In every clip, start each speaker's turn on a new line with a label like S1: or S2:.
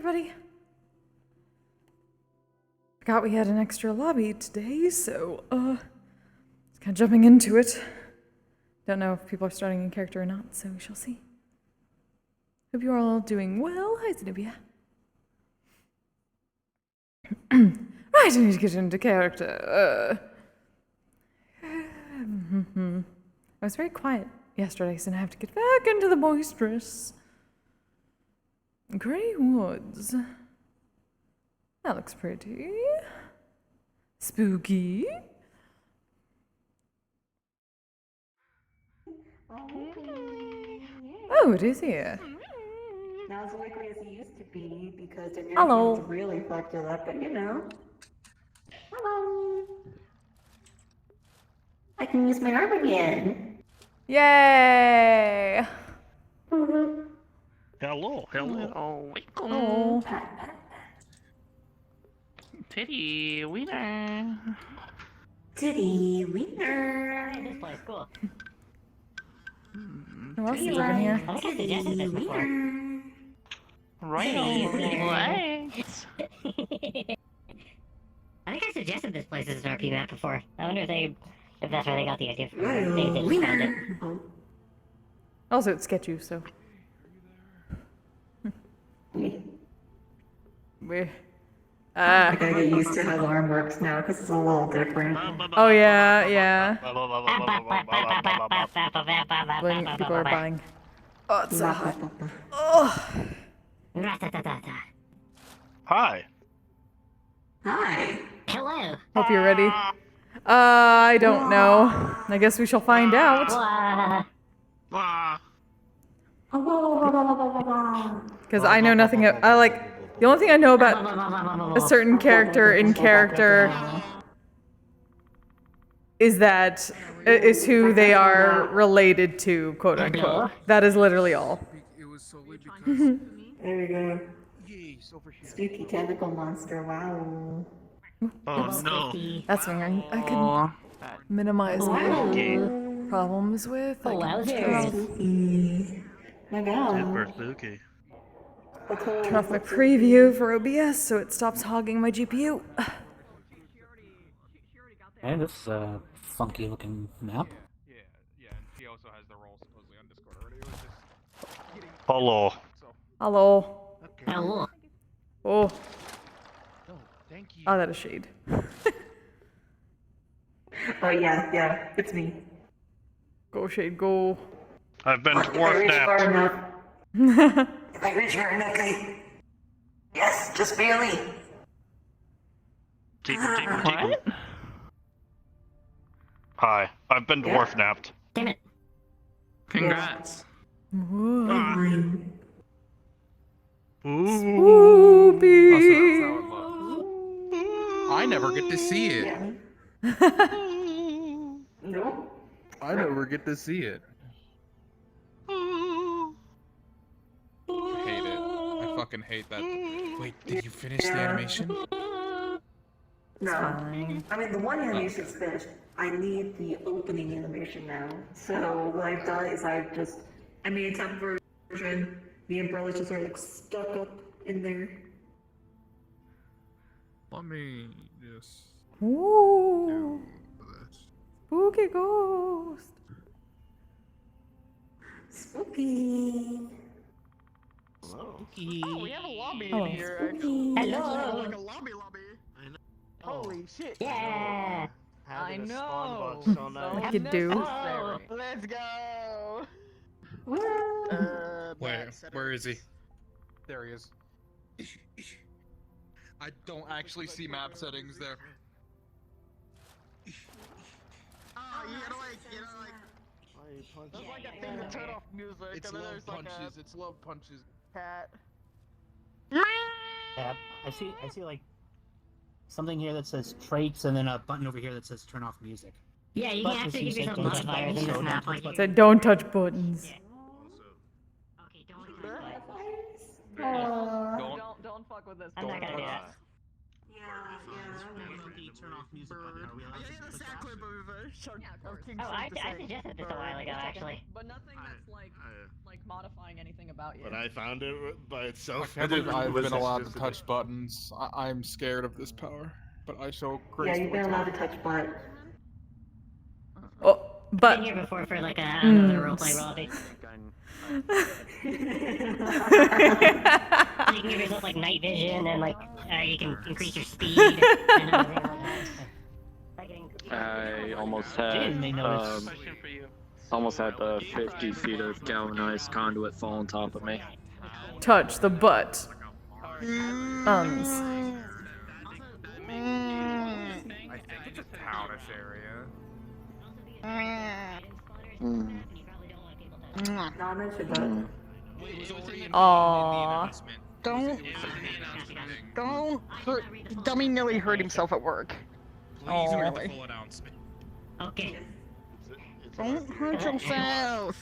S1: everybody. Forgot we had an extra lobby today, so, kind of jumping into it. Don't know if people are starting in character or not, so we shall see. Hope you are all doing well. Hi, Zenobia. Right, I need to get into character. I was very quiet yesterday, so now I have to get back into the boisterous. Grey woods. That looks pretty. Spooky. Oh, it is here.
S2: Not as likely as it used to be because the
S1: Hello.
S2: Americans really fucked it up, but you know. Hello. I can use my arm again.
S1: Yay!
S3: Hello, hello.
S1: Oh.
S3: Titty wiener.
S2: Titty wiener.
S4: This place, cool.
S1: Who else is living here?
S4: I think I suggested this before.
S3: Right.
S4: I think I suggested this place as an RP map before. I wonder if that's where they got the idea from. They just found it.
S1: Also, it's sketchy, so. We're.
S2: I gotta get used to how the arm works now because it's a little different.
S1: Oh, yeah, yeah. People are buying. Oh, it's so hot. Oh.
S3: Hi.
S2: Hi.
S4: Hello.
S1: Hope you're ready. I don't know. I guess we shall find out. Because I know nothing. The only thing I know about a certain character in character is who they are related to, quote unquote. That is literally all.
S2: There we go. Spooky tentacle monster, wow.
S3: Oh no.
S1: That's something I can minimize my problems with. I can
S2: Spooky. My god.
S3: Super spooky.
S1: turn off my preview for OBS so it stops hogging my GPU.
S5: Hey, this funky looking map.
S6: Yeah, and she also has the role supposedly on Discord already. It was just getting
S3: Hello.
S1: Hello.
S6: okay.
S4: Hello.
S1: Oh.
S6: Oh, thank you.
S1: Oh, that is shade.
S2: Oh yeah, it's me.
S1: Go, shade, go.
S3: I've been
S2: I
S3: dwarf
S2: reach far
S3: napped.
S2: enough. I reach far enough. Yes, just barely.
S3: What? Hi. I've been dwarf napped.
S4: Damn it.
S3: Congrats.
S1: Whoa.
S3: Ooh.
S1: Spoopy.
S6: Also, that's how it looks. I never get to see it.
S2: No.
S6: I never get to see it. Hate it. I fucking hate that. Wait, did you finish the animation?
S2: No. I mean, the one animation's finished. I need the opening animation now. So what I've done is I made a temp version. The umbrellas just are like stuck up in there.
S6: Let me just
S1: Ooh.
S6: do this.
S1: Spooky ghost.
S2: Spooky.
S3: Hello.
S7: Oh, we have a lobby
S1: Oh.
S7: in here.
S2: Spooky.
S4: Hello.
S7: Like a lobby.
S3: I know.
S7: Holy shit.
S4: Yeah.
S7: I know.
S1: What you do?
S4: Oh.
S7: Let's go.
S6: Where is he? There he is. I don't actually see map settings there.
S7: Oh, there's like a thing to turn off music,
S6: It's
S7: and then
S6: love
S7: there's like
S6: punches. It's love punches.
S7: a cat.
S5: Yeah, I see like something here that says traits and then a button over here that says turn off music.
S4: Yeah, you
S5: But
S4: can actually
S5: you
S4: give
S5: said
S4: yourself
S5: don't touch
S4: modifiers in
S5: buttons,
S4: this
S5: so
S4: map.
S5: don't
S4: Like,
S5: touch
S1: Said don't touch buttons.
S4: Yeah. Okay, don't touch
S7: Huh?
S4: buttons.
S7: Don't fuck with this.
S4: I'm not gonna do that.
S2: Yeah,
S5: The turn off music button. Are we allowed to click that?
S7: clip of Shark of King
S4: Oh,
S7: Shark to
S4: I
S7: say
S4: suggested this a while ago, actually.
S7: But nothing that's like modifying anything about you.
S8: But I found it by itself.
S9: I've been allowed to touch buttons. I'm scared of this power, but I shall
S2: Yeah,
S9: gracefully.
S2: you've been allowed to touch butt.
S1: Oh,
S4: Been
S1: but
S4: here before for like another roleplay role. You can give yourself like night vision and like you can increase your speed. And other things like that.
S10: I almost
S5: Jaden
S10: had
S5: may notice.
S10: almost had 50 feet of galvanized conduit fall on top of me.
S1: touch the butt.
S6: I think it's a townish area.
S2: Not mentioned butt.
S1: Aww.
S7: Don't hurt. Dummy nearly hurt himself at work.
S6: Really?
S4: Okay.
S7: Don't hurt yourself.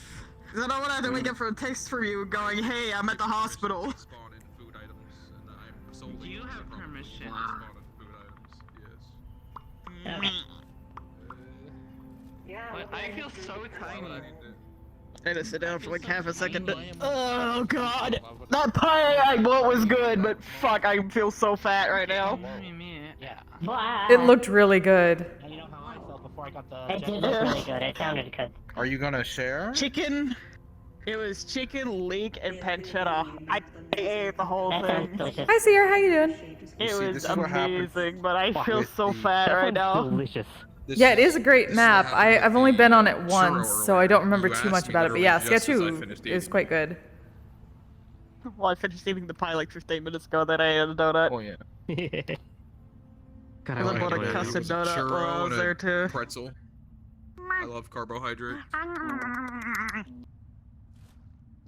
S7: I don't want to have to wake up for a text from you going, "Hey, I'm at the hospital."
S3: Do you have permission?
S4: Okay.
S2: Yeah.
S3: I feel so tiny.
S7: I had to sit down for like half a second. Oh god, that pie what was good, but fuck, I feel so fat right now.
S5: Yeah.
S4: Blah.
S1: It looked really good.
S5: Now you know how I felt before I got the.
S4: It did look really good. It sounded good.
S9: Are you gonna share?
S7: Chicken. It was chicken, leek, and pancetta. I ate the whole
S4: That sounds
S7: thing.
S4: delicious.
S1: Hi, Sierra. How you doing?
S7: It
S9: See,
S7: was
S9: this is what happens
S7: amazing, but I feel
S9: with
S7: so
S9: the-
S7: fat right now.
S5: Delicious.
S1: Yeah, it is a great map. I've only been on it once, so I don't remember too much about it. But yeah, Sketchu is quite good.
S7: Well, I finished eating the pie like 15 minutes ago, then I ate a donut.
S9: Oh yeah.
S7: I bought a custard donut while I was there too.
S9: Pretzel. I love carbohydrate.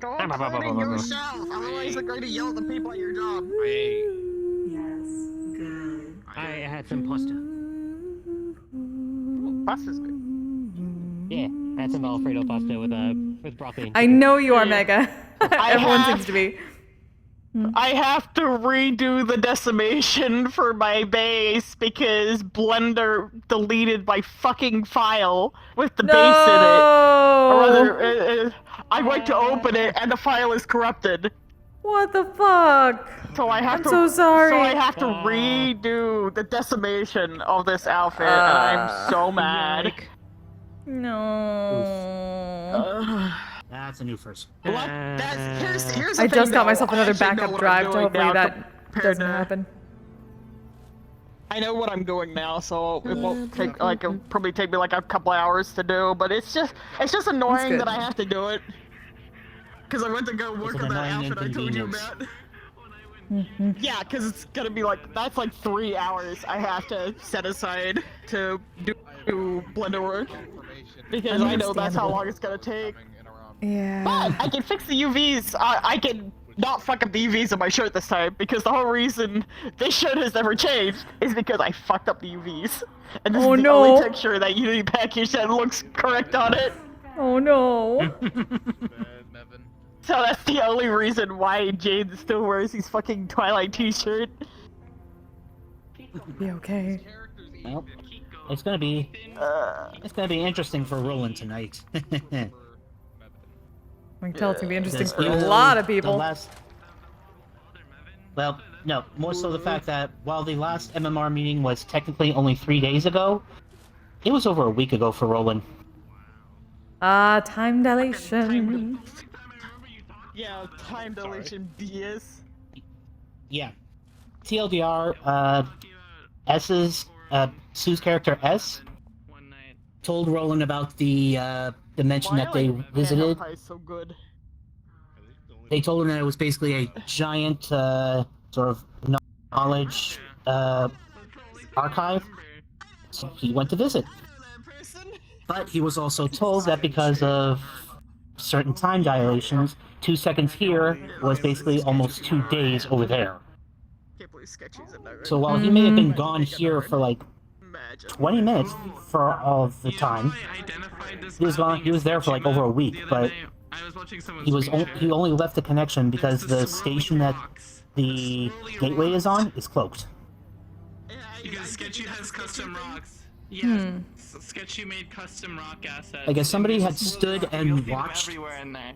S7: Go on, cleaning yourself! Otherwise, they're going to yell at the people at your job.
S2: Yes. Good.
S5: I had some pasta.
S7: Pasta's good.
S5: Yeah, I had some Alfredo pasta with broccoli. And
S1: I
S5: chicken.
S1: know you are, Mega. Everyone
S7: have-
S1: seems to be.
S7: I have to redo the decimation for my base because Blender deleted my fucking file with the base in it. Or
S1: No!
S7: rather, I went to open it and the file is corrupted.
S1: What the fuck?
S7: So I have
S1: I'm
S7: to.
S1: so sorry.
S7: So I have to redo the decimation of this outfit, and I'm so mad.
S1: No.
S5: That's a new first.
S7: What? Here's the
S1: I
S7: thing,
S1: just got
S7: though.
S1: myself
S7: I
S1: another
S7: actually know
S1: backup
S7: what I'm
S1: drive to
S7: doing
S1: hopefully
S7: now
S1: that
S7: compared
S1: doesn't
S7: to-
S1: happen.
S7: I know what I'm doing now, so it won't take like it'll probably take me like a couple hours to do. But it's just annoying
S1: good.
S7: that I have to do it. Cause I went to go work
S5: It's
S7: on
S5: an
S7: that
S5: annoying
S7: outfit I told you
S5: inconvenience.
S7: about. Yeah, cause it's gonna be like that's like 3 hours I have to set aside to do Blender work. Because I know that's how long it's gonna take.
S1: Yeah.
S7: But I can fix the UVs. I can not fuck up the UVs on my shirt this time because the whole reason this shirt has never changed is because I fucked up the UVs. And this
S1: Oh,
S7: is the
S1: no.
S7: only picture that Unity package that looks correct on it.
S1: Oh no.
S7: So that's the only reason why Jade still wears his fucking Twilight t-shirt.
S1: Be okay.
S5: Well, it's gonna be interesting for Roland tonight.
S1: I can tell it's gonna be interesting
S5: Because
S1: for a
S5: even though
S1: lot of
S5: the
S1: people.
S5: Well, no, more so the fact that while the last MMR meeting was technically only 3 days ago, it was over a week ago for Roland.
S1: Time dilation.
S7: Yeah, time dilation BS.
S5: Yeah. TLDR, Sue's character S told Roland about the dimension that they visited.
S7: Pie is so good.
S5: They told him that it was basically a giant sort of knowledge archive. So he went to visit. But he was also told that because of certain time dilations, 2 seconds here was basically almost 2 days over there.
S7: Can't believe Sketchy's in there.
S5: So while he may have been gone here for like 20 minutes for all of the time, he was there for like over a week, but he only left the connection because the station that the gateway is on is cloaked.
S7: Yeah,
S3: Because Sketchy has custom rocks. Yeah, Sketchy made custom rock assets.
S5: I guess somebody had stood and watched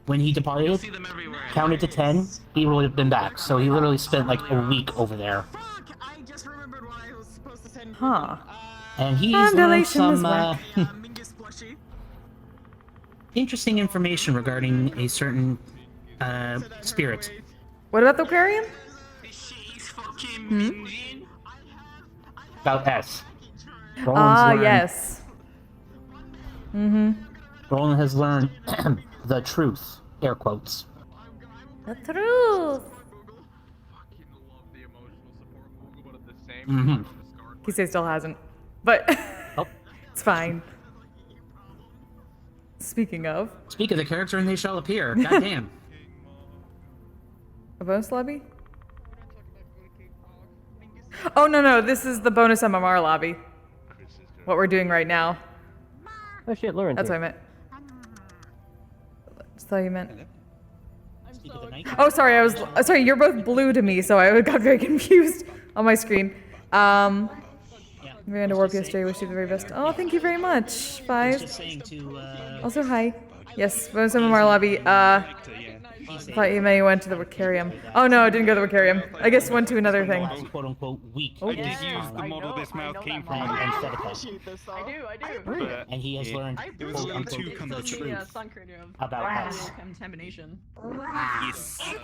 S5: when he departed,
S3: See them everywhere.
S5: counted to 10, he would have been back. So he literally spent like a week over there.
S7: Fuck! I just remembered what I was supposed to send.
S1: Huh.
S5: And he's learned
S1: Condolation
S5: some
S1: was whack.
S7: Mingus plushie.
S5: interesting information regarding a certain spirit.
S1: What about the aquarium?
S3: She's fucking minging.
S5: About S. Roland's
S1: Ah,
S5: learned-
S1: yes.
S5: Roland has learned the truth. Air quotes.
S1: The truth.
S6: Fucking love the emotional support of Google, but at the same
S5: Mhm.
S6: time, discard
S1: Kise still hasn't. But
S5: Oh.
S1: it's fine. Speaking of,
S5: Speak of the character and they shall appear. Goddamn.
S1: a bonus lobby? Oh, no, this is the bonus MMR lobby. What we're doing right now.
S4: Oh shit, Lauren.
S1: That's what I meant. Just thought you meant.
S5: Speak of the night.
S1: Oh, sorry, sorry, you're both blue to me, so I got very confused on my screen. Miranda Warp yesterday, wish you the very best. Oh, thank you very much, Five.
S5: Just saying to
S1: Also, hi. Yes, bonus MMR lobby. Thought you may went to the Wicarium. Oh no, I didn't go to the Wicarium. I guess went to another thing.
S5: quote unquote weak.
S1: Oh,
S5: in
S1: yeah.
S5: his
S11: Use the
S5: time.
S11: model this mouth came from.
S5: And set it up.
S7: Appreciate this, though.
S12: I do.
S11: But
S5: And he has learned
S11: it was
S5: quote unquote
S11: too
S5: the
S11: conventional.
S5: truth
S12: Sun cranium.
S5: about us.
S12: Contamination.
S11: Yes.
S7: I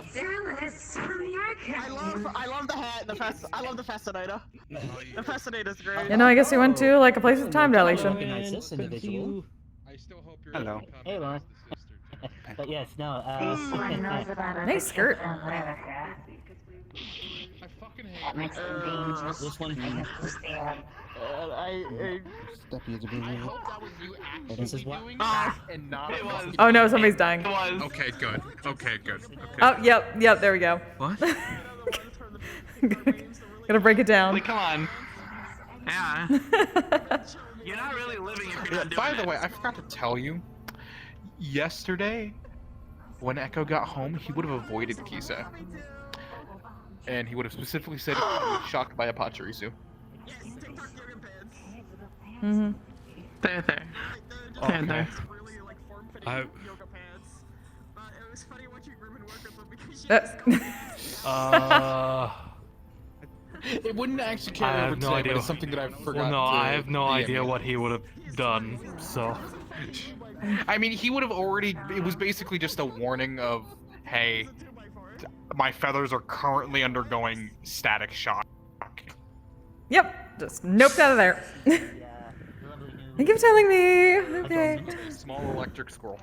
S7: love the hat and I love the fascinator. The fascinator's great.
S1: You know, I guess we went to like a place with time dilation.
S5: Recognize this individual.
S6: I still hope you're
S11: Hello.
S5: Hey, Lauren. But yes, no.
S1: Nice skirt.
S6: I fucking hate
S5: This one.
S6: I hope that was you actually
S5: This is what.
S6: doing that and not
S3: It was.
S1: Oh no, somebody's dying.
S3: It was.
S6: Okay, good. Okay, good. Okay.
S1: Oh, yep, there we go.
S6: What?
S1: Gotta break it down.
S3: Like, come on. Yeah. You're not really living if you're not doing
S6: By the
S3: it.
S6: way, I forgot to tell you. Yesterday, when Echo got home, he would have avoided Kise. And he would have specifically said he was shocked by a Pachirisu.
S1: Mm-hmm.
S3: There.
S6: Okay.
S3: There.
S11: I,
S6: It wouldn't actually carry
S11: I
S6: over
S11: have no
S6: today,
S11: idea.
S6: but it's something that I forgot.
S11: well, no,
S6: to
S11: I have no
S6: DM
S11: idea
S6: you.
S11: what he would have done. So,
S6: I mean, he would have already. It was basically just a warning of, hey, my feathers are currently undergoing static shock.
S1: Yep, just noped out of there. Thank you for telling me. Okay.
S6: Small electric squirrel,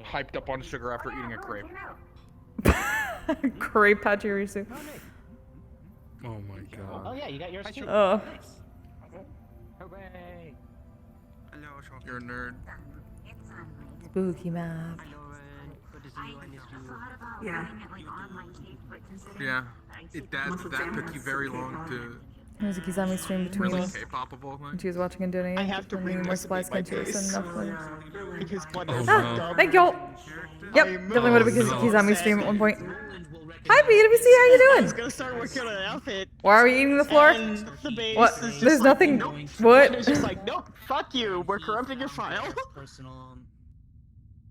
S6: hyped up on sugar after eating a crepe.
S1: Crepe Pachirisu.
S11: oh my god.
S5: Oh yeah, you got yours too.
S1: Oh.
S5: Hooray.
S6: You're a nerd.
S1: Spooky map.
S2: Yeah.
S6: Yeah. That took you very long to
S1: There's a Kizami stream between
S6: really
S1: us.
S6: K-pop of all
S1: When
S6: things.
S1: she was watching and donating.
S7: I have to
S1: and needing
S7: bring
S1: more
S7: this
S1: supplies
S7: to my
S1: came to us
S7: face.
S1: and enough money.
S7: Because blood
S11: Oh,
S7: is
S11: no.
S7: dumb.
S1: Thank y'all. Yep,
S7: I'm
S1: definitely would have been
S11: no.
S1: Kizami stream at one point. Hi, BWC, how you
S7: I was
S1: doing?
S7: gonna start working on an outfit.
S1: Why are we eating the floor?
S7: And the base
S1: What?
S7: is just
S1: There's
S7: like,
S1: nothing.
S7: Nope.
S1: What?
S7: It's just like, nope, fuck you. We're corrupting your file.
S5: Personal.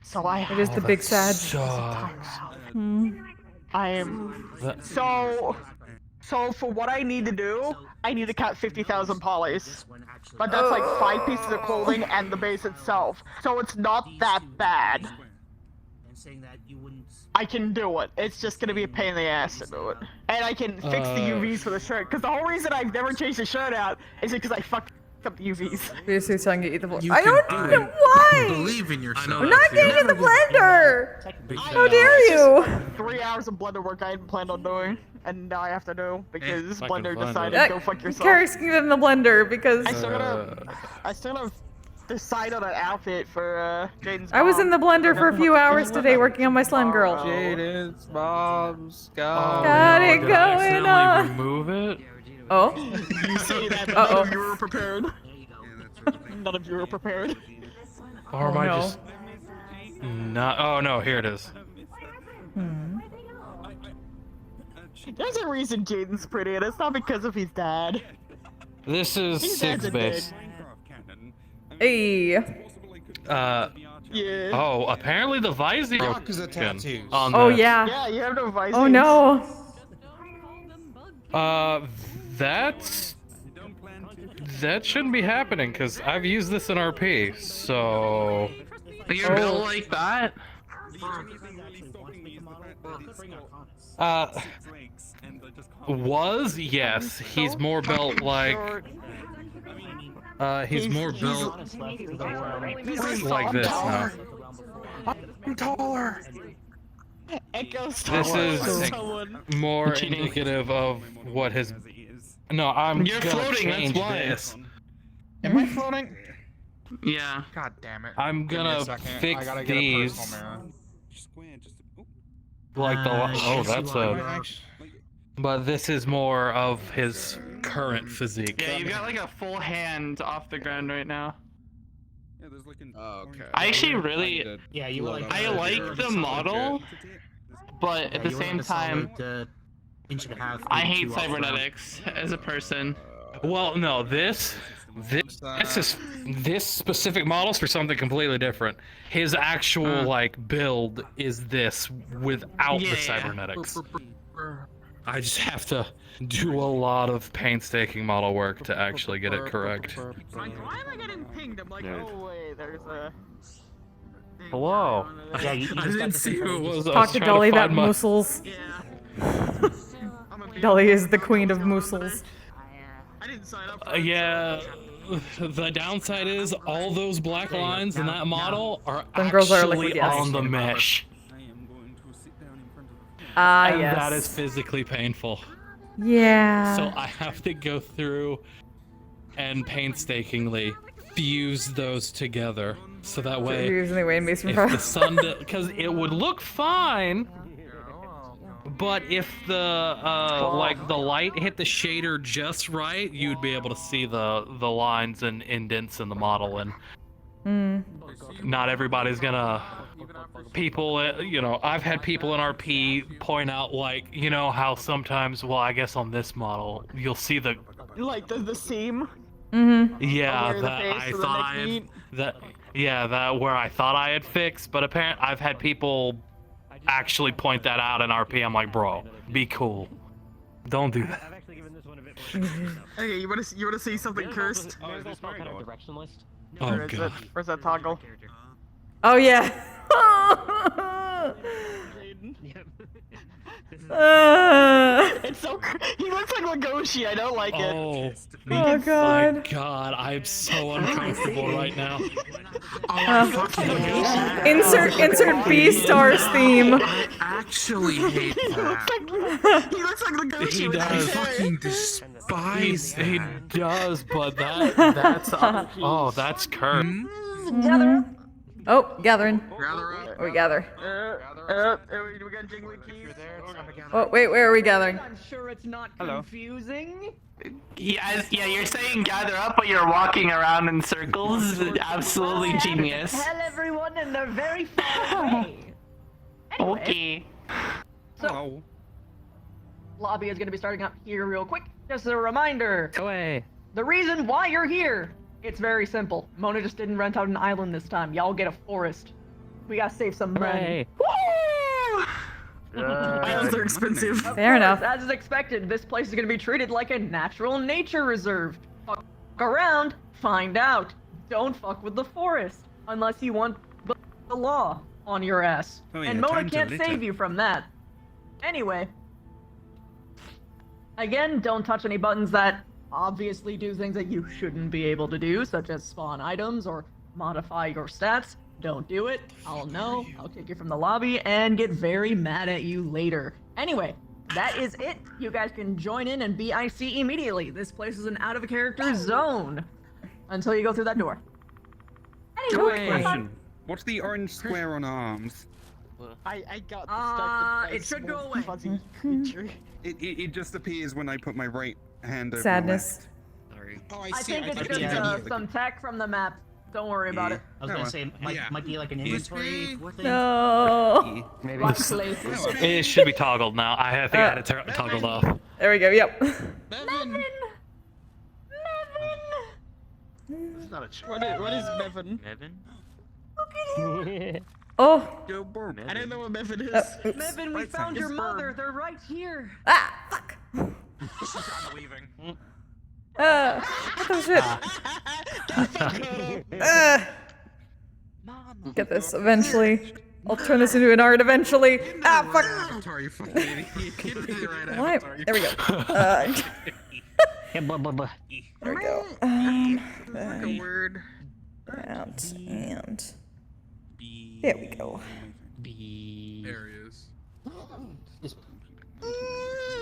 S7: So I
S1: It is the big sad.
S11: Sucks.
S7: I am
S11: That-
S7: so for what I need to do, I need to count 50,000 polys. But that's like 5 pieces of clothing and the base itself. So it's not that bad.
S5: And saying that you wouldn't.
S7: I can do it. It's just gonna be a pain in the ass to do it. And I can fix the UVs for the shirt. Because the whole reason I've never changed the shirt out is because I fucked up the UVs.
S1: BWC telling you to eat the floor.
S6: You
S1: I
S6: can
S1: don't
S6: do
S1: know
S6: it.
S1: why.
S6: Believe in yourself.
S11: I know
S1: I'm not getting in the blender. How dare you?
S7: 3 hours of Blender work I hadn't planned on doing. And now I have to do because
S11: I can
S7: Blender
S11: find
S7: decided
S11: it.
S7: go fuck yourself.
S1: Carrie's can get in the blender because
S7: I still gotta decide on an outfit for Jaden's
S1: I was in the
S7: mom.
S1: blender for a few hours today working on my slime girl.
S9: Jaden's mom's
S11: Oh,
S1: Got it
S11: did I
S1: going
S11: accidentally
S1: on.
S11: remove it?
S1: Oh,
S7: You say that, but
S1: Uh-oh.
S7: none of you were prepared. None of you were prepared.
S11: Or am
S1: Oh,
S11: I
S1: no.
S11: just not? Oh no, here it is.
S7: There's a reason Jaden's pretty, and it's not because of his dad.
S11: This is Sig's base.
S1: Hey.
S7: Yeah.
S11: Oh, apparently the visor.
S8: Yakuza tattoos.
S11: On
S1: Oh
S11: this.
S1: yeah.
S7: Yeah, you have no visors.
S1: Oh no.
S11: That shouldn't be happening because I've used this in RP. So.
S3: You're built like that?
S11: Yes. He's more built like. He's more built like this now.
S6: I'm taller.
S7: Echo's
S11: This is
S7: someone.
S11: more indicative of what his. No, I'm.
S3: You're
S11: gonna
S3: floating, that's
S11: change
S3: why.
S11: this.
S6: Am I floating?
S3: Yeah.
S6: God damn it.
S11: I'm
S6: Give me a
S11: gonna
S6: second. I
S11: fix
S6: gotta get a
S11: these.
S6: personal mirror.
S11: Like
S5: yes,
S11: that's
S5: you
S11: a.
S5: are.
S11: But this is more of his current physique.
S3: Yeah, you got like a full hand off the ground right now.
S8: Oh, okay.
S3: I actually really,
S5: Yeah, you were like.
S3: I like the model, but at the same time,
S5: inch and a half.
S3: I hate
S5: two off the ground.
S3: cybernetics as a person.
S11: Well, no, this specific model's for something completely different. His actual like build is this without the
S3: Yeah.
S11: cybernetics. I just have to do a lot of painstaking model work to actually get it correct.
S7: Like, why am I getting pinged? I'm like, oh wait, there's a.
S11: Hello.
S5: Yeah, you
S11: I
S5: just
S11: didn't
S5: got
S11: see
S5: the
S11: who it was. I
S1: Talk
S11: was
S1: to
S11: trying
S1: Dolly
S11: to
S1: about
S11: find my-
S1: muscles.
S7: Yeah.
S1: Dolly is the queen of muscles.
S7: I didn't sign up for it.
S11: Yeah. The downside is all those black lines in that model are
S1: Them girls are
S11: actually
S1: liquid, yes.
S11: on the mesh.
S1: Ah,
S11: And
S1: yes.
S11: that is physically painful.
S1: Yeah.
S11: So I have to go through and painstakingly fuse those together. So that
S1: So
S11: way,
S1: you're using the Wayne Mason
S11: if the
S1: pro.
S11: sun, because it would look fine, but if the like the light hit the shader just right, you'd be able to see the lines and indents in the model, and not everybody's gonna. People, you know, I've had people in RP point out, like, you know, how sometimes, well, I guess on this model, you'll see the,
S7: Like the seam.
S11: yeah,
S7: where the
S11: that
S7: face
S11: I
S7: and the
S11: thought
S7: neck
S11: I had,
S7: meet.
S11: that where I thought I had fixed, but apparently I've had people actually point that out in RP. I'm like, bro, be cool, don't do that.
S7: Okay, you wanna see something cursed?
S4: There's also kind of direction list.
S11: Oh
S7: Where is
S11: god.
S7: it? Where's that toggle?
S1: Oh yeah.
S7: It's so. He looks like Legoshi. I don't like it.
S11: Oh,
S1: Oh, God.
S11: my god, I'm so uncomfortable right now.
S1: Insert B-Stars theme.
S3: I actually hate that.
S7: He looks like Legoshi.
S11: He
S7: with
S11: does.
S7: his hair.
S3: Fucking despise
S11: He
S3: that.
S11: does, but that's that's Kurt.
S1: Gather. Oh, gathering.
S3: Gather up.
S1: We gather.
S7: We got jingly keys.
S1: Oh, wait, where are we gathering?
S12: I'm sure it's not confusing.
S3: Yeah, you're saying gather up, but you're walking around in circles. Absolutely genius.
S12: Tell everyone, and they're very far away. Anyway,
S3: Okay.
S12: so lobby is going to be starting up here real quick. Just a reminder.
S10: Away.
S12: The reason why you're here, it's very simple. Mona just didn't rent out an island this time. Y'all get a forest. We gotta save some money.
S7: Islands are expensive.
S1: Fair enough.
S12: As is expected, this place is gonna be treated like a natural nature reserve. Fuck around, find out. Don't fuck with the forest unless you want the law on your ass.
S8: Oh, yeah,
S12: And Mona
S8: time to
S12: can't
S8: litter.
S12: save you from that. Anyway, again, don't touch any buttons that obviously do things that you shouldn't be able to do, such as spawn items or modify your stats. Don't do it. I'll know. I'll kick you from the lobby and get very mad at you later. Anyway, that is it. You guys can join in and BIC immediately. This place is an out-of-character zone until you go through that door. Anyway,
S8: Question. What's the orange square on arms?
S7: I got distracted by
S12: it should go
S7: small
S12: away.
S7: fuzzy creature.
S8: It just appears when I put my right hand over
S1: Sadness.
S8: my left. Oh,
S12: I think it's just some tech from the map. Don't worry about it.
S5: I was gonna say, might be like an inventory thing.
S1: No.
S10: Maybe.
S12: Luckily.
S11: It should be toggled now. I think I had it toggled off.
S1: There we go. Yep.
S12: Melvin!
S6: not a chick.
S7: What is Mevin?
S10: Mevin?
S1: Oh.
S8: Yo, burp.
S7: I don't know what Mevin is.
S1: Oops.
S12: Mevin, we found your mother. They're right here.
S1: Ah, fuck.
S6: I'm leaving.
S1: What the shit? Get this eventually. I'll turn this into an art eventually. Ah, fuck.
S8: Avatar, you fucking idiot. Get me the right
S1: Why?
S8: avatar.
S1: There we go.
S4: Yeah, blah, blah, blah.
S1: There we go.
S7: Like a word.
S1: That and there we go.
S6: There he is.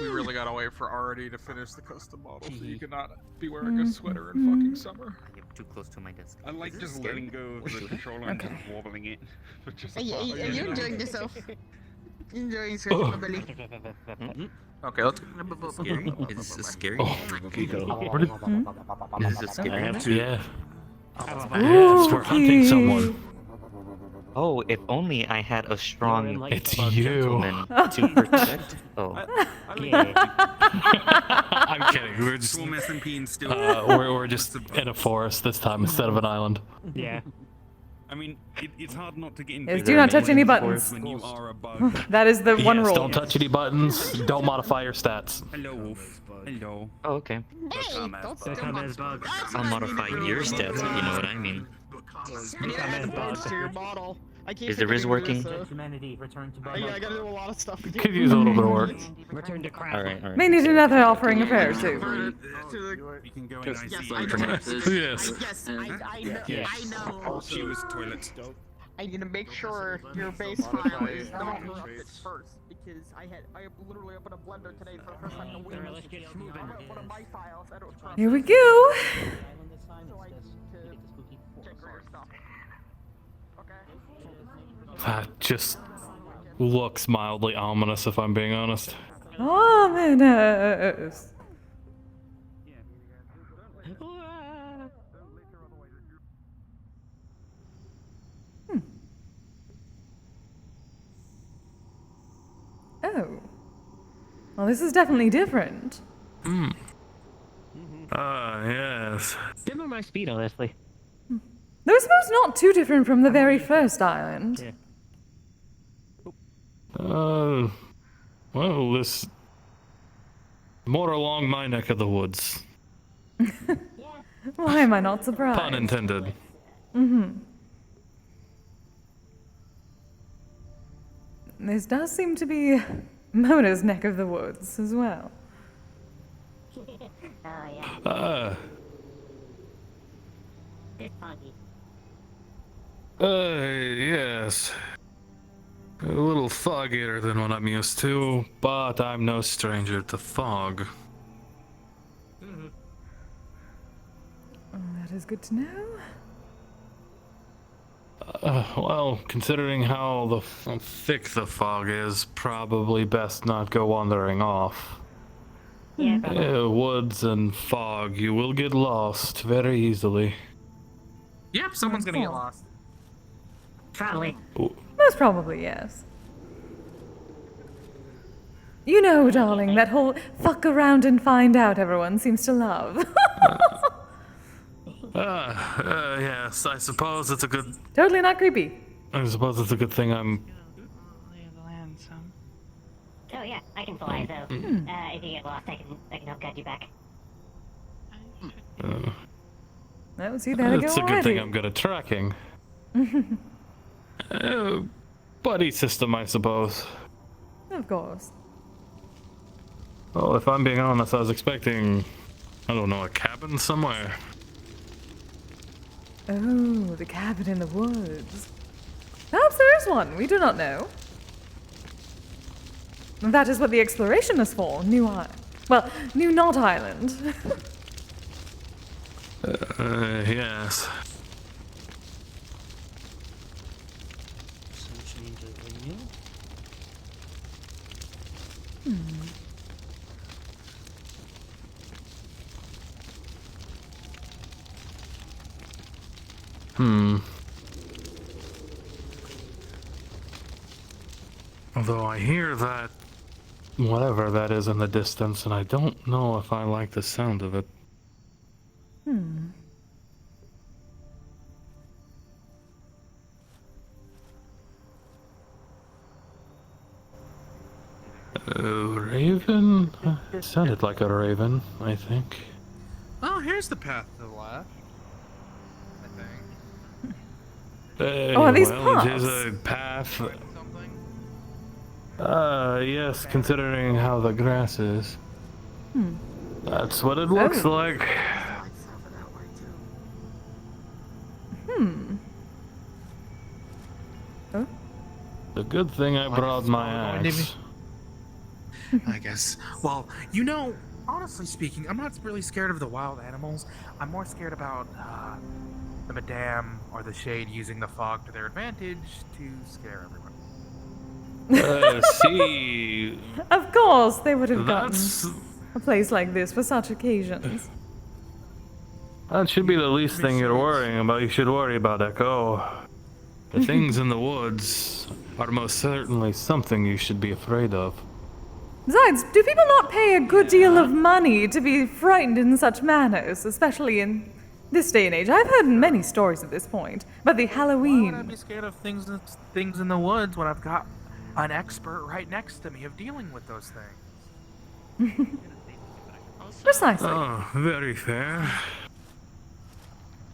S6: We really gotta wait for Artie to finish the custom model, so you cannot be wearing a sweater in fucking summer.
S10: I'm too close to my desk.
S8: I like just letting go of the controller and just wobbling it.
S7: Are you enjoying yourself? Enjoying yourself, Billy?
S6: Okay, let's.
S10: Scary? Is this scary?
S11: Where did...
S10: Is this scary?
S11: Yeah. Yes, we're hunting someone.
S10: Oh, if only I had a strong
S11: It's you.
S10: gentleman to protect. Oh.
S11: I'm kidding. We're just
S8: Swarm SMP and still.
S11: we're just in a forest this time instead of an island.
S4: Yeah.
S8: I mean, it's hard not to get in.
S1: Yes, do not touch any buttons.
S8: When you are a bug.
S1: That is the one
S11: Yes,
S1: rule.
S11: don't touch any buttons. Don't modify your stats.
S8: Hello, Wolf. Hello.
S10: Oh, okay.
S7: Hey,
S10: I'll modify your stats if you know what I mean.
S7: To your model. I can't
S10: Is the Riz working?
S5: Humanity, return to
S7: Yeah, I gotta do a lot of stuff.
S11: Could use a little bit of work.
S4: Return to crap.
S10: Alright, alright.
S1: May need another offering of hair too.
S8: You can go in
S7: Yes,
S8: IC.
S7: I know.
S11: Yes.
S7: Yes, I know.
S10: Yes.
S7: I know.
S8: She was toilet.
S7: I need to make sure your base file is not corrupted first, because I literally opened a blender today for the first time in a week.
S4: Let's get moving.
S7: One of my files, I don't trust.
S1: Here we go.
S7: So I need to check your stuff. Okay.
S11: That just looks mildly ominous, if I'm being honest.
S1: Ominous. Oh. Well, this is definitely different.
S11: Yes.
S4: Similar speed, honestly.
S1: Though I suppose not too different from the very first island.
S4: Yeah.
S11: Well, this... more along my neck of the woods.
S1: Why am I not surprised?
S11: Pun intended.
S1: This does seem to be Mona's neck of the woods as well.
S4: Oh, yeah. It's foggy.
S11: Yes. A little foggier than what I'm used to, but I'm no stranger to fog.
S1: Oh, that is good to know.
S11: Well, considering how thick the fog is, probably best not go wandering off.
S4: Yeah,
S11: Woods and fog, you will get lost very easily.
S6: Yep, someone's gonna get lost.
S4: probably.
S1: Most probably, yes. You know, darling, that whole fuck around and find out everyone seems to love.
S11: Yes, I suppose it's a good...
S1: Totally not creepy.
S11: I suppose it's a good thing I'm...
S4: Oh yeah, I can fly, so if you get lost, I can help guide you back.
S1: Oh, see, there we go
S11: It's a good
S1: already.
S11: thing I'm good at tracking. Buddy system, I suppose.
S1: Of course.
S11: Well, if I'm being honest, I was expecting, I don't know, a cabin somewhere.
S1: Oh, the cabin in the woods. Perhaps there is one. We do not know. That is what the exploration is for. New Not Island.
S11: Yes. Although I hear that whatever that is in the distance, and I don't know if I like the sound of it. Raven? It sounded like a raven, I think.
S6: Oh, here's the path to the left. I think.
S1: Oh, are these
S11: well, it is
S1: paths?
S11: a path. Yes, considering how the grass is. That's what it looks like.
S1: Oh?
S11: The good thing I brought my axe.
S6: I guess. Well, you know, honestly speaking, I'm not really scared of the wild animals. I'm more scared about the Madame or the Shade using the fog to their advantage to scare everyone.
S11: See.
S1: Of course, they would have
S11: That's...
S1: gotten a place like this for such occasions.
S11: That should be the least thing you're worrying about. You should worry about Echo. The things in the woods are most certainly something you should be afraid of.
S1: Besides, do people not pay a good deal of money to be frightened in such manners, especially in this day and age? I've heard many stories at this point about the Halloween.
S6: Why would I be scared of things in the woods when I've got an expert right next to me of dealing with those things?
S1: Precisely.
S11: Oh, very fair.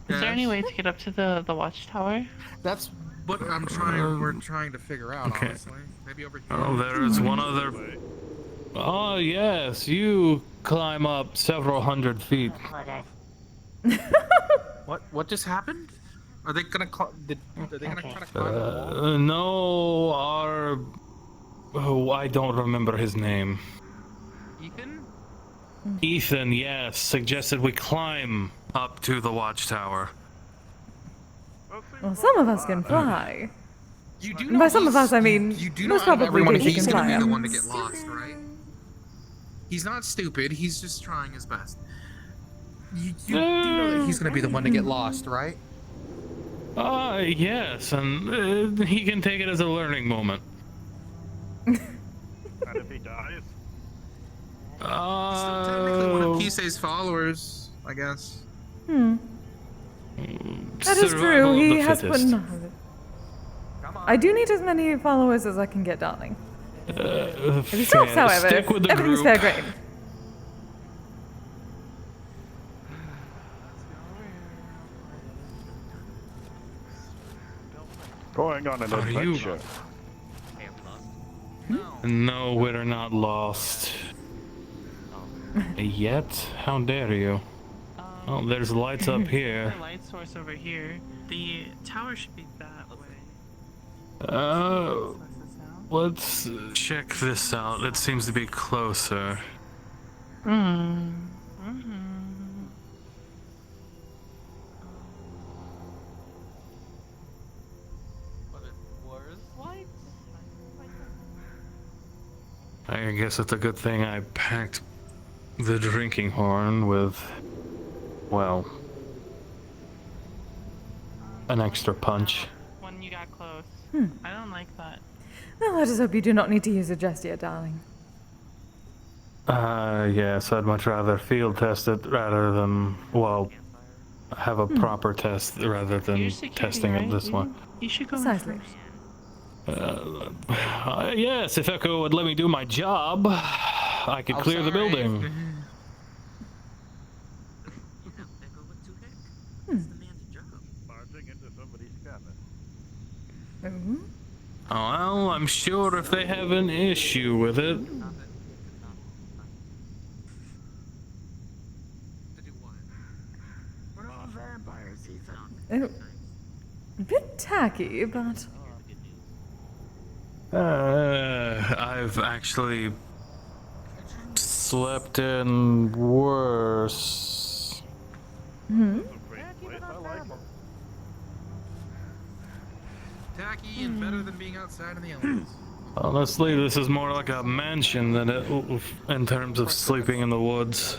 S3: Is there any way to get up to the watchtower?
S6: That's what we're trying to figure out,
S11: Okay.
S6: honestly. Maybe over here.
S11: Oh, there is one other... Oh, yes, you climb up several hundred feet.
S6: What just happened? Are they gonna try to climb the wall?
S11: No, Oh, I don't remember his name.
S6: Ethan?
S11: Ethan, yes, suggested we climb up to the watchtower.
S1: Well, some of us can fly.
S6: You do
S1: And by some of us, I mean,
S6: you do
S1: most
S6: know out of
S1: probably
S6: everyone
S1: Daisy
S6: he's
S1: can
S6: gonna
S1: fly
S6: be the
S1: up.
S6: one to get lost, right? He's not stupid. He's just trying his best. You do know that he's gonna be the one to get lost, right?
S11: Yes, and he can take it as a learning moment.
S13: And if he dies?
S6: Still technically one of Kise's followers, I guess.
S1: That is true. He has put in. I do need as many followers as I can get, darling. If he stops, however,
S11: stick with the
S1: everything's
S11: group.
S1: fair game.
S13: Going on an
S11: Are you-
S13: adventure.
S11: No, we're not lost. Yet? How dare you? Oh, there's lights up here.
S3: The light source over here. The tower should be that way.
S11: Let's check this out. It seems to be closer. I guess it's a good thing I packed the drinking horn with, well, an extra punch.
S3: When you got close. I don't like that.
S1: Well, let us hope you do not need to use it just yet, darling.
S11: Yes, I'd much rather field test it rather than, well, have a proper test rather than
S3: You're security,
S11: testing it
S3: right?
S11: this way.
S3: You should go in
S1: Precisely.
S3: first.
S11: Yes, if Echo would let me do my job, I could clear the building.
S13: Barging into somebody's cabin.
S1: Oh.
S11: Well, I'm sure if they have an issue with it.
S1: Oh. A bit tacky, but...
S11: I've actually slept in worse.
S6: Tacky and better than being outside in the elements.
S11: Honestly, this is more like a mansion than it, in terms of sleeping in the woods.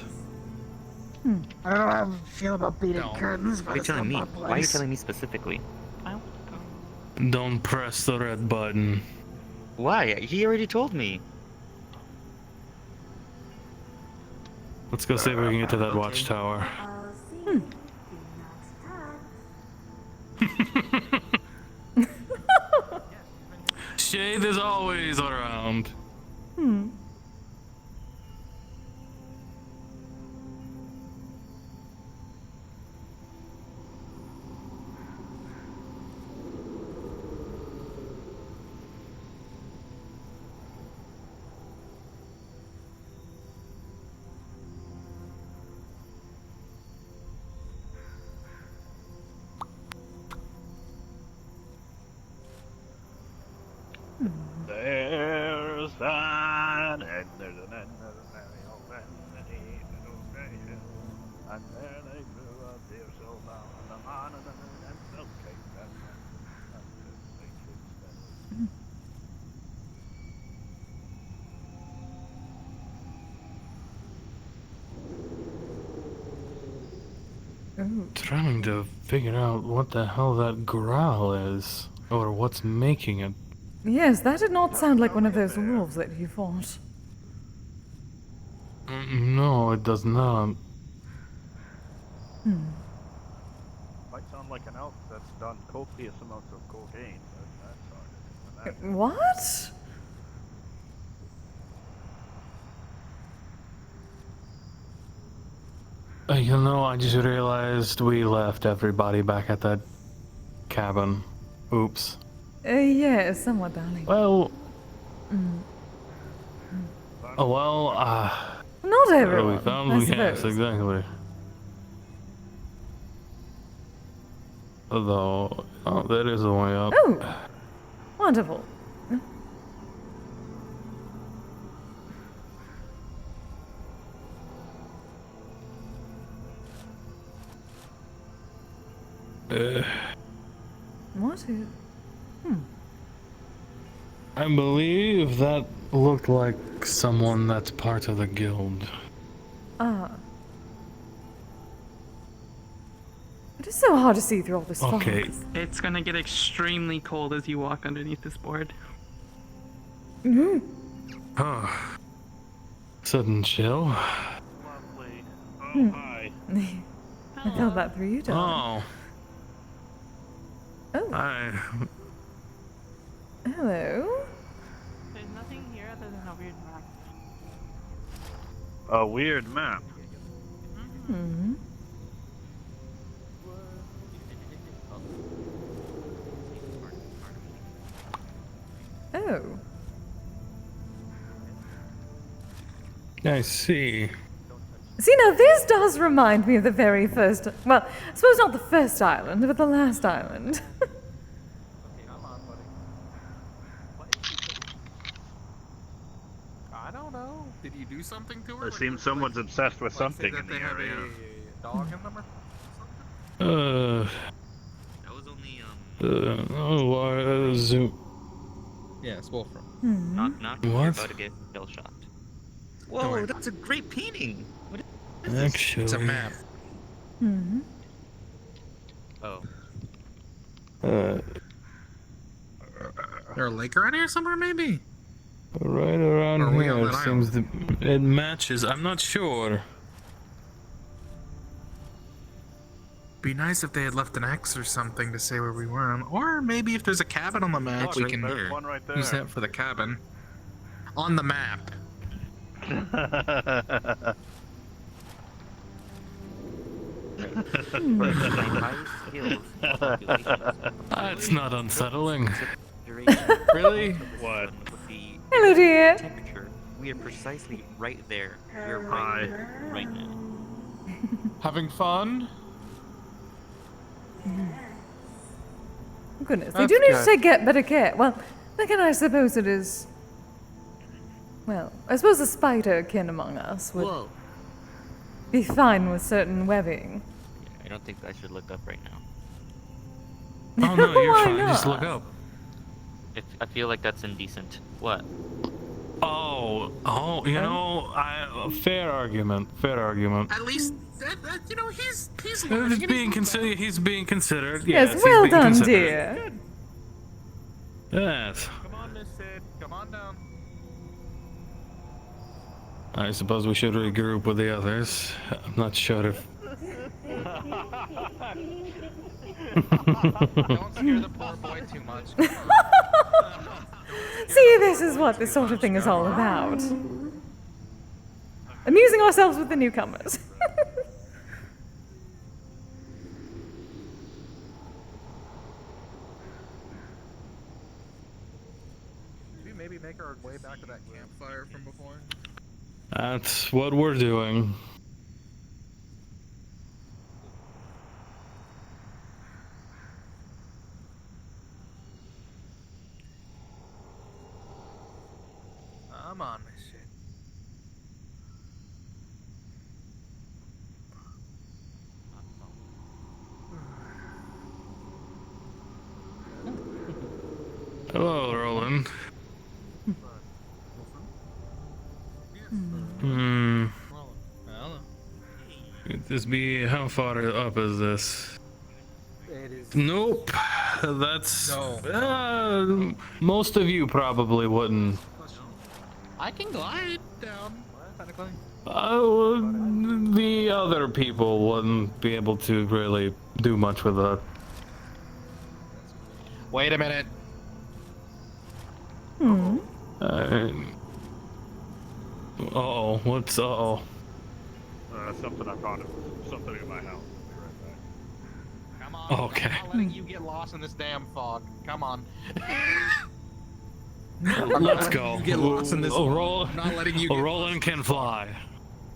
S4: I don't know how I feel about beaded curtains, but
S10: Why are you
S4: it's
S10: telling me?
S4: not my
S10: Why are you
S4: place.
S10: telling me specifically?
S11: Don't press the red button.
S10: Why? He already told me.
S11: Let's go see if we can get to that watchtower. Shade is always around.
S1: Ooh.
S11: Trying to figure out what the hell that growl is, or what's making it.
S1: Yes, that did not sound like one of those wolves that you fought.
S11: No, it does not.
S13: Might sound like an elf that's done copious amounts of cocaine, but that's hard to imagine.
S1: What?
S11: You know, I just realized we left everybody back at that cabin. Oops.
S1: Yeah, somewhat, darling.
S11: Well.
S1: Mm.
S11: Oh, well,
S1: Not everyone,
S11: we found,
S1: I
S11: yes,
S1: suppose.
S11: exactly. Although, oh, there is a way up.
S1: Oh! Wonderful. What is...
S11: I believe that looked like someone that's part of the guild.
S1: Ah. It is so hard to see through all this fog.
S11: Okay.
S3: It's gonna get extremely cold as you walk underneath this board.
S11: Oh. Sudden chill.
S13: Lovely. Oh, hi.
S1: I felt that through you, darling. Oh.
S11: Hi.
S1: Hello?
S3: There's nothing here other than a weird map.
S13: A weird map.
S1: Hmm. Oh.
S11: I see.
S1: See, now this does remind me of the very first... Well, I suppose not the first island, but the last island.
S6: I don't know. Did you do something to her?
S13: It seems someone's obsessed with something in the area.
S6: Dog in them or
S14: That was only
S11: Zoom.
S8: Yes, Wolfram.
S14: not
S11: What?
S14: you're about to get shell shocked. Whoa, that's a great painting. What is this?
S11: Actually,
S8: It's a map.
S1: Hmm.
S14: Oh.
S6: there a lake around here somewhere, maybe?
S11: Right around
S6: Or are we on
S11: here,
S6: that
S11: it seems it matches. I'm not sure.
S6: Be nice if they had left an X or something to say where we were. Or maybe if there's a cabin on the map, we can
S13: There's one right there.
S6: use that for the cabin. On the map.
S11: It's not unsettling. Really?
S13: What?
S1: Hello, dear.
S14: Temperature. We are precisely right there. We're right there, right now.
S11: Having fun?
S1: Goodness, they
S11: That's
S1: do need
S11: good.
S1: to take better care. Well, again, I suppose it is... Well, I suppose a spider kin among us would be fine with certain webbing.
S14: Yeah, I don't think I should look up right now.
S11: Oh no, you're
S1: Why
S11: fine. Just
S1: not?
S11: look up.
S14: I feel like that's indecent. What?
S11: Oh, you know, fair argument. Fair argument.
S6: At least, you know, he's
S11: He's
S6: learning.
S11: being considered. He's being considered.
S1: Yes,
S11: he's
S1: well
S11: being
S1: done,
S11: considered.
S1: dear.
S11: Yes.
S6: Come on, Miss Sid. Come on down.
S11: I suppose we should regroup with the others. I'm not sure if.
S6: Don't scare the poor boy too much.
S1: See, this is what this sort of thing is all about. Amusing ourselves with the newcomers.
S6: Should we maybe make our way back to that campfire from before?
S11: That's what we're doing.
S6: Come on, Miss Sid.
S11: Hello, Roland. Could this be, how far up is this? Nope. That's... most of you probably wouldn't.
S6: I can glide down. Technically.
S11: The other people wouldn't be able to really do much with that.
S6: Wait a minute.
S11: Uh-oh, what's uh-oh?
S13: Something I found. Something in my house.
S6: Come on.
S11: Okay.
S6: I'm not letting you get lost in this damn fog. Come on.
S11: Let's go.
S6: Get lost in this
S11: Roland,
S6: I'm not letting you get
S11: Roland can fly.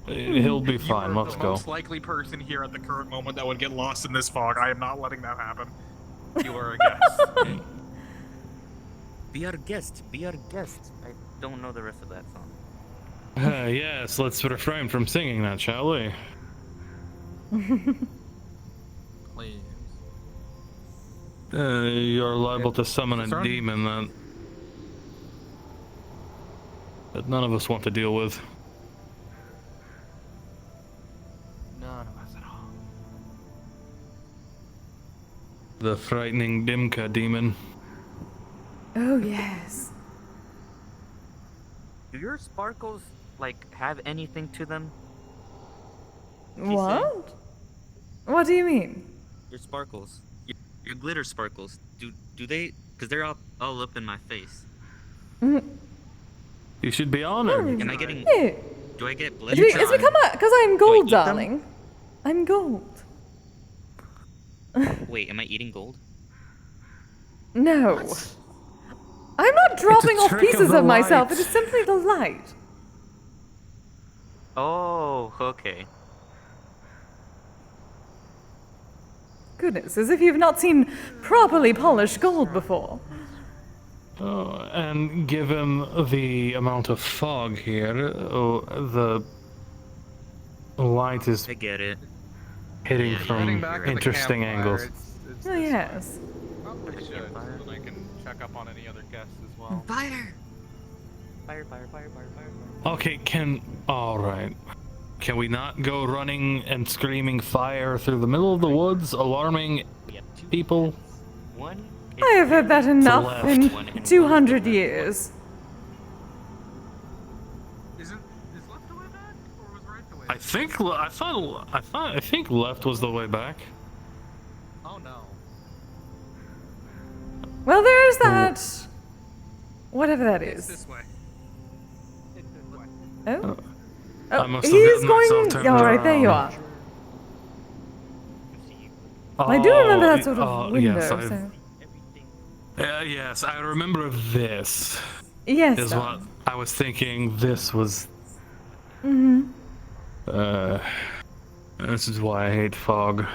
S11: He'll be fine. Let's
S6: the
S11: go.
S6: most likely person here at the current moment that would get lost in this fog. I am not letting that happen. You are a guest.
S14: Be our guest. Be our guest. I don't know the rest of that song.
S11: Yes, let's refrain from singing that, shall we?
S6: Please.
S11: You're liable to summon a demon that none of us want to deal with.
S6: None of us at all.
S11: The frightening Dimka demon.
S1: Oh, yes.
S14: Do your sparkles, like, have anything to them?
S1: What? What do you mean?
S14: Your sparkles. Your glitter sparkles. Do they... Because they're all up in my face.
S11: You should be honored.
S14: Am I getting...
S1: Yeah.
S14: Do I get
S1: It's
S14: glitter?
S1: because I'm gold, darling. I'm gold.
S14: Wait, am I eating gold?
S1: No. I'm not dropping off
S11: trick of
S1: pieces
S11: the
S1: of myself.
S11: light.
S1: It is simply the light.
S14: Oh, okay.
S1: Goodness, as if you've not seen properly polished gold before.
S11: Oh, and given the amount of fog here, the light is
S14: I get it.
S11: hitting
S14: Yeah,
S11: from
S6: Heading back to the
S11: interesting
S6: campfire,
S11: angles.
S1: Oh, yes.
S6: Probably should, so that I can check up on any other guests as well.
S14: Fire! Fire, fire, fire, fire, fire.
S11: Okay, alright. Can we not go running and screaming fire through the middle of the woods, alarming people?
S14: One.
S1: I have heard that enough
S11: left.
S1: in 200 years.
S6: Is left the way back, or was right the way
S11: I think left was the way back.
S6: Oh no.
S1: Well, there's that. Whatever that
S6: It's
S1: is.
S6: this way. It's this way.
S1: Oh.
S11: I must have
S1: He's
S11: gotten myself
S1: going.
S11: turned
S1: All right, there you
S11: around.
S1: are. I do remember that sort of window.
S11: Yes,
S1: So.
S11: yes, I remember this.
S1: Yes.
S11: Is what
S1: darling.
S11: I was thinking. This was. This is why I hate fog.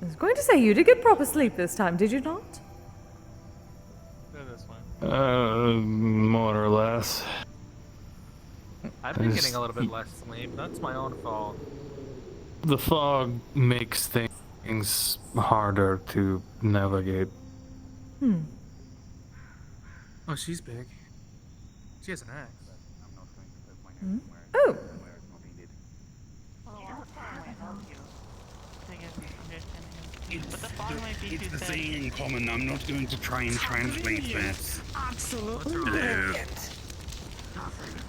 S1: I was going to say you did get proper sleep this time, did you not?
S6: Go this way.
S11: More or less.
S6: I've been getting a little bit less sleep. That's my own fault.
S11: The fog makes things harder to navigate.
S6: Oh, she's big. She has an axe.
S1: Oh.
S8: It's the thing in common. I'm not going to try and translate that.
S2: Absolutely.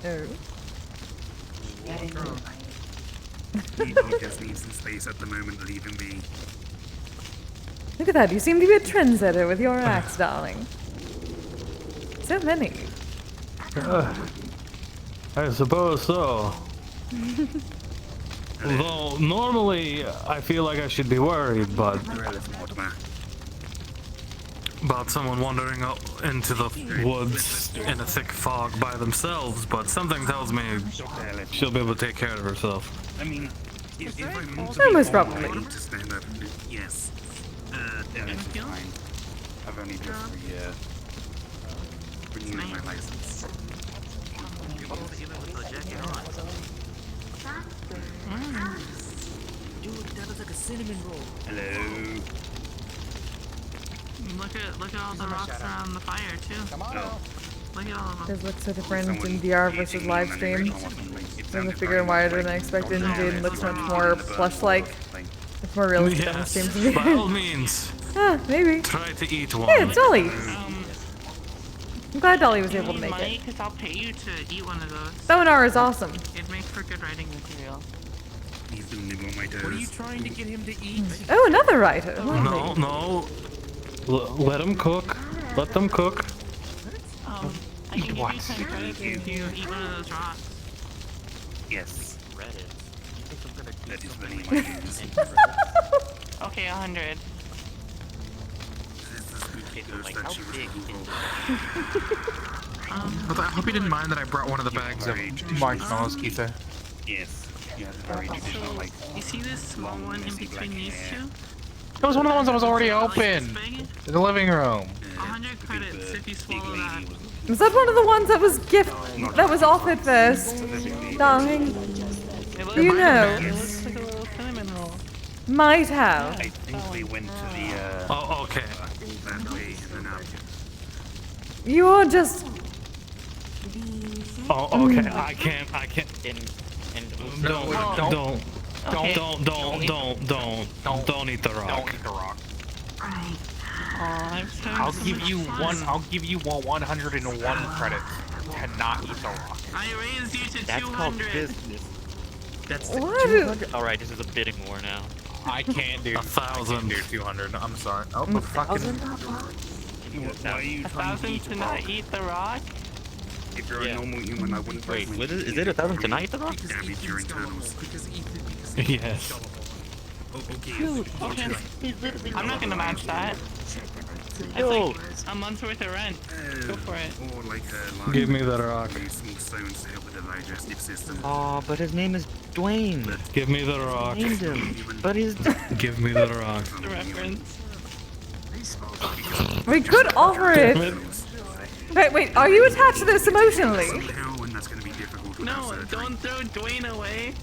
S8: Hello. He just needs some space at the moment. Leave him be.
S1: Look at that, you seem to be a trendsetter with your axe, darling. So many.
S11: I suppose so. Though normally I feel like I should be worried, but about someone wandering up into the woods in a thick fog by themselves, but something tells me she'll be able to take care of herself.
S8: I mean, if I want to
S1: Most
S8: be
S1: probably.
S8: I need to stand up. Yes. It's fine. I've only just renewed my license.
S14: Dude, that looks like a cinnamon roll.
S8: Hello.
S15: Look at all the rocks around the fire too.
S9: Come on.
S15: Look at all of them.
S1: Does look so different in VR versus live stream. Seems bigger and wider than I expected, and Jaden looks much more plush-like. It's more realistic on the stream to me.
S11: By all means.
S1: Ah, maybe.
S11: Try to eat one.
S1: Yeah, it's Dolly. I'm glad Dolly was able to make
S15: money?
S1: it.
S15: Because I'll pay you to eat one of those.
S1: Seminar is awesome.
S15: It makes for good writing material.
S8: He's doing it on my toes.
S6: What are you trying to get him to eat?
S1: Oh, another writer.
S11: No. Let them cook. Let them cook.
S15: I can give you 10 credits if you eat one of those rocks.
S8: Yes.
S14: Reddit.
S8: That is very much.
S15: Okay, 100.
S6: I hope you didn't mind that I brought one of the bags of marshmallows, Kise.
S8: Yes. Yeah, very traditional, like.
S15: You see this small one in between these two?
S6: That was one of the ones that was already open in the living room.
S15: 100 credits if you swallow that.
S1: Was that one of the ones that was that was off at first? Darling. Do you know?
S15: It looks like a little cinnamon roll.
S1: Might have.
S8: I think we went to the.
S11: Oh, okay.
S8: That way and then out.
S1: You're just.
S11: Oh, okay. I can't. Don't eat the rock.
S6: I'll give you 101 credits to not eat the rock.
S15: I raised you to
S14: That's
S15: 200.
S14: called business. That's
S1: What?
S14: 200. All right, this is a bidding war now.
S6: I can't do
S11: 1,000.
S6: 200. I'm sorry. Oh, but fucking.
S8: Why are you trying to
S15: 1,000
S8: eat
S15: to
S8: the
S15: not
S8: rock?
S15: eat the rock?
S8: If you're a normal human, I wouldn't.
S14: Wait, what is it 1,000 to not eat the rock?
S8: Damage your internals.
S11: Yes.
S8: Okay.
S15: Okay. I'm not gonna match that. That's
S14: Yo.
S15: like a month's worth of rent. Go for it.
S8: Or like
S11: Give me the rock.
S8: Using stones to help with the digestive system.
S14: Oh, but his name is Dwayne.
S11: Give me the rock.
S14: Named him. But he's.
S11: Give me the rock.
S15: The reference.
S1: We could offer it. Wait, are you attached to this emotionally?
S8: Somehow, and that's going to be difficult.
S15: No, don't throw Dwayne away.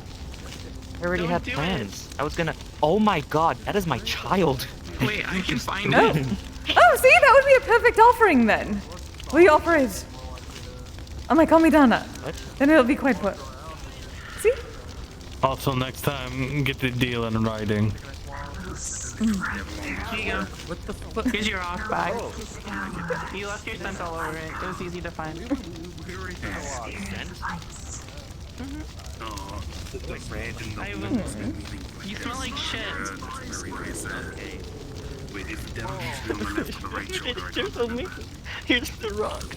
S14: I already
S15: Don't
S14: had
S15: do it.
S14: plans. I was gonna. Oh my god, that is my child.
S15: Wait, I can find
S1: Oh.
S15: it.
S1: Oh, see, that would be a perfect offering then. We offer it. Oh my, call me Donna.
S14: What?
S1: Then it'll be quite what? See?
S11: Also, next time, get the deal in writing.
S15: Here you go. What the fuck? Here's your off bag. You left your scent all over it. It was easy to find.
S8: Oh, like red and
S15: I
S8: the
S15: will. You smell like shit.
S8: Okay. Wait, is the devil usually on the left or the right shoulder?
S14: Here's the rock.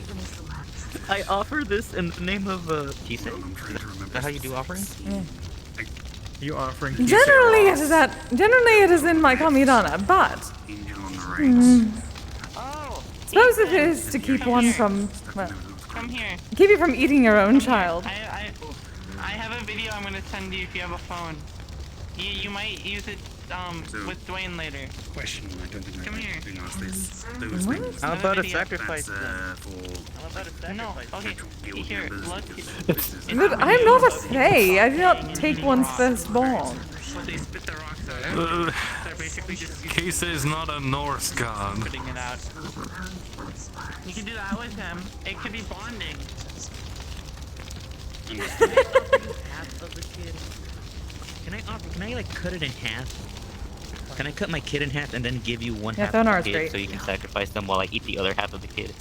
S14: I offer this in the name of Kise. Is that how you do offerings?
S1: Yeah.
S6: You offering?
S1: Generally it is in my Kamidana, but
S8: Angel on the right.
S15: Oh.
S1: suppose it is to keep one from, well,
S15: Come here.
S1: keep you from eating your own child.
S15: I have a video I'm gonna send you if you have a phone. You might use it with Dwayne later.
S8: Question, I don't think
S15: Come here.
S8: been asked this. Those things.
S14: How about a
S15: video.
S14: sacrifice?
S8: That's, for
S14: How about a sacrifice?
S15: No, okay. Here, look.
S1: But I'm not a fae. I do not take one's firstborn.
S15: They spit the rocks out. They're basically just
S11: Kise is not a Norse god.
S15: spitting it out. You can do that with him. It could be bonding.
S14: Half of the kid. Can I like cut it in half? Can I cut my kid in half and then give you one
S1: Yeah,
S14: half of
S1: Thonar's
S14: the kid
S1: great.
S14: so you can sacrifice them while I eat the other half of the kid?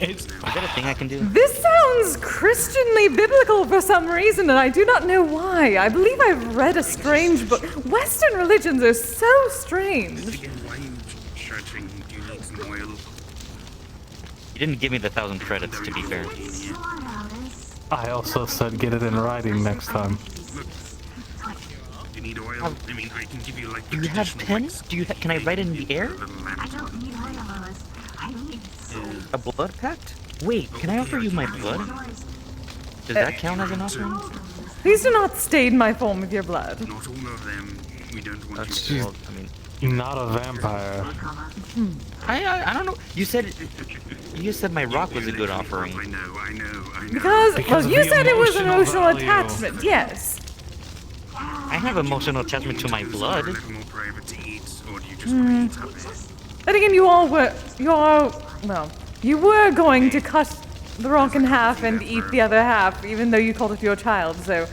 S14: Is that a thing I can do?
S1: This sounds Christianly biblical for some reason, and I do not know why. I believe I've read a strange book. Western religions are so strange.
S8: Why are you stretching? Do you need some oil?
S14: You didn't give me the 1,000 credits, to be fair.
S11: I also said get it in writing next time.
S8: You need oil? I mean, I can give you like the
S14: Do you have
S8: traditional, like,
S14: pens? Can I write in the air?
S8: I don't need oil. I need
S14: A blood pact? Wait, can I offer you my blood? Does that count as an offering?
S1: Please do not stain my form with your blood.
S8: Not all of them. We don't want
S14: That's
S8: you.
S14: well, I mean,
S11: Not a vampire.
S14: I don't know. You said my rock was a good offering.
S8: I know.
S1: Because well,
S11: of
S1: you
S11: the
S1: said it was
S11: emotional
S1: emotional
S11: value.
S1: attachment, yes.
S14: I have emotional attachment to my blood.
S8: A little more private to eat, or do you just want to eat up it?
S1: Then again, you were going to cut the rock in half and eat the other half, even though you called it your child, so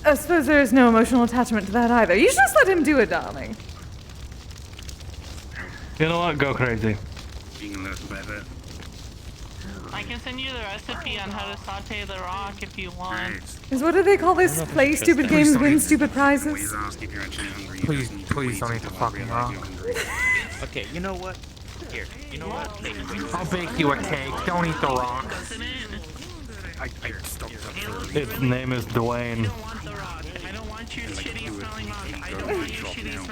S1: I suppose there is no emotional attachment to that either. You should just let him do it, darling.
S11: You know what? Go crazy.
S8: Being a little better.
S15: I can send you the recipe on how to saute the rock if you want.
S1: Is what do they call this? Play stupid games, win stupid prizes?
S6: Please don't eat the fucking rock.
S14: Okay, you know what? Here, you know what?
S6: I'll bake you a cake. Don't eat the rock.
S8: I stopped that.
S11: Its name is Dwayne.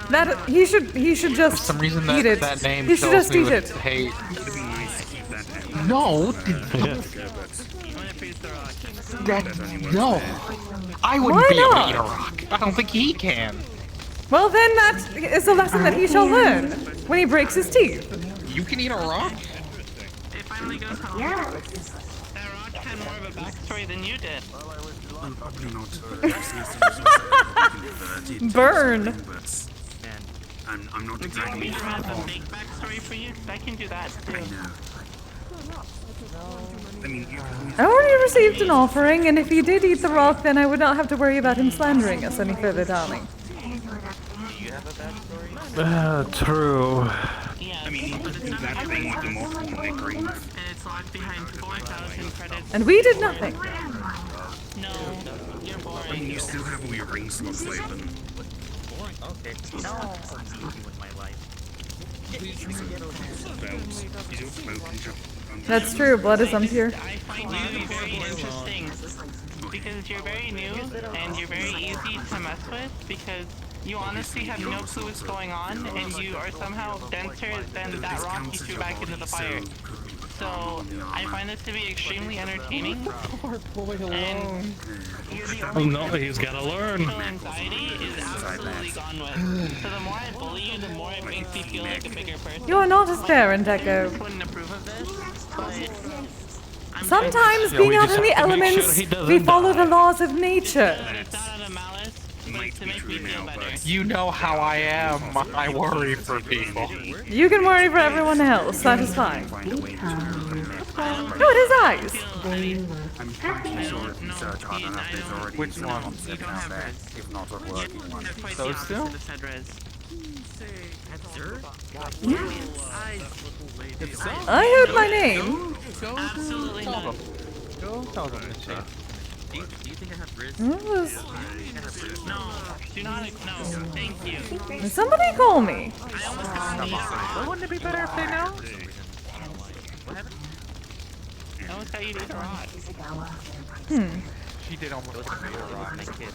S1: That he should just
S6: For some reason
S1: eat it.
S6: that name
S1: He should
S6: fills
S1: just
S6: me
S1: eat
S6: with
S1: it.
S6: hate. No. No. I wouldn't
S1: Why
S6: be able to
S1: not?
S6: eat a rock. I don't think he can.
S1: Well, then that is a lesson that he shall learn when he breaks his teeth.
S6: You can eat a rock?
S15: It finally goes home. Yeah. That rock had more of a backstory than you did.
S8: I'm probably not
S1: Burn.
S8: I'm not
S15: Do you want
S8: exactly
S15: me to have a fake backstory for you? 'Cause I can do that too.
S8: I mean,
S1: I already received an offering, and if he did eat the rock, then I would not have to worry about him slandering us any further, darling.
S11: True.
S15: Yeah,
S8: I mean, that thing with the multiple neck rings.
S15: and it's locked behind 4,000 credits.
S1: And we did nothing.
S15: No, you're
S8: I mean,
S15: boring.
S8: you still have all your ring slots open.
S14: Okay. No. With my life.
S1: That's true. Blood is impure.
S15: I find you very interesting because you're very new and you're very easy to mess with because you honestly have no clue what's going on and you are somehow denser than that rock you threw back into the fire. So I find this to be extremely entertaining.
S11: Poor boy alone.
S15: And
S11: No, he's gotta learn.
S15: anxiety is absolutely gone with. So the more I bully you, the more it makes me feel like a bigger person.
S1: You are not a parent, Echo.
S15: Wouldn't approve of this, but
S1: Sometimes
S11: Yeah,
S1: being
S11: we
S1: out
S11: just
S1: in the
S11: have to make sure
S1: elements,
S11: he doesn't
S1: we follow the
S11: die.
S1: laws of nature.
S15: it's not out of malice, but to make me feel better.
S6: You know how I am. I worry for people.
S1: You can worry for everyone else. That is fine. Oh, it is eyes.
S8: I'm pretty sure if you search hard enough, there's already
S6: Which one?
S8: out there, if not a working one.
S6: Those two?
S1: I heard my name.
S15: Absolutely not.
S6: Go tell them to check.
S14: Do you think I have Riz?
S1: What was-
S15: No, do not. No, thank you.
S1: Somebody call me.
S15: I almost got sneezed.
S6: Well, wouldn't it be better if they know?
S15: I almost got you to eat a rock.
S6: She did almost want me to rock.
S14: My kid,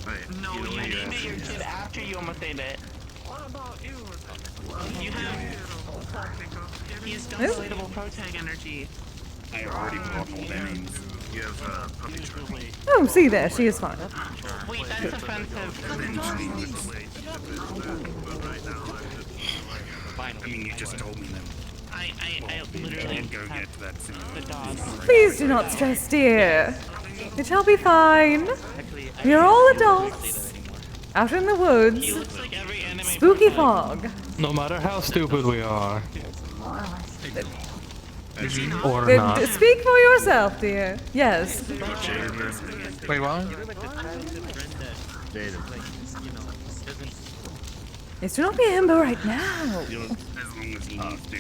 S14: but
S15: No, you named it your kid after you almost ate it. You have. He's relatable protag energy.
S8: I already bought all their names. You have puppy training.
S1: Oh, see there, she is fine.
S15: Wait, that's offensive.
S8: I mean, you just told me them.
S15: I literally
S8: Go get to that soon.
S15: the dog.
S1: Please do not stress, dear. It shall be fine. We are all adults. Out in the woods. Spooky fog.
S11: No matter how stupid we are. Or
S1: Uh,
S11: not.
S1: Speak for yourself, dear. Yes.
S6: Wait, what?
S1: Yes, do not be Amber right now.
S8: As long as he needs to.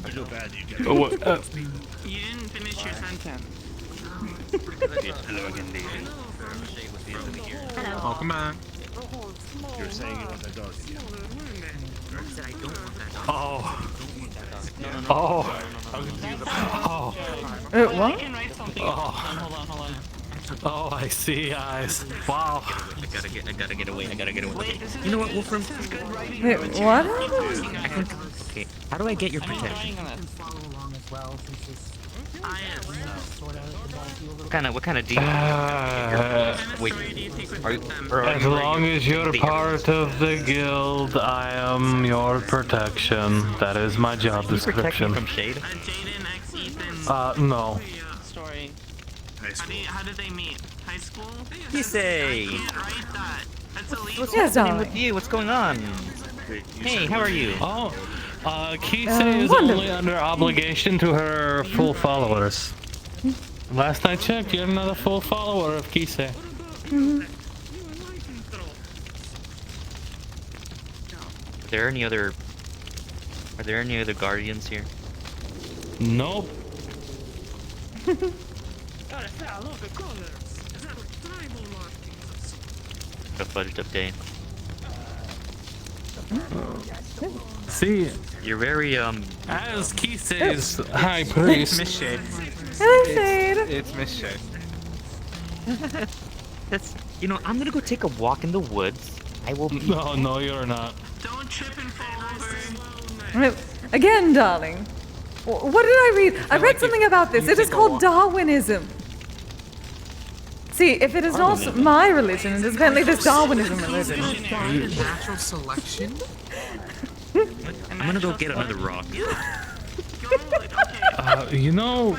S8: I feel bad you get
S11: Oh, what,
S15: You didn't finish your sentence.
S8: Hello again, David.
S6: Welcome back.
S8: You're saying you want that dog again.
S11: Oh. Oh. Oh.
S1: What?
S11: Oh. Oh, I see eyes. Wow.
S14: I gotta get away. You know what, Wolfram?
S1: Wait, what?
S14: Okay, how do I get your protection? What kind of deal? Wait,
S11: As long as you're part of the guild, I am your protection. That is my job description.
S14: from Shade?
S11: No.
S15: Story. How did they meet? High school?
S14: Kise!
S15: Write that. That's illegal.
S14: What's
S1: Yes,
S14: happening
S1: darling.
S14: with you? What's going on? Hey, how are you?
S11: Oh, Kise is only under obligation to her full followers. Last I checked, you're another full follower of Kise.
S14: Are there any other guardians here?
S11: Nope.
S14: A fudged up day.
S11: See,
S14: you're very
S11: as Kise's high priest.
S6: Miss Shade.
S1: Hello, Shade.
S6: It's Miss Shade.
S14: That's I'm gonna go take a walk in the woods. I will be.
S11: No, no, you're not.
S15: Don't trip and fall over.
S1: Again, darling. What did I read? I read something about this. It is called Darwinism. See, if it is not my religion, it is apparently this Darwinism religion.
S6: Natural selection?
S14: I'm gonna go get another rock.
S11: You know.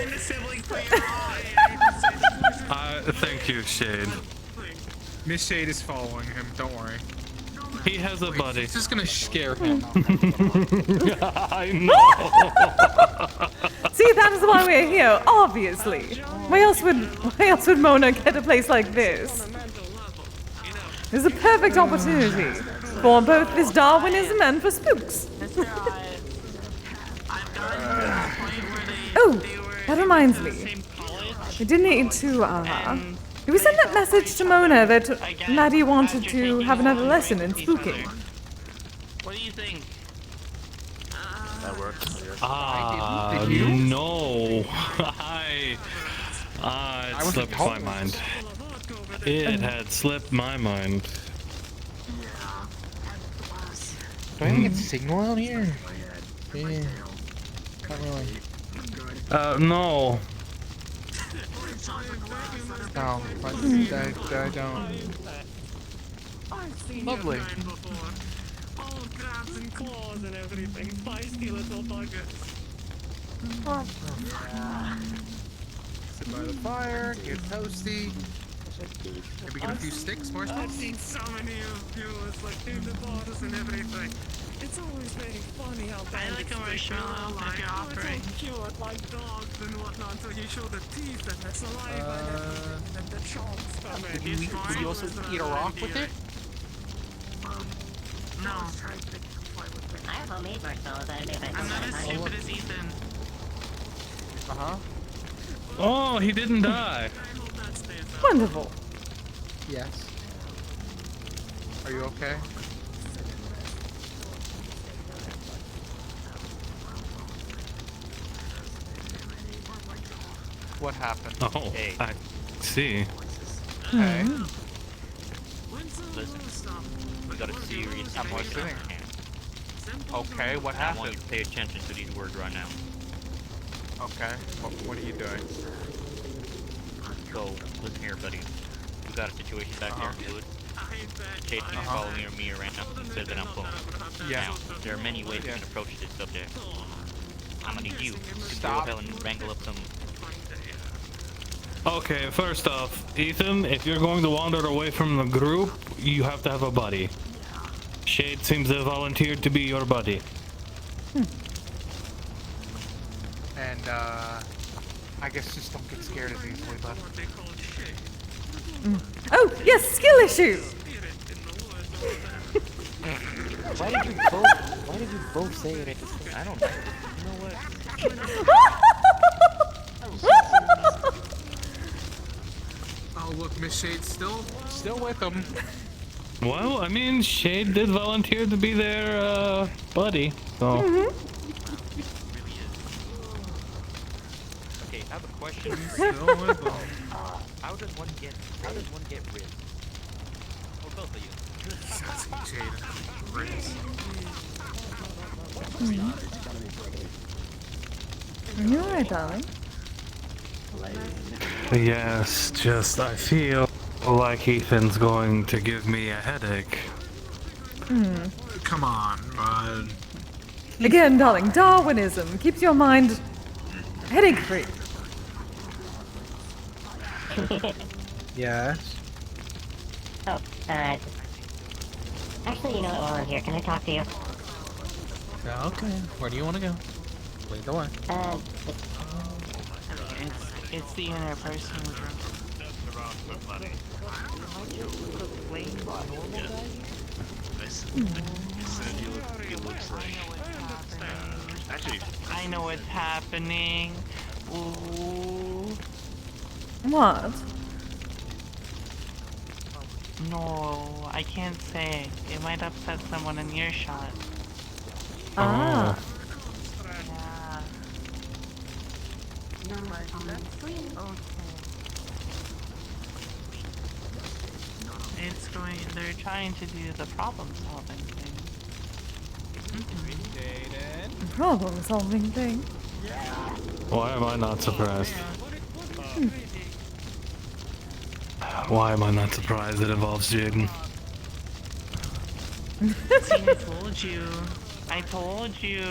S11: Thank you, Shade.
S6: Miss Shade is following him, don't worry.
S11: He has a buddy.
S6: It's just gonna scare him.
S11: I know.
S1: See, that is why we're here, obviously. Why else would Mona get a place like this? This is a perfect opportunity for both this Darwinism and for spooks. Oh, that reminds me. We did need to, did we send that message to Mona that Maddie wanted to have another lesson in spooking?
S15: What do you think?
S8: That works.
S11: No. It slipped my mind. It had slipped my mind.
S6: Do I even get signal out here? Yeah. Not really.
S11: No.
S6: No, I don't. Lovely.
S15: All crabs and claws and everything. Feisty little buggers.
S6: Sit by the fire, get toasty. Maybe get a few sticks, more
S15: I've
S6: sticks.
S15: seen so many of you like in the borders and everything. It's always very funny how bad the commercial if you're offering. Cute like dogs and whatnot until you show the teeth and the saliva and the chomps coming.
S6: Would you also eat a rock with it?
S15: No.
S4: I have homemade marshmallows. I made
S15: I'm not as stupid as Ethan.
S6: Uh-huh.
S11: Oh, he didn't die.
S1: Wonderful.
S6: Yes. Are you okay? What happened?
S11: Oh,
S14: Hey.
S11: I see.
S6: Okay.
S14: Listen, we got a serious situation on our hands.
S6: Okay, what
S14: I want you
S6: happened?
S14: to pay attention to these words right now.
S6: Okay, what are you doing?
S14: So, listen here, buddy. We got a situation back there in the woods. Shade keeps following me around now. He says that I'm close.
S6: Yeah.
S14: Now, there are many ways we can approach this subject. I'm gonna need you to go
S6: Stop.
S14: ahead and wrangle up some.
S11: Okay, first off, Ethan, if you're going to wander away from the group, you have to have a buddy. Shade seems to have volunteered to be your buddy.
S6: And, I guess just don't get scared as easily, bud.
S1: Oh, yes, skill issue!
S14: Why did you both say it at the same? I don't know. You know what?
S6: Oh, look, Miss Shade's still with him.
S11: Well, I mean, Shade did volunteer to be their, buddy, so...
S14: Okay, I have a question.
S6: Still with him.
S14: How does one get rid? Or both of you?
S1: Are you alright, darling?
S11: Yes, just I feel like Ethan's going to give me a headache.
S6: Come on, bud.
S1: Again, darling, Darwinism keeps your mind headache-free.
S6: Yes.
S4: Oh, actually, you know what, while I'm here, can I talk to you?
S11: Okay, where do you want to go? Lead the way.
S15: It's the interpersonal drunk.
S10: Actually,
S15: I know what's happening. Ooh.
S1: What?
S15: No, I can't say. It might upset someone in earshot.
S1: Ah.
S15: Yeah. It's going. They're trying to do the problem-solving thing.
S1: Problem solving thing.
S11: Why am I not surprised? Why am I not surprised it involves Jaden?
S15: See, I told you. I told you.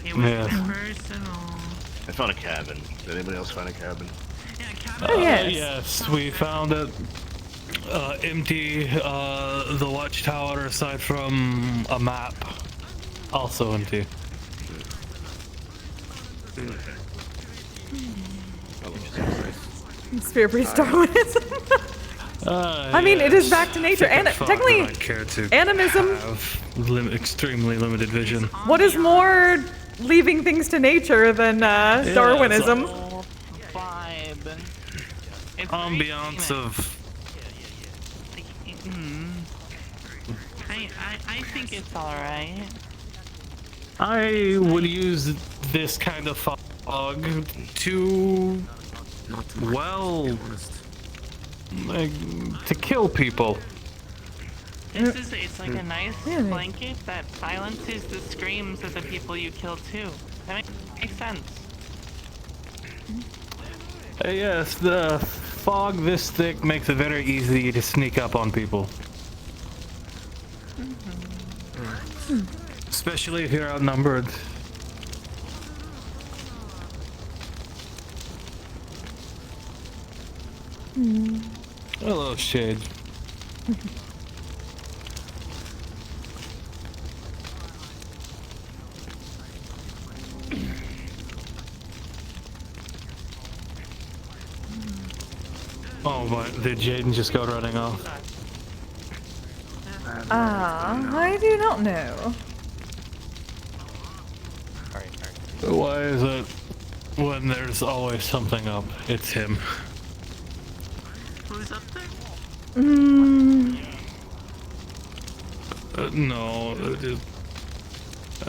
S15: It was personal.
S10: I found a cabin. Did anybody else find a cabin?
S11: Yes, we found it empty. The watchtower, aside from a map, also empty.
S1: Spirit-based Darwinism. I mean, it is back to nature, and technically, animism.
S11: Extremely limited vision.
S1: What is more leaving things to nature than Darwinism?
S15: Vibe.
S11: Ambiance of.
S15: I think it's alright.
S11: I would use this kind of fog to, well, like, to kill people.
S15: It's like a nice blanket that silences the screams of the people you kill too. That makes sense.
S11: Yes, the fog this thick makes it very easy to sneak up on people. Especially if you're outnumbered. Hello, Shade. Oh, but did Jaden just go running off?
S1: I do not know.
S11: Why is it when there's always something up, it's him?
S15: Who's up there?
S11: No, it,
S8: I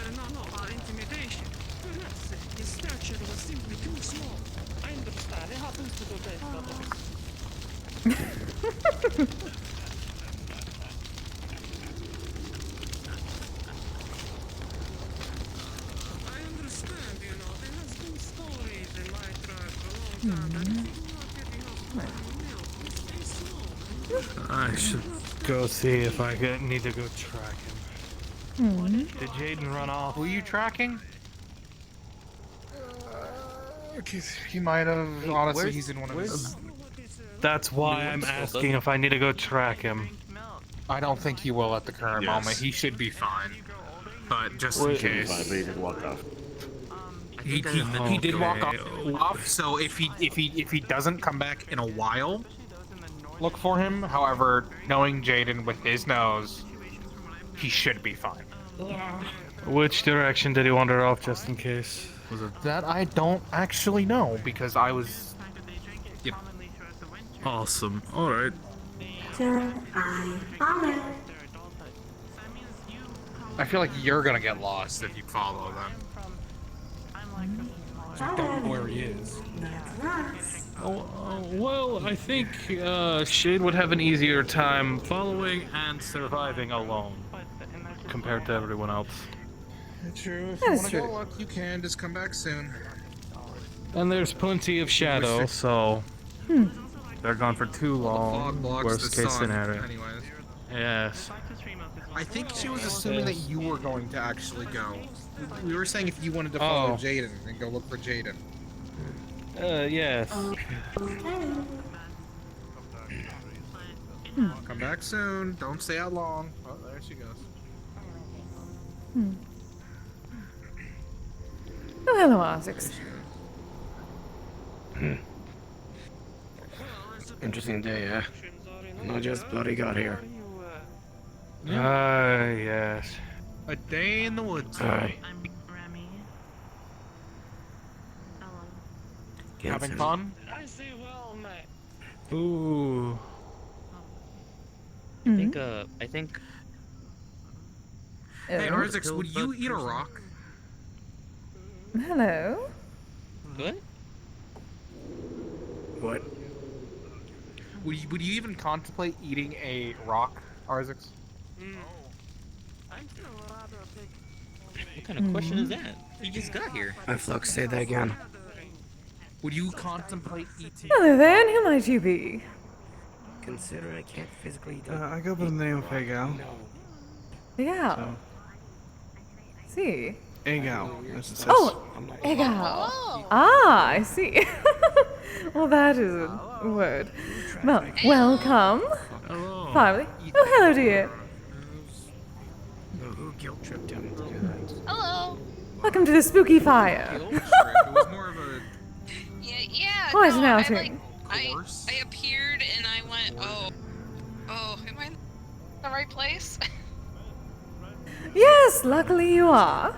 S8: do not know about intimidation. Perhaps his stature was simply too small. I understand. It happens to the best of us. I understand, you know, there has been stories in my tribe for a long time that if you do not get enough milk, you stay slow.
S11: I should go see if I need to go track him. Did Jaden run off?
S6: Who are you tracking? He might have. Honestly, he's in one of his.
S11: That's why I'm asking if I need to go track him.
S6: I don't think he will at the current moment. He should be fine. But just in case.
S10: He did walk off.
S6: He did walk off. So if he doesn't come back in a while, look for him. However, knowing Jaden with his nose, he should be fine.
S4: Yeah.
S11: Which direction did he wander off, just in case?
S6: Was it that? I don't actually know because I was. You know.
S11: Awesome. All right.
S6: I feel like you're gonna get lost if you follow them. I don't know where he is.
S11: Well, I think Shade would have an easier time following and surviving alone compared to everyone else.
S6: True. If
S1: That
S6: you
S1: is
S6: want to
S1: true.
S6: go look, you can. Just come back soon.
S11: And there's plenty of shadow, so they're gone for too long.
S6: Fog blocks
S11: Worst
S6: the
S11: case
S6: sun,
S11: scenario.
S6: anyways.
S11: Yes.
S6: I think she was assuming that you were going to actually go. We were saying if you wanted to follow Jaden and go look for Jaden.
S11: Yes.
S6: Come back soon. Don't stay out long. Oh, there she goes.
S1: Oh, hello, Isaacs.
S16: Interesting day, eh? I just bloody got here.
S11: Yes.
S6: A day in the woods.
S16: Aye.
S6: Having fun?
S15: I say well, mate.
S11: Ooh.
S14: I think.
S6: Hey, Arzix, would you eat a rock?
S1: Hello.
S14: What?
S16: What?
S6: Would you even contemplate eating a rock, Arzix?
S15: I'm still rather big.
S14: What kind of question is that? You just got here.
S16: Flux, say that again.
S6: Would you contemplate eating?
S1: Hello there, and who might you be?
S16: Consider I can't physically do
S9: I go by the name of Egao.
S1: Yeah. See.
S9: Egao, as it says.
S1: Oh, Egao. Ah, I see. Well, that is a word. Well, welcome.
S11: Hello.
S1: Finally. Oh, hello, dear.
S16: Who guilt tripped him?
S17: Hello.
S1: Welcome to the spooky fire.
S6: It was more of a...
S17: Yeah.
S1: Quite an
S17: No,
S1: outing.
S17: I appeared and I went, oh, am I in the right place?
S1: Yes, luckily you are.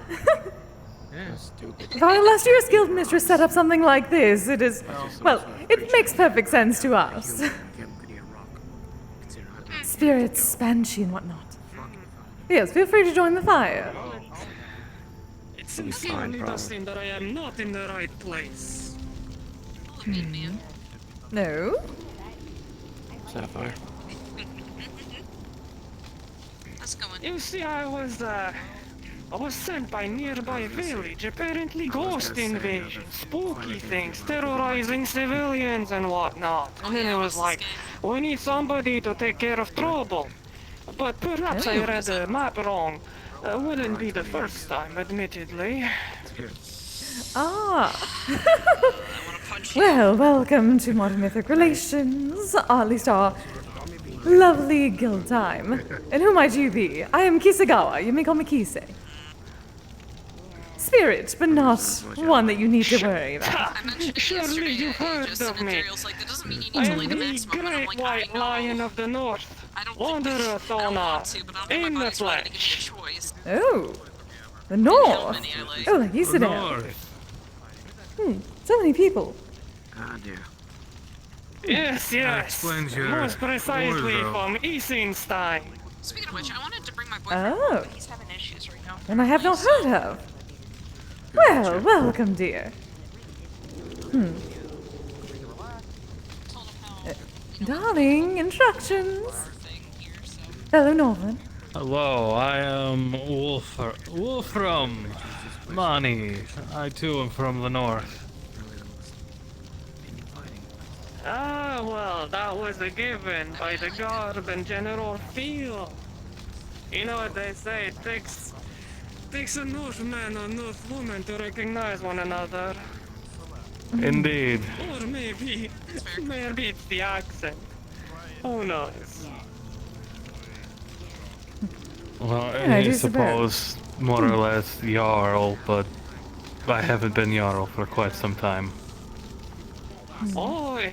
S1: Unless your skilled mistress set up something like this, it is, well, it makes perfect sense to us. Spirits, banshee, and whatnot. Yes, feel free to join the fire.
S15: It sincerely does seem that I am not in the right place.
S1: No?
S16: Sapphire.
S17: How's it going?
S15: You see, I was sent by nearby village, apparently ghost invasion, spooky things, terrorizing civilians and whatnot. And then it was like, we need somebody to take care of trouble. But perhaps I read the map wrong. Wouldn't be the first time, admittedly.
S1: Ah. Well, welcome to Modern Mythic Relations, or at least our lovely guild time. And who might you be? I am Kisegawa. You may call me Kise. Spirit, but not one that you need to worry about.
S15: Surely you heard of me. I am the great white lion of the north. Wanderer Thona, in the flesh.
S1: Oh, the north. Oh, like you sit down. So many people.
S16: Ah, dear.
S15: Yes,
S6: explains your
S15: most precisely
S6: wardrobe.
S15: from Isenstein.
S17: Speaking of which, I wanted to bring my boyfriend,
S1: Oh.
S17: but he's having issues right now.
S1: And I have not heard of. Well, welcome, dear. Darling, instructions. Fellow Northern.
S11: Hello, I am Wolfram Mani. I too am from the north.
S15: Ah, well, that was a given by the garb and general feel. You know what they say, it takes a Northman or Northwoman to recognize one another.
S11: Indeed.
S15: Or maybe it's the accent. Who knows?
S11: Well,
S1: Yeah,
S11: I
S1: do
S11: suppose more or less Jarl, but I haven't been Jarl for quite some time.
S15: Oi,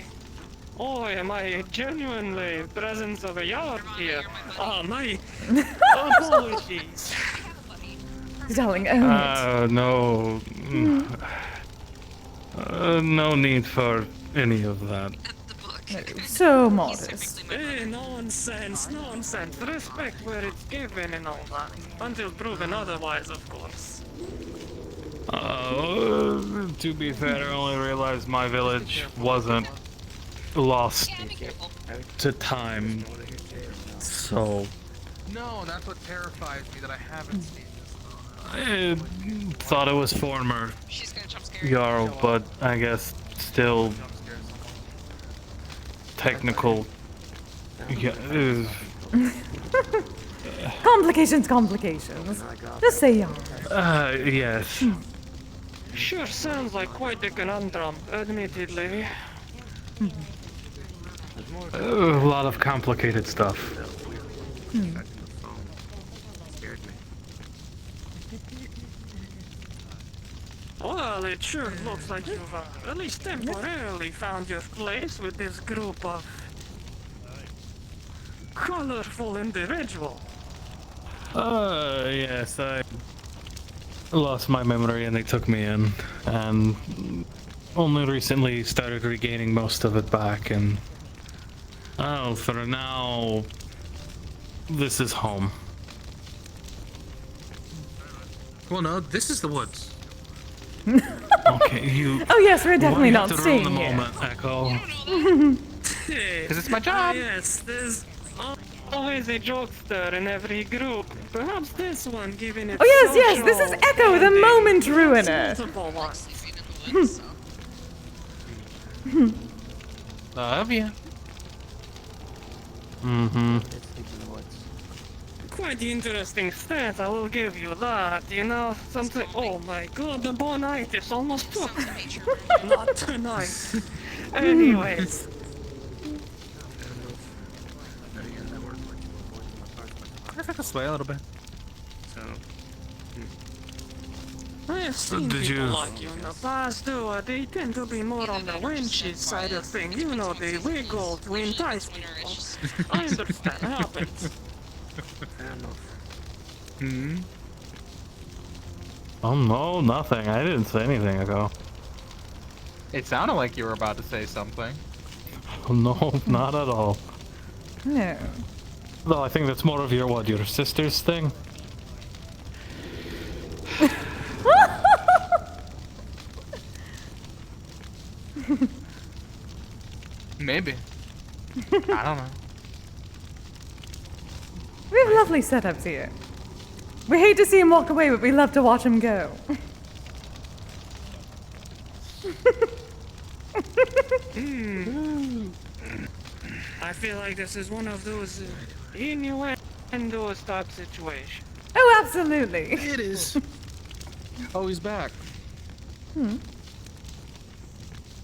S15: am I genuinely presence of a yard here? Ah, my apologies.
S1: Darling, own it.
S11: No. No need for any of that.
S1: So modest.
S15: Nonsense. Respect where it's given and all that. Until proven otherwise, of course.
S11: To be fair, I only realized my village wasn't lost to time. So,
S6: No, that's what terrifies me, that I haven't seen this.
S11: I thought it was former Jarl, but I guess still technical. Yeah,
S1: Complications. Just say young.
S11: yes.
S15: Sure sounds like quite a conundrum, admittedly.
S11: A lot of complicated stuff.
S8: Well, it sure looks like you've at least temporarily found your place with this group of colorful individuals.
S11: Yes, I lost my memory and they took me in, and only recently started regaining most of it back, and oh, for now, this is home.
S6: Well, no, this is the woods.
S11: Okay, you.
S1: Oh yes, we're definitely
S11: why
S1: not
S11: you have to ruin
S1: staying
S11: the
S1: here.
S11: moment, Echo.
S8: Because
S11: it's my job.
S8: Yes, there's always a jokester in every group. Perhaps this one, given its
S1: Oh yes, this is Echo, the moment ruiner.
S8: sensible one.
S11: Love you. Mm-hmm.
S8: Quite the interesting stat, I will give you that. You know, something. Oh my god, the bonitis almost took me. Not tonight. Anyways.
S6: I think I'll sway a little bit.
S8: I have seen
S11: Did
S8: people
S11: you-
S8: like you in the past, though. They tend to be more on the wenches side of things. You know, they wiggle to entice people. I understand. Happens.
S6: Hmm.
S11: Oh no, nothing. I didn't say anything, Echo.
S9: It sounded like you were about to say something.
S11: No, not at all.
S1: No.
S11: Though I think that's more of your sister's thing.
S9: Maybe. I don't know.
S1: We have lovely setups here. We hate to see him walk away, but we love to watch him go.
S8: I feel like this is one of those innuendos type situations.
S1: Oh, absolutely.
S6: It is. Oh, he's back.
S1: Oh,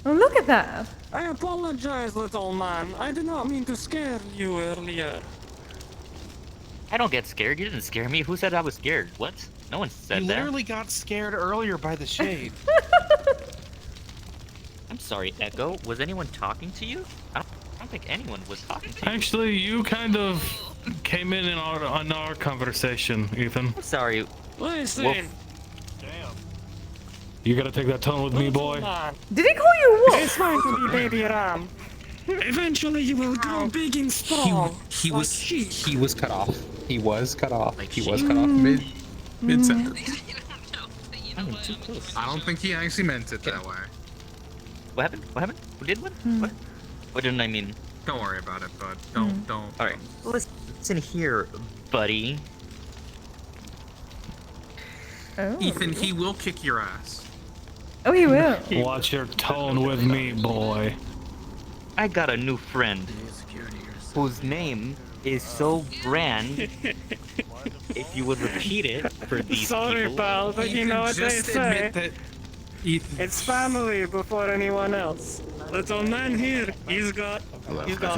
S1: look at that.
S8: I apologize, little man. I did not mean to scare you earlier.
S14: I don't get scared. You didn't scare me. Who said I was scared? What? No one said
S6: You
S14: that.
S6: literally got scared earlier by the shade.
S14: I'm sorry, Echo. Was anyone talking to you? I don't think anyone was talking to you.
S11: Actually, you kind of came in on our conversation, Ethan.
S14: I'm sorry.
S8: Listen.
S14: Wolf.
S11: You gotta take that tone with me, boy.
S1: Did he call you wolf?
S8: It's fine to be baby ram. Eventually you will grow big and strong.
S6: He
S8: like
S6: was
S8: sheep.
S6: he was cut off. He was cut off. He was cut off mid sentence.
S14: Too close.
S6: I don't think he actually meant it that way.
S14: What happened? What happened? Who did what? What? What didn't I mean?
S6: Don't worry about it, bud. Don't.
S14: All right. Listen here, buddy.
S1: Oh.
S6: Ethan, he will kick your ass.
S1: Oh, he will.
S11: Watch your tone with me, boy.
S14: I got a new friend whose name is so grand. If you would repeat it for these
S8: Sorry,
S14: people.
S8: pal, but you know what they
S6: Just
S8: say.
S6: admit that Ethan.
S8: It's family before anyone else. Little man here, he's got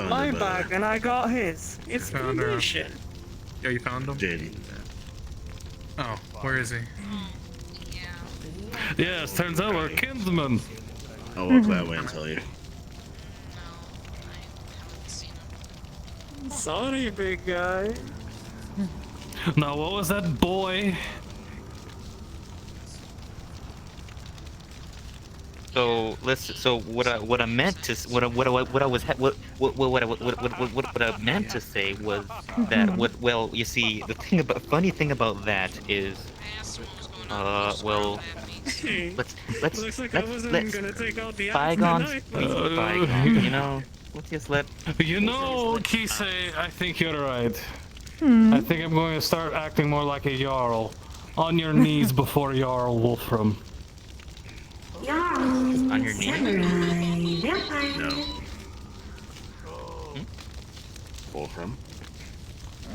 S8: my back and I got his. It's
S6: Found her.
S8: tradition.
S6: Yeah, you found him?
S16: JD.
S6: Oh, where is he?
S11: Yes, turns out we're kinsmen.
S16: I'll walk that way and tell you.
S8: Sorry, big guy.
S11: Now, what was that, boy?
S14: So what I meant to what I meant to say was that well, you see, the funny thing about that is well, let's
S8: Looks like I wasn't gonna take out the axe
S14: bygones
S8: tonight.
S14: be bygones, you know. Let's just let.
S11: You know, Kise, I think you're right. I think I'm going to start acting more like a Jarl. On your knees before Jarl Wolfram.
S14: On your knees.
S16: No. Wolfram.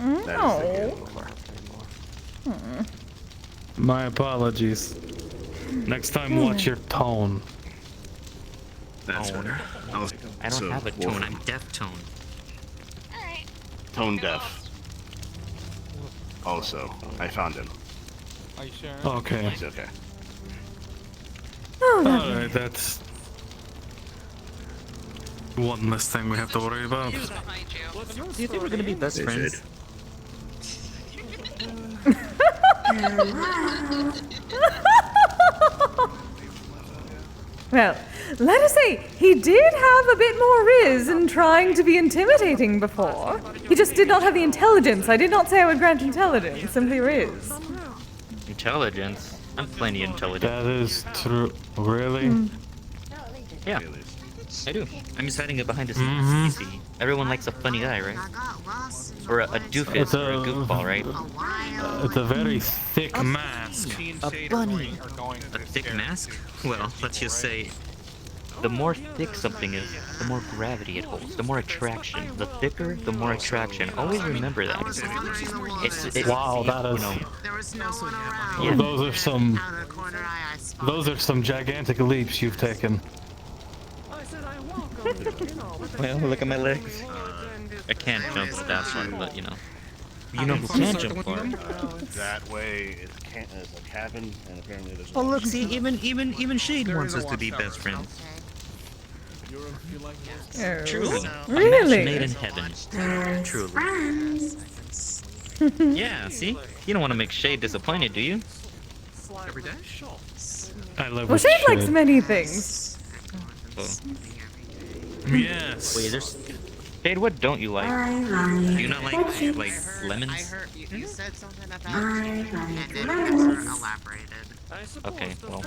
S1: No.
S11: My apologies. Next time, watch your tone.
S16: That's better.
S14: I don't have a tone. I'm deaf tone.
S16: Tone deaf. Also, I found him.
S9: Are you sure?
S11: Okay.
S16: He's okay.
S1: Oh,
S11: Alright, that's one less thing we have to worry about.
S14: Do you think we're gonna be best friends?
S1: Well, let us say, he did have a bit more riz in trying to be intimidating before. He just did not have the intelligence. I did not say I would grant intelligence, simply riz.
S14: Intelligence? I'm plenty intelligent.
S11: That is true. Really?
S14: Yeah, I do. I'm just hiding it behind the scenes. You see, everyone likes a funny guy, right? Or a doofus, or a goofball, right?
S11: It's a very thick mask.
S14: A bunny. A thick mask? Well, let's just say, the more thick something is, the more gravity it holds, the more attraction. The thicker, the more attraction. Always remember that. It's
S11: Wow, that is.
S14: Yeah.
S11: Those are some gigantic leaps you've taken.
S14: Well, look at my legs. I can't jump that far, but you know. You know who can jump far?
S16: That way is a cabin, and apparently there's.
S14: Oh look, see, even Shade wants us to be best friends. Truly, a match made in heaven. Truly. Yeah, see, you don't want to make Shade disappointed, do you?
S9: Every day?
S11: I love
S1: Well, Shade likes many things.
S14: Oh.
S11: Yes.
S14: Wait, there's. Shade, what don't you like? Do you not like lemons?
S18: I heard you said something about and then you never elaborated.
S14: Okay, well.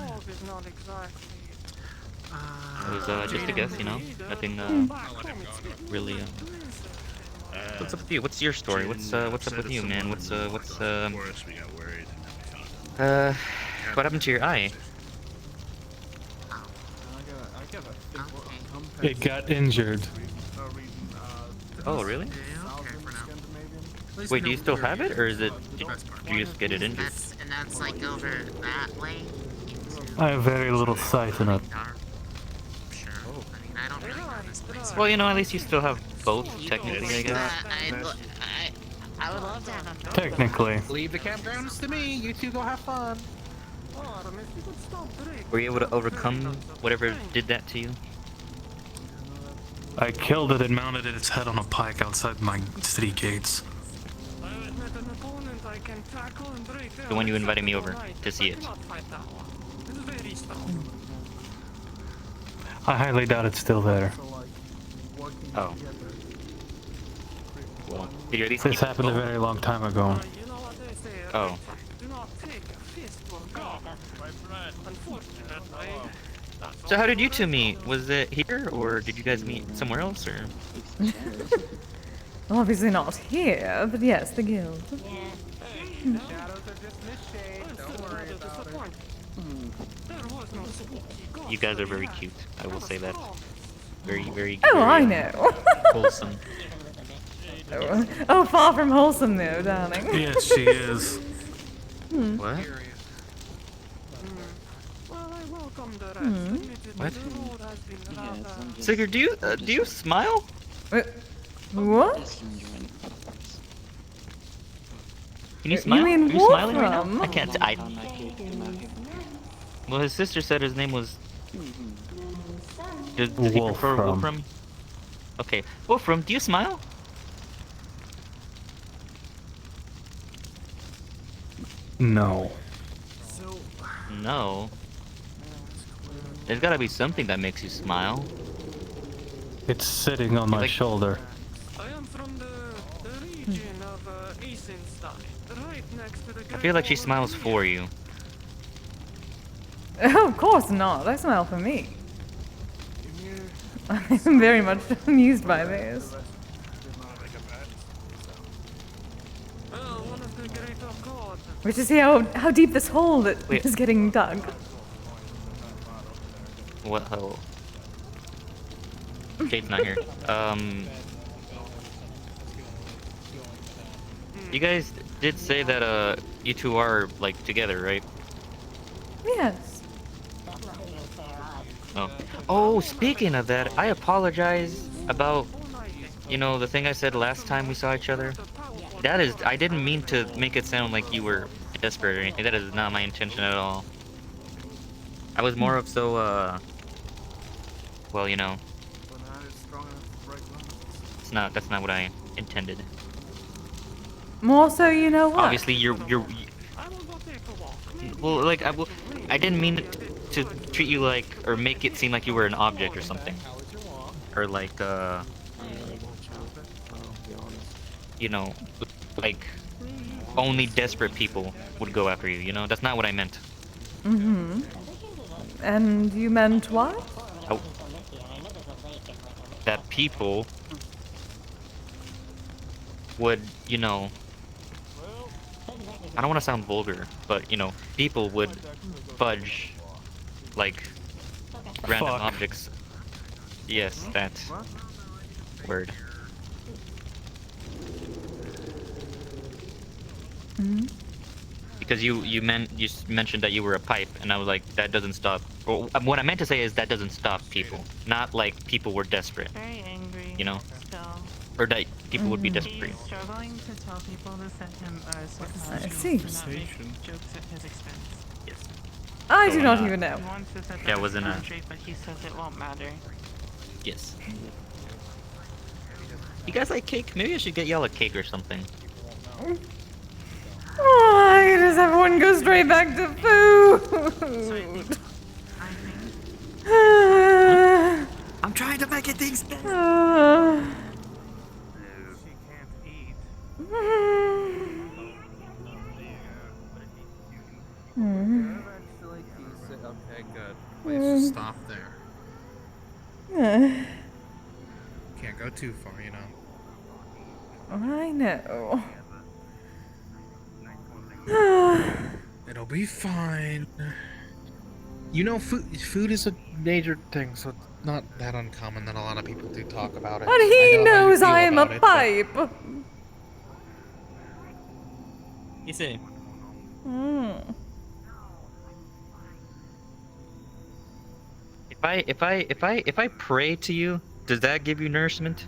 S14: It was just a guess, you know? Nothing really what's up with you? What's your story? What's up with you, man? What happened to your eye?
S11: It got injured.
S14: Oh, really? Wait, do you still have it, or is it? Did you just get it injured?
S18: And that's like over that way.
S11: I have very little sight in it.
S18: Sure. I mean, I don't really know this place.
S14: Well, you know, at least you still have both, technically, I guess.
S18: I would love to have them.
S11: Technically.
S6: Leave the campgrounds to me. You two go have fun.
S14: Were you able to overcome whatever did that to you?
S11: I killed it and mounted its head on a pike outside my city gates.
S14: The one you invited me over to see it.
S11: I highly doubt it's still there.
S14: Oh. Well, did you at least
S11: This
S14: keep it
S11: happened a
S14: full?
S11: very long time ago.
S14: Oh. So how did you two meet? Was it here, or did you guys meet somewhere else, or?
S1: Obviously not here, but yes, the guild.
S14: You guys are very cute. I will say that. Very, very.
S1: Oh,
S14: very,
S1: I know.
S14: Wholesome.
S1: Oh, far from wholesome though, darling.
S11: Yes, she is.
S14: What? What? Sigurd, do you smile?
S1: What?
S14: Can you smile?
S1: mean
S14: Are you smiling right
S1: Wolfram?
S14: now? I can't. Well, his sister said his name was. Does he prefer
S11: Wolfram.
S14: Wolfram? Okay, Wolfram, do you smile?
S11: No.
S14: No. There's gotta be something that makes you smile.
S11: It's sitting on my shoulder.
S8: I am from the region of Eisenstein, right next to the
S14: I feel like she smiles for you.
S1: Oh, of course not. I smile for me. I'm very much amused by this. We should see how deep this hole that
S14: Wait.
S1: is getting dug.
S14: What hole? Jade's not here. You guys did say that you two are like together, right?
S1: Yes.
S14: Oh. Oh, speaking of that, I apologize about, you know, the thing I said last time we saw each other. That is, I didn't mean to make it sound like you were desperate or anything. That is not my intention at all. I was more of so, well, you know, that's not what I intended.
S1: More so, you know what?
S14: Obviously, well, like, I didn't mean to treat you like, or make it seem like you were an object or something. Or like, you know, like, only desperate people would go after you, you know? That's not what I meant.
S1: Mm-hmm. And you meant what?
S14: Oh. That people would, you know, I don't want to sound vulgar, but, you know, people would fudge, like, random objects. Yes, that word.
S1: Mm-hmm.
S14: Because you mentioned that you were a pipe, and I was like, that doesn't stop. Well, what I meant to say is that doesn't stop people. Not like people were desperate.
S15: Very angry.
S14: You know?
S15: Still.
S14: Or that people would be desperate for you.
S15: He's struggling to tell people to send him
S1: I see.
S15: jokes at his expense.
S14: Yes.
S1: I do not even know.
S15: He wants to set
S14: Yeah,
S15: that
S14: wasn't a...
S15: straight, but he says it won't matter.
S14: Yes. You guys like cake? Maybe I should get y'all a cake or something.
S1: Why does everyone go straight back to food?
S16: I'm trying to make it things better.
S6: Okay, good. Please just stop there. Can't go too far, you know.
S1: I know.
S6: It'll be fine. You know, food is a major thing, so it's not that uncommon that a lot of people do talk about it.
S1: But he knows I am a
S6: about it,
S1: pipe.
S14: Kise. If I pray to you, does that give you nourishment?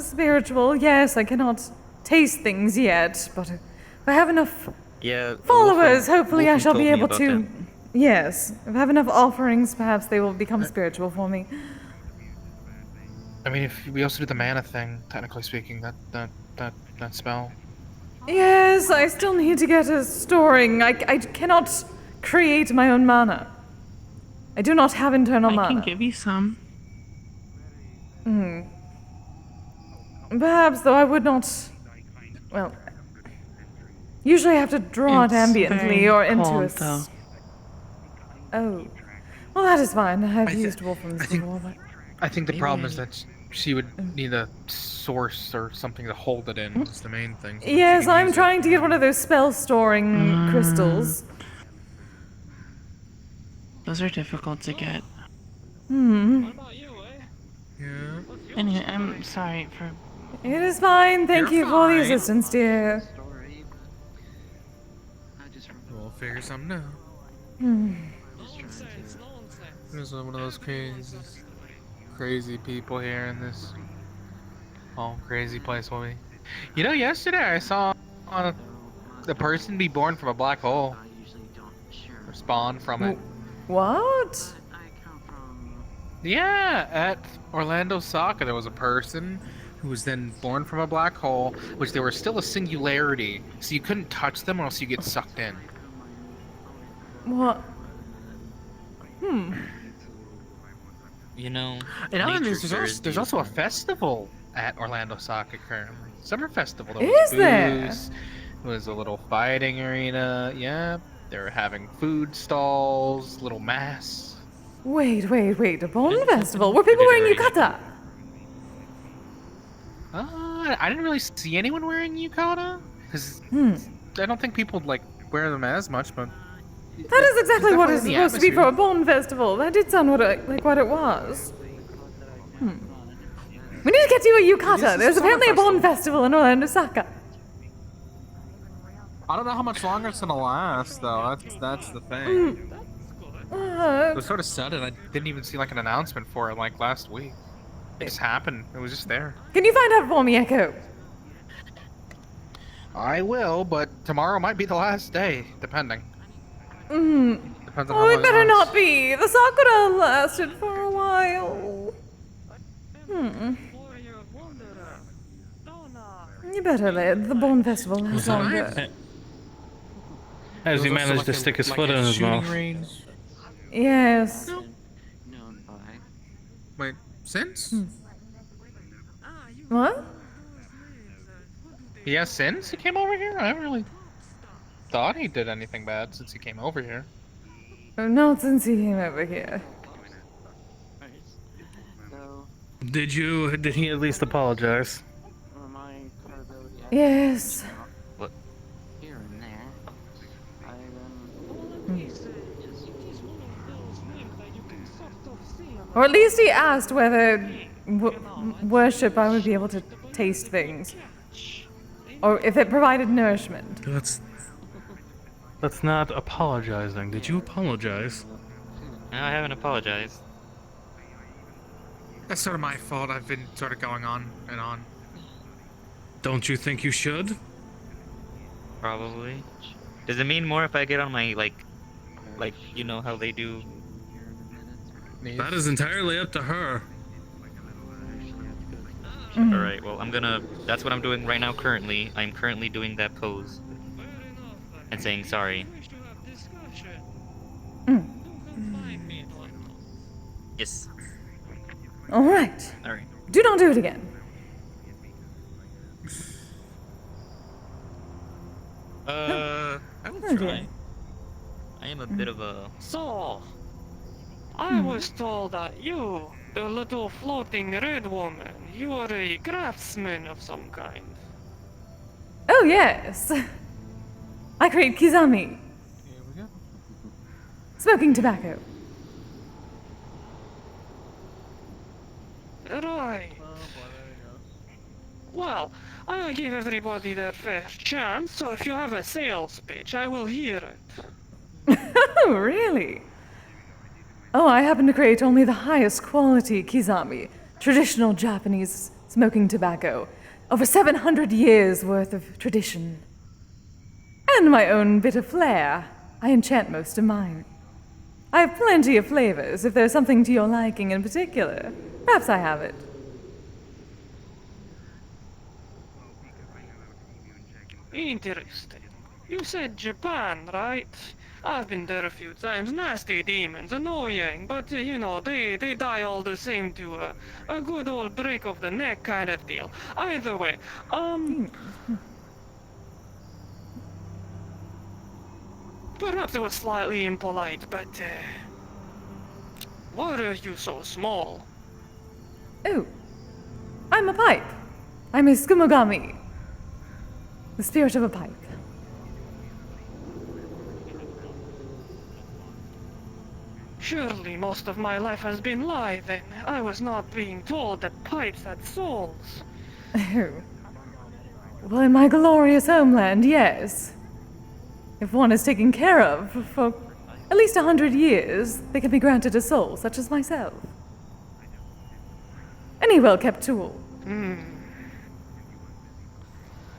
S1: Spiritual, yes. I cannot taste things yet, but if I have enough
S14: Yeah.
S1: followers, hopefully I
S14: Wolfen
S1: shall
S14: told
S1: be
S14: me
S1: able
S14: about
S1: to.
S14: that.
S1: Yes, if I have enough offerings, perhaps they will become spiritual for me.
S6: I mean, if we also do the mana thing, technically speaking, that spell.
S1: Yes, I still need to get a storing. I cannot create my own mana. I do not have internal mana.
S15: I can give you some.
S1: Perhaps, though, I would not. Well, usually I have to draw it ambiently or into a. Oh, well, that is fine. I've used Wolfram's before, but.
S6: I think the problem is that she would need a source or something to hold it in. Is the main thing. So
S1: Yes, I'm trying to get one of those spell storing crystals.
S15: Those are difficult to get.
S6: Yeah.
S15: Anyway, I'm sorry for.
S1: It is fine. Thank you for the assistance, dear.
S6: We'll figure something out. There's one of those crazy people here in this crazy place. You know, yesterday I saw the person be born from a black hole. Or spawn from it.
S1: What?
S6: Yeah, at Orlando Soccer there was a person who was then born from a black hole, which they were still a singularity, so you couldn't touch them or else you get sucked in.
S1: What?
S14: You know.
S6: In other news, there's also a festival at Orlando Soccer currently. Summer festival. There was booze, there was a little fighting arena. Yeah, they were having food stalls, little mass.
S1: Wait, a Bond festival? Were people wearing yukata?
S6: I didn't really see anyone wearing yukata, because I don't think people wear them as much, but
S1: that is exactly what it's supposed to be for a Bond festival. That did sound like what it was. We need to get you a yukata. There's apparently a Bond festival in Orlando, Osaka.
S9: I don't know how much longer it's gonna last, though. That's the thing.
S6: It was sort of sudden. I didn't even see like an announcement for it like last week. It just happened. It was just there.
S1: Can you find out for me, Echo?
S6: I will, but tomorrow might be the last day, depending. Depends on how
S1: Oh,
S6: long
S1: it better
S6: lasts.
S1: not be. The Sakura lasted for a while. You better let the Born Festival last longer.
S11: As he
S6: There was also
S11: managed to
S6: like a-
S11: stick his
S6: like
S11: foot
S6: a
S11: in his
S6: shooting
S11: mouth.
S6: range.
S1: Yes.
S6: Wait, since?
S1: What?
S6: Yeah, since he came over here? I haven't really thought he did anything bad since he came over here.
S1: Oh, not since he came over here.
S11: Did he at least apologize?
S1: Yes.
S14: What?
S18: Here and there.
S1: Or at least he asked whether worship I would be able to taste things. Or if it provided nourishment.
S11: That's not apologizing. Did you apologize?
S14: No, I haven't apologized.
S6: That's sort of my fault. I've been sort of going on and on.
S11: Don't you think you should?
S14: Probably. Does it mean more if I get on my like you know how they do?
S11: That is entirely up to her.
S14: All right. Well, that's what I'm doing right now. Currently, I'm currently doing that pose and saying sorry. Yes.
S1: All right.
S14: All right.
S1: Do not do it again.
S14: I will
S1: Oh, dear.
S14: try. I am a bit of a.
S8: So, I was told that you, the little floating red woman, you are a craftsman of some kind.
S1: Oh, yes. I create kizami.
S6: Here we go.
S1: Smoking tobacco.
S8: Right. Well, I give everybody their fair chance, so if you have a sales pitch, I will hear it.
S1: Oh, really? Oh, I happen to create only the highest quality kizami, traditional Japanese smoking tobacco, over 700 years worth of tradition. And my own bit of flair. I enchant most of mine. I have plenty of flavors, if there's something to your liking in particular. Perhaps I have it.
S8: Interesting. You said Japan, right? I've been there a few times. Nasty demons, annoying, but you know, they die all the same to a good old break of the neck kind of deal. Either way, perhaps it was slightly impolite, but why are you so small?
S1: Oh, I'm a pipe. I'm a skumogami. The spirit of a pipe.
S8: Surely most of my life has been lie then. I was not being told that pipes had souls.
S1: Oh. Well, in my glorious homeland, yes. If one is taken care of for at least 100 years, they can be granted a soul, such as myself. Any well-kept tool.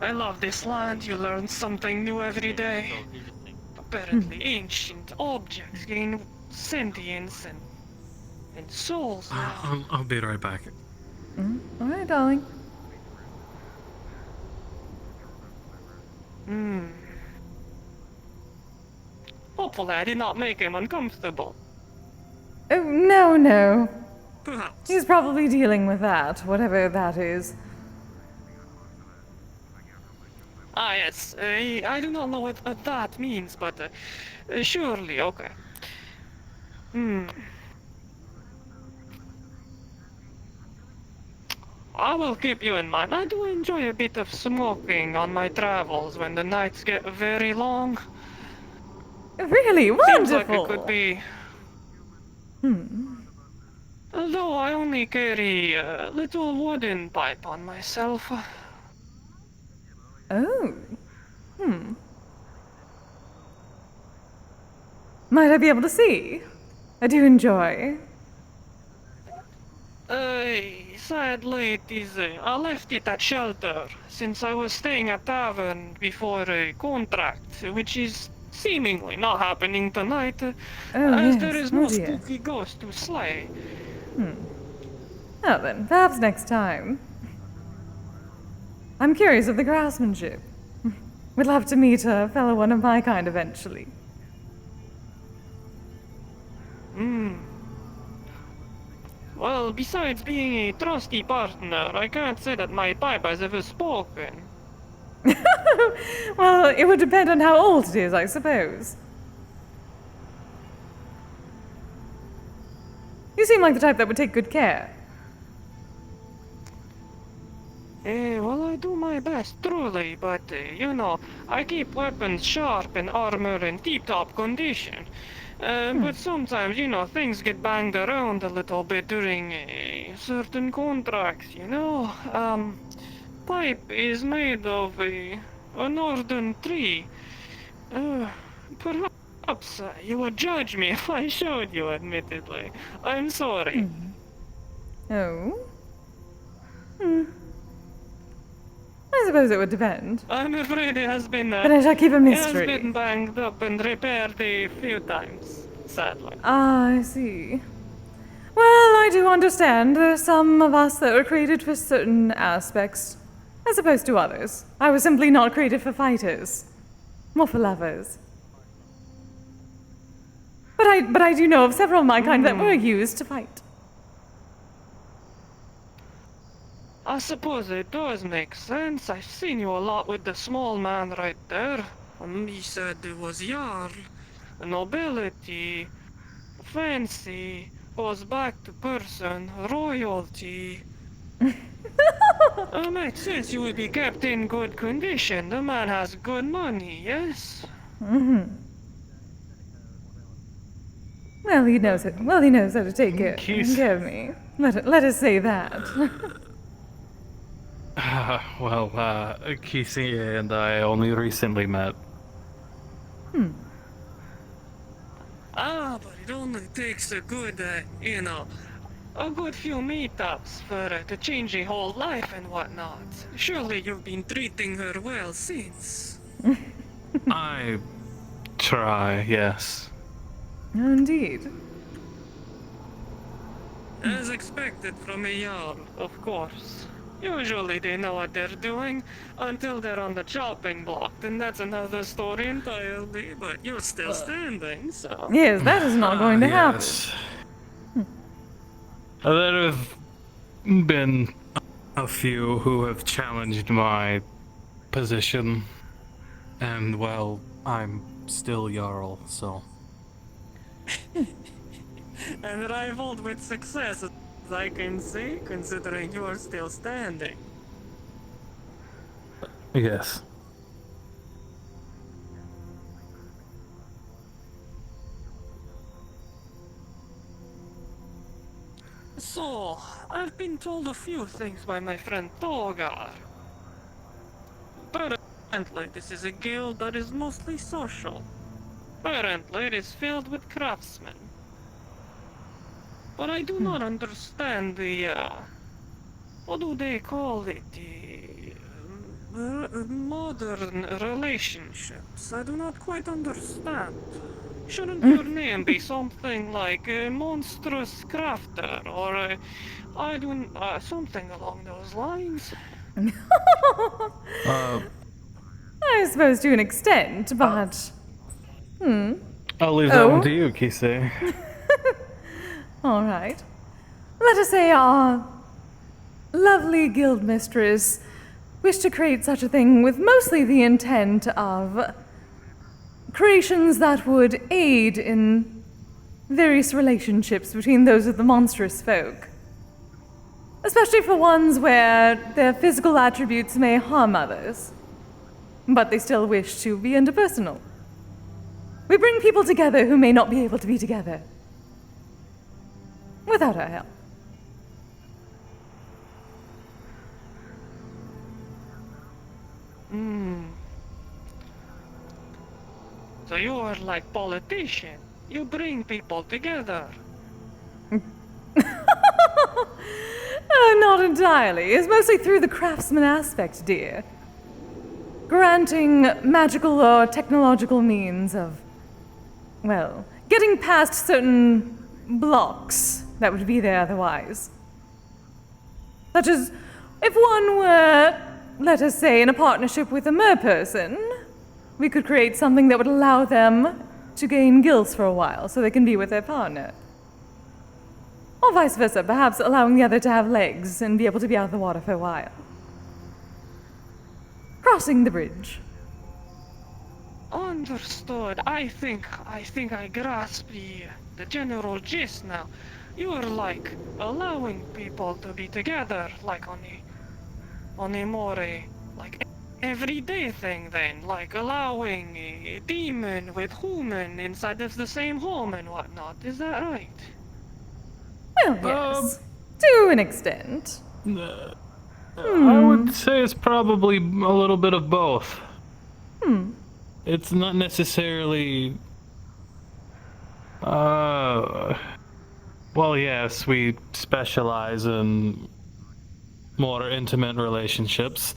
S8: I love this land. You learn something new every day. Apparently ancient objects gain sentience and souls now.
S11: I'll be right back.
S1: All right, darling.
S8: Hopefully I did not make him uncomfortable.
S1: Oh, no.
S8: Perhaps.
S1: He's probably dealing with that, whatever that is.
S8: Ah, yes. I do not know what that means, but surely, okay. I will keep you in mind. I do enjoy a bit of smoking on my travels when the nights get very long.
S1: Really?
S8: Seems like
S1: Wonderful!
S8: it could be. Although I only carry a little wooden pipe on myself.
S1: Oh. Might I be able to see? I do enjoy.
S8: Sadly, it is, I left it at shelter, since I was staying at tavern before a contract, which is seemingly not happening tonight, as there is no
S1: dear.
S8: spooky ghost to slay.
S1: Well then, perhaps next time. I'm curious of the craftsmanship. Would love to meet a fellow one of my kind eventually.
S8: Well, besides being a trusty partner, I can't say that my pipe has ever spoken.
S1: Well, it would depend on how old it is, I suppose. You seem like the type that would take good care.
S8: Well, I do my best, truly, but, you know, I keep weapons sharp and armor in tip-top condition. But sometimes, you know, things get banged around a little bit during certain contracts, you know? Pipe is made of a northern tree. Perhaps you would judge me if I showed you, admittedly. I'm sorry.
S1: Oh? I suppose it would depend.
S8: I'm afraid it has been,
S1: But I shall keep a mystery.
S8: It has been banged up and repaired a few times, sadly.
S1: Ah, I see. Well, I do understand. There are some of us that were created for certain aspects, as opposed to others. I was simply not created for fighters. More for lovers. But I do know of several of my kind that were used to fight.
S8: I suppose it does make sense. I've seen you a lot with the small man right there. He said it was Jarl, nobility, fancy, goes back to person, royalty. Makes sense you would be kept in good condition. The man has good money, yes?
S1: Well, he knows it. Well, he knows how to take care of me. Let us say that.
S11: Kise and I only recently met.
S8: But it only takes a good, you know, a good few meetups for to change a whole life and whatnot. Surely you've been treating her well since.
S11: I try, yes.
S1: Indeed.
S8: As expected from a Jarl, of course. Usually they know what they're doing until they're on the chopping block, and that's another story entirely, but you're still standing, so...
S1: Yes, that is not going to happen.
S11: Yes. There have been a few who have challenged my position, and well, I'm still Jarl, so...
S8: And rivaled with success, as I can see, considering you are still standing.
S11: Yes.
S8: So, I've been told a few things by my friend Togar. Apparently, this is a guild that is mostly social. Apparently, it is filled with craftsmen. But I do not understand the, what do they call it? The modern relationships. I do not quite understand. Shouldn't your name be something like a monstrous crafter, or something along those lines?
S1: I suppose to an extent, but...
S11: I'll leave that one to you, Kise.
S1: All right. Let us say our lovely guild mistress wished to create such a thing with mostly the intent of creations that would aid in various relationships between those of the monstrous folk. Especially for ones where their physical attributes may harm others, but they still wish to be interpersonal. We bring people together who may not be able to be together without our help.
S8: So you are like politician. You bring people together.
S1: Not entirely. It's mostly through the craftsman aspect, dear. Granting magical or technological means of, well, getting past certain blocks that would be there otherwise. Such as, if one were, let us say, in a partnership with a mer person, we could create something that would allow them to gain gills for a while so they can be with their partner. Or vice versa, perhaps allowing the other to have legs and be able to be out of the water for a while. Crossing the bridge.
S8: Understood. I think I grasp the general gist now. You're like allowing people to be together, like on a more like everyday thing then, like allowing a demon with human inside of the same home and whatnot. Is that right?
S1: Well, yes. To an extent.
S11: I would say it's probably a little bit of both. It's not necessarily... well, yes, we specialize in more intimate relationships.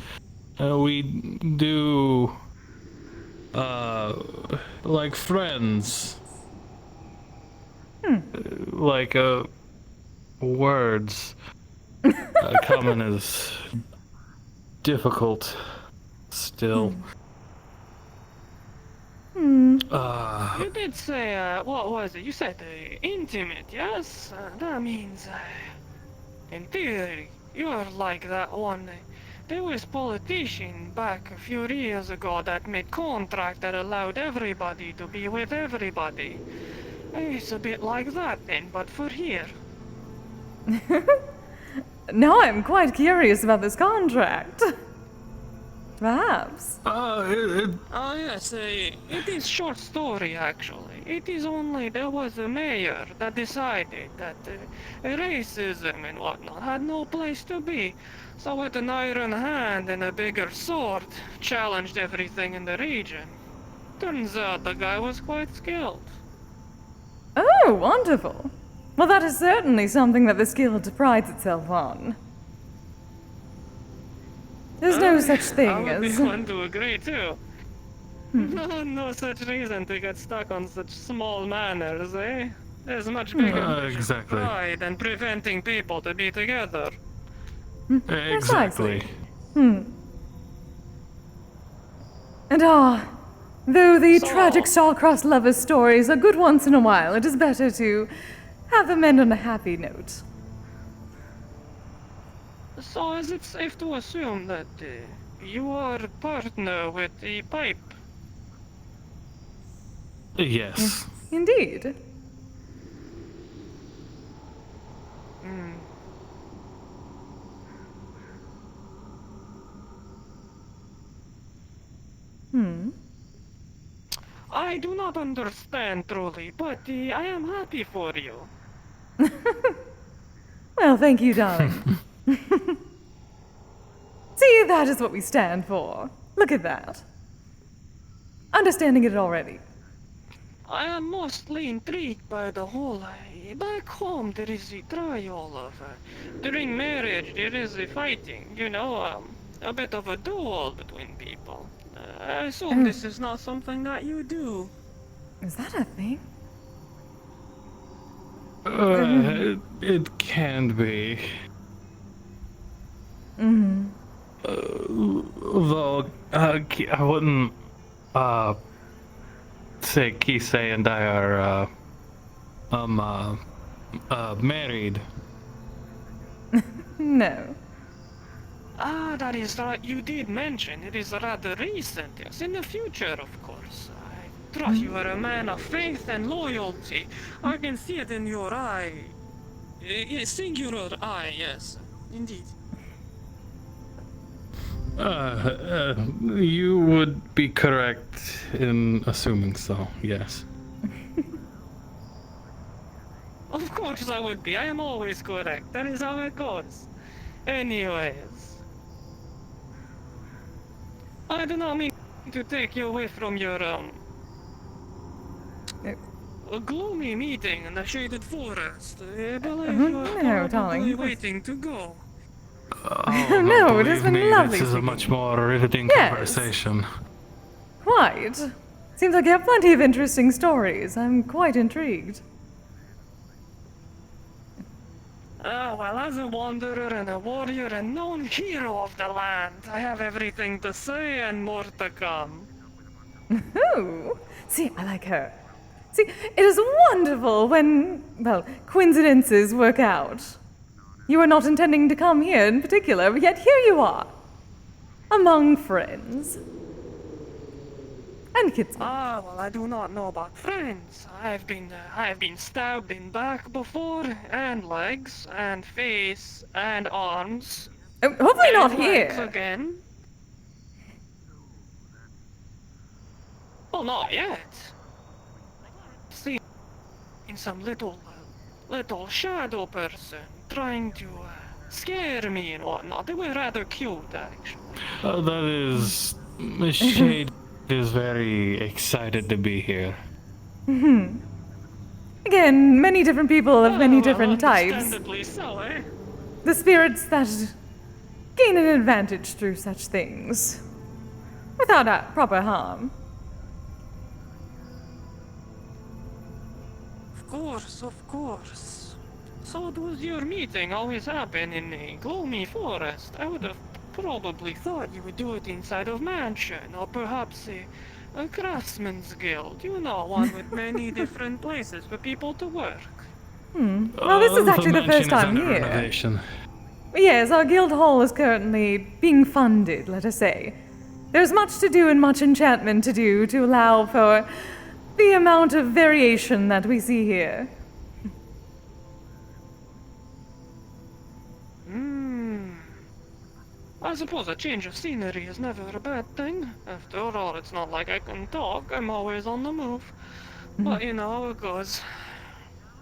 S11: We do... like friends. Like, words. Common is difficult still.
S8: You did say, what was it? You said intimate, yes? That means, in theory, you're like that one. There was politician back a few years ago that made contract that allowed everybody to be with everybody. It's a bit like that then, but for here.
S1: Now I'm quite curious about this contract. Perhaps.
S8: Yes, it is short story actually. It is only there was a mayor that decided that racism and whatnot had no place to be. So with an iron hand and a bigger sword, challenged everything in the region. Turns out the guy was quite skilled.
S1: Oh, wonderful. Well, that is certainly something that this guild prides itself on. There's no such thing
S8: I would be
S1: as...
S8: one to agree too. No such reason to get stuck on such small manners, eh? There's much bigger
S11: Exactly.
S8: pride than preventing people to be together.
S11: Exactly.
S1: And though the tragic star-crossed lovers' stories are good once in a while, it is better to have them end on a happy note.
S8: So is it safe to assume that you are a partner with the pipe?
S11: Yes.
S1: Indeed.
S8: I do not understand truly, but I am happy for you.
S1: Well, thank you, darling. See, that is what we stand for. Look at that. Understanding it already.
S8: I am mostly intrigued by the whole... back home there is a trial of... during marriage there is a fighting, you know, a bit of a duel between people. I assume this is not something that you do.
S1: Is that a thing?
S11: It can be. Though, I wouldn't, say Kise and I are, married.
S1: No.
S8: Ah, that is right. You did mention it is rather recent. Yes, in the future, of course. I trust you are a man of faith and loyalty. I can see it in your eye. Singular eye, yes. Indeed.
S11: You would be correct in assuming so, yes.
S8: Of course I would be. I am always correct. That is how it goes. Anyways. I do not mean to take you away from your, a gloomy meeting in the shaded forest. I believe
S1: Mhm.
S8: you are
S1: No,
S8: probably
S1: darling.
S8: waiting to go.
S11: Oh,
S1: No, it has
S11: believe
S1: been
S11: me,
S1: lovely
S11: this is a
S1: speaking.
S11: much more riveting
S1: Yes.
S11: conversation.
S1: Quite. Seems like you have plenty of interesting stories. I'm quite intrigued.
S8: Well, as a wanderer and a warrior and known hero of the land, I have everything to say and more to come.
S1: Ooh. See, I like her. See, it is wonderful when, well, coincidences work out. You were not intending to come here in particular, but yet here you are. Among friends. And kids.
S8: Well, I do not know about friends. I have been stabbed in back before, and legs, and face, and arms.
S1: Hopefully
S8: and
S1: not
S8: legs
S1: here.
S8: again. Well, not yet. See, in some little shadow person trying to scare me and whatnot. They were rather cute, actually.
S11: That is... Miss Shade is very excited to be here.
S1: Again, many different people of many different types.
S8: Understandably so, eh?
S1: The spirits that gain an advantage through such things. Without proper harm.
S8: Of course. So does your meeting always happen in a gloomy forest? I would have probably thought you would do it inside of mansion, or perhaps a craftsman's guild. You know, one with many different places for people to work.
S1: Well, this is actually the first time here.
S11: Renovation.
S1: Yes, our guild hall is currently being funded, let us say. There's much to do and much enchantment to do to allow for the amount of variation that we see here.
S8: I suppose a change of scenery is never a bad thing. After all, it's not like I can talk. I'm always on the move. But you know how it goes.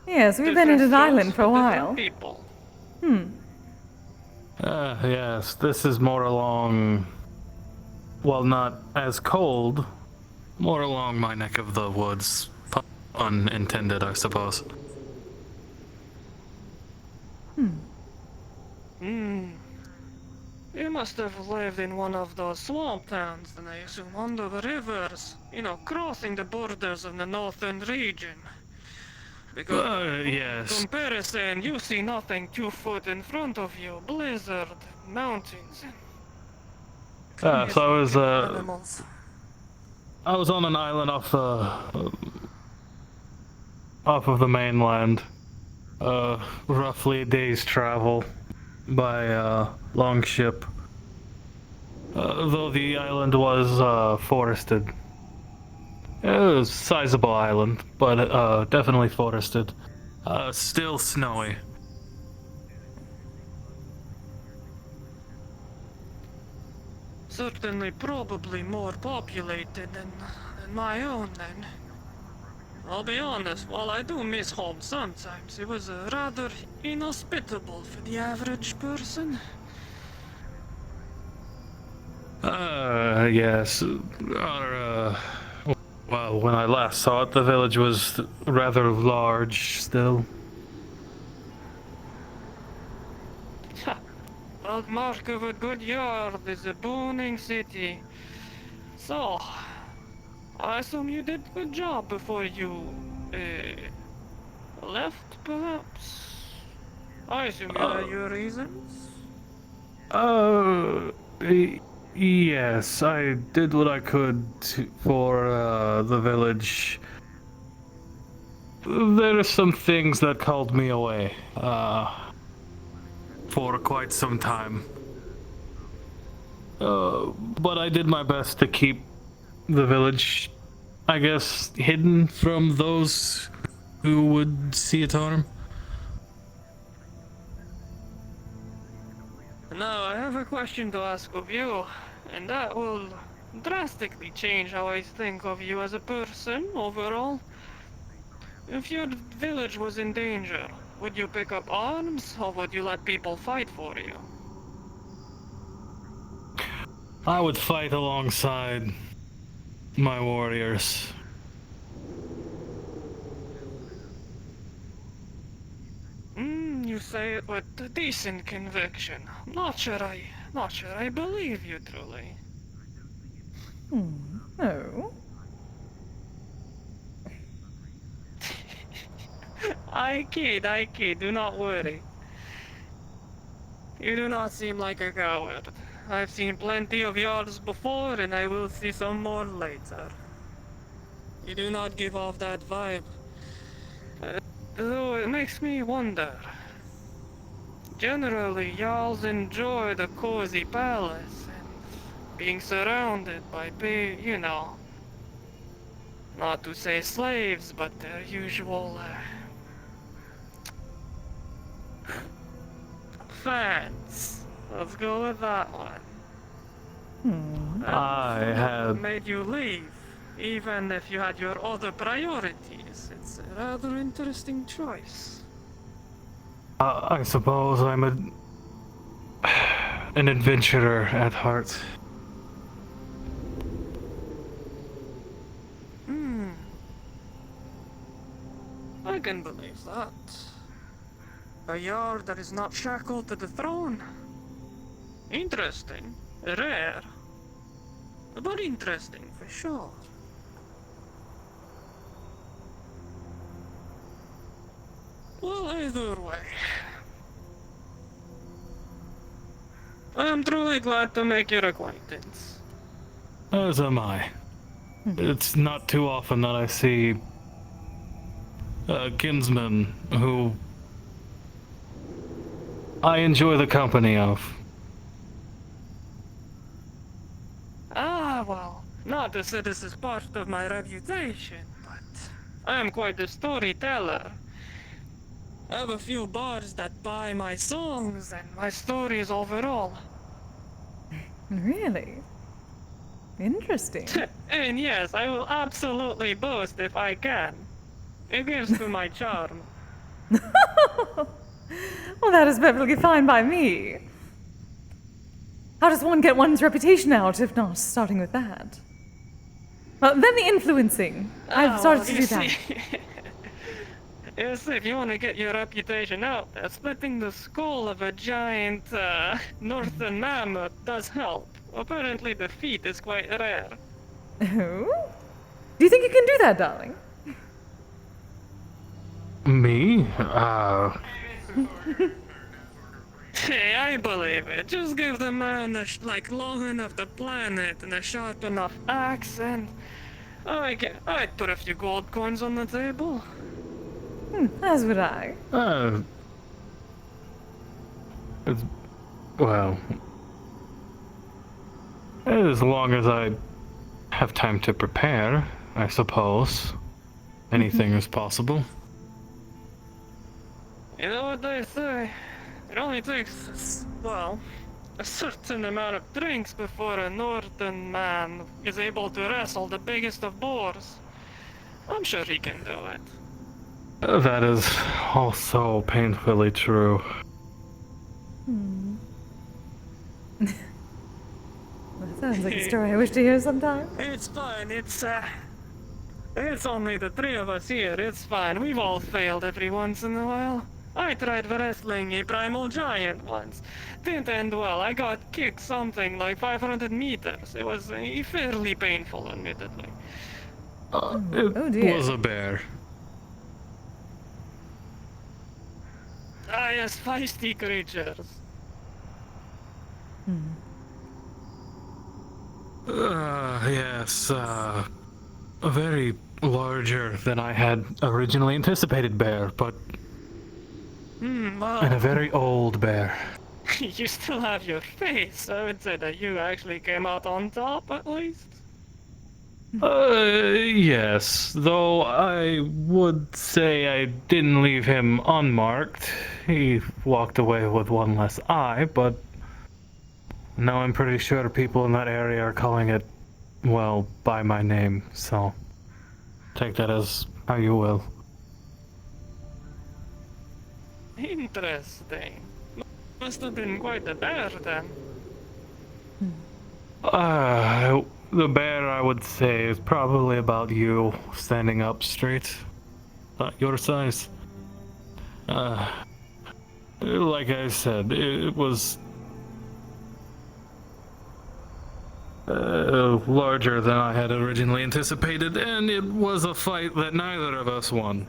S1: Yes, we've been in this island for a while.
S8: People.
S11: Yes, this is more along... Well, not as cold. More along my neck of the woods. Pun intended, I suppose.
S8: You must have lived in one of those swamp towns, then I assume under the rivers. You know, crossing the borders of the northern region. Because
S11: yes.
S8: comparison, you see nothing 2 foot in front of you. Blizzard, mountains.
S11: So
S8: Animals.
S11: I was on an island off of the mainland. Roughly a day's travel by longship. Though the island was forested. It was a sizable island, but definitely forested. Still snowy.
S8: Certainly probably more populated than my own then. I'll be honest, while I do miss home sometimes, it was rather inhospitable for the average person.
S11: Yes. Well, when I last saw it, the village was rather large still.
S8: Well, mark of a good yard is a booming city. So, I assume you did a good job before you, left, perhaps? I assume you had your reasons?
S11: Yes, I did what I could for the village. There are some things that called me away, for quite some time. But I did my best to keep the village, I guess, hidden from those who would see its harm.
S8: Now, I have a question to ask of you, and that will drastically change how I think of you as a person overall. If your village was in danger, would you pick up arms, or would you let people fight for you?
S11: I would fight alongside my warriors.
S8: you say it with a decent conviction. Not sure I believe you truly.
S1: Oh.
S8: I kid, do not worry. You do not seem like a coward. I've seen plenty of yours before, and I will see some more later. You do not give off that vibe. Though it makes me wonder. Generally, y'alls enjoy the cozy palace and being surrounded by you know, not to say slaves, but their usual, fans. Let's go with that one.
S11: I had.
S8: Made you leave, even if you had your other priorities. It's a rather interesting choice.
S11: I suppose I'm an adventurer at heart.
S8: I can believe that. A yard that is not shackled to the throne. Interesting. Rare. But interesting, for sure. Well, either way. I am truly glad to make your acquaintance.
S11: As am I. It's not too often that I see a kinsman who I enjoy the company of.
S8: Ah, well, not to say this is part of my reputation, but I am quite a storyteller. I have a few bars that buy my songs and my stories overall.
S1: Really? Interesting.
S8: And yes, I will absolutely boast if I can. It gives to my charm.
S1: Well, that is perfectly fine by me. How does one get one's reputation out, if not starting with that? Then the influencing. I've started to do that.
S8: Yes, if you want to get your reputation out there, splitting the skull of a giant, northern mammoth does help. Apparently the feat is quite rare.
S1: Oh? Do you think you can do that, darling?
S11: Me?
S8: Hey, I believe it. Just give the man long enough to plan it and a sharp enough axe, and I'd put a few gold coins on the table.
S1: As would I.
S11: Well, as long as I have time to prepare, I suppose. Anything is possible.
S8: You know what they say? It only takes, well, a certain amount of drinks before a northern man is able to wrestle the biggest of boars. I'm sure he can do it.
S11: That is also painfully true.
S1: That sounds like a story I wish to hear sometime.
S8: It's fine, it's only the three of us here, it's fine. We've all failed every once in a while. I tried wrestling a primal giant once. Didn't end well. I got kicked something like 500 meters. It was fairly painful, admittedly.
S11: It was a bear.
S8: Ah, yes, feisty creatures.
S11: Yes, very larger than I had originally anticipated bear, but
S8: Well,
S11: and a very old bear.
S8: you still have your face. I would say that you actually came out on top, at least.
S11: Yes, though I would say I didn't leave him unmarked. He walked away with one less eye, but now I'm pretty sure people in that area are calling it, well, by my name, so take that as how you will.
S8: Interesting. Must have been quite a bear then.
S11: The bear, I would say, is probably about you, standing up straight. Your size. Like I said, it was larger than I had originally anticipated, and it was a fight that neither of us won.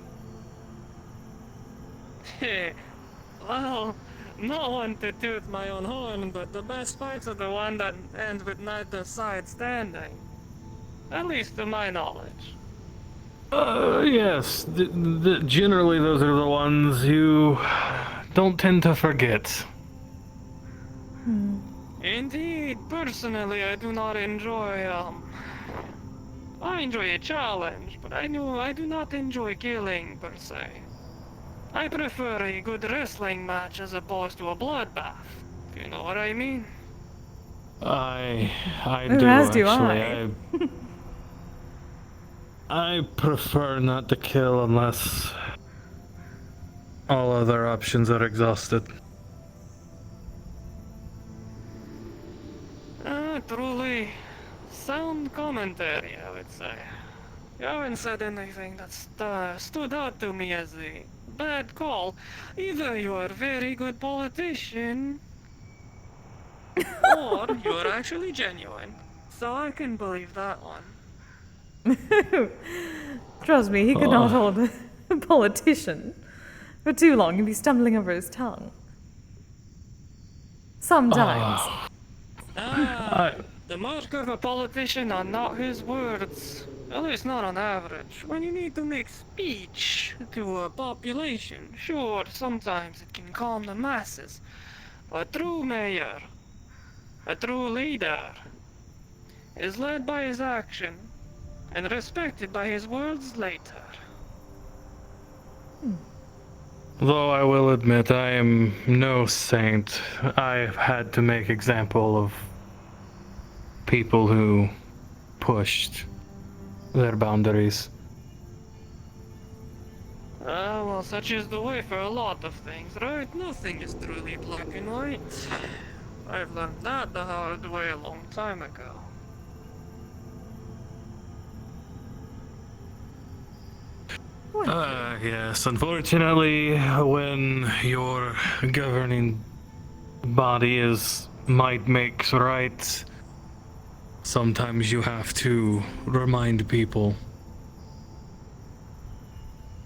S8: Well, not one to toot my own horn, but the best fights are the one that end with neither side standing. At least to my knowledge.
S11: Yes. Generally, those are the ones you don't tend to forget.
S8: Indeed, personally, I do not enjoy, I enjoy a challenge, but I do not enjoy killing, per se. I prefer a good wrestling match as opposed to a bloodbath, if you know what I mean.
S11: I
S1: Ooh,
S11: do,
S1: as do
S11: actually. I prefer not to kill unless all other options are exhausted.
S8: Truly sound commentary, I would say. You haven't said anything that stood out to me as a bad call. Either you're a very good politician, or you're actually genuine. So I can believe that one.
S1: Trust me, he could not hold a politician for too long. He'd be stumbling over his tongue. Sometimes.
S8: The mark of a politician are not his words. At least not on average. When you need to make speech to a population, sure, sometimes it can calm the masses. A true mayor, a true leader, is led by his action and respected by his words later.
S11: Though I will admit I am no saint, I've had to make example of people who pushed their boundaries.
S8: Well, such is the way for a lot of things, right? Nothing is truly black and white. I've learned that the hard way a long time ago.
S11: Yes, unfortunately, when your governing body is might makes right, sometimes you have to remind people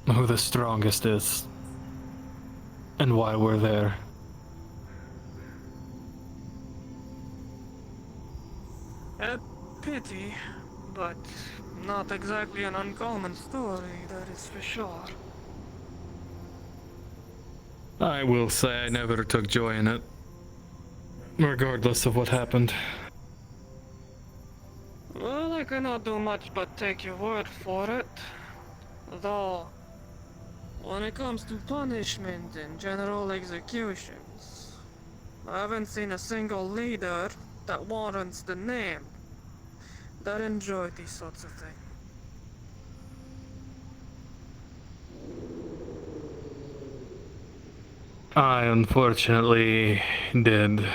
S11: who the strongest is and why we're there.
S8: A pity, but not exactly an uncommon story, that is for sure.
S11: I will say I never took joy in it, regardless of what happened.
S8: Well, I cannot do much but take your word for it. Though, when it comes to punishment and general executions, I haven't seen a single leader that warrants the name that enjoy these sorts of things.
S11: I unfortunately did.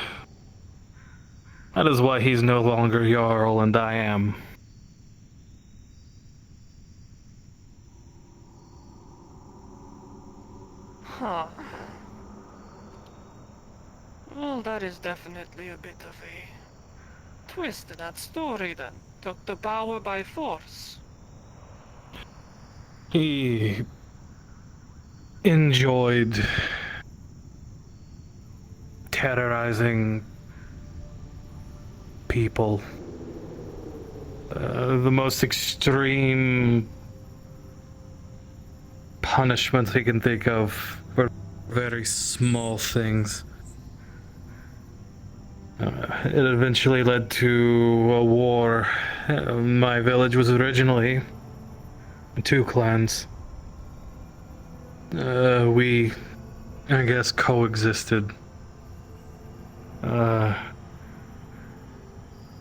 S11: That is why he's no longer Jarl and I am.
S8: Huh. Well, that is definitely a bit of a twist to that story then. Took the power by force.
S11: He enjoyed terrorizing people. The most extreme punishments he can think of were very small things. It eventually led to a war. My village was originally 2 clans. We, I guess, coexisted.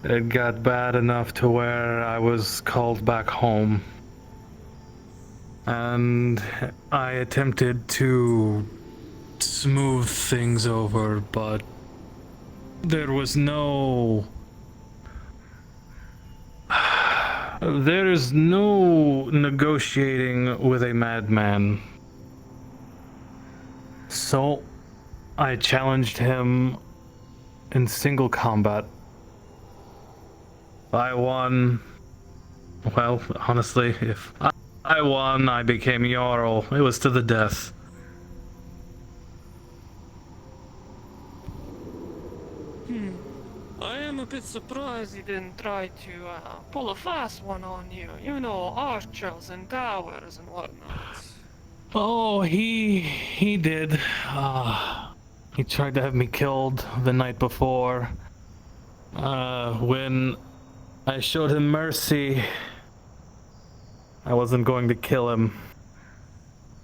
S11: It got bad enough to where I was called back home. And I attempted to smooth things over, but there was no... There is no negotiating with a madman. So I challenged him in single combat. I won. Well, honestly, if I won, I became Jarl. It was to the death.
S8: I am a bit surprised he didn't try to pull a fast one on you. You know, archers and towers and whatnot.
S11: Oh, he did. He tried to have me killed the night before. When I showed him mercy, I wasn't going to kill him.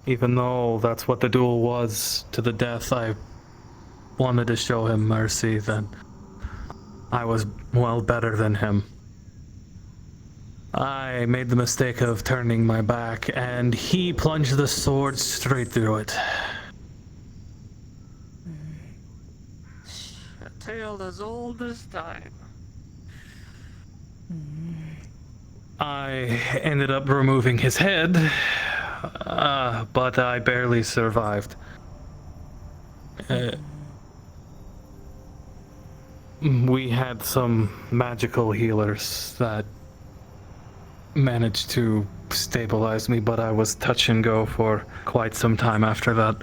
S11: Even though that's what the duel was, to the death, I wanted to show him mercy, then I was, well, better than him. I made the mistake of turning my back, and he plunged the sword straight through it.
S8: A tale as old as time.
S11: I ended up removing his head, but I barely survived. We had some magical healers that managed to stabilize me, but I was touch and go for quite some time after that.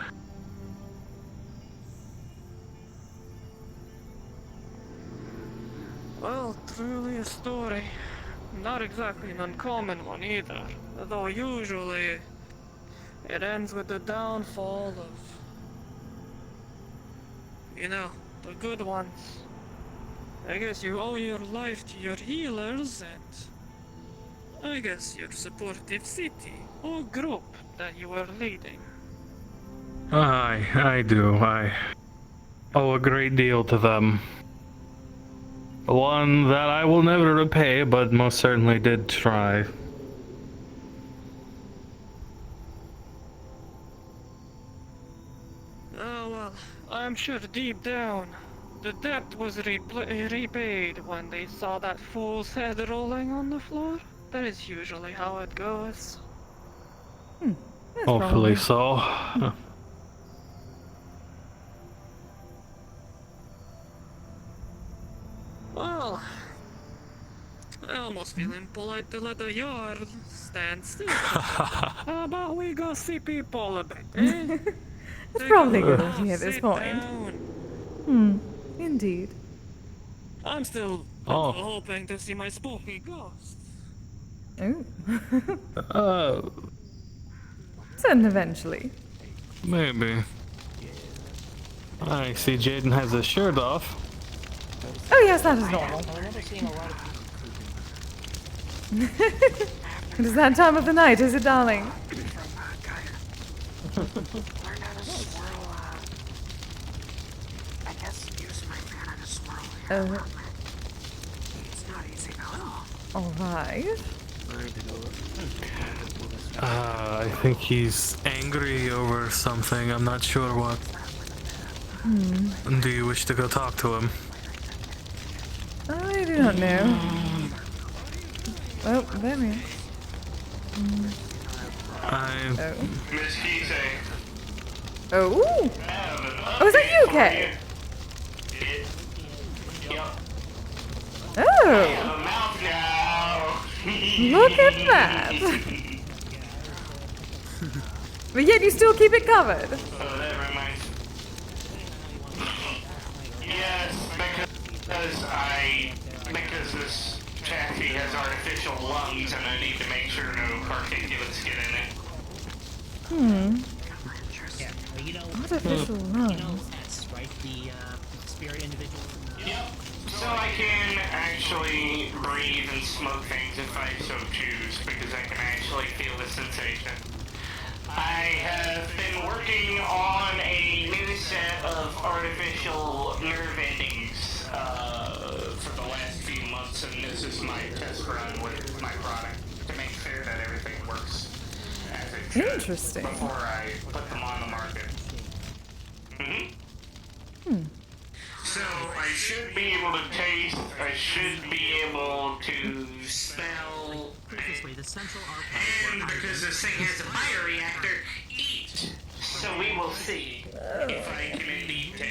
S8: Well, truly a story. Not exactly an uncommon one either. Though usually it ends with the downfall of, you know, the good ones. I guess you owe your life to your healers and I guess your supportive city or group that you were leading.
S11: I do. I owe a great deal to them. One that I will never repay, but most certainly did try.
S8: Oh well, I'm sure deep down, the debt was repaid when they saw that fool's head rolling on the floor. That is usually how it goes.
S11: Hopefully so.
S8: Well, I almost feel impolite to let a yard stand still. How about we go see people a bit, eh?
S1: That's probably a good idea at this point. Indeed.
S8: I'm still hoping to see my spooky ghost.
S1: Oh. Certain eventually.
S11: Maybe. I see Jaden has his shirt off.
S1: Oh yes, that is normal. It is that time of the night, is it, darling? Oh. Alright.
S11: I think he's angry over something. I'm not sure what. Do you wish to go talk to him?
S1: I do not know. Oh, there we are.
S3: Miss Kise.
S1: Oh! Oh, is that you, Kay? Oh! Look at that! But yet you still keep it covered.
S3: Oh, that reminds me. Yes, because this taffy has artificial lungs and I need to make sure no particulates get in it.
S1: Artificial lungs.
S5: Right, the spirit individual.
S3: Yep. So I can actually breathe and smoke things if I so choose, because I can actually feel the sensation. I have been working on a new set of artificial nerve endings for the last few months, and this is my test run with my product to make sure that everything works as it should.
S1: Interesting.
S3: Before I put them on the market. So I should be able to taste, I should be able to smell, and because this thing has a bioreactor, eat. So we will see if I can indeed taste.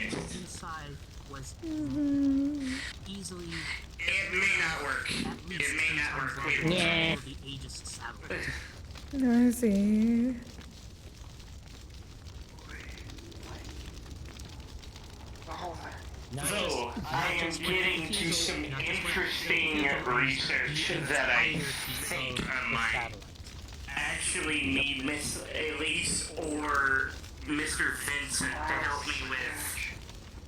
S5: Easily.
S3: It may not work. It may not work.
S4: Yeah.
S5: The Aegis satellite.
S1: I see.
S3: So, I am getting to some interesting research that I think I might actually need Miss Elise or Mr. Vincent to help me with.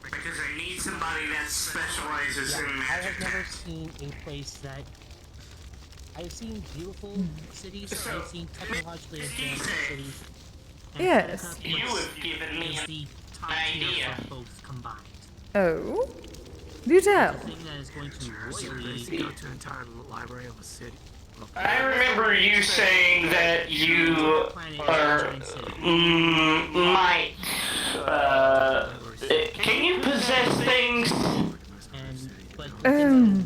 S3: Because I need somebody that specializes in
S5: I
S3: magic.
S5: have never seen a place that... I've seen beautiful cities, I've seen technologically advanced cities. and
S1: Yes.
S3: You have given me
S5: the top
S3: an
S5: tier
S3: idea.
S5: for both combined.
S1: Oh? Do tell.
S5: The thing that is going to really
S16: go to an entire library of a city.
S3: I remember you saying that you are might can you possess things?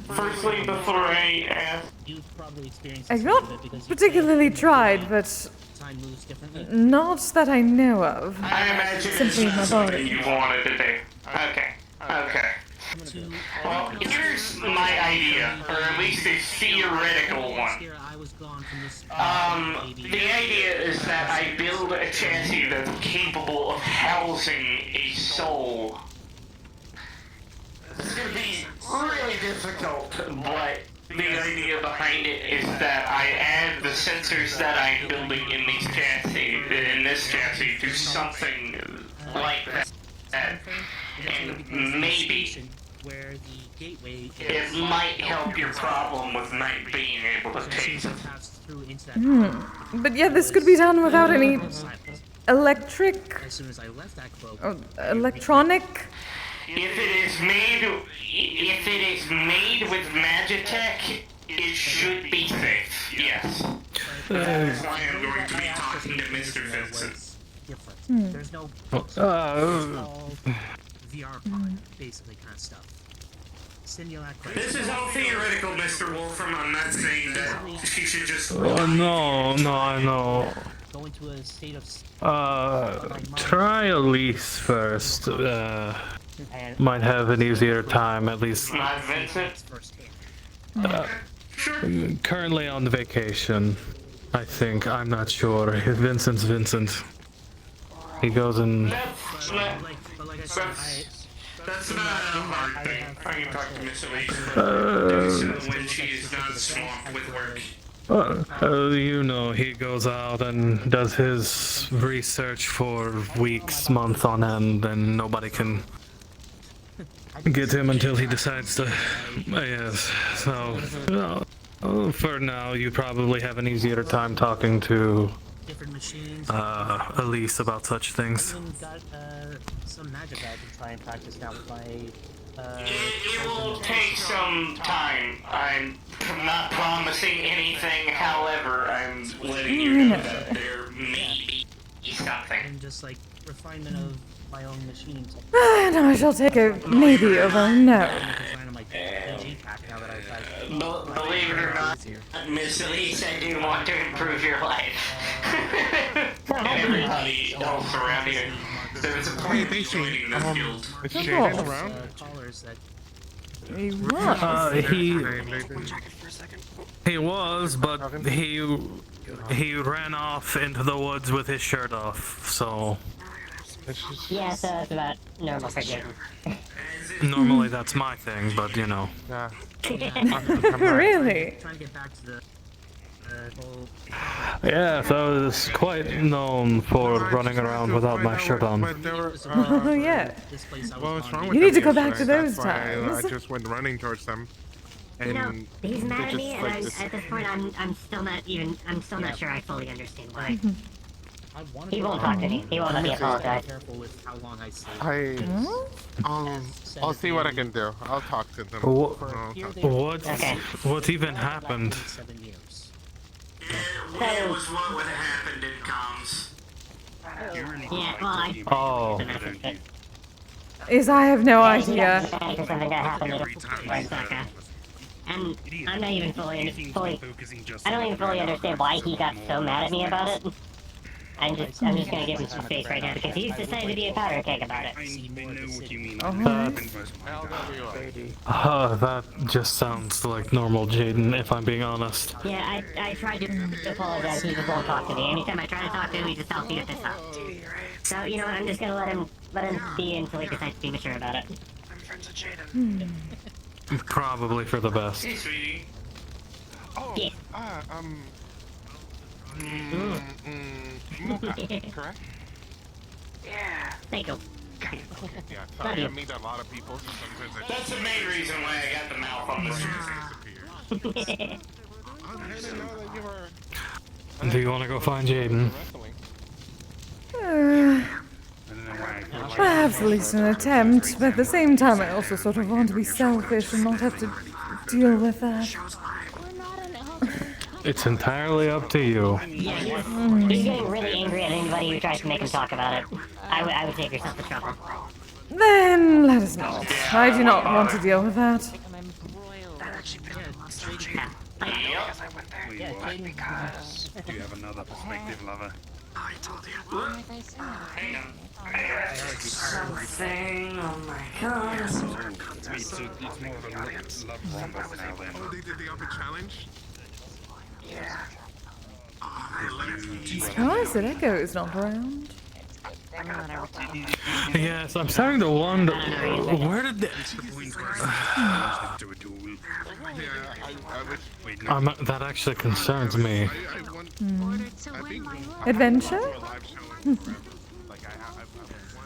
S3: Firstly, before I ask,
S5: You've probably experienced
S1: I've
S5: this a little
S1: not
S5: bit because
S1: particularly tried, but
S5: time moves differently.
S1: not that I know of.
S3: I imagine it's
S1: Simply my
S3: not something
S1: body.
S3: you wanted to do. Okay. Well, here's my idea, or at least a theoretical one. The idea is that I build a chassis that's capable of housing a soul. This is gonna be really difficult, but the idea behind it is that I add the sensors that I'm building in this chassis to something like that. And maybe
S5: where the gateway
S3: it might help your problem with not being able to taste.
S1: But yeah, this could be done without any electric
S5: As soon as I left that cloak,
S1: or electronic.
S3: If it is made with Magitech, it should be safe. Yes. That's why I'm going to be talking to Mr. Vincent.
S5: There's no VR pod, basically kind of stuff. Simulacra.
S3: This is all theoretical, Mr. Wolfram. I'm not saying that she should just.
S11: Oh, no, I know.
S5: Go into a state of
S11: Try Elise first. Might have an easier time, at least.
S3: Not Vincent.
S11: Currently on vacation, I think. I'm not sure. Vincent's Vincent. He goes in.
S3: That's not a hard thing. I can talk to Miss Elise when she's not swamped with work.
S11: You know, he goes out and does his research for weeks, months on end, and nobody can get him until he decides to. Yes, so for now, you probably have an easier time talking to Elise about such things.
S5: got some magic I can try and practice now with my
S3: It will take some time. I'm not promising anything, however, I'm letting you know that there may be something.
S5: and just like refinement of my own machining technique.
S1: No, I shall take a maybe over no.
S3: Believe it or not, Miss Elise, I do want to improve your life. And everybody else around here. There's a point of joining this guild.
S9: Is Jaden around?
S11: He was, but he ran off into the woods with his shirt off, so.
S4: Yeah, so that's about normal for Jaden.
S11: Normally that's my thing, but you know.
S9: Yeah.
S1: Really?
S5: Trying to get back to the whole...
S11: Yes, I was quite known for running around without my shirt on.
S1: Oh yeah.
S9: Well, what's wrong with
S1: You need to
S9: them
S1: go back to
S9: yesterday?
S1: those
S9: That's why
S1: times.
S9: I just went running towards them. And
S4: You know, he's
S9: they
S4: mad at
S9: just,
S4: me, and
S9: like, this-
S4: at this point, I'm still not sure I fully understand why. He won't talk to me. He won't let me apologize.
S5: Careful with how long I sleep.
S9: I'll see what I can do. I'll talk to them.
S11: What even happened?
S3: It was what would have happened in comms.
S4: Yeah, well,
S11: Oh.
S1: Is I have no idea.
S4: Something that happened in Osaka. And I'm not even fully I don't even fully understand why he got so mad at me about it. I'm just gonna give him some space right now because he's decided to be a powder keg about it.
S11: That just sounds like normal Jaden, if I'm being honest.
S4: Yeah, I tried to apologize, he just won't talk to me. Anytime I try to talk to him, he just tells me to piss off. So, you know what, I'm just gonna let him be until he decides to be mature about it.
S8: I'm friends with Jaden.
S11: Probably for the best.
S3: Hey, sweetie.
S8: Oh,
S4: Yeah.
S8: correct?
S4: Yeah. Thank you.
S9: Yeah,
S4: Love you.
S9: I meet a lot of people. So sometimes I
S3: That's the main reason why I got the mouth on this.
S9: I didn't know that you were.
S11: Do you want to go find Jaden?
S1: Perhaps at least an attempt, but at the same time I also sort of want to be selfish and not have to deal with that.
S11: It's entirely up to you.
S4: Yeah, he's getting really angry at anybody who tries to make him talk about it. I would take yourself to trouble.
S1: Then let us know. I do not want to deal with that.
S8: Because
S13: Do you have another perspective, lover?
S2: I told you.
S3: Hang on.
S2: Something. Oh my god.
S13: It's more of a love rhombus now then.
S9: Oh, they did the other challenge?
S2: Yeah.
S1: Surprised that Echo is not around.
S11: Yes, I'm starting to wonder, where did the... that actually concerns me.
S1: Adventure?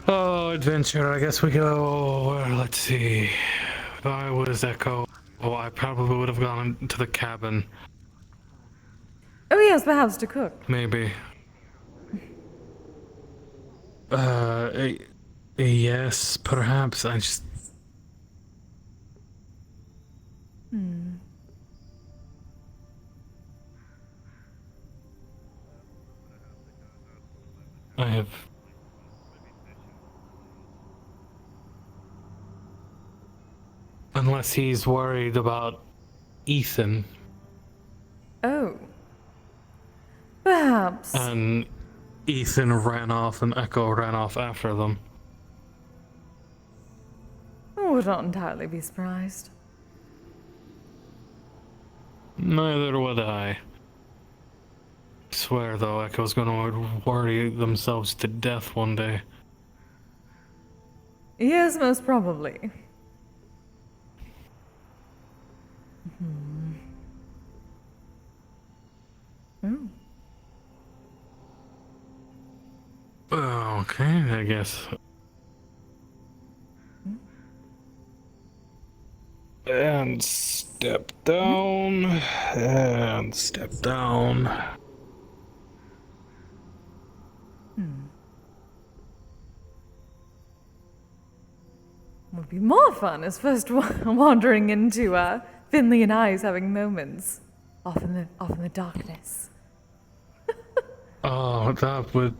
S11: Oh, adventure, I guess we go, let's see. If I was Echo, I probably would have gone to the cabin.
S1: Oh yes, perhaps to cook.
S11: Maybe. Yes, perhaps. I just... I have... Unless he's worried about Ethan.
S1: Oh. Perhaps.
S11: And Ethan ran off and Echo ran off after them.
S1: I would not entirely be surprised.
S11: Neither would I. Swear though, Echo's gonna worry themselves to death one day.
S1: Yes, most probably. Oh.
S11: Okay, I guess. And step down. And step down.
S1: Would be more fun as first wandering into Finley and I's having moments off in the darkness.
S11: Oh, that would...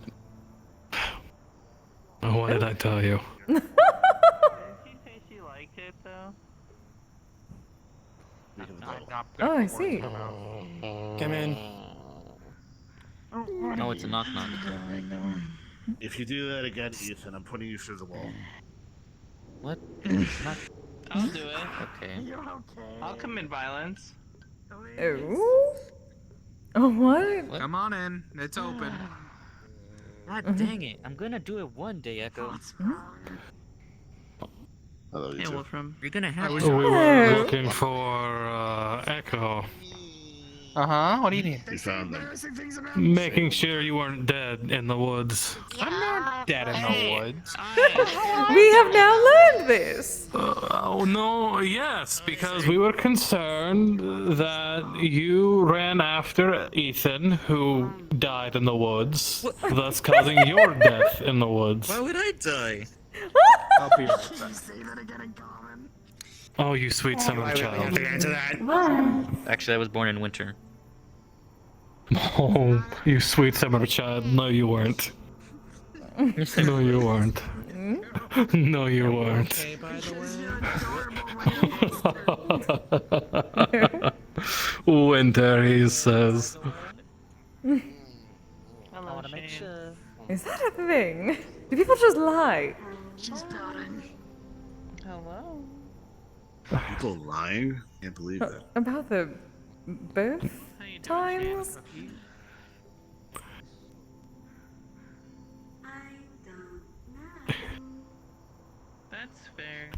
S11: What did I tell you?
S15: Did she say she liked it though?
S1: Oh, I see.
S16: Come in.
S14: No, it's a knock knock.
S13: If you do that again, Ethan, I'm putting you through the wall.
S14: What?
S15: I'll do it.
S14: Okay.
S15: I'll commit violence.
S1: Oh? Oh, what?
S6: Come on in. It's open.
S14: God dang it. I'm gonna do it one day, Echo.
S13: Hello,
S15: Hey, Wolfram.
S14: You're gonna have
S11: We
S14: to.
S11: were looking for Echo.
S6: Uh-huh, what do you need?
S13: You found them.
S11: Making sure you weren't dead in the woods.
S6: I'm not dead in the woods.
S1: We have now learned this.
S11: Oh no, yes, because we were concerned that you ran after Ethan, who died in the woods, thus causing your death in the woods.
S14: Why would I die?
S6: I'll be right back.
S11: Oh, you sweet son of a child.
S13: Answer that.
S14: Actually, I was born in winter.
S11: Oh, you sweet son of a child. No, you weren't. No, you weren't. No, you weren't.
S14: Okay, by the
S11: Winter, he says.
S15: Hello,
S14: I wanna make
S15: Shane.
S14: sure.
S1: Is that a thing? Do people just lie?
S18: She's pouting.
S15: Hello.
S19: People lying? Can't believe that.
S1: About the birth times?
S15: That's fair.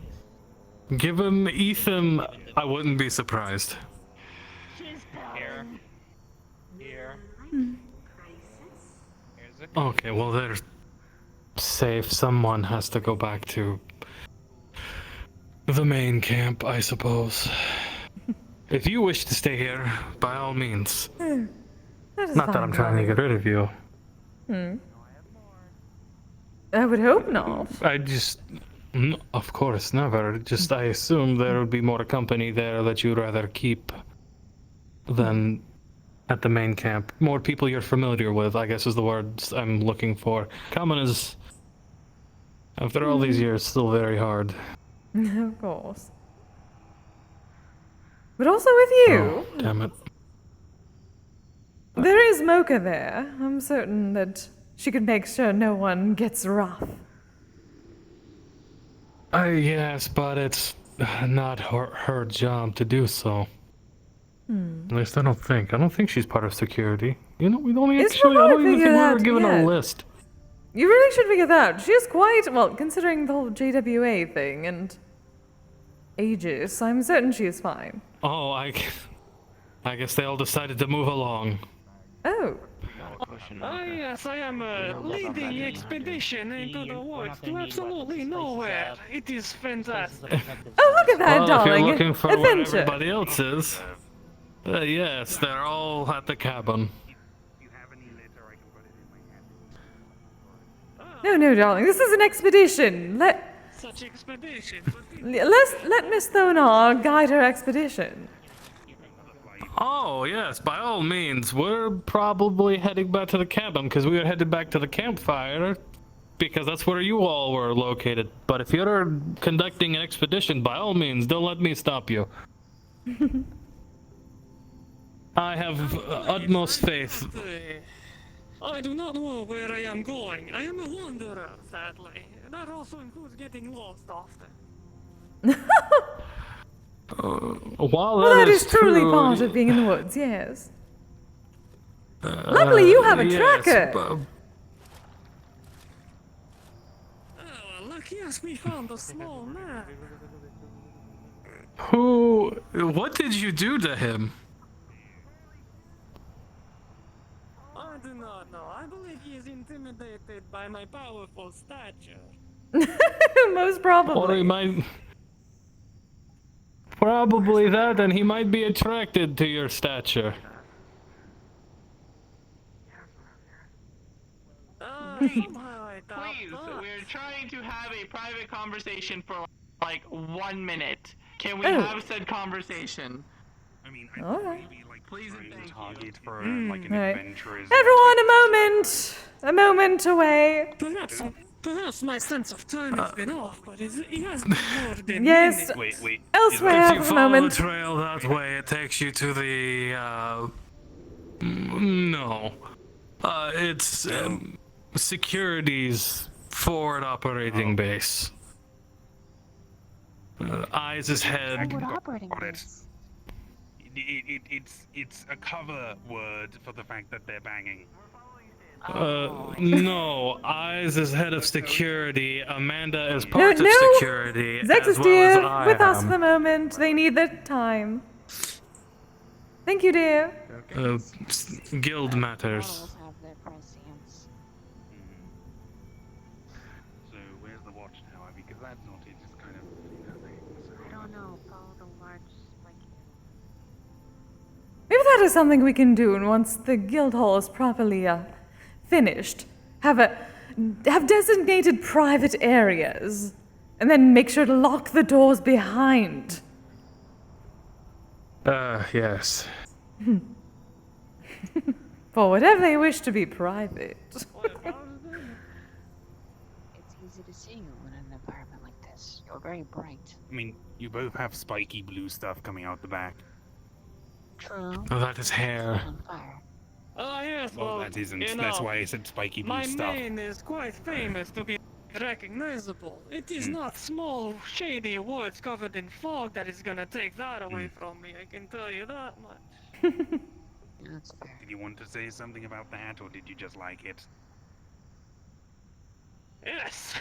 S11: Given Ethan, I wouldn't be surprised.
S15: Here. Here.
S11: Okay, well they're safe. Someone has to go back to the main camp, I suppose. If you wish to stay here, by all means. Not that I'm trying to get rid of you.
S1: I would hope not.
S11: I just... Of course, never. Just I assume there would be more company there that you'd rather keep than at the main camp. More people you're familiar with, I guess is the words I'm looking for. Common is, after all these years, still very hard.
S1: Of course. But also with you.
S11: Oh, damn it.
S1: There is Mocha there. I'm certain that she could make sure no one gets rough.
S11: Yes, but it's not her job to do so. At least I don't think. I don't think she's part of security. You know, we don't
S1: It's
S11: actually. I don't even think we
S1: that
S11: were given
S1: yet.
S11: a list.
S1: You really should figure that out. She is quite, well, considering the whole JWA thing and ages, I'm certain she is fine.
S11: Oh, I guess they all decided to move along.
S1: Oh.
S8: Yes, I am leading the expedition into the woods to absolutely nowhere. It is fantastic.
S1: Oh, look at that,
S11: Well,
S1: darling.
S11: if you're looking for where
S1: Adventure.
S11: everybody else is, yes, they're all at the cabin.
S1: No, darling. This is an expedition.
S8: Such expedition.
S1: Let Miss Thonar guide her expedition.
S11: Oh, yes, by all means. We're probably heading back to the cabin because we were headed back to the campfire because that's where you all were located. But if you're conducting an expedition, by all means, don't let me stop you. I have utmost faith.
S8: I do not know where I am going. I am a wanderer, sadly. That also includes getting lost often.
S11: While
S1: Well, that is truly
S11: true,
S1: part of being in the woods, yes. Luckily, you have a
S11: yes,
S1: tracker.
S8: Oh, lucky us, we found a small man.
S11: What did you do to him?
S8: I do not know. I believe he is intimidated by my powerful stature.
S1: Most probably.
S11: Or he might... Probably that, and he might be attracted to your stature.
S8: Somehow I thought
S15: Please, we're trying to have a private conversation for like 1 minute. Can we
S1: Oh.
S15: have said conversation?
S6: I mean,
S1: Alright.
S15: Please and thank you.
S6: target for like an
S1: Right.
S6: adventure is
S1: Everyone, a moment! A moment away.
S8: Perhaps my sense of time has been off, but it has been more than
S1: Yes.
S6: Wait.
S1: Elsewhere,
S11: If you
S1: a
S11: follow
S1: moment.
S11: the trail that way, it takes you to the, no. It's, security's forward operating base. Eyes is head.
S6: It's a cover word for the fact that they're banging.
S11: No. Eyes is head of security. Amanda is
S1: No,
S11: part of
S1: no.
S11: security.
S1: Zex
S11: as
S1: is
S11: well
S1: dear
S11: as I
S1: with us
S11: am.
S1: for the moment. They need the time. Thank you, dear.
S11: Guild matters.
S6: So where's the watchtower? Because that's not it. It's kind of nothing. So.
S18: I don't know. Follow the large spiky.
S1: Maybe that is something we can do, and once the guild hall is properly finished, have designated private areas, and then make sure to lock the doors behind.
S11: Yes.
S1: For whatever they wish to be private.
S18: It's easy to see you in an environment like this. You're very bright.
S6: I mean, you both have spiky blue stuff coming out the back.
S18: True.
S11: Oh, that is hair.
S18: On fire.
S8: Yes,
S9: Well, that isn't.
S8: you
S9: That's
S8: know,
S9: why I said spiky blue
S8: my
S9: stuff.
S8: mane is quite famous to be recognizable. It is not small, shady woods covered in fog that is gonna take that away from me, I can tell you that much.
S18: That's fair.
S9: Did you want to say something about that, or did you just like it?
S8: Yes!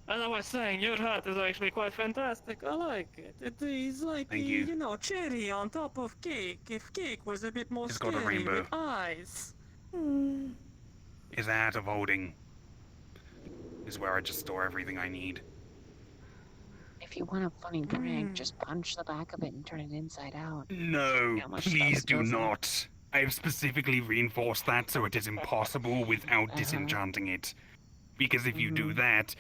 S8: As I was saying, your hat is actually quite fantastic. I like it. It is like
S9: Thank
S8: the,
S9: you.
S8: cherry on top of cake. If cake was a bit more
S9: It's got a
S8: scary
S9: rainbow.
S8: with eyes.
S9: Is a hat of holding. Is where I just store everything I need.
S18: If you want a funny prank, just punch the back of it and turn it inside out.
S9: No,
S18: How much
S9: please
S18: stuff
S9: do
S18: goes up?
S9: not. I have specifically reinforced that so it is impossible without disenchanting it. Because if you do that,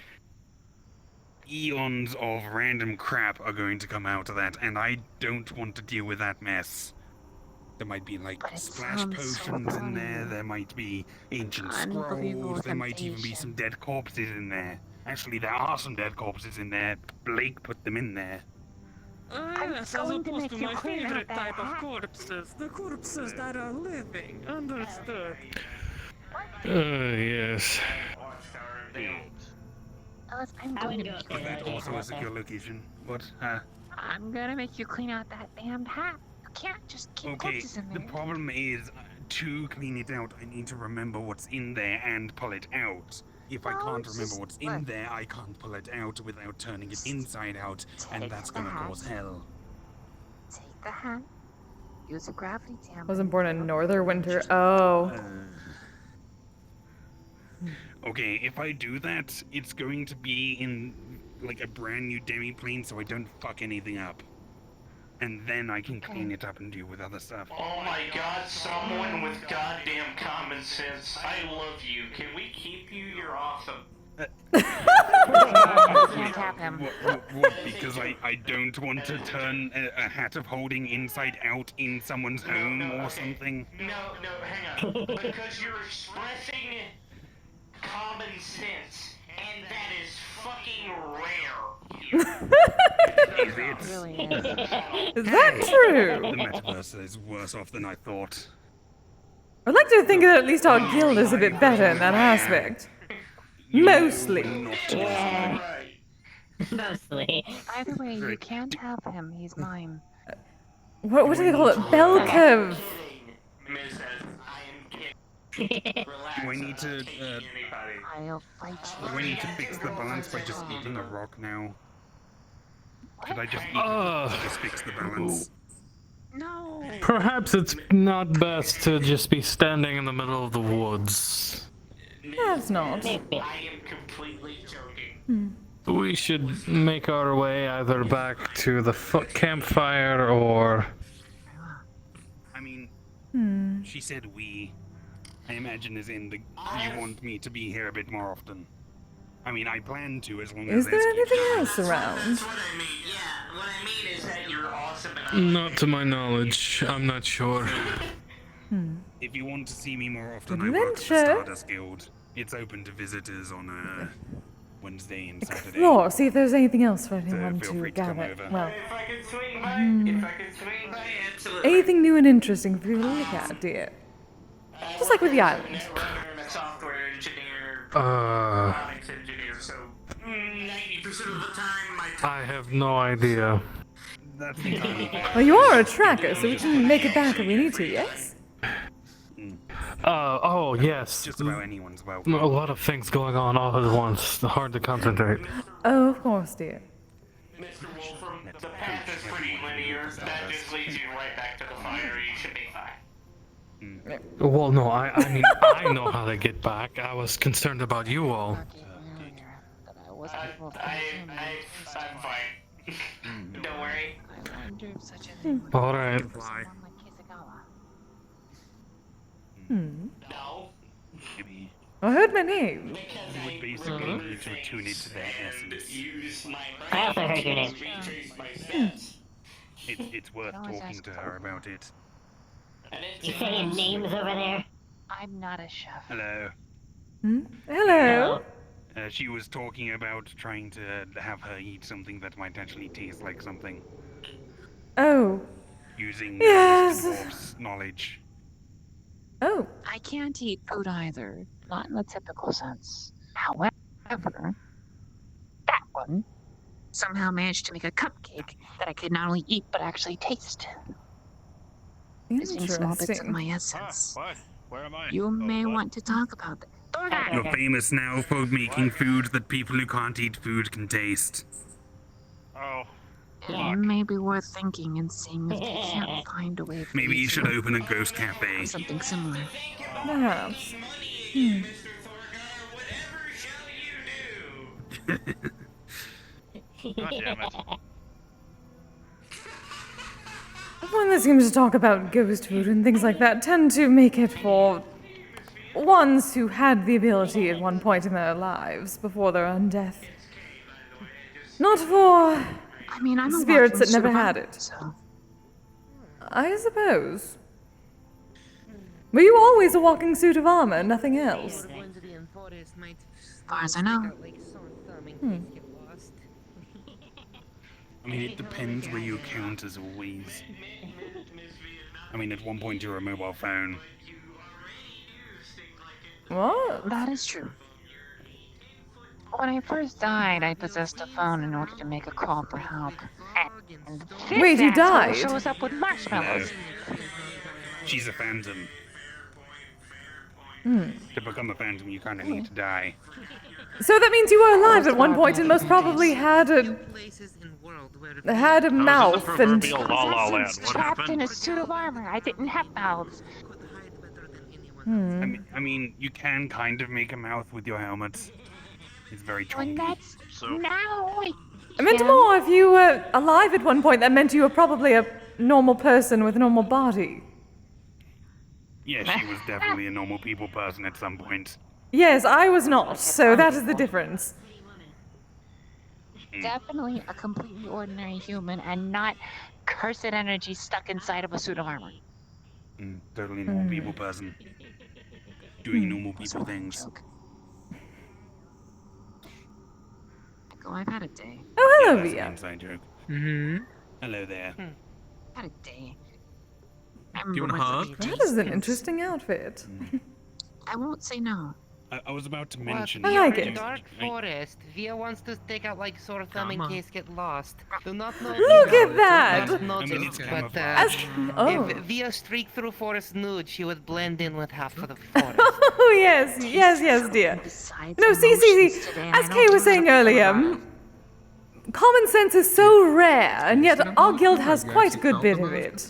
S9: eons of random crap are going to come out of that, and I don't want to deal with that mess. There might be like splash potions in there, there might be ancient scrolls, there might even be some dead corpses in there. Actually, there are some dead corpses in there. Blake put them in there.
S8: Yes, as opposed to my favorite type of corpses. The corpses that are living. Understood.
S11: Yes.
S18: Alice, I'm going to make you
S9: Is that also a secure location? What?
S18: I'm gonna make you clean out that damned hat. You can't just keep
S9: Okay,
S18: corpses in
S9: the
S18: there.
S9: problem is, to clean it out, I need to remember what's in there and pull it out. If I can't remember what's in there, I can't pull it out without turning it inside out, and that's gonna cause hell.
S18: Take the hat. Use a gravity damper.
S1: Wasn't born in Northern Winter. Oh.
S9: Okay, if I do that, it's going to be in, like, a brand new demi-plane so I don't fuck anything up. And then I can clean it up and deal with other stuff.
S3: Oh my god, someone with goddamn common sense. I love you. Can we keep you? You're awesome.
S18: Can't tap him.
S9: What? Because I don't want to turn a hat of holding inside out in someone's home or something?
S3: No, hang on. Because you're expressing common sense, and that is fucking rare.
S9: Is it?
S1: Is that true?
S9: The Metaverse is worse off than I thought.
S1: I'd like to think that at least our guild is a bit better in that aspect. Mostly.
S18: Yeah. Mostly. Either way, you can't have him. He's mine.
S1: What do they call it? Bell curve.
S9: Do I need to,
S18: I'll fight you.
S9: do I need to fix the balance by just eating a rock now? Could I just eat it to just fix the balance?
S18: No.
S11: Perhaps it's not best to just be standing in the middle of the woods.
S1: That's not.
S3: I am completely joking.
S11: We should make our way either back to the campfire or...
S9: I mean, she said we. I imagine as in you want me to be here a bit more often. I mean, I plan to as long as
S1: Is there anything else around?
S3: That's what I mean. Yeah, what I mean is that you're awesome and
S11: Not to my knowledge. I'm not sure.
S9: If you want to see me more often, I
S1: Good
S9: work at the
S1: venture.
S9: Stardust Guild. It's open to visitors on Wednesday and Saturday.
S1: Explore, see if there's anything else for
S9: So
S1: anyone
S9: feel
S1: to
S9: free to come
S1: gather.
S9: over.
S1: Well,
S3: if I could swing by, absolutely.
S1: anything new and interesting for you to look at, dear. Just like with the island.
S3: I'm a software engineer,
S11: Uh,
S3: robotics engineer, so 90% of the time my time.
S11: I have no idea.
S9: That's entirely fine.
S1: Well, you are a tracker, so we can make it back if we need to, yes?
S11: Oh, yes.
S9: Just about anyone's
S11: A
S9: welcome.
S11: lot of things going on all at once. Hard to concentrate.
S1: Oh, of course, dear.
S3: Mr. Wolfram, the path is pretty linear. That just leads you right back to the fire. You should be fine.
S11: Well, no, I mean, I know how to get back. I was concerned about you all.
S3: I'm fine. Don't worry.
S18: I wonder if such a thing would
S11: All right.
S18: someone like Kisegawa.
S3: No.
S9: Maybe
S1: I heard my name.
S9: you would basically need to attune it to their essence.
S3: Use my
S4: I also heard your name.
S3: retrace my steps.
S9: It's worth
S18: always
S9: talking
S18: ask
S9: to
S18: for
S9: her about it.
S4: You saying names over there?
S18: I'm not a chef.
S9: Hello.
S1: Hello.
S9: She was talking about trying to have her eat something that might actually taste like something,
S1: Oh.
S9: using
S1: Yes.
S9: dwarf's knowledge.
S1: Oh.
S18: I can't eat food either, not in the typical sense. However, that one somehow managed to make a cupcake that I could not only eat but actually taste. Missing small bits of my essence.
S13: What? Where am I?
S18: You may want to talk about that.
S9: You're famous now for making food that people who can't eat food can taste.
S13: Oh.
S18: It may be worth thinking and seeing if they can't find a way for
S9: Maybe you should open a ghost cafe.
S18: something similar.
S1: Perhaps.
S13: God damn it.
S1: Everyone that seems to talk about ghost food and things like that tend to make it for ones who had the ability at one point in their lives before their own death. Not for
S18: I'm
S1: spirits that never
S18: survivor,
S1: had it.
S18: so.
S1: I suppose. Were you always a walking suit of armor, nothing else?
S18: As far as I know.
S9: I mean, it depends where you count as always. I mean, at one point you're a mobile phone.
S1: What?
S18: That is true. When I first died, I possessed a phone in order to make a call for help. And
S1: Wait, you
S18: this asshole
S1: died?
S18: shows up with marshmallows.
S9: She's a phantom.
S1: Hmm.
S9: To become a phantom, you kind of need to die.
S1: So that means you were alive at one point and most probably had a mouth and
S18: Trapped in a suit of armor. I didn't have mouths.
S9: I mean, you can kind of make a mouth with your helmet. It's very
S18: When
S9: chunky.
S18: that's now.
S1: I meant more if you were alive at one point, that meant you were probably a normal person with a normal body.
S9: Yeah, she was definitely a normal people person at some point.
S1: Yes, I was not, so that is the difference.
S18: Definitely a completely ordinary human and not cursed energy stuck inside of a suit of armor.
S9: Totally normal people person. Doing normal people things.
S18: Echo, I've had a day.
S1: Oh, hello,
S9: That's an
S1: Via.
S9: inside joke.
S11: Mm-hmm.
S9: Hello there.
S18: Had a day.
S11: Do you want a hug?
S1: That is an interesting outfit.
S18: I won't say no.
S9: I was about to mention.
S1: I like it.
S20: Dark forest. Via wants to take out like sore thumb in case get lost. Do not know.
S1: Look at that!
S20: I've noticed, but if Via streaked through forest nude, she would blend in with half of the forest.
S1: Oh, yes, dear. No, see, as Kay was saying earlier, common sense is so rare, and yet our guild has quite a good bit of it.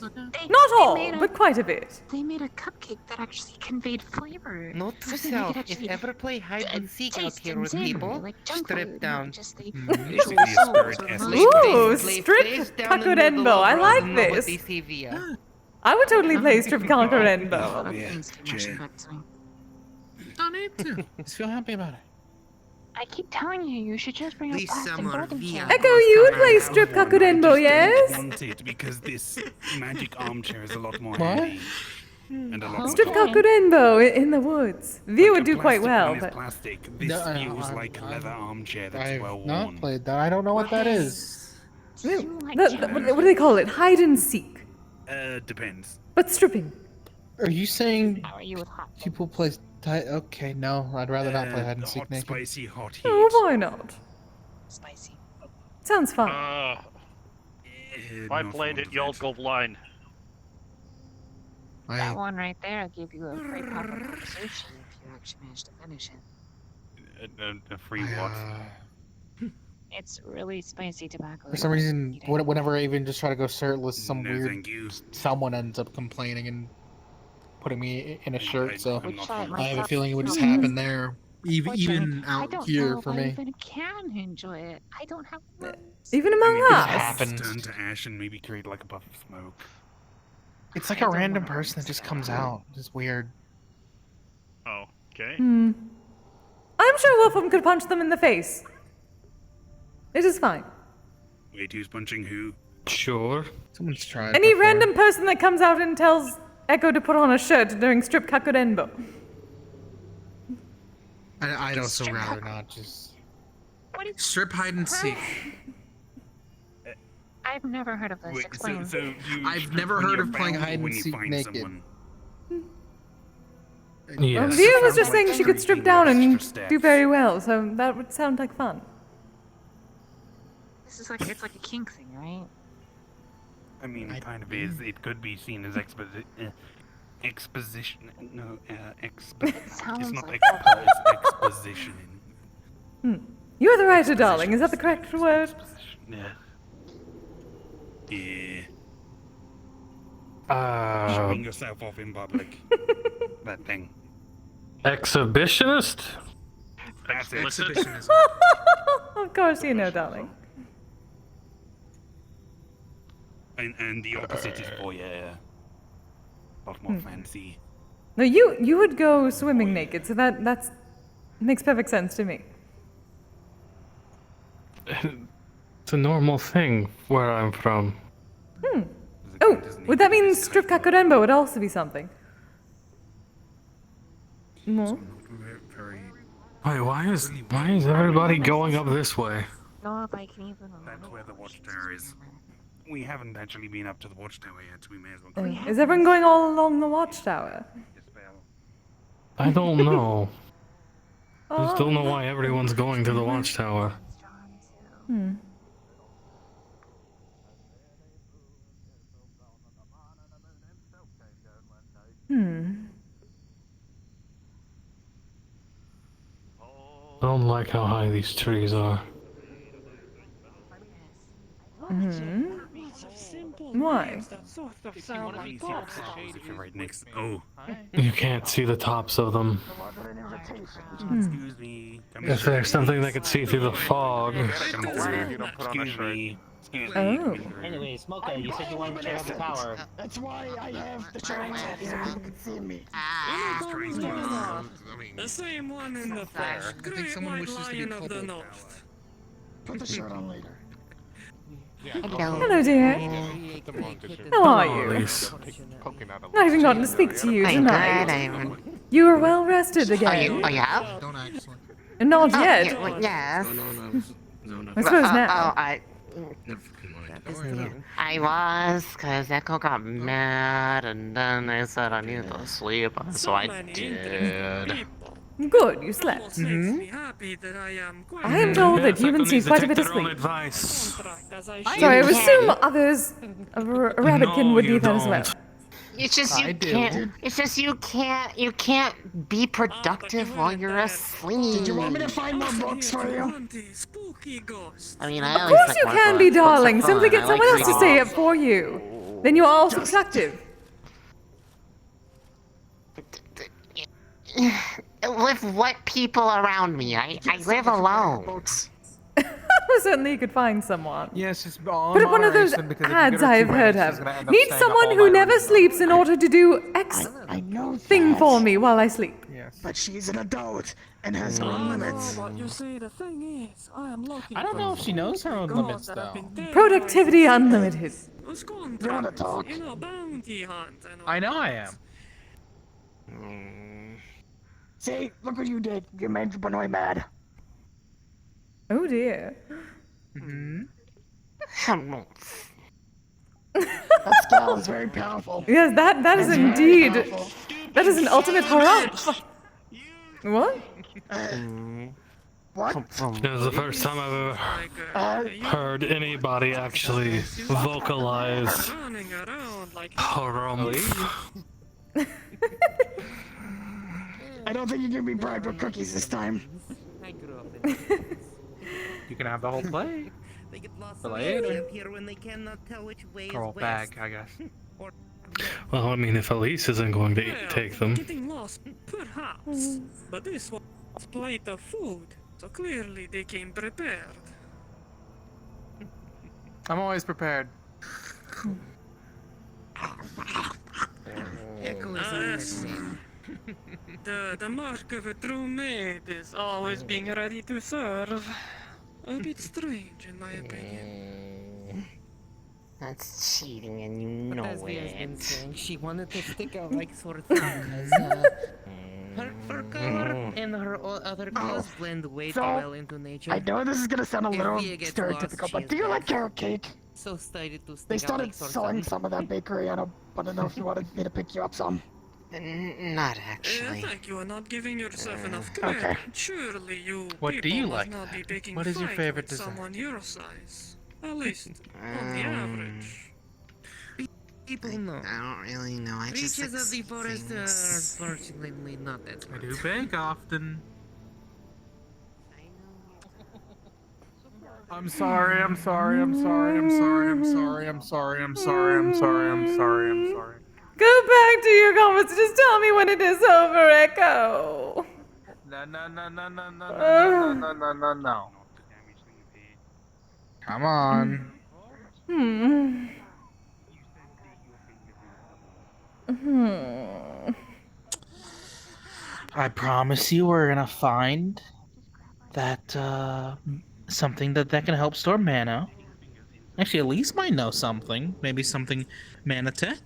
S1: Not all, but quite a bit.
S18: They made a cupcake that actually conveyed flavor.
S20: Note to
S18: So they make
S20: self,
S18: it
S20: if
S18: actually
S20: ever play hide and seek out
S18: taste
S20: here
S18: and
S20: with
S18: savory,
S20: people,
S18: like junk
S20: strip
S18: food,
S20: down.
S18: Just the
S9: Basically
S18: usual
S9: a
S18: souls
S9: spirit
S18: or
S9: essence.
S18: most
S1: Ooh,
S20: Face
S1: strip
S20: down in the
S1: Kakurenbo,
S20: middle,
S1: I like
S20: know what
S1: this.
S20: they see Via.
S1: I would totally play strip
S18: A
S1: Kakurenbo.
S18: lot of things came rushing back to me.
S11: Don't need to. Just feel happy about it.
S18: I keep telling you, you should just bring a plastic golden can.
S1: Echo, you would play strip Kakurenbo,
S9: I
S1: yes?
S9: don't want it because this magic armchair is a lot more
S11: What?
S9: heavy. And a lot more
S1: Strip
S9: comfortable.
S1: Kakurenbo in the woods. Via would do quite
S9: Plastic
S1: well,
S9: one is
S1: but...
S9: plastic. This
S11: No,
S9: feels like a leather armchair that's
S11: I've
S9: well worn.
S11: not played that. I don't know what that is.
S1: What do they call it? Hide and seek.
S9: Depends.
S1: But stripping.
S11: Are you saying
S18: How are you with hot?
S11: people play? Okay, no. I'd rather not play hide and seek
S9: Hot,
S11: naked.
S9: spicy, hot heat.
S1: Oh, why not?
S18: Spicy.
S1: Sounds fun.
S13: If I played it, y'all go blind.
S18: That one right there will give you a free pop of conversation if you actually manage to finish it.
S9: A free what?
S18: It's really spicy tobacco.
S11: For some reason, whenever I even just try to go shirtless, some
S9: No,
S11: weird
S9: thank you.
S11: someone ends up complaining and putting me in a shirt. So
S9: I'm not
S11: I
S9: fond
S11: have a
S18: myself.
S11: feeling it would just
S18: Mhm.
S11: happen there, even
S18: I
S11: out
S18: don't
S11: here
S18: know
S11: for
S18: if I
S11: me.
S18: even can enjoy it. I don't have words.
S1: Even among us.
S11: happens.
S9: Turn to ash and maybe create like a puff of smoke.
S11: It's like a random person that just comes out. It's weird.
S13: Oh, okay.
S1: I'm sure Wolfram could punch them in the face. It is fine.
S9: Wait, who's punching who?
S11: Sure. Someone's tried.
S1: Any
S11: before.
S1: random person that comes out and tells Echo to put on a shirt during strip Kakurenbo.
S11: I'd also rather not just
S18: What is
S11: strip hide and seek.
S18: I've never heard of this. Explain.
S9: So you
S11: I've
S9: strip
S11: never
S9: when
S11: heard
S9: you're
S11: of playing
S9: found or
S11: hide and
S9: when you
S11: seek
S9: find
S11: naked.
S9: someone?
S11: Yes.
S1: Via was just saying she could strip down and do very well, so that would sound like fun.
S18: This is like, it's like a kink thing, right?
S9: I mean, it kind of is. It could be seen as exposition. No, it's not expositioning.
S1: You are the writer, darling. Is that the correct word?
S9: Yeah. Showing yourself off in public. That thing.
S11: Exhibitionist?
S9: That's it.
S11: Exhibitionism.
S1: Of course you know, darling.
S9: And the opposite is voyeur. Lot more fancy.
S1: No, you would go swimming naked, so that's makes perfect sense to me.
S11: It's a normal thing where I'm from.
S1: Oh, would that mean strip kakurenbo would also be something? No.
S11: Wait, why is everybody going up this way?
S18: No, if I can even.
S9: That's where the watchtower is. We haven't actually been up to the watchtower yet, so we may as well go.
S1: Is everyone going all along the watchtower?
S11: I don't know. I just don't know why everyone's going to the watchtower. I don't like how high these trees are.
S1: Why?
S9: If you're right next. Oh.
S11: You can't see the tops of them.
S9: Excuse me.
S11: If there's something that could see through the fog.
S9: Excuse me.
S5: Anyway, Smoko, you said you wanted to check out the tower.
S16: That's why I have the shirt so you can see me.
S8: The same one in the flesh. Great white lion of the north.
S16: Put the shirt on later.
S1: Hello, dear. How are you? Not even gotten to speak to you tonight. You are well rested again.
S21: Oh, you have?
S1: Not yet.
S21: Yes.
S1: I suppose now.
S21: I was, because Echo got mad, and then I said I needed to sleep, so I did.
S1: Good, you slept. I am told that you've been seeing quite a bit of sleep. So I assume others of a rabbitkin would be that as well.
S21: It's just you can't. It's just you can't be productive while you're asleep.
S16: Did you want me to find more books for you?
S21: I mean,
S1: Of course you can be, darling. Simply get someone else to stay up for you. Then you are also productive.
S21: With what people around me? I live alone.
S1: Certainly you could find someone.
S6: Yes, it's
S1: But one of those ads I have heard of. Need someone who never sleeps in order to do X thing for me while I sleep.
S16: Yes. But she's an adult and has her own limits.
S8: You see, the thing is, I am looking.
S6: I don't know if she knows her own limits though.
S1: Productivity unlimited.
S16: You wanna talk?
S8: Bounty hunt.
S6: I know I am.
S16: See, look what you did. You made Benoit mad.
S1: Oh dear.
S16: That spell is very powerful.
S1: Yes, that is indeed. That is an ultimate harumph. What?
S16: What?
S11: It was the first time I've ever heard anybody actually vocalize harumph.
S16: I don't think you can be bribed with cookies this time.
S6: You can have the whole plate. For later. Or a bag, I guess.
S11: Well, I mean, if Elise isn't going to take them.
S8: Getting lost, perhaps. But this was a plate of food, so clearly they came prepared.
S6: I'm always prepared.
S8: Yes. The mark of a true maid is always being ready to serve. A bit strange, in my opinion.
S21: That's cheating, and you know
S20: As Via's been
S21: it.
S20: saying, she wanted to stick out like sort of thing because her fur color and her other clothes blend way too well into nature.
S16: I know this is gonna sound a
S20: If
S16: little
S20: Via gets
S16: stereotypical,
S20: lost,
S16: but
S20: she
S16: do
S20: is
S16: you
S20: bad.
S16: like carrot cake?
S20: So excited to stick
S16: They
S20: out
S16: started
S20: like sort of
S16: selling
S20: thing.
S16: some of that bakery. I don't know if you wanted me to pick you up some.
S21: Not actually.
S8: Thank you are not giving yourself enough credit. Surely you
S11: What do you
S8: people
S11: like
S8: must not be
S11: then?
S8: picking
S11: What is your
S8: fight
S11: favorite
S8: with
S11: dessert?
S8: someone your size. At least, on the average.
S20: People know.
S21: I don't really know. I just
S20: Creatures
S21: like
S20: of the forest are
S21: things.
S20: unfortunately not that
S6: I
S20: smart.
S6: do bake often. I'm sorry, I'm sorry, I'm sorry, I'm sorry, I'm sorry, I'm sorry, I'm sorry, I'm sorry, I'm sorry, I'm sorry.
S1: Go back to your comments. Just tell me when it is over, Echo.
S6: No, no, no, no, no, no, no, no, no, no, no. Come on.
S1: Hmm.
S5: I promise you we're gonna find that, something that can help store mana. Actually, Elise might know something. Maybe something mana tech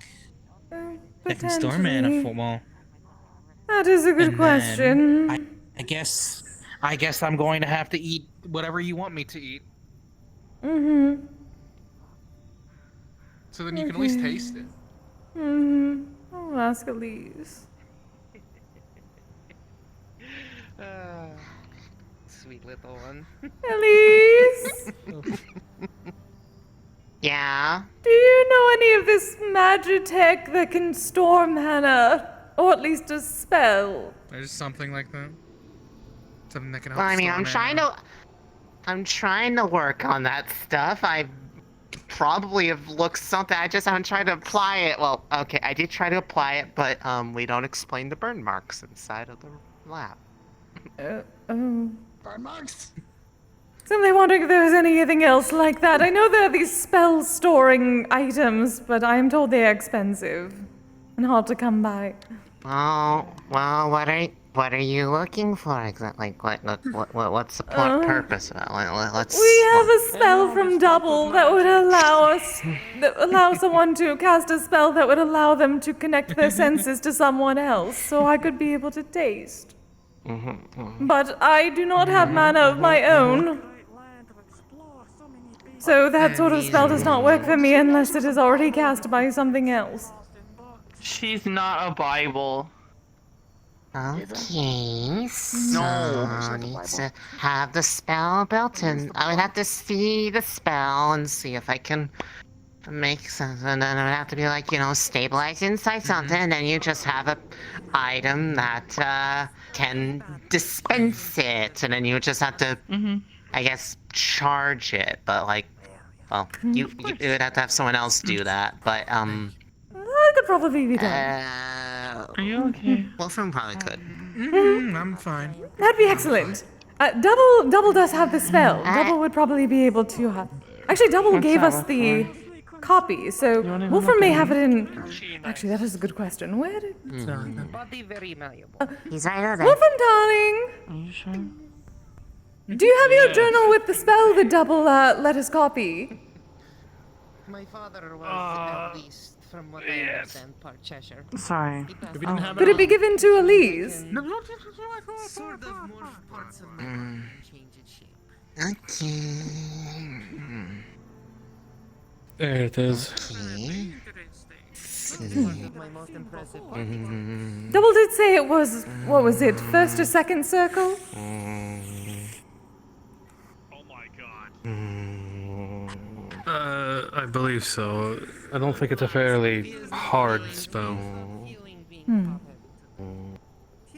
S5: that can store mana for,
S1: Potentially.
S5: well...
S1: That is a good
S5: And then,
S1: question.
S5: I guess I'm going to have to eat whatever you want me to eat.
S1: Mm-hmm.
S6: So then you can at least taste it.
S1: Mm-hmm. I'll ask Elise.
S20: Sweet little one.
S1: Elise?
S21: Yeah?
S1: Do you know any of this magitech that can store mana? Or at least a spell?
S6: There's something like that. Something that can help
S21: Well, I mean,
S6: store
S21: I'm trying to work on that stuff. I probably have looked something. I just haven't tried to apply it. Well, okay, I did try to apply it, but we don't explain the burn marks inside of the lab.
S1: Oh.
S21: Burn marks.
S1: Simply wondering if there was anything else like that. I know there are these spell storing items, but I am told they are expensive and hard to come by.
S21: Well, what are you looking for exactly? What's the purpose of it? Let's.
S1: We have a spell from Double that would allow someone to cast a spell that would allow them to connect their senses to someone else, so I could be able to taste. But I do not have mana of my own. So that sort of spell does not work for me unless it is already cast by something else.
S7: She's not a Bible.
S21: Okay, so need to have the spell built in. I would have to see the spell and see if I can make sense. And then it would have to be like, stabilize inside something, and then you just have a item that can dispense it, and then you just have to, I guess, charge it. But you would have to have someone else do that. But
S1: That could probably be done.
S7: Are you okay?
S21: Wolfram probably could.
S6: I'm fine.
S1: That'd be excellent. Double does have the spell. Double would probably be able to have. Actually, Double gave us the copy, so Wolfram may have it in. Actually, that is a good question. Where did?
S20: Body very malleable.
S21: He's right over there.
S1: Wolfram, darling.
S7: Are you sure?
S1: Do you have your journal with the spell that Double let us copy?
S20: My father was, at least from what I understand, part Cheshire.
S7: Sorry.
S1: Could it be given to Elise?
S20: Sort of morph parts of my body and change its shape.
S21: Okay.
S11: There it is.
S21: Okay.
S20: One of my most impressive parts.
S1: Double did say it was. What was it? First or second circle?
S11: I believe so. I don't think it's a fairly hard spell.
S20: She's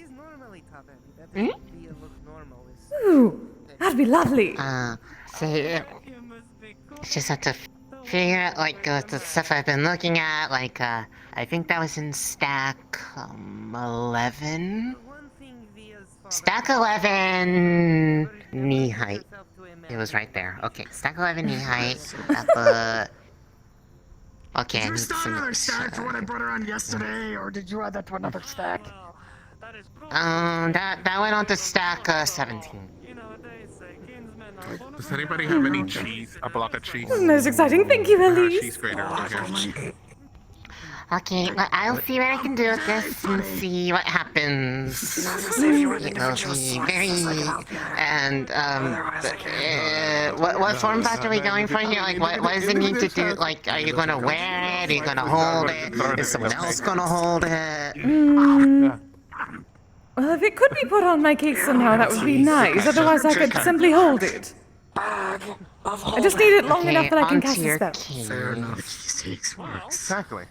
S20: normally top-heavy. That doesn't be a look normal.
S1: Ooh, that'd be lovely.
S21: So just have to figure out the stuff I've been looking at. I think that was in stack 11. Stack 11 knee height. It was right there. Okay, stack 11 knee height. Okay,
S9: Did you start another stack for what I brought around yesterday, or did you add that to another stack?
S21: That went on to stack 17.
S6: Does anybody have any cheese? A block of cheese?
S1: Most exciting. Thank you, Elise.
S6: Cheese grater over here.
S21: Okay, well, I'll see what I can do with this and see what happens. It'll be very... And, what form factor are we going for here? Like, what does it need to do? Like, are you gonna wear it? Are you gonna hold it? Is someone else gonna hold it?
S1: Well, if it could be put on my case somehow, that would be nice. Otherwise, I could simply hold it. I just need it long enough that I can cast a spell.
S21: Fair enough.
S6: Exactly.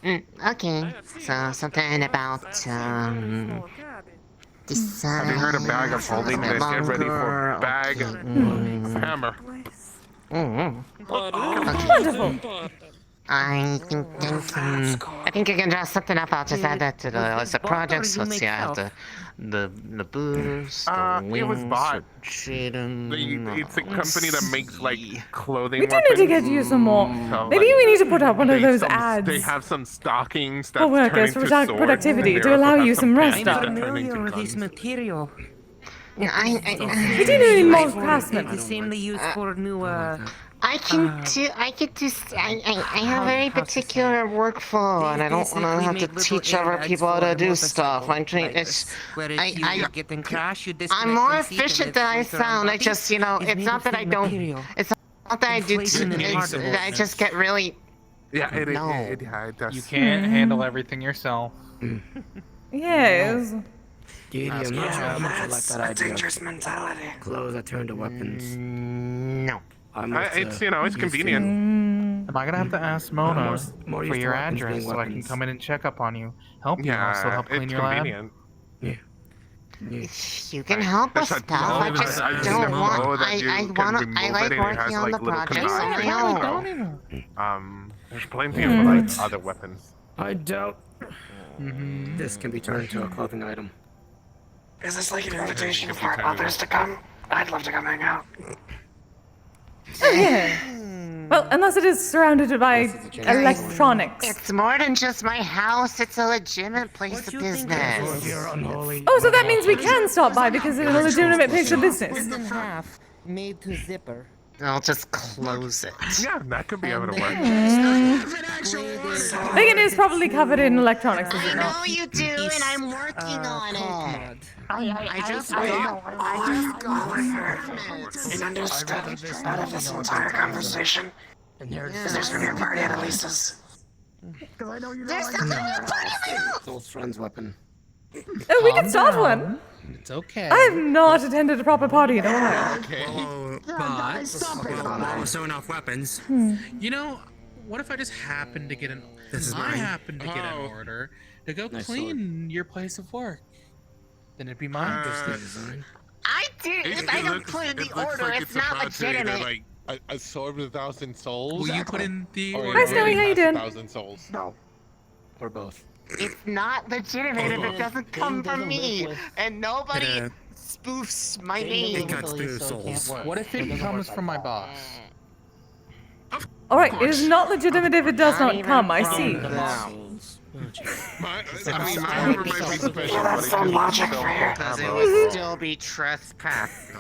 S21: Okay, so something about, decide...
S12: Have you heard a bag of holding? Get ready for bag hammer.
S1: Wonderful.
S21: I think you can draw something up. I'll just add that to the list of projects. Let's see, I have the boost, the
S12: It was bought. It's a company that makes like clothing.
S1: We do need to get you some more. Maybe we need to put up one of those ads.
S12: They have some stockings that
S1: for workers for productivity to allow you some rest.
S20: I'm familiar with this material.
S1: We do need more craftsmen.
S20: It's the same they use for new,
S21: I have a very particular workflow, and I don't want to have to teach other people how to do stuff. I'm more efficient than I sound. I just, you know, it's not that I don't, it's not that I do, it's that I just get really...
S12: Yeah, it does.
S11: You can't handle everything yourself.
S1: Yes.
S16: Dude, I'm not sure how much I like
S21: That's
S16: that
S21: a
S16: idea.
S21: dangerous mentality.
S16: Clothes that turn to weapons.
S21: No.
S12: It's, you know, it's convenient.
S11: Am I gonna have to ask Mona
S16: more
S11: for
S16: used to
S11: your
S16: weapons
S11: address
S16: being
S11: so I can
S16: weapons.
S11: come in and check up on you? Help you, and
S12: Yeah,
S11: also help clean
S12: it's
S11: your lab?
S12: convenient.
S21: You can help us stuff. I just don't want. I like working on the projects on my own.
S12: There's plenty of like other weapons.
S16: I doubt this can be turned into a clothing item.
S21: Is this like an invitation for others to come? I'd love to come hang out.
S1: Yeah. Well, unless it is surrounded by electronics.
S21: It's more than just my house. It's a legitimate place of business.
S1: Oh, so that means we can stop by because it's a legitimate place of business.
S20: in half, made to zipper.
S21: I'll just close it.
S12: Yeah, that could be able to work.
S1: Bacon is probably covered in electronics, is it not?
S21: I know you do, and I'm working on it. I just got and understood out of this entire conversation. And there's gonna be a party at Elisa's. There's something at a party at my house!
S16: Old friend's weapon.
S1: Oh, we can start one.
S11: It's okay.
S1: I have not attended a proper party in a while.
S16: But also enough weapons.
S11: You know, what if I just happen to get an... I happen to get an order to go clean your place of work? Then it'd be mine.
S21: I did. I don't put in the order. It's not legitimate.
S12: Like a sword with 1,000 souls.
S11: Will you put in the order?
S1: Hi, Snowy, how you doing?
S12: 1,000 souls.
S16: No. Or both.
S21: It's not legitimate if it doesn't come from me, and nobody spoofs my name.
S11: What if it comes from my boss?
S1: Alright, it is not legitimate if it does not come, I see.
S21: That's some logic for you. Because it would still be trespass.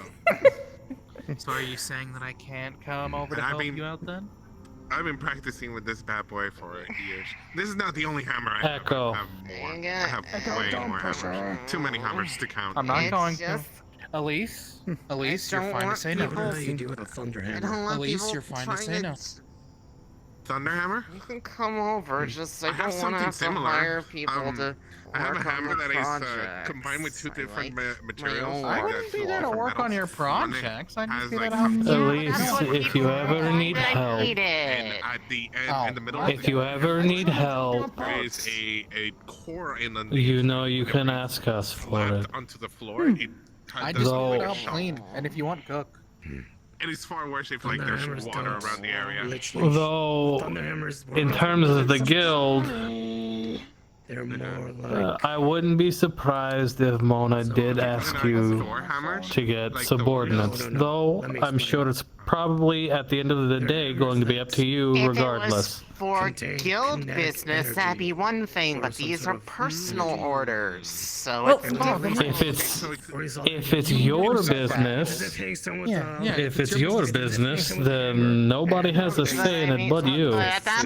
S11: So are you saying that I can't come over to help you out then?
S12: I've been practicing with this bad boy for years. This is not the only hammer I have.
S11: Echo.
S12: I have more. I have way more hammers. Too many hammers to count.
S11: I'm not going to. Elise, you're fine to say no.
S16: You do with a thunder
S21: I don't
S16: hammer.
S21: want
S11: Elise,
S21: people
S11: you're fine to
S21: trying
S11: say no.
S12: Thunderhammer?
S21: You can come over, just I
S12: I have
S21: don't want to
S12: something
S21: have to
S12: similar.
S21: hire people to
S12: I have a
S21: work on
S12: hammer
S21: the
S12: that is
S21: projects.
S12: combined with two different materials.
S21: I
S11: wouldn't be there to work on your projects. I'd just be there to
S12: like,
S11: help you.
S5: Elise, if you ever need help,
S12: and at the end, in the middle of
S5: if you ever need help,
S12: there is a core in the
S5: you know you can ask us for it.
S12: onto the floor.
S11: I just want to help clean, and if you want, cook.
S12: It is far worse if like there's water around the area.
S5: Though, in terms of the guild,
S16: They're more like...
S5: I wouldn't be surprised if Mona did ask you to get subordinates, though I'm sure it's
S11: probably at the end of the day going to be up to you
S21: If
S11: regardless.
S21: it was for guild business, that'd be one thing, but these are personal orders, so
S1: Well,
S21: it's different.
S11: If it's your business, if it's your business, then nobody has a say in it but you.
S21: At that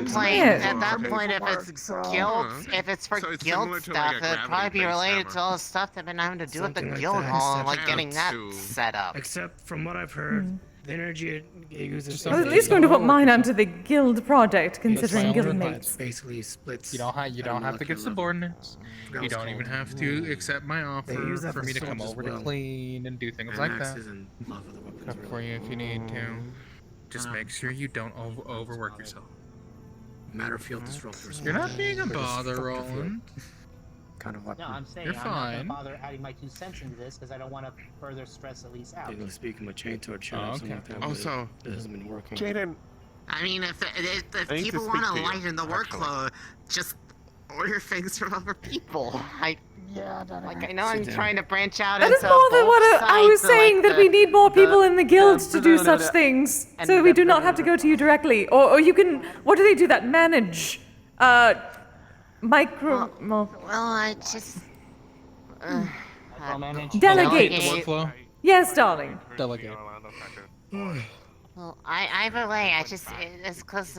S21: point, if it's guild, if it's for guild stuff, it'd probably be related to all the stuff they've been having to do with the guild hall and like getting that set up.
S16: Except from what I've heard, the energy it uses.
S1: I was at least going to put mine onto the guild project, considering guild mates.
S16: Basically splits.
S6: You don't have to get subordinates. You don't even have to accept my offer for me to come over to clean and do things like that. Cook for you if you need to. Just make sure you don't overwork yourself.
S16: Matter field disruptors.
S6: You're not being a bother, Roland.
S16: Kind of like
S5: No, I'm saying
S6: You're
S5: I'm not
S6: fine.
S5: gonna bother adding my 2 cents into this because I don't want to further stress Elise out.
S16: They speak in my chain to a chat.
S6: Oh, okay.
S12: Also,
S16: it hasn't been working.
S12: Jaden.
S21: I mean, if
S12: I need to
S21: people
S12: speak
S21: want
S12: to
S21: to
S12: you,
S21: lighten the workload, just order things from other people. I know I'm trying to branch out
S1: That
S21: into
S1: is more than
S21: both
S1: what I was
S21: sides of,
S1: saying,
S21: like,
S1: that we need more people in the guild to do such
S21: the-
S1: things,
S21: and
S1: so we do not have to go to you directly. Or you can, what do they do that? Manage,
S21: Well, I just...
S1: Delegate.
S6: Workflow?
S1: Yes, darling.
S6: Delegate.
S21: Well, either way, it's because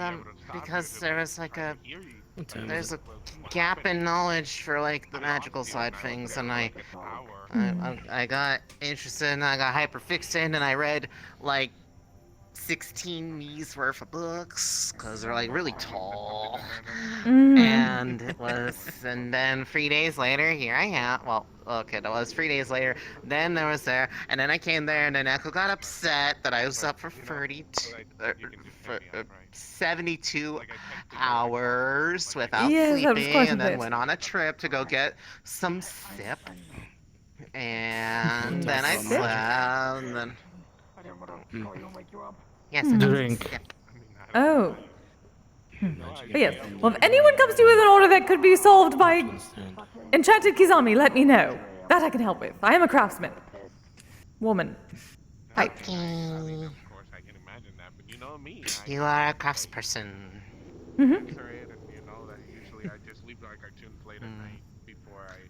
S21: there was like there's a gap in knowledge for like the magical side things, and I got interested and I got hyperfixated and I read like 16 Mii's worth of books because they're like really tall, and then 3 days later here I am. Well, okay, that was 3 days later. Then there was there, and then I came there, and then Echo got upset that I was up for 72 hours without sleeping, and then went on a trip to go get some sip, and then I slept, and then. Yes,
S11: Drink.
S1: Oh. But yes. Well, if anyone comes to you with an order that could be solved by enchanted Kizami, let me know. That I can help with. I am a craftsman. Woman. Hi.
S21: You are a craftsperson.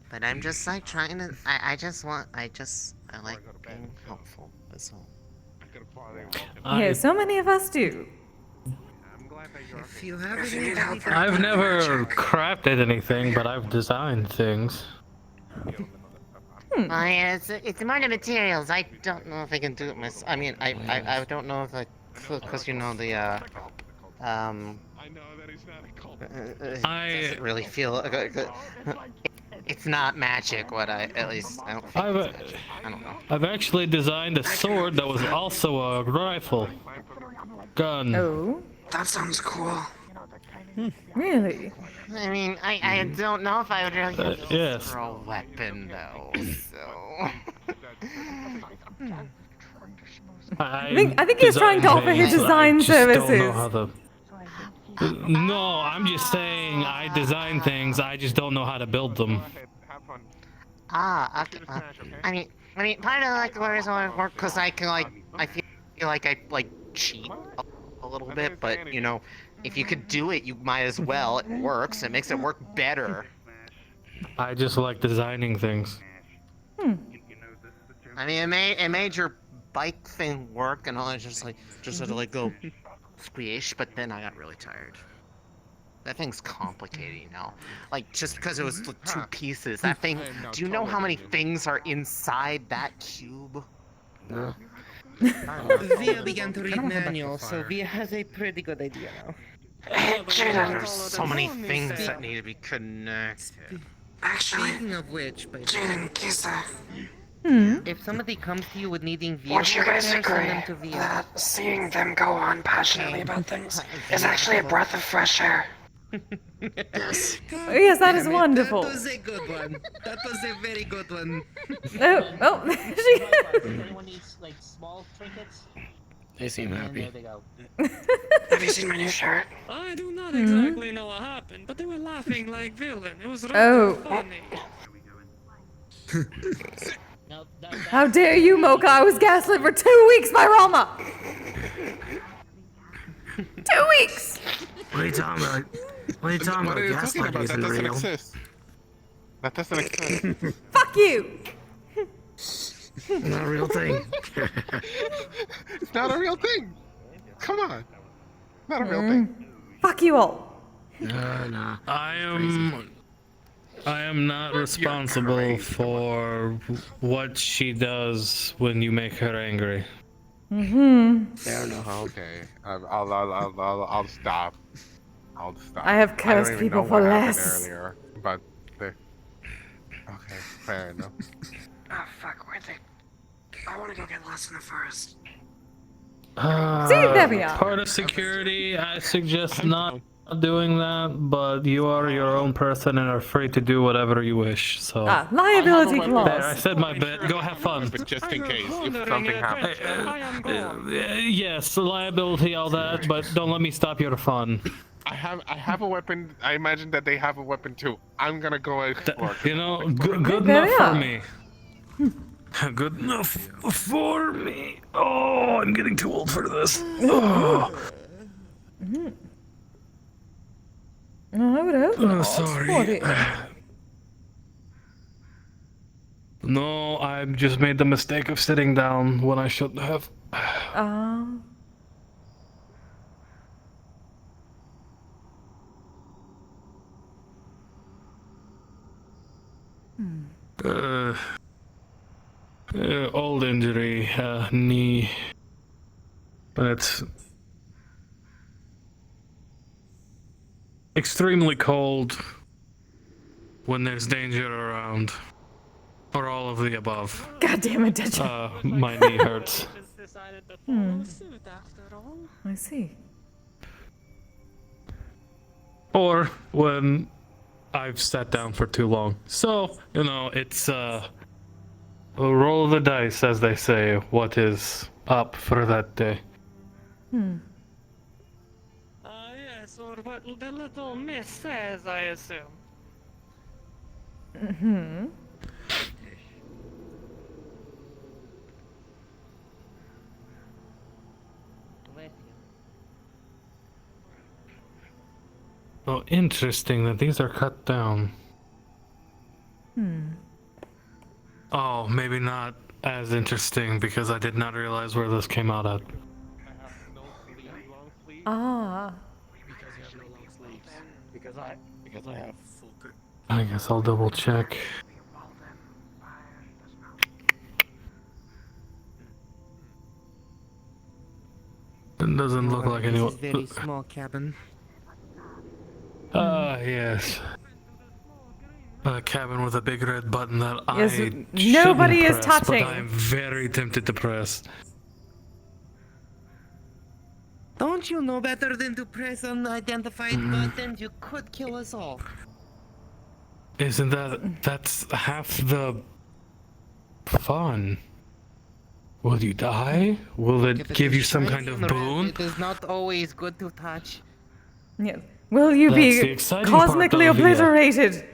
S21: But I'm just like trying to. I like being helpful. That's all.
S1: Yeah, so many of us do.
S16: If you have any
S11: I've never crafted anything, but I've designed things.
S21: Well, yeah, it's more the materials. I don't know if I can do it myself. I mean, I don't know if I could, because you know the doesn't really feel. It's not magic. What I don't. I don't know.
S11: I've actually designed a sword that was also a rifle. Gun.
S1: Oh.
S16: That sounds cool.
S1: Really?
S21: I mean, I don't know if I would really use it
S11: yes.
S21: for a weapon though. So.
S1: I think he was trying to offer his design services.
S11: No, I'm just saying I design things. I just don't know how to build them.
S21: Okay. I mean, part of like the reason why I work, because I can I feel like I cheat a little bit, but you know, if you could do it, you might as well. It works. It makes it work better.
S11: I just like designing things.
S21: I mean, it made your bike thing work, and all. I just had to go squish, but then I got really tired. That thing's complicated, you know? Like, just because it was 2 pieces, that thing... Do you know how many things are inside that cube?
S20: Via began to read manual, so Via has a pretty good idea now.
S21: There's so many things that need to be connected.
S20: Speaking of which, by the way, if somebody comes to you with needing vehicles,
S16: Would you guys
S20: send
S16: agree
S20: them to Via.
S16: that seeing them go on passionately about things is actually a breath of fresh air?
S20: Yes.
S1: Yes, that is wonderful.
S20: That was a good one. That was a very good one.
S1: Oh, there she goes.
S5: Anyone needs like small trinkets?
S16: They seem happy.
S5: There they go.
S16: Have you seen my new shirt?
S8: I do not exactly know what happened, but they were laughing like villain. It was rather funny.
S1: How dare you, Mocha? I was gaslit for 2 weeks by Rama! 2 weeks!
S10: What are you talking about? What are you talking about? Gaslighting
S12: That
S10: isn't
S12: doesn't
S10: real.
S12: exist. That doesn't exist.
S1: Fuck you!
S10: Not a real thing.
S12: It's not a real thing. Come on. Not a real thing.
S1: Fuck you all.
S10: Nah.
S11: I am not responsible for what she does when you make her angry.
S10: Fair enough.
S12: Okay. I'll stop. I'll stop.
S1: I have
S12: I
S1: cursed
S12: don't even
S1: people
S12: know
S1: for
S12: what happened
S1: less.
S12: earlier, but okay, fair enough.
S16: Oh fuck, where'd they... I wanna go get lost in the forest.
S1: There we are.
S11: Part of security, I suggest not doing that, but you are your own person and are free to do whatever you wish, so...
S1: Liability
S11: There,
S1: clause.
S11: I said my bit. Go have fun.
S12: But just in case, if something happens.
S11: Yes, liability, all that, but don't let me stop your fun.
S12: I have a weapon. I imagine that they have a weapon too. I'm gonna go explore.
S11: You know, good
S1: There
S11: enough
S1: we
S11: for
S1: are.
S11: me. Good enough for me. Oh, I'm getting too old for this. Oh,
S1: I would hope not.
S11: sorry. No, I just made the mistake of sitting down when I shouldn't have. Old injury, knee. But it's extremely cold when there's danger around. Or all of the above.
S1: God damn it, did you?
S11: My knee hurts.
S1: I see.
S11: Or when I've sat down for too long. So, you know, it's a roll of the dice, as they say, what is up for that day.
S8: Yes, or what the little miss says, I assume.
S11: Oh, interesting that these are cut down. Oh, maybe not as interesting because I did not realize where this came out at.
S10: Because I have full...
S11: I guess I'll double check. It doesn't look like anyone.
S20: This is very small cabin.
S11: Yes. A cabin with a big red button that
S1: Yes,
S11: I
S1: nobody
S11: shouldn't
S1: is
S11: press,
S1: touching.
S11: But I'm very tempted to press.
S20: Don't you know better than to press unidentified buttons? You could kill us all.
S11: Isn't that's half the fun? Will you die? Will it give you some kind of boon?
S20: It is not always good to touch.
S1: Yeah. Will you
S11: That's the
S1: be
S11: exciting part,
S1: cosmically
S11: Olivia.
S1: obliterated?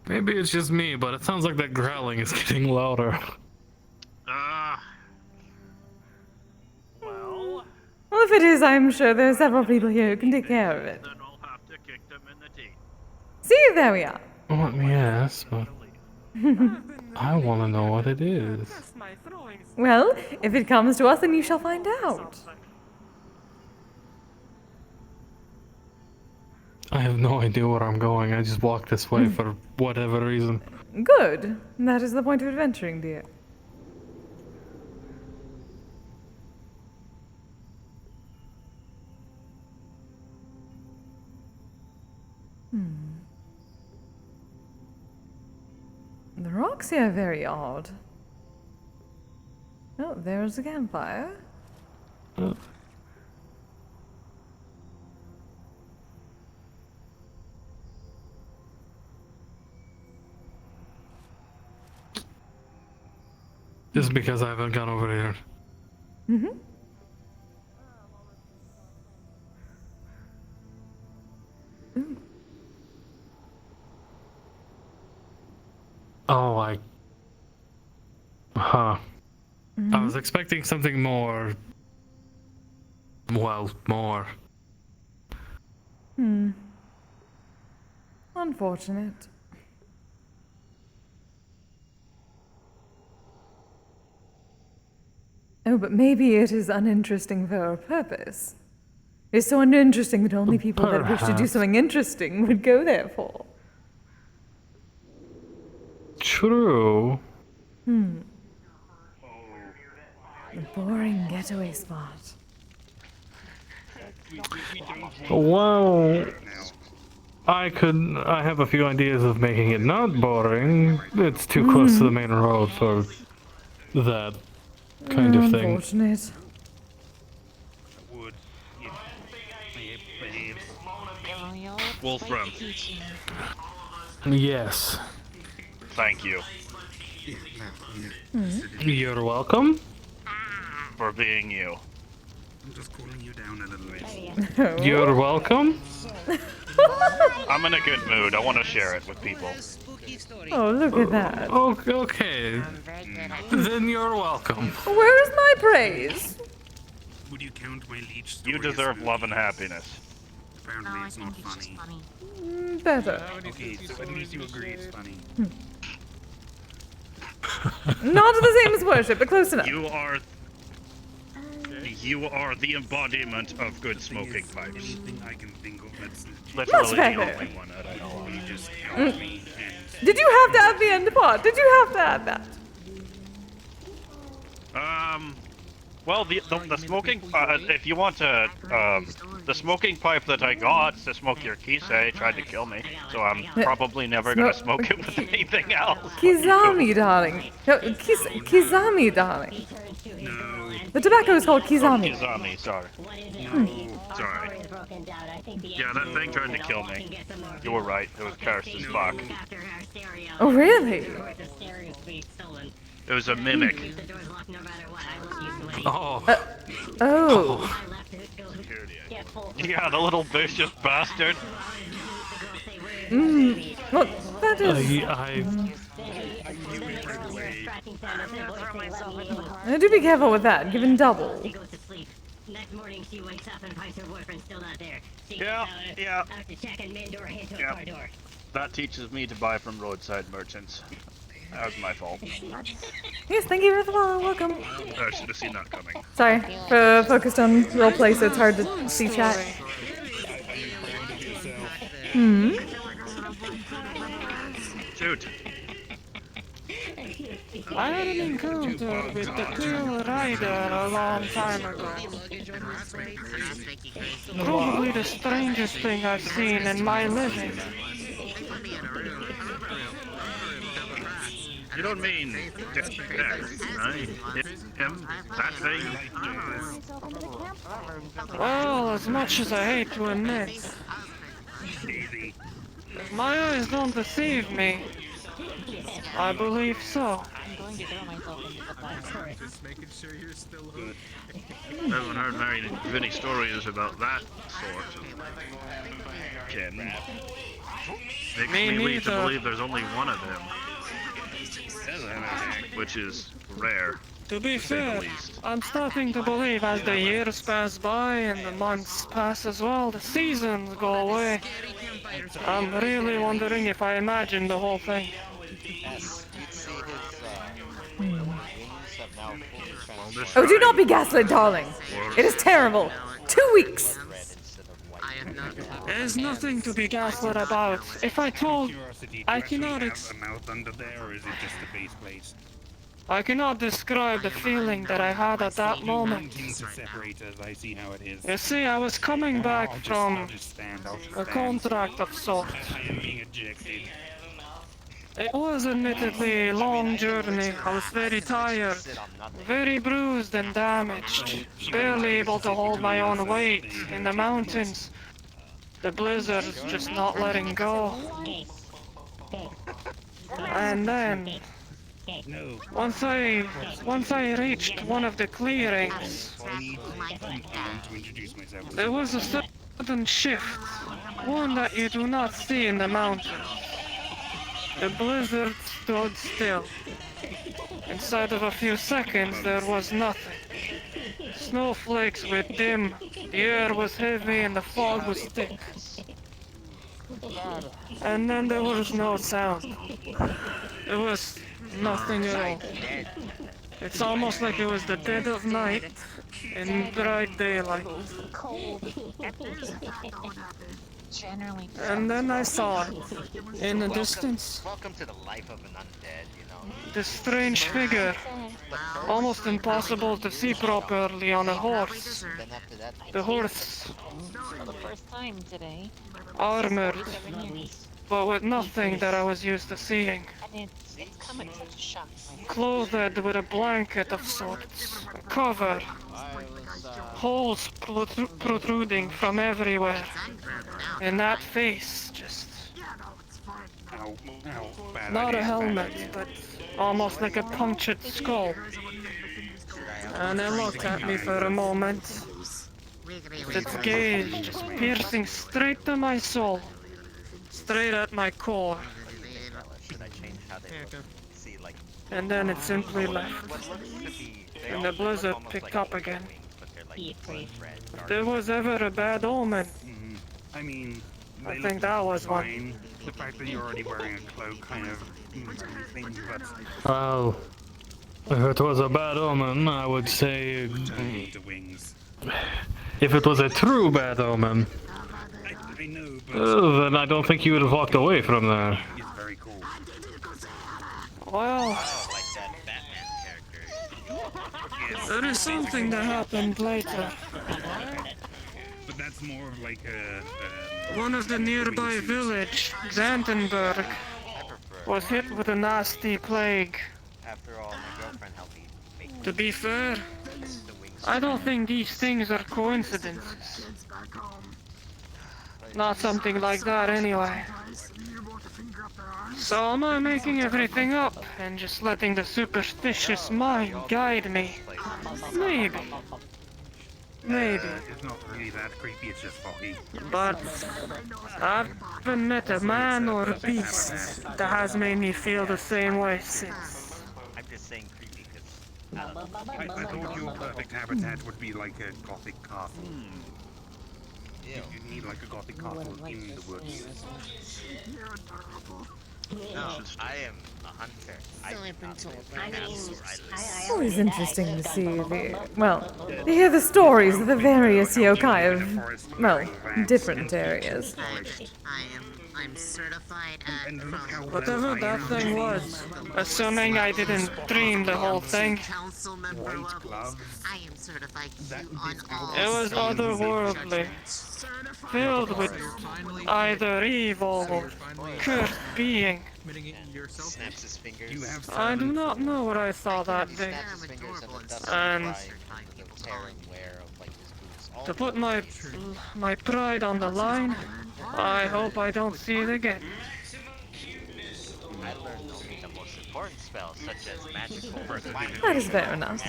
S11: Maybe it's just me, but it sounds like that growling is getting louder.
S13: Well,
S1: Well, if it is, I'm sure there are several people here who can take care of it.
S13: then I'll have to kick them in the teeth.
S1: See, there we are.
S11: Let me ask, but I want to know what it is.
S1: Well, if it comes to us, then you shall find out.
S11: I have no idea where I'm going. I just walked this way for whatever reason.
S1: Good. That is the point of adventuring, dear. The rocks here are very odd. Oh, there's a campfire.
S11: Just because I haven't gone over here.
S1: Mm-hmm.
S11: Oh, Huh.
S1: Mm-hmm.
S11: I was expecting something more... Well, more.
S1: Unfortunate. Oh, but maybe it is uninteresting for a purpose. It's so uninteresting that only people that wish to do
S11: Perhaps.
S1: something interesting would go there for.
S11: True.
S1: A boring getaway spot.
S11: Well, I have a few ideas of making it not boring. It's too close to the main road for that kind of thing.
S1: Unfortunate.
S13: Wolfram.
S11: Yes.
S13: Thank you
S11: You're welcome.
S13: for being you.
S19: I'm just cooling you down a little bit.
S11: You're welcome.
S13: I'm in a good mood. I want to share it with people.
S1: Oh, look at that.
S11: Okay. Then you're welcome.
S1: Where is my praise?
S19: Would you count my leech
S13: You deserve love and happiness.
S19: Apparently it's not funny.
S1: Better.
S19: Okay, so at least you agree it's funny.
S1: Not the same as worship, but close enough.
S13: You are the embodiment of good smoking pipes.
S19: Anything I can think of that's
S13: Literally the
S1: better.
S13: only one that I know of.
S19: just help me and
S1: Did you have to add the end part? Did you have to add that?
S13: Well, the smoking, if you want to, the smoking pipe that I got to smoke your Kise tried to kill me, so I'm probably never gonna smoke it with anything else.
S1: Kizami, darling. No, Kizami, darling. The tobacco is called Kizami.
S13: Kizami, sorry. Sorry. Yeah, that thing tried to kill me. You were right, it was cursed as fuck.
S1: Oh, really?
S13: It was a mimic.
S11: Oh.
S1: Oh.
S13: Yeah, the little vicious bastard.
S1: Well, that is... Do be careful with that, given double.
S4: Next morning she wakes up and finds her boyfriend still not there.
S13: Yeah.
S4: After checking main door into a car door.
S13: That teaches me to buy from roadside merchants. That was my fault.
S1: Yes, thank you for the follow. Welcome.
S13: I should have seen that coming.
S1: Sorry, focused on roleplay, so it's hard to see chat.
S13: Shoot.
S8: I had an encounter with the Tail Rider a long time ago. Probably the strangest thing I've seen in my living.
S13: You don't mean just right? Him? That thing?
S8: Well, as much as I hate to admit, my eyes don't deceive me. I believe so.
S19: just making sure you're still hooked.
S13: I haven't heard many stories about that sort of kin. Makes me lead to believe there's only one of them. Which is rare.
S8: To be fair, I'm starting to believe as the years pass by and the months pass as well, the seasons go away. I'm really wondering if I imagined the whole thing.
S1: Oh, do not be gaslit, darling. It is terrible. 2 weeks.
S8: There's nothing to be gaslit about. If I told, I cannot
S19: a mouth under there, or is it just a base place?
S8: I cannot describe the feeling that I had at that moment.
S19: Things are separated. I see how it is.
S8: You see, I was coming back from
S19: I'll just stand.
S8: a contract of sorts.
S19: I am being ejected.
S8: It was admittedly a long journey. I was very tired, very bruised and damaged, barely able to hold my own weight in the mountains. The blizzard's just not letting go. And then, once I reached one of the clearings, there was a sudden shift, one that you do not see in the mountains. The blizzard stood still. Inside of a few seconds, there was nothing. Snowflakes were dim, the air was heavy, and the fog was thick. And then there was no sound. There was nothing at all. It's almost like it was the dead of night in bright daylight. And then I saw it in the distance.
S17: Welcome to the life of an undead, you know.
S8: This strange figure, almost impossible to see properly on a horse. The horse,
S18: For the first time today.
S8: armored, but with nothing that I was used to seeing.
S18: And it's coming as such a shock.
S8: Clothed with a blanket of sorts, covered, holes protruding from everywhere. And that face, just... not a helmet, but almost like a punctured skull. And it looked at me for a moment. Its gaze just piercing straight to my soul. Straight at my core. And then it simply left. And the blizzard picked up again. If there was ever a bad omen,
S9: I mean,
S8: I think that was one.
S9: fine. The fact that you're already wearing a cloak kind of thing, but
S11: Well, if it was a bad omen, I would say...
S9: the wings.
S11: If it was a true bad omen,
S9: I know, but
S11: then I don't think you would have walked away from there.
S9: it's very cool.
S8: Well, there is something that happened later.
S9: But that's more of like a
S8: One of the nearby village, Xantenberg, was hit with a nasty plague.
S17: After all, my girlfriend helped me make
S8: To be fair, I don't think these things are coincidences. Not something like that anyway. So am I making everything up and just letting the superstitious mind guide me? Maybe. Maybe.
S9: It's not really that creepy, it's just foggy.
S8: But I haven't met a man or a beast that has made me feel the same way since.
S17: I'm just saying creepy because
S9: I thought your perfect habitat would be like a gothic castle. You need like a gothic castle in the woods.
S17: no, I am a hunter.
S1: It's always interesting to see to hear the stories of the various yokai of, well, different areas.
S21: I'm certified at
S8: Whatever that thing was, assuming I didn't dream the whole thing,
S21: council member levels. I am certified on all.
S8: it was otherworldly, filled with either evil or cursed being.
S17: snaps his fingers.
S8: I do not know what I saw that day,
S17: Snaps his fingers and the dust
S8: and
S17: the tear and wear of like his boots. All
S8: to put my pride on the line, I hope I don't see it again.
S17: I learned only the most important spells, such as magical
S1: That is fair enough.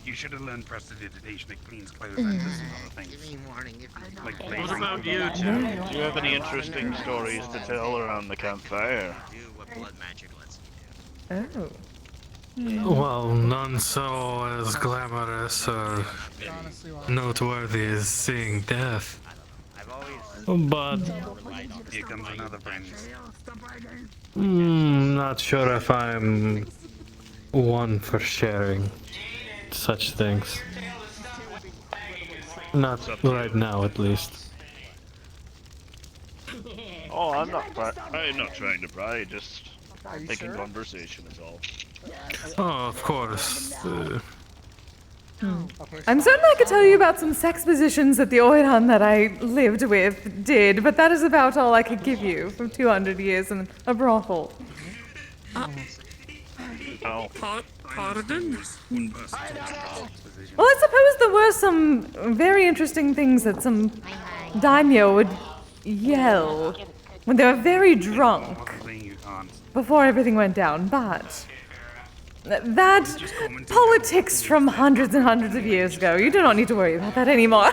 S9: You should have learned prestidigitation, it cleans clothes and does some other things. Like
S13: What about you two? Do you have any interesting stories to tell around the campfire?
S1: Oh.
S11: Well, none so as glamorous or noteworthy as seeing death. But
S9: Here comes another friend.
S11: not sure if I'm one for sharing such things. Not right now, at least.
S13: Oh, I'm not trying to pry, just making conversation is all.
S11: Oh, of course.
S1: I'm certain I could tell you about some sex positions that the Oiran that I lived with did, but that is about all I could give you from 200 years in a brothel.
S13: Oh.
S8: Pardon?
S1: Well, I suppose there were some very interesting things that some daimyo would yell when they were very drunk before everything went down, but that politics from hundreds and hundreds of years ago. You do not need to worry about that anymore.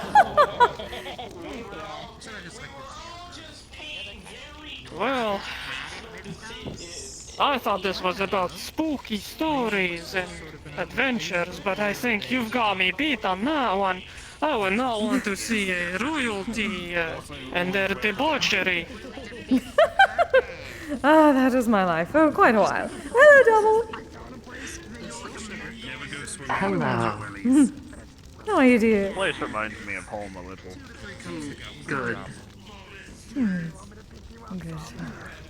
S8: Well, I thought this was about spooky stories and adventures, but I think you've got me beat on that one. I would not want to see a royalty and their debauchery.
S1: Ah, that was my life for quite a while. Hello, Double.
S2: Hello.
S1: How are you, dear?
S13: This place reminds me of home a little.
S2: Good.
S1: Good.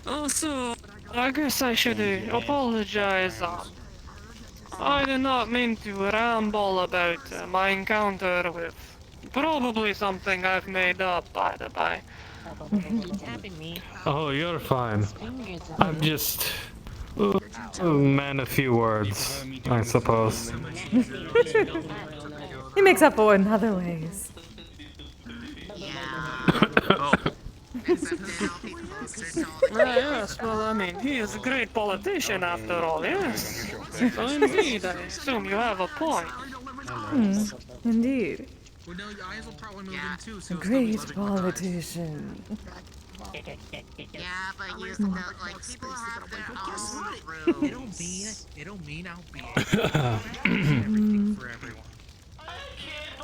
S8: Also, I guess I should apologize. I did not mean to ramble about my encounter with probably something I've made up, by the by.
S11: Oh, you're fine. I'm just man a few words, I suppose.
S1: He makes up for it in other ways.
S8: Yes, well, I mean, he is a great politician after all, yes. So indeed, I assume you have a point.
S1: Indeed. A great politician.
S21: Yeah, but you know, like people have their own rules.
S6: It'll mean I'll be
S1: Mm.
S6: for everyone.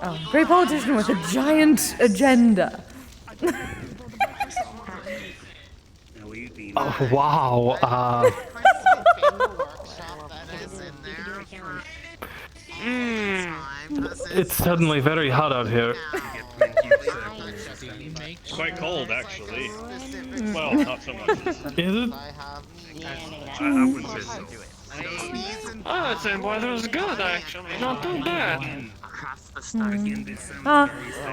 S1: Oh, great politician with a giant agenda.
S11: Oh, wow. It's suddenly very hot out here.
S13: It's quite cold, actually. Well, not so much.
S11: Is it?
S13: I wouldn't say so.
S8: I would say weather's good, actually. Not too bad.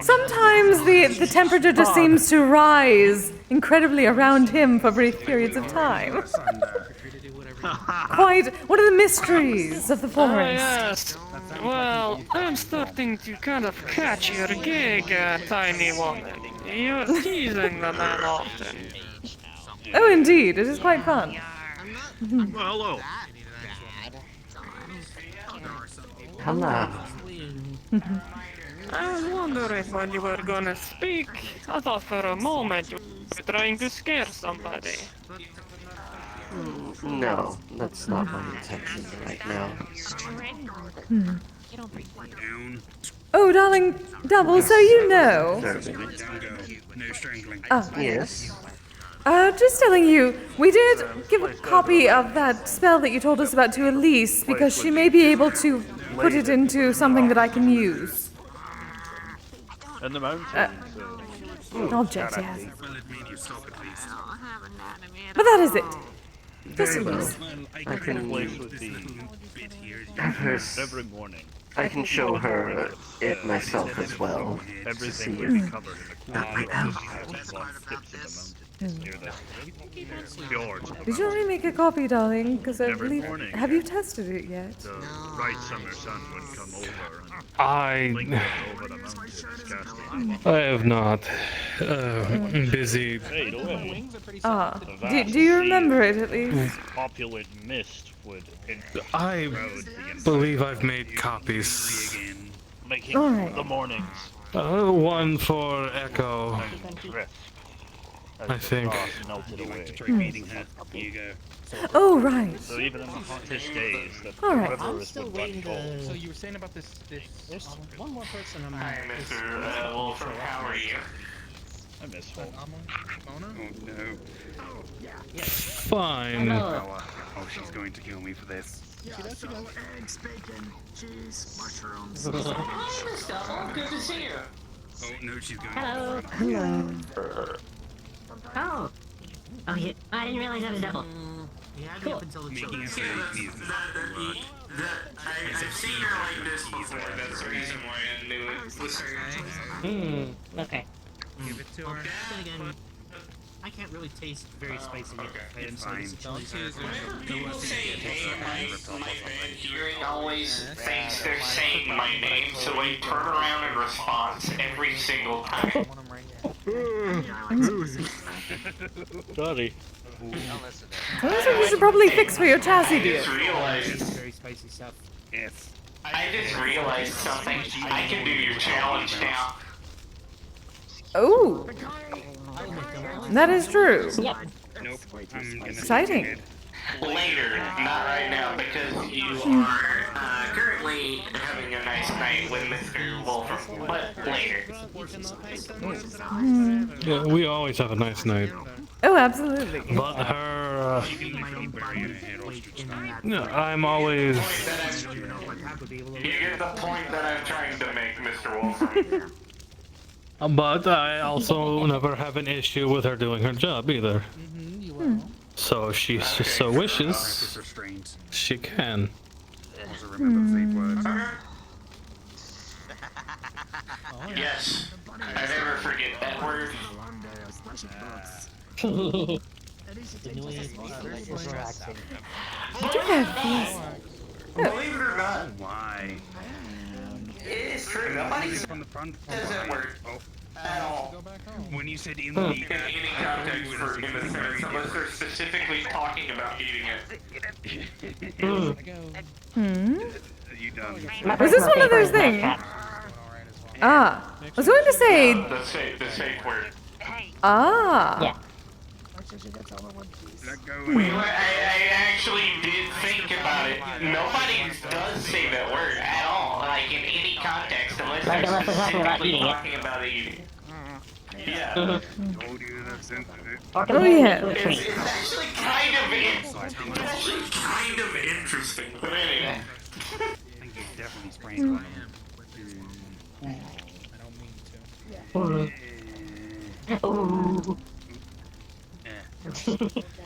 S1: Sometimes the temperature just seems to rise incredibly around him for brief periods of time. Quite one of the mysteries of the forest.
S8: Yes. Well, I'm starting to kind of catch your gig, tiny woman. You're teasing the man often.
S1: Oh, indeed, it is quite fun.
S13: Well, hello.
S2: Hello.
S8: I was wondering when you were gonna speak. I thought for a moment you were trying to scare somebody.
S2: No, that's not my intention right now.
S1: Oh, darling, Double, so you know. Oh.
S2: Yes.
S1: Just telling you, we did give a copy of that spell that you told us about to Elise because she may be able to put it into something that I can use.
S13: In the mountains.
S1: Object, yes. But that is it. Just Elise.
S2: I can have her every morning. I can show her it myself as well.
S13: Everything
S2: To
S13: will
S2: see
S13: be covered in the
S1: Did you already make a copy, darling? Because I
S13: Every
S1: believe.
S13: morning,
S1: Have you tested it yet?
S13: The right summer sun would come over and
S11: I
S13: over the mountains, casting
S11: have not. Busy.
S13: fade away.
S1: Ah, do you remember it at least?
S13: Opulent mist would
S11: I believe I've made copies.
S13: making
S1: Alright.
S13: the mornings.
S11: One for Echo,
S13: Crisp.
S11: I think.
S13: Melted away.
S1: Oh, right.
S13: So even in the hottest days, the
S1: Alright.
S13: rivers would run cold.
S6: So you were saying about this? There's one more person I'm
S3: Hi, Mr. Wolfram, how are you?
S13: I miss home.
S12: Oh no.
S11: Fine.
S12: Oh, she's going to kill me for this.
S16: Eggs, bacon, cheese, mushrooms.
S3: Good to see you.
S12: Oh no, she's going
S4: Hello.
S1: Hello.
S4: Oh. Oh, yeah. I didn't realize I was double.
S10: He had me up until the children.
S3: I've seen her like this before, that's the reason why I knew it was her.
S4: Okay.
S20: Give it to her.
S10: Then again, I can't really taste very spicy meat.
S9: It's fine.
S3: People say, hey, my bad hearing always thinks they're saying my name, so I turn around in response every single time.
S13: Sorry.
S1: That's what you should probably fix for your chassis, dear.
S3: I just realized,
S10: Very spicy stuff.
S9: Yes.
S3: I just realized something. I can do your challenge now.
S1: Oh, that is true.
S9: Nope. I'm gonna
S1: Exciting.
S3: Later, not right now, because you are currently having a nice night with Mr. Wolfram, but later.
S11: Yeah, we always have a nice night.
S1: Oh, absolutely.
S11: But her, no, I'm always.
S3: You get the point that I'm trying to make, Mr. Wolfram.
S11: But I also never have an issue with her doing her job either. So if she so wishes, she can.
S3: Yes, I never forget that word. Believe it or not,
S9: why?
S3: it is true. Nobody says
S9: From the front.
S3: that word at all.
S9: When you said in
S3: In any context for immigrants, unless they're specifically talking about eating it.
S9: You done?
S1: Was this one of those things? Ah, I was going to say.
S3: The safe word.
S1: Ah.
S4: Yeah.
S3: I actually did think about it. Nobody does say that word at all, like in any context, unless
S4: Like
S3: they're
S4: unless they're talking about
S3: specifically
S4: eating it.
S3: talking about eating. Yeah.
S1: Oh
S4: Talking
S1: yeah.
S3: It's actually kind of interesting, but anyway.
S9: I think he's definitely spraying.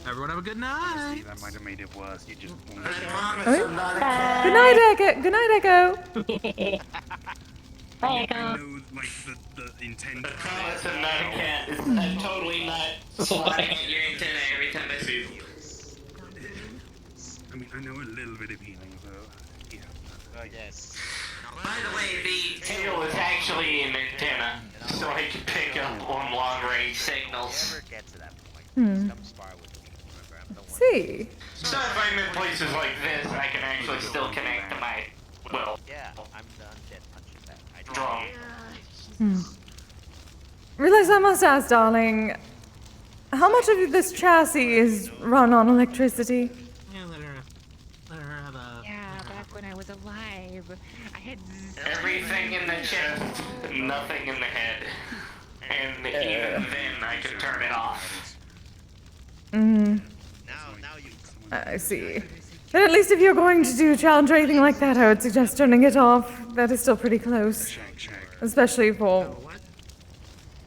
S10: Everyone have a good night.
S9: That might have made it worse. You just.
S1: Good night, Echo. Good night, Echo.
S4: Bye, Echo.
S9: I know, like the intent.
S3: That's a not a cat. I'm totally not swatting at your antenna every time I see you.
S9: I mean, I know a little bit of healing, so yeah.
S17: Yes.
S3: By the way, the tail is actually an antenna, so I can pick up on long-range signals.
S17: Never get to that point.
S1: Hmm.
S17: Come spar with me. Don't worry.
S1: See.
S3: So if I'm in places like this, I can actually still connect to my, well,
S17: Yeah, I'm done dead punching that. I
S3: drum.
S1: Realize I must ask, darling. How much of this chassis is run on electricity?
S10: Yeah, let her have a.
S18: Yeah, back when I was alive, I had
S3: Everything in the chest, nothing in the head. And even then, I can turn it off.
S1: Hmm.
S17: Now you.
S1: I see. But at least if you're going to do a challenge or anything like that, I would suggest turning it off. That is still pretty close. Especially for...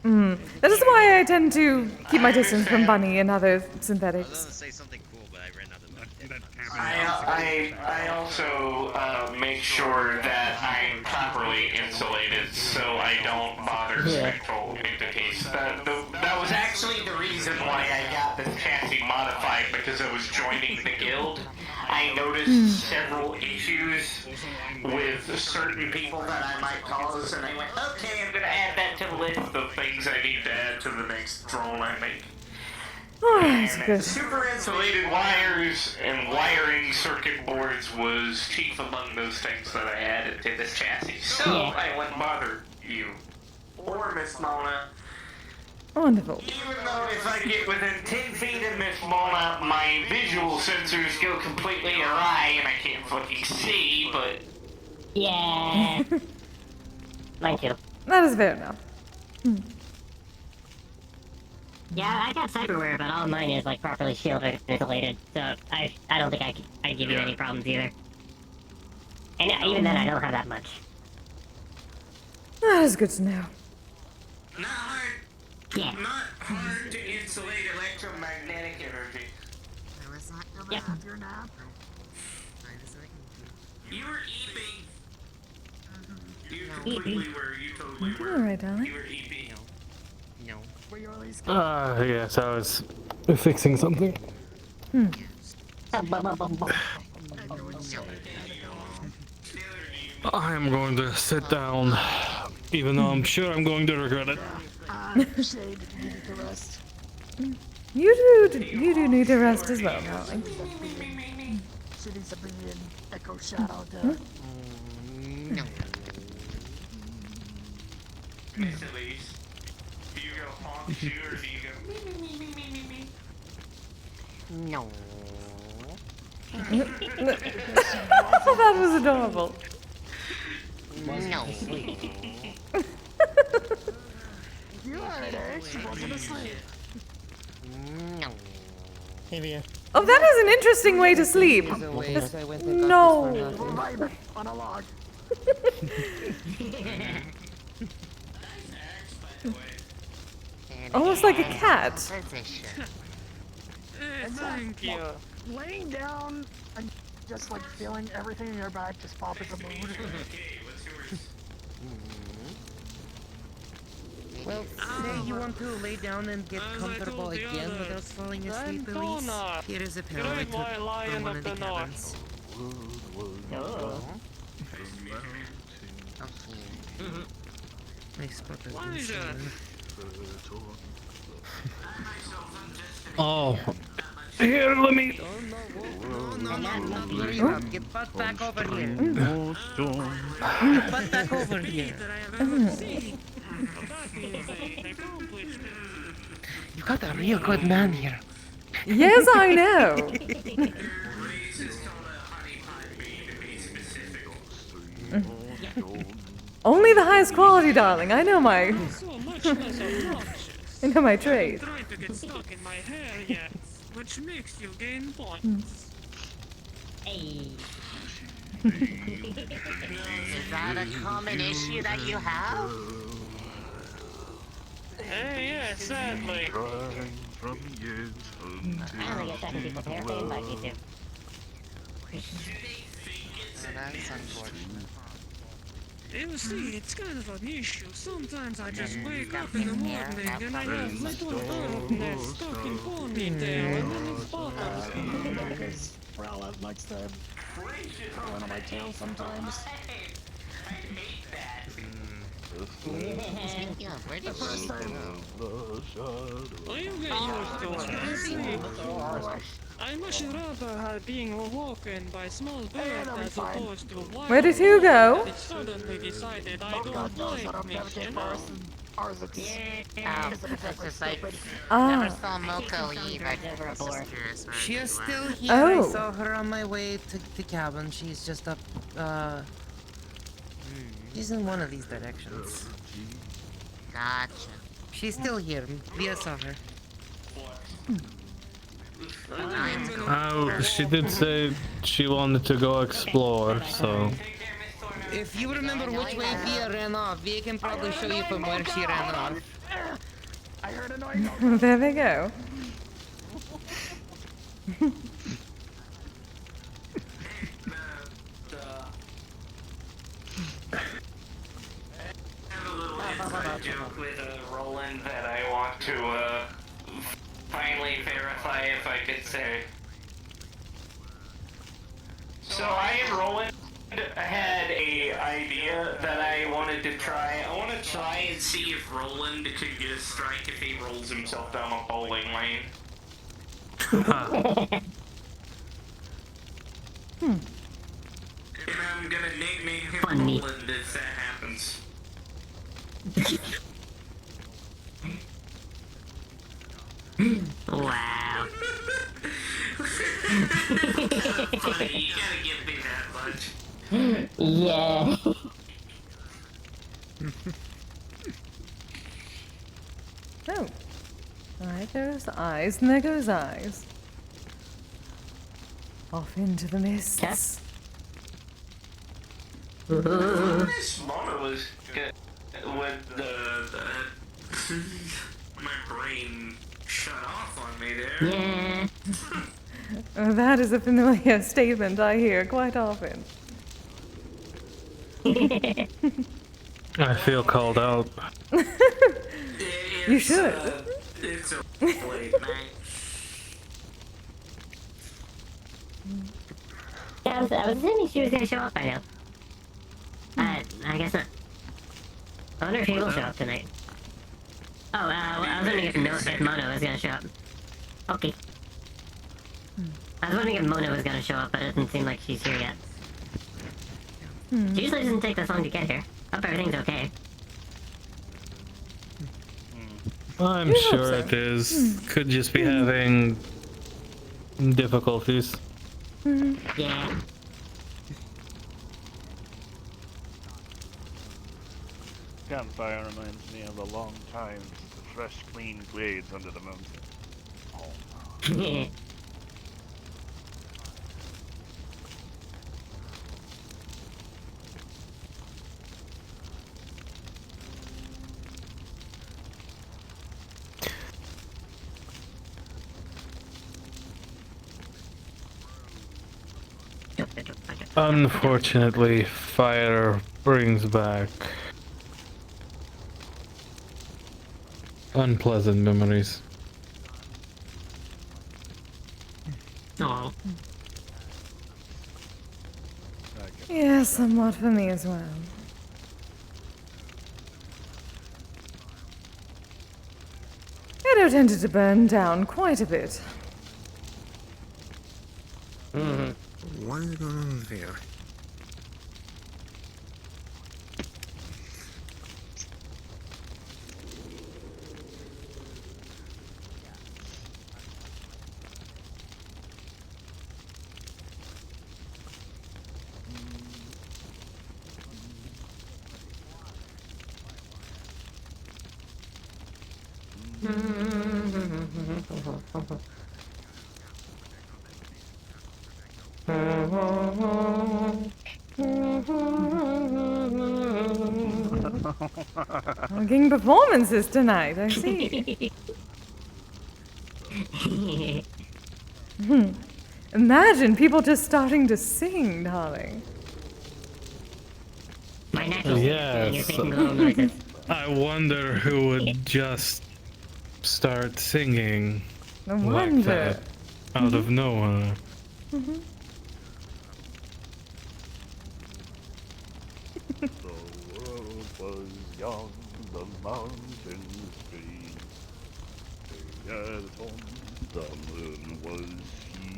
S1: That is why I tend to keep my distance from Bunny and other synthetics.
S17: Say something cool, but I ran out of money.
S3: I also make sure that I'm properly insulated so I don't bother spectral entities. That was actually the reason why I got this chassis modified, because I was joining the guild. I noticed several issues with certain people that I might cause, and I went, okay, I'm gonna add that to the list of things I need to add to the next drone I make.
S1: Alright, good.
S3: Super insulated wires and wiring circuit boards was chief among those things that I added to this chassis. So I wouldn't bother you or Miss Mona.
S1: Wonderful.
S3: Even though if I get within 10 feet of Miss Mona, my visual sensors go completely awry and I can't fucking see, but...
S4: Yeah. Mine too.
S1: That is fair enough.
S4: Yeah, I got cyberware, but all mine is like properly shielded and insulated, so I don't think I'd give you any problems either. And even then, I don't have that much.
S1: That is good to know.
S3: Not hard.
S4: Yeah.
S3: Not hard to insulate electromagnetic energy.
S4: Yeah.
S3: You were eeping. You
S4: Eeping.
S3: completely were. You totally
S1: You
S3: were.
S1: doing alright, darling?
S3: You were eeping.
S16: No.
S11: Yes, I was fixing something. I am going to sit down, even though I'm sure I'm going to regret it.
S20: Shade, you need to rest.
S1: You do need to rest as well, darling.
S20: She needs to be in Echo Shadow to...
S21: No.
S3: Miss Elise, do you go honk too, or do you go me?
S21: No.
S1: That was adorable.
S21: No.
S20: You heard her, she wasn't asleep.
S21: No.
S10: Hey, Mia.
S1: Oh, that is an interesting way to sleep. No.
S20: On a log.
S1: Almost like a cat.
S8: Thank you.
S20: Laying down and just like feeling everything in your back just pop into mood.
S3: Okay, what's yours?
S20: Well, say you want to lay down and get comfortable again without falling asleep, Elise. Here is a pillow I took from one of the cabins. My spot has been stolen.
S11: Oh. Here, let me.
S20: No, not worry about it. Get butt back over here. Get butt back over here. You got a real good man here.
S1: Yes, I know. Only the highest quality, darling. I know my. I know my trade.
S8: Trying to get stuck in my hair yet, which makes you gain points.
S4: Hey.
S21: Is that a common issue that you have?
S8: Hey, yeah, sadly.
S4: I only get stuck in people's hair if they invite me to.
S21: So that's unfortunate.
S8: You see, it's kind of an issue. Sometimes I just wake up in the morning and I have little bird nest stuck in ponytail and then it bothers me.
S20: Because Rowlett likes to curl on my tail sometimes.
S21: Yeah, where did she
S8: Well, you get used to it. I much rather being awoken by small birds as opposed to wild.
S1: Where did you go?
S8: It suddenly decided I don't like me, you know?
S21: It's just like,
S1: Ah.
S21: never saw Moko leave. I was just curious.
S20: She is still here.
S1: Oh.
S20: I saw her on my way to the cabin. She's just up, she's in one of these directions.
S21: Gotcha.
S20: She's still here. Leah saw her.
S11: Oh, she did say she wanted to go explore, so.
S20: If you remember which way Via ran off, Via can probably show you from where she ran off. I heard a noise.
S1: There they go.
S3: inside joke with Roland that I want to finally verify if I could say. So I and Roland had a idea that I wanted to try. I want to try and see if Roland could get a strike if he rolls himself down a bowling lane. And I'm gonna nickname him Roland if that happens.
S4: Wow.
S3: Funny, you gotta give me that much.
S4: Yeah.
S1: Oh. Alright, there's eyes, and there goes eyes. Off into the mists.
S3: This moment was good with my brain shut off on me there.
S4: Yeah.
S1: That is a familiar statement I hear quite often.
S11: I feel called out.
S1: You should.
S10: It's late night.
S4: Yeah, I was assuming she was gonna show up by now. I guess not. I wonder if he will show up tonight. Oh, I was wondering if Mono was gonna show up. Okay. I was wondering if Mona was gonna show up, but it doesn't seem like she's here yet. She usually doesn't take this long to get here. Hope everything's okay.
S11: I'm sure it is. Could just be having difficulties.
S4: Yeah.
S13: Campfire reminds me of the long times, the fresh, clean glades under the mountain. Oh.
S11: Unfortunately, fire brings back unpleasant memories.
S4: Oh.
S1: Yeah, somewhat for me as well. Edo tended to burn down quite a bit.
S10: What is going on here?
S1: Getting performances tonight, I see. Imagine people just starting to sing, darling.
S11: Yes. I wonder who would just start singing
S1: No
S11: like
S1: wonder.
S11: that out of nowhere.
S13: The world was young, the mountains green. Yet on the moon was he.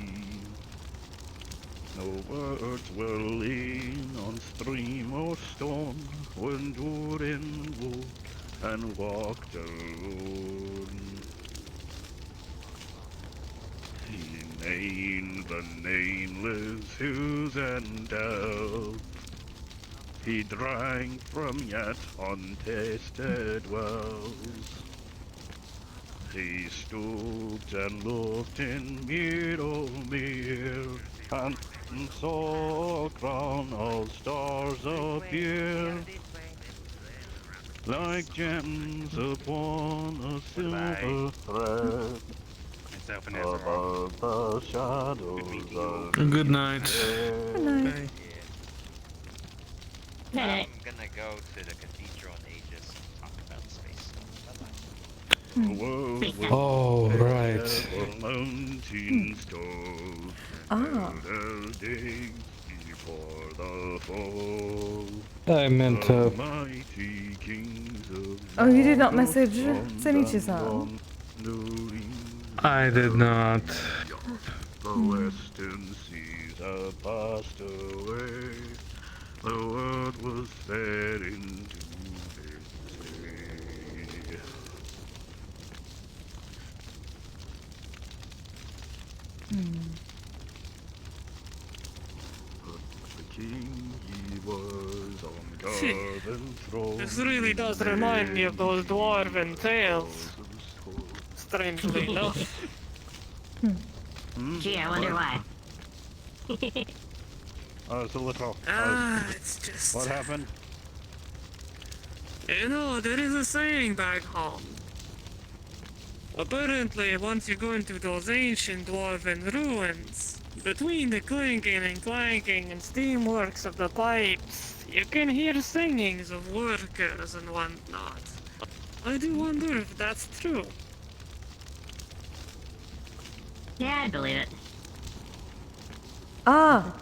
S13: No words were lain on stream or stone when Durin woke and walked alone. He named the nameless hills and dells. He drank from yet untested wells. He stooped and looked in meadow mere, and saw a crown of stars appear, like gems upon a silver thread, above the shadows of
S11: Good night.
S1: Good night.
S17: I'm gonna go to the cathedral in Aegis and talk about space stuff. Bye-bye.
S11: Oh, right.
S13: Mountains told their days before the fall.
S11: I meant to.
S13: Mighty kings of
S1: Oh, you did not message Senichi-san.
S11: I did not.
S13: The western seas have passed away. The world was fed into its day. The king, he was on garden throne.
S8: This really does remind me of those dwarven tales. Strangely enough.
S4: Gee, I wonder why.
S13: It's a little.
S8: It's just...
S13: What happened?
S8: You know, there is a saying back home. Apparently, once you go into those ancient dwarven ruins, between the clinking and clanking and steamworks of the pipes, you can hear singings of workers and whatnot. I do wonder if that's true.
S4: Yeah, I believe it.
S1: Ah!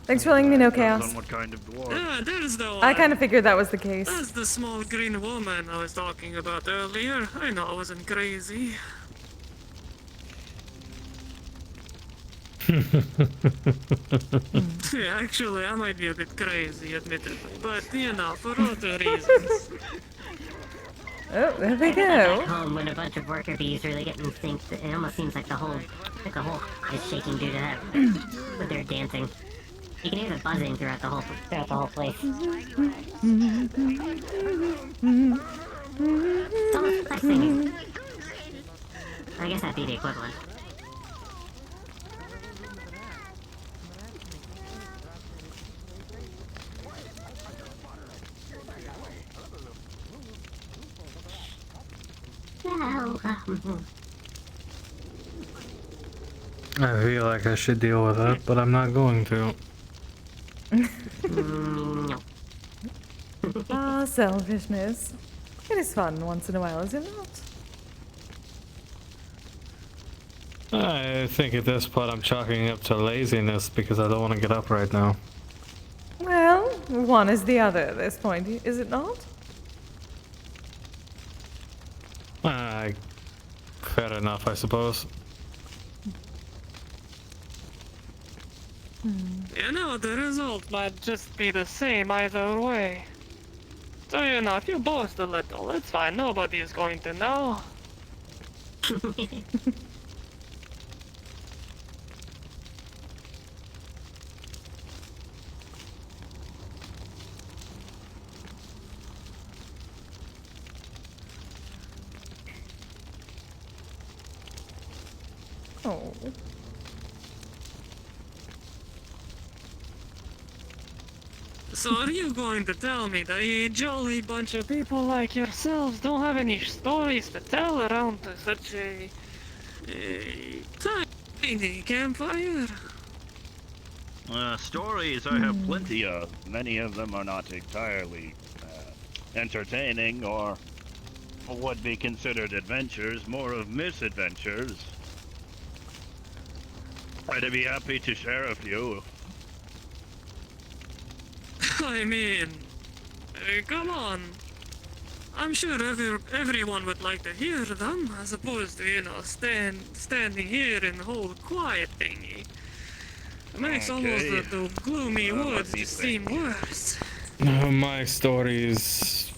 S1: Thanks for letting me know,
S13: Depends
S1: Chaos.
S13: on what kind of dwarf.
S8: Ah, there's the one.
S1: I kind of figured that was the case.
S8: That's the small green woman I was talking about earlier. I know I wasn't crazy. Yeah, actually, I might be a bit crazy, admittedly, but you know, for other reasons.
S1: Oh, there we
S4: Back
S1: go.
S4: home, when a bunch of worker bees really get in sync, it almost seems like the whole is shaking due to that with their dancing. You can hear the buzzing throughout the whole place. It's almost like singing. I guess that'd be the equivalent.
S11: I feel like I should deal with it, but I'm not going to.
S1: Ah, selfishness. It is fun once in a while, is it not?
S11: I think at this point I'm chalking it up to laziness because I don't want to get up right now.
S1: Well, one is the other at this point, is it not?
S11: Fair enough, I suppose.
S8: You know, the result might just be the same either way. So, you know, if you boast a little, it's fine. Nobody is going to know.
S1: Oh.
S8: So are you going to tell me that a jolly bunch of people like yourselves don't have any stories to tell around such a tiny campfire?
S13: Stories I have plenty of. Many of them are not entirely entertaining or would be considered adventures, more of misadventures. I'd be happy to share a few.
S8: I mean, come on. I'm sure everyone would like to hear them, as opposed to, you know, standing here in the whole quiet thingy. It makes almost the gloomy woods just seem worse.
S11: My stories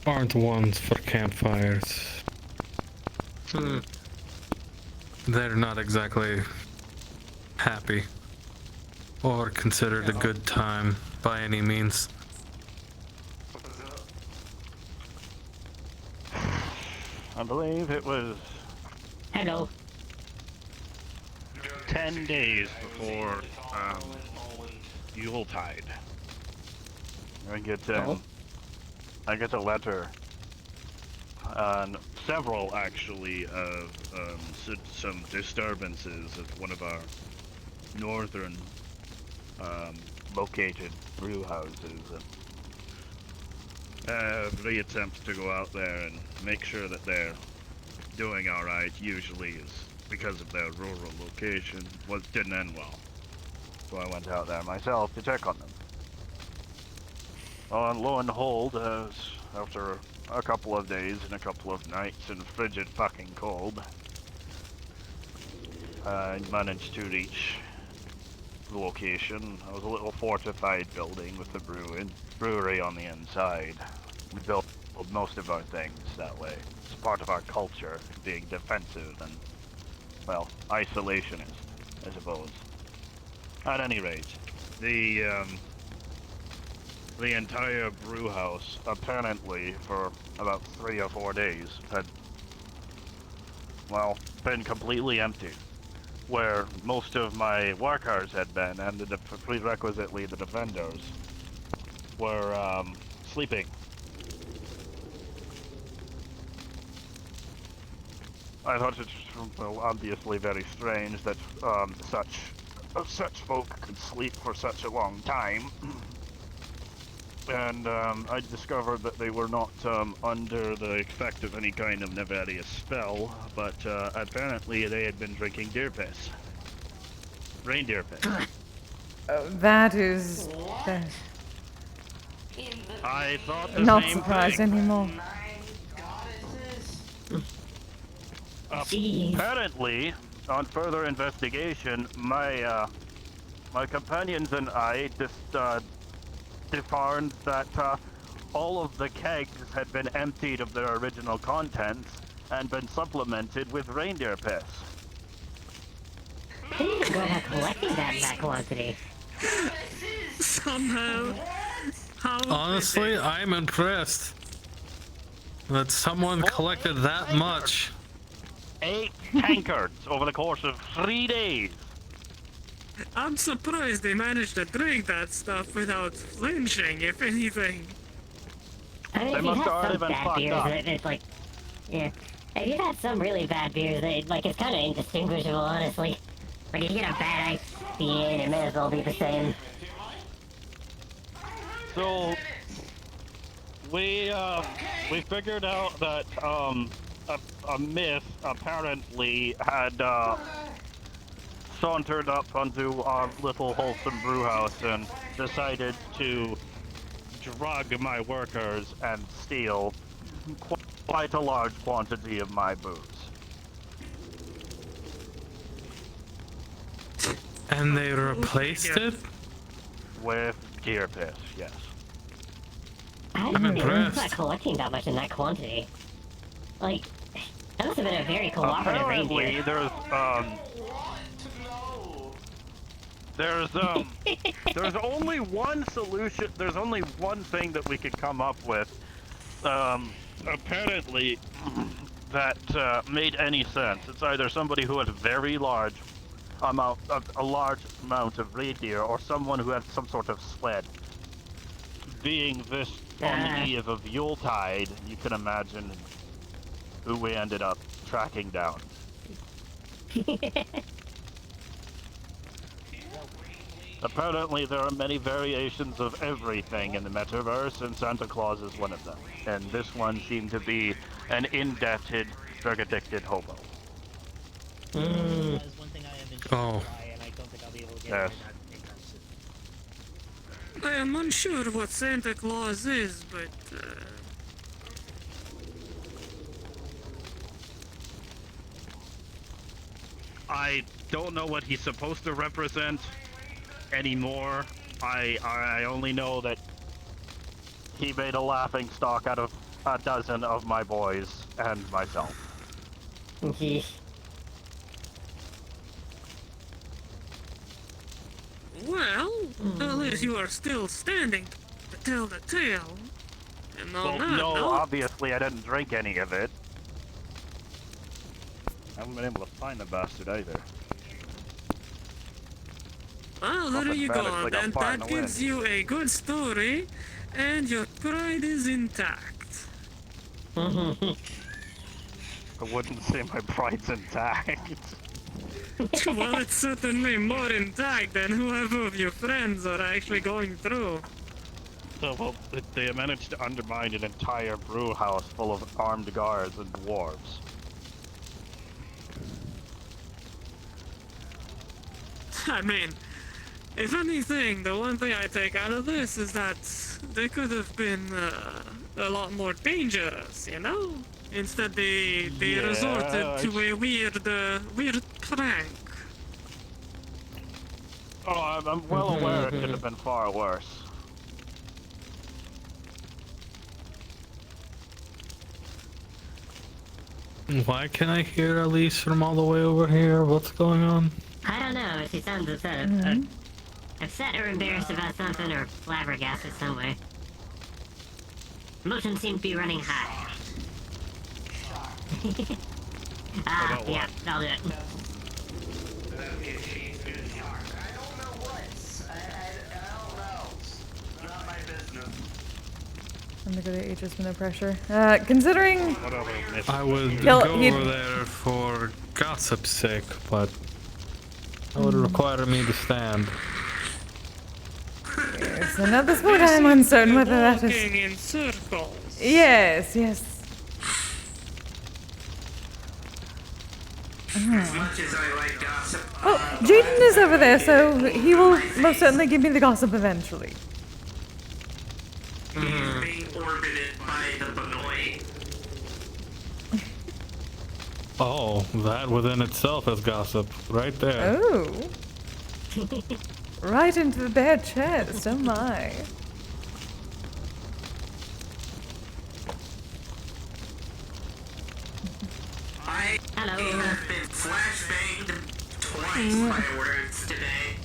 S11: aren't ones for campfires. They're not exactly happy or considered a good time by any means.
S13: I believe it was...
S4: Hello.
S13: 10 days before Yuletide. I get a letter, several actually, of some disturbances at one of our northern located brew houses. Every attempt to go out there and make sure that they're doing alright usually is because of their rural location didn't end well. So I went out there myself to check on them. And lo and behold, after a couple of days and a couple of nights in frigid fucking cold, I managed to reach the location. It was a little fortified building with a brewery on the inside. We built most of our things that way. It's part of our culture, being defensive and, well, isolationist, I suppose. At any rate, the entire brew house, apparently, for about 3 or 4 days, had, well, been completely empty. Where most of my workers had been, and prerequisitely the defenders, were sleeping. I thought it was obviously very strange that such folk could sleep for such a long time. And I discovered that they were not under the effect of any kind of nefarious spell, but apparently they had been drinking deer piss. Reindeer piss.
S1: Oh, that is... That.
S13: I thought the
S1: Not
S13: same
S1: surprised
S13: thing.
S1: anymore.
S13: Apparently, on further investigation, my companions and I just defined that all of the kegs had been emptied of their original contents and been supplemented with reindeer piss.
S4: How do you go about collecting that in that quantity?
S20: Somehow. How
S11: Honestly, I'm impressed that someone collected that much.
S13: 8 tankards over the course of 3 days.
S20: I'm surprised they managed to drink that stuff without flinching, if anything.
S4: I mean,
S13: They
S4: if you
S13: must
S4: have
S13: already
S4: some
S13: been
S4: bad
S13: fucked
S4: beers,
S13: up.
S4: it's like, yeah. If you had some really bad beers, it's kind of indistinguishable, honestly. Like, if you get a bad IPA, it may as well be the same.
S13: So we figured out that a myth apparently had sauntered up onto our little wholesome brew house and decided to drug my workers and steal quite a large quantity of my booze.
S11: And they replaced it?
S13: With deer piss, yes.
S4: I'm
S11: impressed.
S4: not collecting that much in that quantity. Like, that must have been a very cooperative
S13: Apparently,
S4: reindeer.
S13: there's only one solution. There's only one thing that we could come up with. Apparently, that made any sense. It's either somebody who had a large amount of reindeer, or someone who had some sort of sled. Being this on the eve of Yuletide, you can imagine who we ended up tracking down. Apparently, there are many variations of everything in the Metaverse, and Santa Claus is one of them. And this one seemed to be an indebted, drug-addicted hobo.
S11: Oh.
S13: Yes.
S20: I am unsure what Santa Claus is, but
S13: I don't know what he's supposed to represent anymore. I only know that he made a laughing stock out of a dozen of my boys and myself.
S20: well, at least you are still standing to tell the tale. And on that
S13: No,
S20: note,
S13: obviously I didn't drink any of it. I haven't been able to find the bastard either.
S20: well, there you
S13: bad,
S20: go.
S13: it's like a
S20: Then
S13: fire in
S20: that
S13: the wind.
S20: gives you a good story, and your pride is intact.
S13: I wouldn't say my pride's intact.
S20: Well, it's certainly more intact than whoever of your friends are actually going through.
S13: So, well, they managed to undermine an entire brew house full of armed guards and dwarves.
S20: I mean, if anything, the one thing I take out of this is that they could have been a lot more dangerous, you know? Instead, they resorted to a weird prank.
S13: Oh, I'm well aware it could have been far worse.
S11: Why can I hear Elise from all the way over here? What's going on?
S4: I don't know, she sounds upset. Upset or embarrassed about something, or flabbergasted some way. Emotions seem to be running high. Yeah, I'll do it.
S1: I'm gonna go to Aegis with no pressure. Considering...
S11: I would
S1: He'd-
S11: go over there for gossip's sake, but that would require me to stand.
S1: Yes, and at this point I'm uncertain whether that is...
S20: Walking in circles.
S1: Yes, yes.
S3: As much as I like gossip.
S1: Oh, Jaden is over there, so he will most certainly give me the gossip eventually.
S3: Being orbited by the Benoi.
S11: Oh, that within itself is gossip, right there.
S1: Oh. Right into the bare chest, oh my.
S3: I have been flashbanged twice by words today.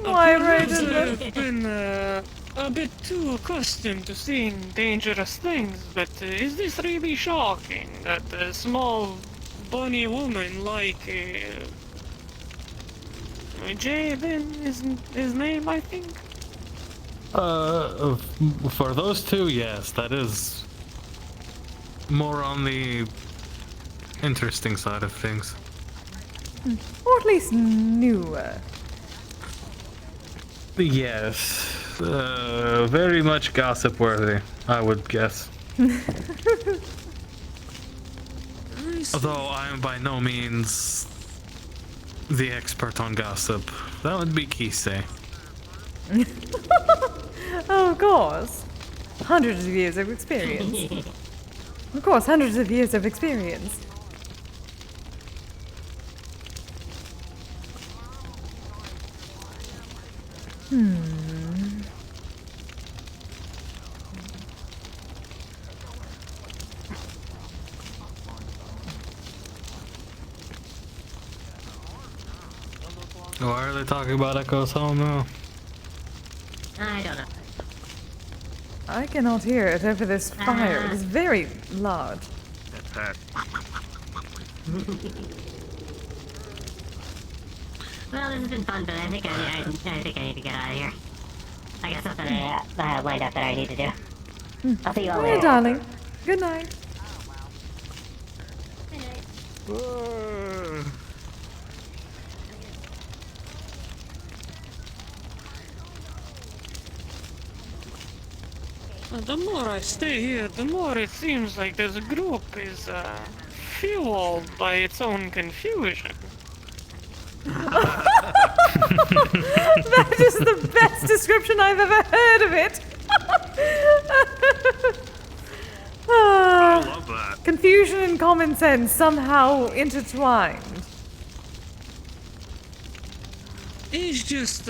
S1: Why,
S20: Perhaps
S1: right
S20: I've been a bit too accustomed to seeing dangerous things, but is this really shocking that a small bunny woman like Jaden is his name, I think?
S11: For those two, yes, that is more on the interesting side of things.
S1: Or at least newer.
S11: Yes, very much gossip worthy, I would guess. Although I am by no means the expert on gossip. That would be Kise.
S1: Oh, of course. Hundreds of years of experience. Of course, hundreds of years of experience.
S11: Why are they talking about Echo's home now?
S4: I don't know.
S1: I cannot hear it over this fire. It is very large.
S4: Well, this has been fun, but I think I think I need to get out of here. I got something I have lined up that I need to do. I'll see you all
S1: Well,
S4: later.
S1: darling. Good night.
S20: The more I stay here, the more it seems like this group is fueled by its own confusion.
S1: That is the best description I've ever heard of it.
S12: I love that.
S1: Confusion and common sense somehow intertwined.
S20: It's just,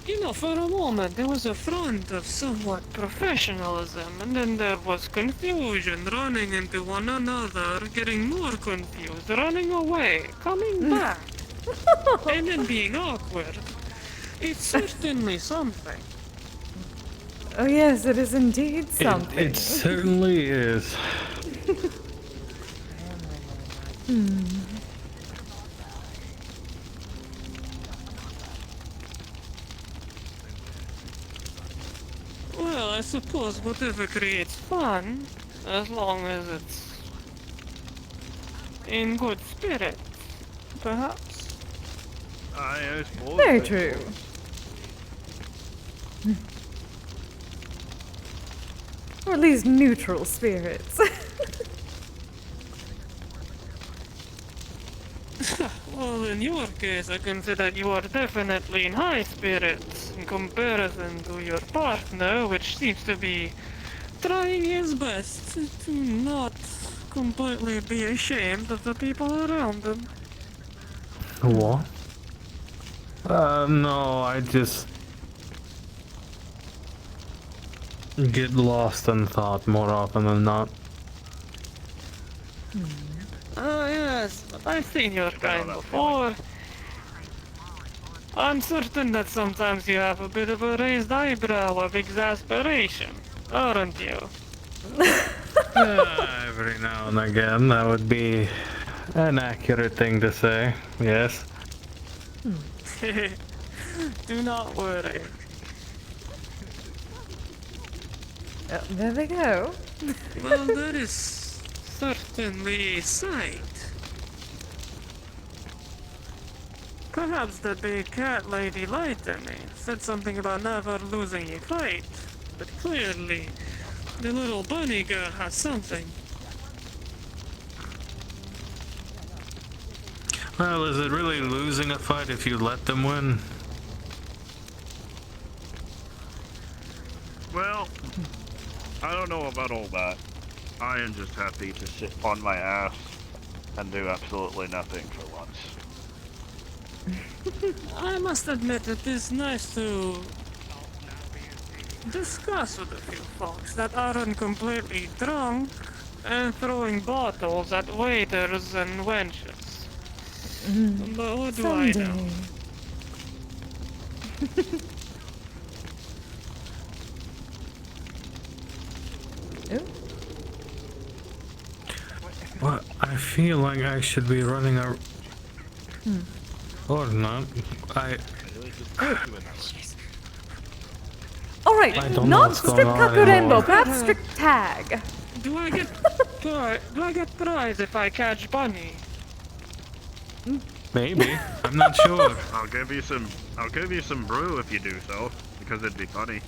S20: you know, for a moment there was a front of somewhat professionalism, and then there was confusion, running into one another, getting more confused, running away, coming back, and then being awkward. It's certainly something.
S1: Oh yes, it is indeed something.
S11: It certainly is.
S20: Well, I suppose whatever creates fun, as long as it's in good spirits, perhaps.
S13: I suppose.
S1: Very true. Or at least neutral spirits.
S20: Well, in your case, I consider you are definitely in high spirits in comparison to your partner, which seems to be trying his best to not completely be ashamed of the people around him.
S11: What? No, I just get lost in thought more often than not.
S20: Oh yes, but I've seen your kind before. I'm certain that sometimes you have a bit of a raised eyebrow of exasperation, aren't you?
S11: Every now and again, that would be an accurate thing to say, yes.
S20: Do not worry.
S1: There they go.
S20: Well, that is certainly a sight. Perhaps the big cat lady lied to me. Said something about never losing a fight. But clearly, the little bunny girl has something.
S14: Well, is it really losing a fight if you let them win?
S13: Well, I don't know about all that. I am just happy to sit on my ass and do absolutely nothing for once.
S20: I must admit it is nice to discuss with a few folks that aren't completely drunk and throwing bottles at waiters and wenches. But what do I know?
S14: Well, I feel like I should be running a... Or not.
S1: Alright,
S14: I don't know
S1: not
S14: what's going
S1: strip
S14: on
S1: Kakurembo,
S14: anymore.
S1: perhaps strict tag.
S20: Do I get prize if I catch bunny?
S14: Maybe. I'm not sure.
S13: I'll give you some brew if you do so, because it'd be funny.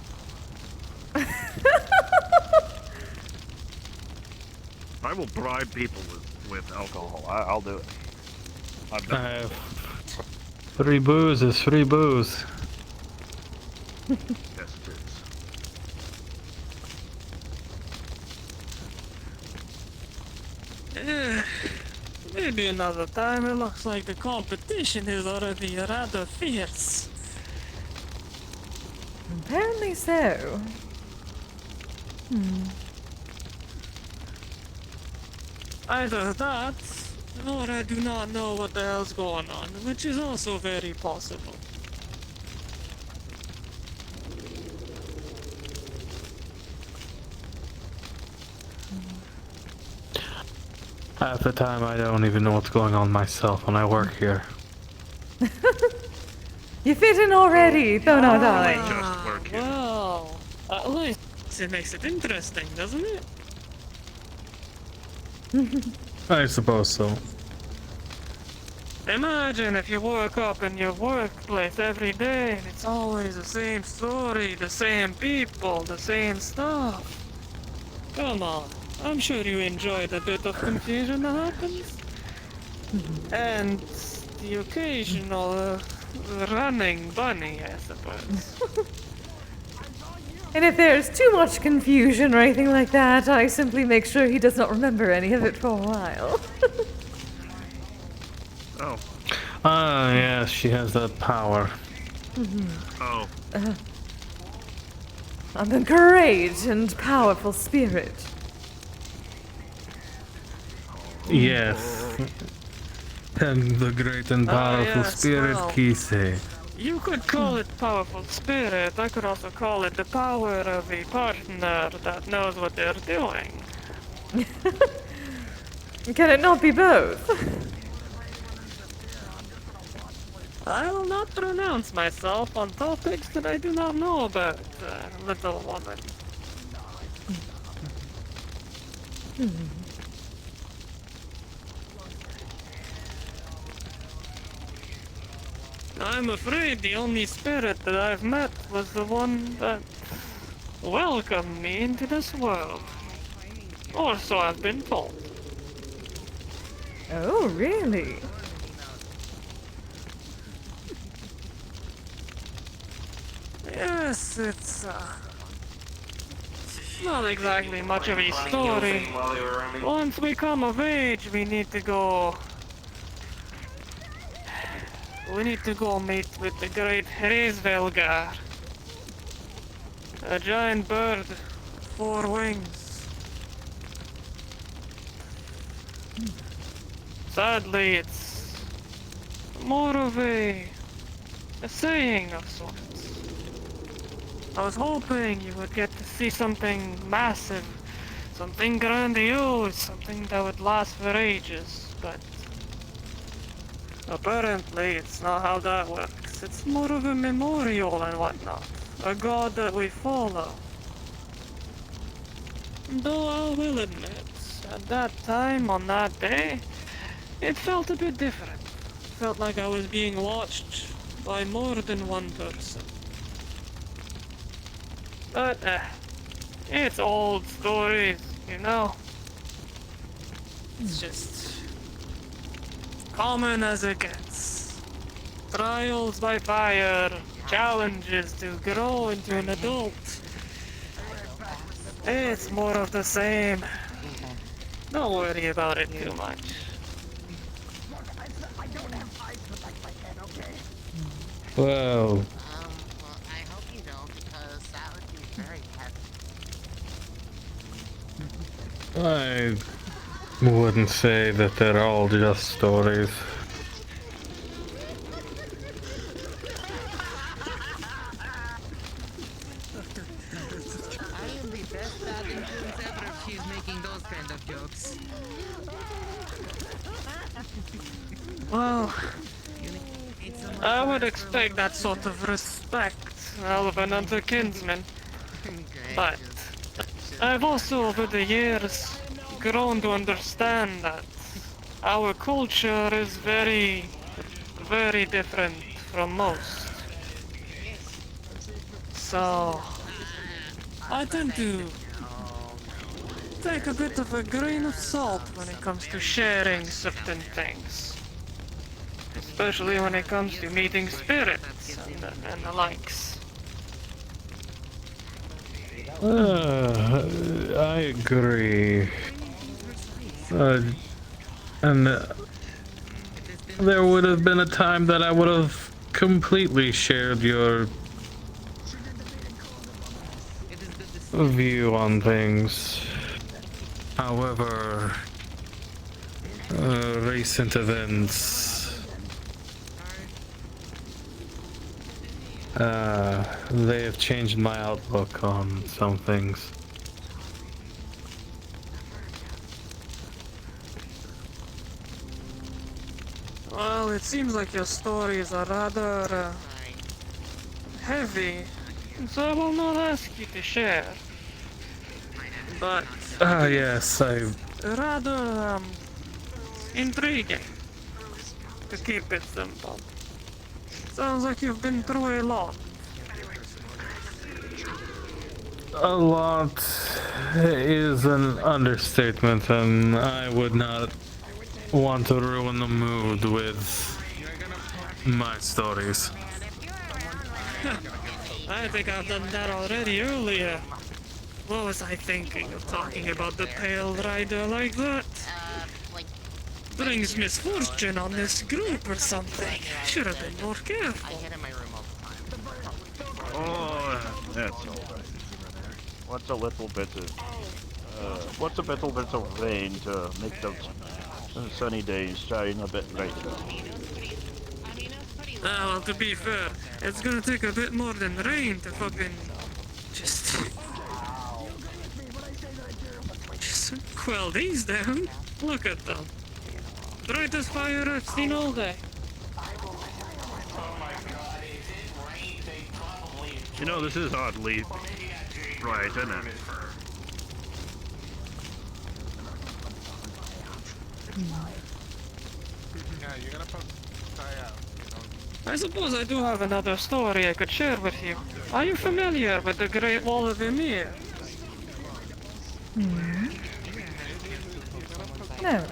S13: I will bribe people with alcohol. I'll do it. I've done it.
S14: Free booze is free booze.
S13: Yes, it is.
S20: Maybe another time. It looks like the competition is already rather fierce.
S1: Apparently so.
S20: Either that, or I do not know what the hell's going on, which is also very possible.
S14: Half the time I don't even know what's going on myself when I work here.
S1: You fit in already, though not I.
S20: Well, at least it makes it interesting, doesn't it?
S14: I suppose so.
S20: Imagine if you woke up in your workplace every day and it's always the same story, the same people, the same stuff. Come on, I'm sure you enjoyed a bit of confusion that happens. And the occasional running bunny, I suppose.
S1: And if there's too much confusion or anything like that, I simply make sure he does not remember any of it for a while.
S13: Oh.
S14: Ah, yes, she has that power.
S13: Oh.
S1: I'm a great and powerful spirit.
S14: Yes. And the great and powerful
S20: yes,
S14: spirit
S20: well.
S14: Kise.
S20: You could call it powerful spirit. I could also call it the power of a partner that knows what they're doing.
S1: Can it not be both?
S20: I will not pronounce myself on topics that I do not know about, little woman. I'm afraid the only spirit that I've met was the one that welcomed me into this world. Or so I've been told.
S1: Oh, really?
S20: Yes, it's not exactly much of a story. Once we come of age, we need to go meet with the great Reisvelgar. A giant bird, 4 wings. Sadly, it's more of a saying of sorts. I was hoping you would get to see something massive, something grandiose, something that would last for ages, but apparently it's not how that works. It's more of a memorial and whatnot, a god that we follow.
S8: Though I will admit, at that time, on that day, it felt a bit different. Felt like I was being watched by more than one person. But, it's old stories, you know? It's just common as it gets. Trials by fire, challenges to grow into an adult. It's more of the same. Don't worry about it too much.
S14: Well,
S21: Well, I hope you don't, because that would be very heavy.
S14: I wouldn't say that they're all just stories.
S16: I am the best dad in tunes ever if she's making those kind of jokes.
S8: Well, I would expect that sort of respect out of another kinsman. But I've also, over the years, grown to understand that our culture is very, very different from most. So, I tend to take a bit of a grain of salt when it comes to sharing certain things. Especially when it comes to meeting spirits and the likes.
S14: I agree. And there would have been a time that I would have completely shared your view on things. However, recent events they have changed my outlook on some things.
S8: Well, it seems like your stories are rather heavy, so I will not ask you to share. But
S14: Yes, I
S8: rather intriguing, to keep it simple. Sounds like you've been through a lot.
S14: A lot is an understatement, and I would not want to ruin the mood with my stories.
S8: I think I've done that already earlier. What was I thinking of talking about the Pale Rider like that? Brings misfortune on this group or something. Should have been more careful.
S13: Oh, that's alright. What's a little bit of rain to make those sunny days shine a bit brighter?
S8: Well, to be fair, it's gonna take a bit more than rain to fucking just quell these down. Look at them. Brightest fire I've seen all day.
S13: You know, this is oddly bright, isn't it?
S12: Yeah, you're gonna post out.
S8: I suppose I do have another story I could share with you. Are you familiar with the Great Wall of Ymir?
S1: No.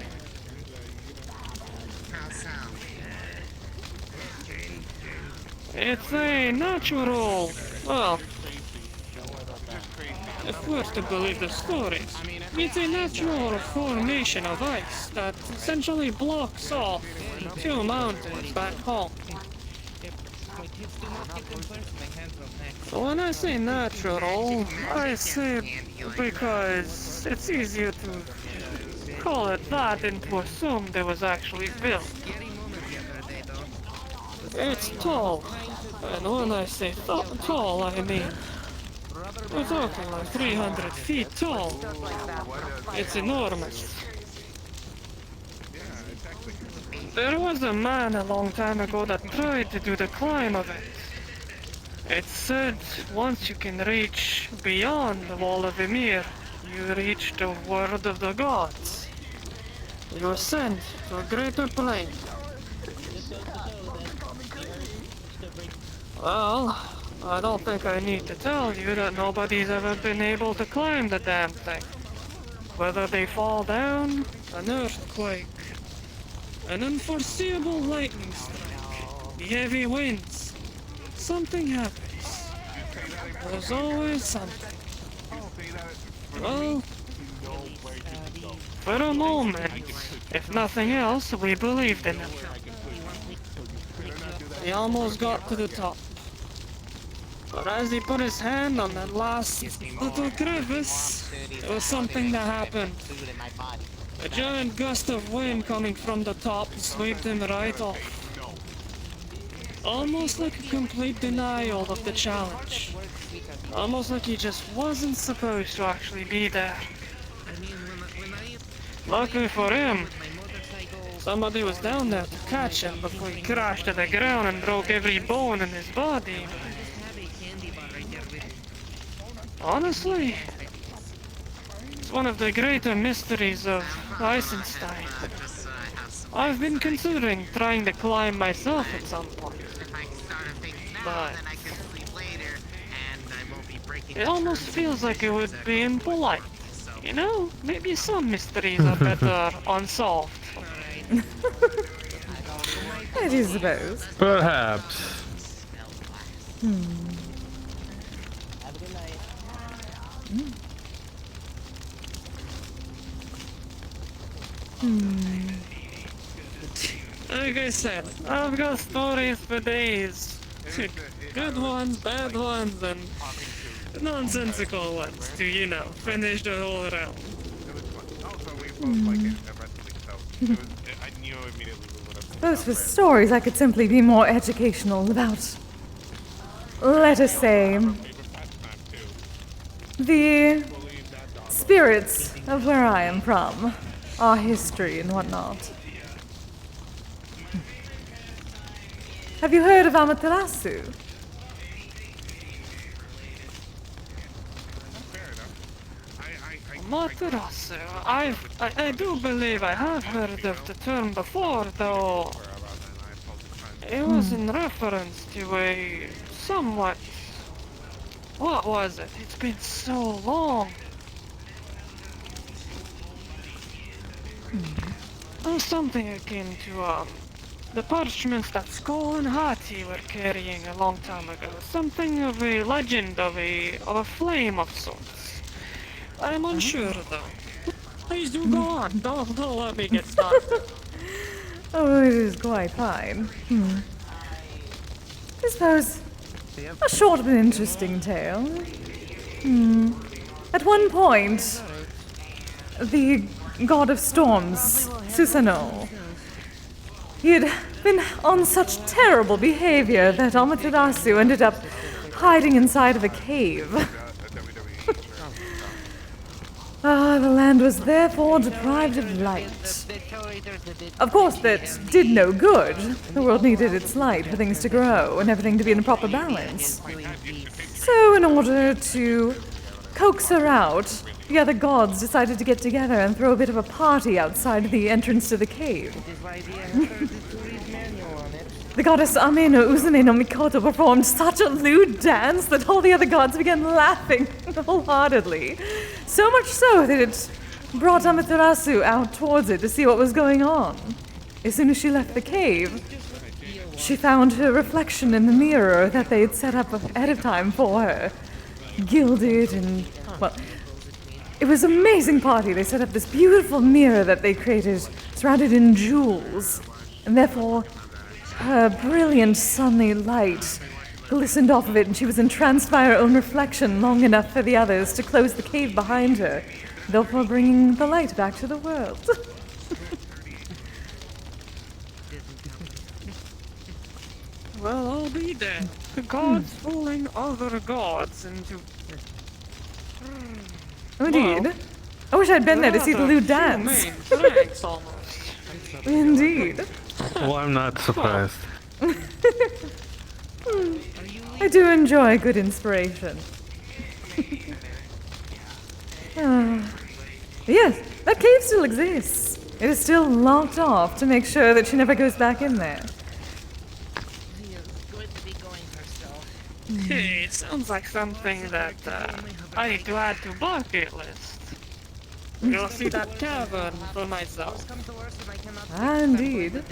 S8: It's a natural, well, if we're to believe the stories, it's a natural formation of ice that essentially blocks off two mountains back home. So when I say natural, I say because it's easier to call it that than to assume it was actually built. It's tall, and when I say tall, I mean we're talking like 300 feet tall. It's enormous. There was a man a long time ago that tried to do the climb of it. It's said once you can reach beyond the Wall of Ymir, you reach the world of the gods. You are sent to a greater plane. Well, I don't think I need to tell you that nobody's ever been able to climb the damn thing. Whether they fall down, an earthquake, an unforeseeable lightning strike, the heavy winds, something happens. There's always something. Well, for a moment, if nothing else, we believed in him. He almost got to the top. But as he put his hand on that last little crevice, there was something that happened. A giant gust of wind coming from the top swept him right off. Almost like a complete denial of the challenge. Almost like he just wasn't supposed to actually be there. Luckily for him, somebody was down there to catch him before he crashed to the ground and broke every bone in his body. Honestly, it's one of the greater mysteries of Eisenstein. I've been considering trying to climb myself at some point, but it almost feels like it would be impolite. You know, maybe some mysteries are better unsolved.
S1: I do suppose.
S14: Perhaps.
S8: Like I said, I've got stories for days. Good ones, bad ones, and nonsensical ones to, you know, finish the whole round.
S1: Those were stories I could simply be more educational about. Let us say, the spirits of where I am from, our history and whatnot. Have you heard of Amaterasu?
S8: Amaterasu, I do believe I have heard of the term before, though it was in reference to a somewhat... What was it? It's been so long. Something akin to, the parchments that Skull and Hati were carrying a long time ago. Something of a legend of a flame of sorts. I'm unsure though. Please do go on. Don't let me get started.
S1: Oh, it is quite fine. I suppose a short but interesting tale. At one point, the god of storms, Susanoo, he had been on such terrible behavior that Amaterasu ended up hiding inside of a cave. The land was therefore deprived of light. Of course, that did no good. The world needed its light for things to grow and everything to be in a proper balance. So, in order to coax her out, the other gods decided to get together and throw a bit of a party outside the entrance to the cave. The goddess Ame no Uzume no Mikoto performed such a lewd dance that all the other gods began laughing wholeheartedly. So much so that it brought Amaterasu out towards it to see what was going on. As soon as she left the cave, she found her reflection in the mirror that they had set up ahead of time for her. Gilded and, well, it was an amazing party. They set up this beautiful mirror that they created, surrounded in jewels, and therefore her brilliant sunny light glistened off of it, and she was entranced by her own reflection long enough for the others to close the cave behind her, therefore bringing the light back to the world.
S8: Well, I'll be there. The gods fooling other gods into...
S1: Oh, indeed. I wish I'd been there to see the lewd dance.
S8: Thanks, almost.
S1: Indeed.
S14: Well, I'm not surprised.
S1: I do enjoy good inspiration. Yes, that cave still exists. It is still locked off to make sure that she never goes back in there.
S8: Hey, it sounds like something that I need to add to bucket list. Go see that cavern for myself.
S1: Indeed.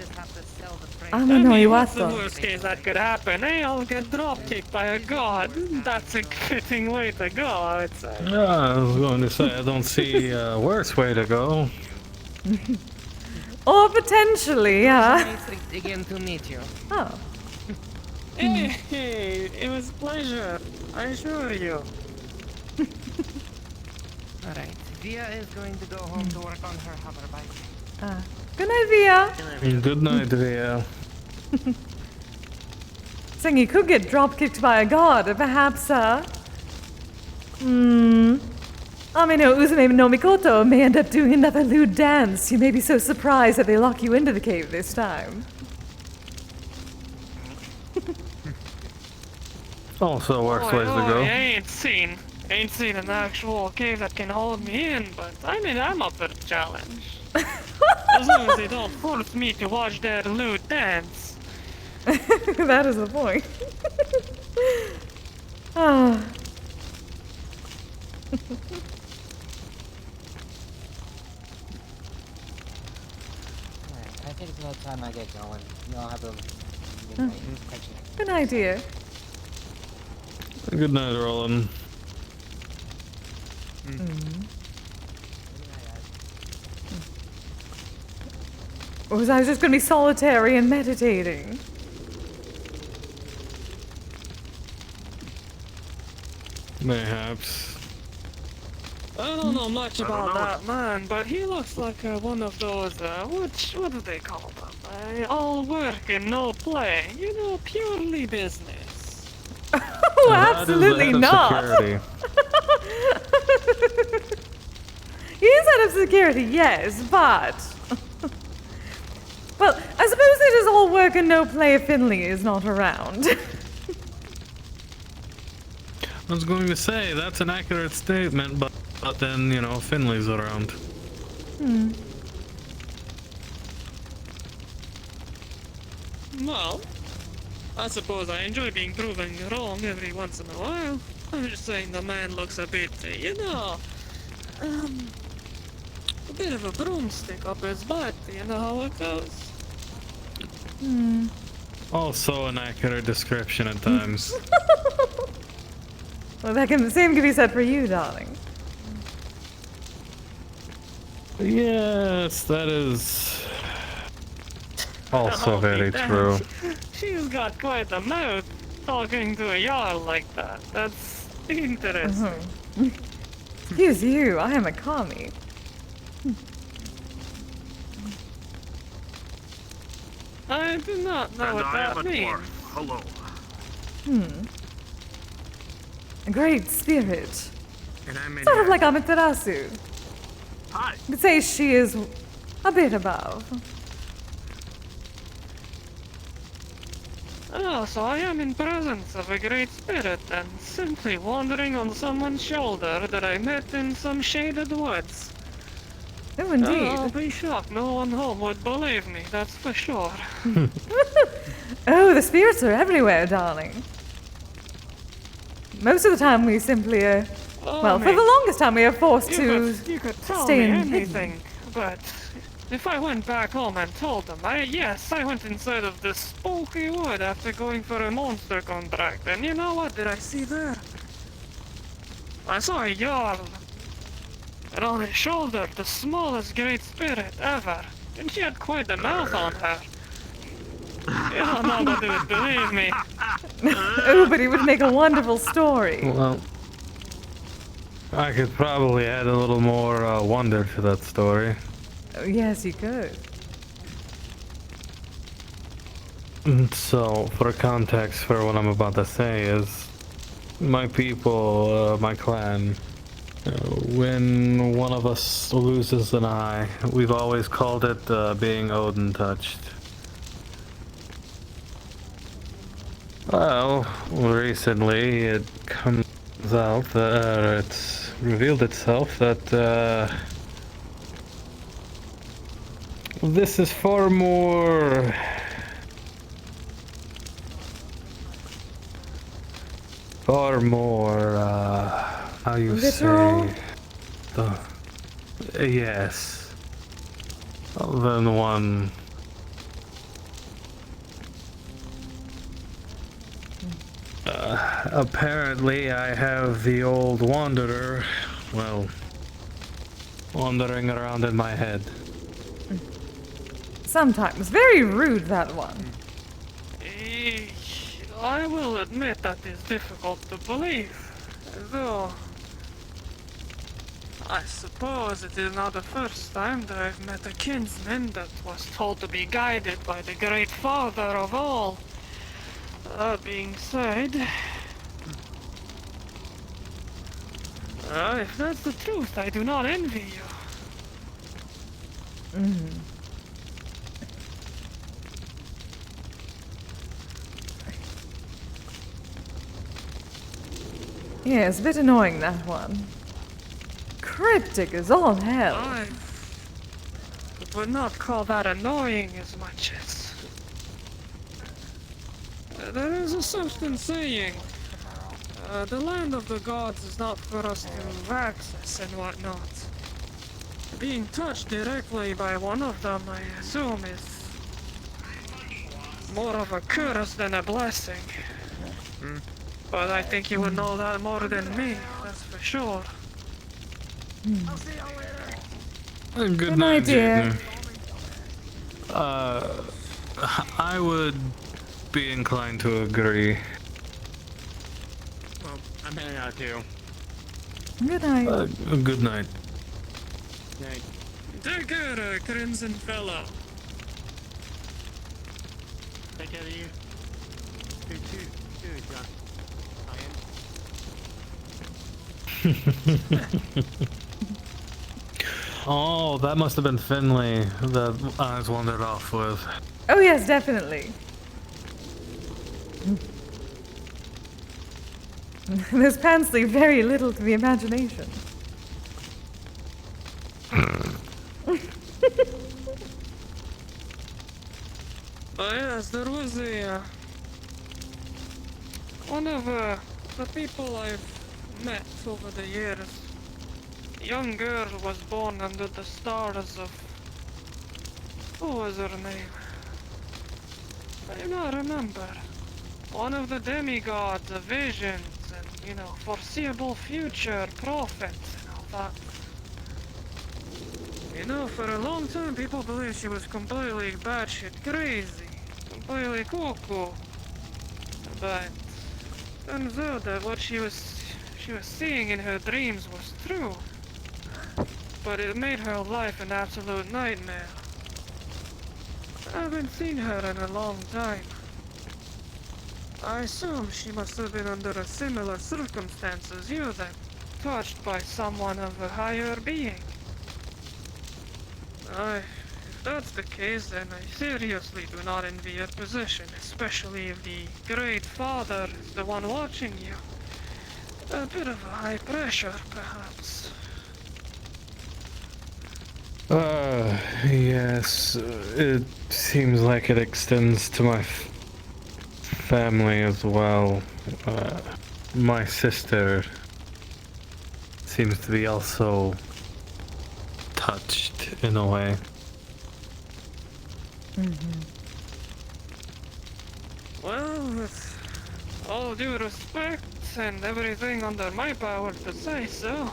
S8: I mean, what's the worst case that could happen? Hey, I'll get drop-kicked by a god. That's a fitting way to go, I would say.
S14: I was going to say, I don't see a worse way to go.
S1: Or potentially, yeah.
S16: Again to meet you.
S1: Oh.
S8: Hey, it was a pleasure. I assure you.
S16: Alright, Via is going to go home to work on her hoverbike.
S1: Good night, Via.
S14: Good night, Via.
S1: Saying you could get drop-kicked by a god, perhaps, Amino Uzume no Mikoto may end up doing another lewd dance. You may be so surprised that they lock you into the cave this time.
S14: Also worse ways to go.
S8: I ain't seen an actual cave that can hold me in, but I mean, I'm up for the challenge. As long as they don't force me to watch their lewd dance.
S1: That is the point. Ah.
S16: I think it's about time I get going. Y'all have a
S1: Good idea.
S14: Good night, Roland.
S1: Or was I just gonna be solitary and meditating?
S14: Mayhaps.
S8: I don't know much about that man, but he looks like one of those, what do they call them? All work and no play. You know, purely business.
S1: Oh, absolutely not. He is head of security, yes, but... Well, I suppose it is all work and no play if Finley is not around.
S14: I was going to say, that's an accurate statement, but then, you know, Finley's around.
S8: Well, I suppose I enjoy being proven wrong every once in a while. I'm just saying the man looks a bit, you know, a bit of a broomstick up his butt, you know how it goes.
S14: Also an accurate description at times.
S1: Well, the same can be said for you, darling.
S14: Yes, that is also very true.
S8: She's got quite a mouth talking to a Jarl like that. That's interesting.
S1: Excuse you, I am a commie.
S8: I do not know what that means.
S12: Hello.
S1: A great spirit.
S12: And I'm in
S1: Sort of like Amaterasu.
S12: Hi.
S1: You could say she is a bit above.
S8: Oh, so I am in presence of a great spirit and simply wandering on someone's shoulder that I met in some shaded woods.
S1: Oh, indeed.
S8: I'll be shocked no one home would believe me, that's for sure.
S1: Oh, the spirits are everywhere, darling. Most of the time we simply well, for the longest time we are forced to
S8: you could tell
S1: stay
S8: me
S1: in
S8: anything, but if I went back home and told them, yes, I went inside of this spooky wood after going for a monster contract, and you know what did I see there? I saw a Jarl, and on his shoulder, the smallest great spirit ever, and she had quite a mouth on her. You don't know that they would believe me.
S1: Oh, but it would make a wonderful story.
S14: Well, I could probably add a little more wonder to that story.
S1: Oh, yes, you could.
S14: So, for context for what I'm about to say is, my people, my clan, when one of us loses an eye, we've always called it being Odin touched. Well, recently it comes it's revealed itself that this is far more how you
S1: literal?
S14: say yes, than one. Apparently I have the old wanderer, well, wandering around in my head.
S1: Sometimes. Very rude, that one.
S8: I will admit that is difficult to believe, though I suppose it is not the first time that I've met a kinsman that was told to be guided by the great father of all. That being said, if that's the truth, I do not envy you.
S1: Yeah, it's a bit annoying, that one. Cryptic as all hell.
S8: I would not call that annoying as much as... There is a certain saying. The land of the gods is not for us to access and whatnot. Being touched directly by one of them, I assume, is more of a curse than a blessing. But I think you would know that more than me, that's for sure.
S14: Good
S1: night, dear.
S14: Jaden. I would be inclined to agree.
S6: Well, I'm heading out too.
S1: Good night.
S14: Good night.
S6: Night.
S20: Take care, Crimson Fellow.
S6: Take care of you. You too, John.
S14: Oh, that must have been Finley that I was wandered off with.
S1: Oh yes, definitely. Those pants leave very little to the imagination.
S8: Oh yes, there was a... one of the people I've met over the years. A young girl was born under the stars of... What was her name? I do not remember. One of the demigods of visions and, you know, foreseeable future prophets and all that. You know, for a long time people believed she was completely batshit crazy. Completely cuckoo. But turns out that what she was seeing in her dreams was true. But it made her life an absolute nightmare. I haven't seen her in a long time. I assume she must have been under a similar circumstance as you then, touched by someone of a higher being. If that's the case, then I seriously do not envy your position, especially if the Great Father is the one watching you. A bit of a high pressure, perhaps.
S14: Yes, it seems like it extends to my family as well. My sister seems to be also touched in a way.
S8: Well, with all due respect and everything under my power to say so,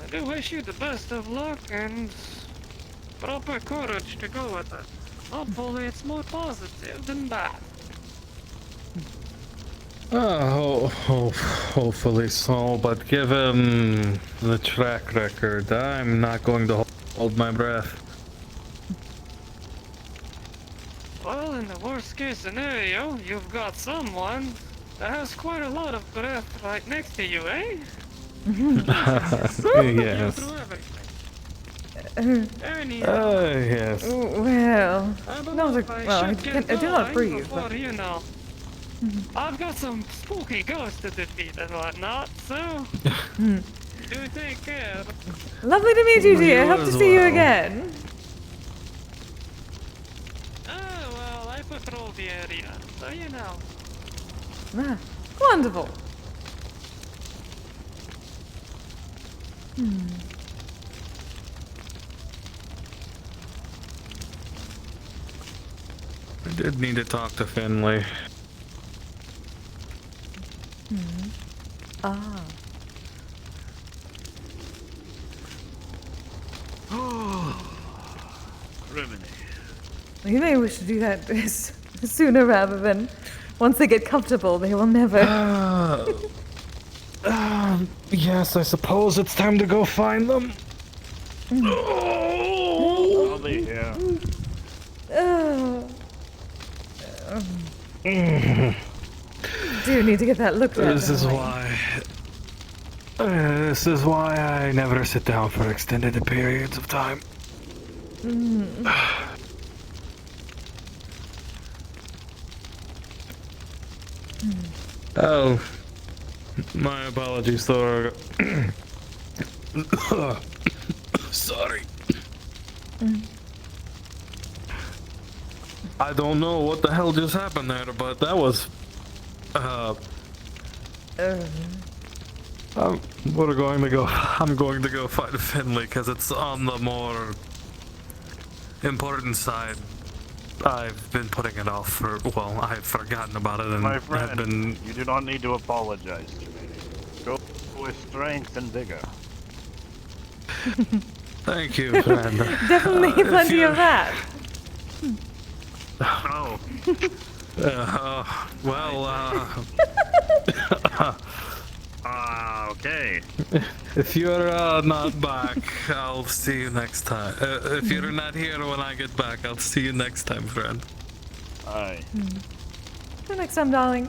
S8: I do wish you the best of luck and proper courage to go with it. Hopefully it's more positive than bad.
S14: Hopefully so, but given the track record, I'm not going to hold my breath.
S8: Well, in the worst case scenario, you've got someone that has quite a lot of breath right next to you, eh?
S14: Yes.
S8: Anyhow.
S14: Yes.
S1: Well,
S8: I
S1: not a,
S8: believe
S1: well, I
S8: should get
S1: do not
S8: going
S1: breathe.
S8: before,
S1: But...
S8: you know, I've got some spooky ghosts to defeat and whatnot, so do take care.
S1: Lovely to meet you, dear. Hope to see you again.
S8: Oh, well, I patrol the area, so you know.
S1: Ah, wonderful.
S14: I did need to talk to Finley.
S1: Ah.
S13: Criminy.
S1: You may wish to do that sooner rather than once they get comfortable. They will never.
S14: Yes, I suppose it's time to go find them.
S13: I'll be here.
S1: Do need to get that looked at.
S14: This is why I never sit down for extended periods of time. Oh, my apologies, Thor. Sorry. I don't know what the hell just happened there, but that was we're going to go. I'm going to go fight Finley because it's on the more important side. I've been putting it off for, well, I've forgotten about it and
S13: My
S14: have
S13: friend,
S14: been.
S13: you do not need to apologize to me. Go with strength and vigor.
S14: Thank you, friend.
S1: Definitely plenty of that.
S13: Oh. Okay.
S14: If you're not back, I'll see you next time. If you're not here when I get back, I'll see you next time, friend.
S13: Aye.
S1: Till next time, darling.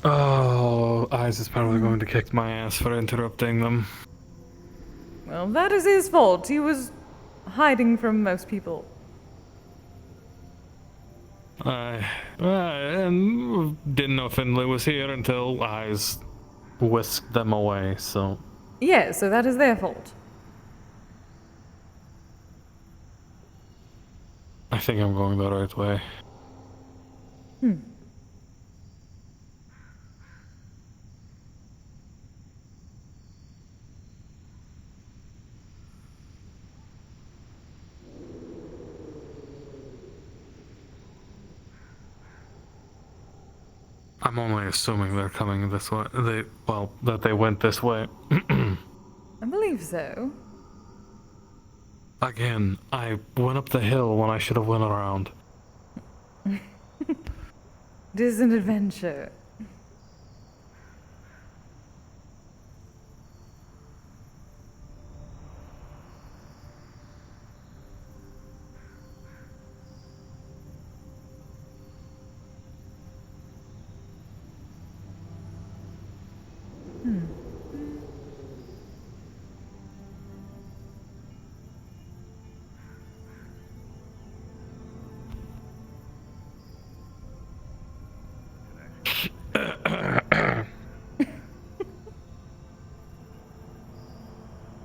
S14: Oh, Eyes is probably going to kick my ass for interrupting them.
S1: Well, that is his fault. He was hiding from most people.
S14: I didn't know Finley was here until Eyes whisked them away, so.
S1: Yeah, so that is their fault.
S14: I think I'm going the right way. I'm only assuming they're coming this way. That they went this way.
S1: I believe so.
S14: Again, I went up the hill when I should have went around.
S1: It is an adventure.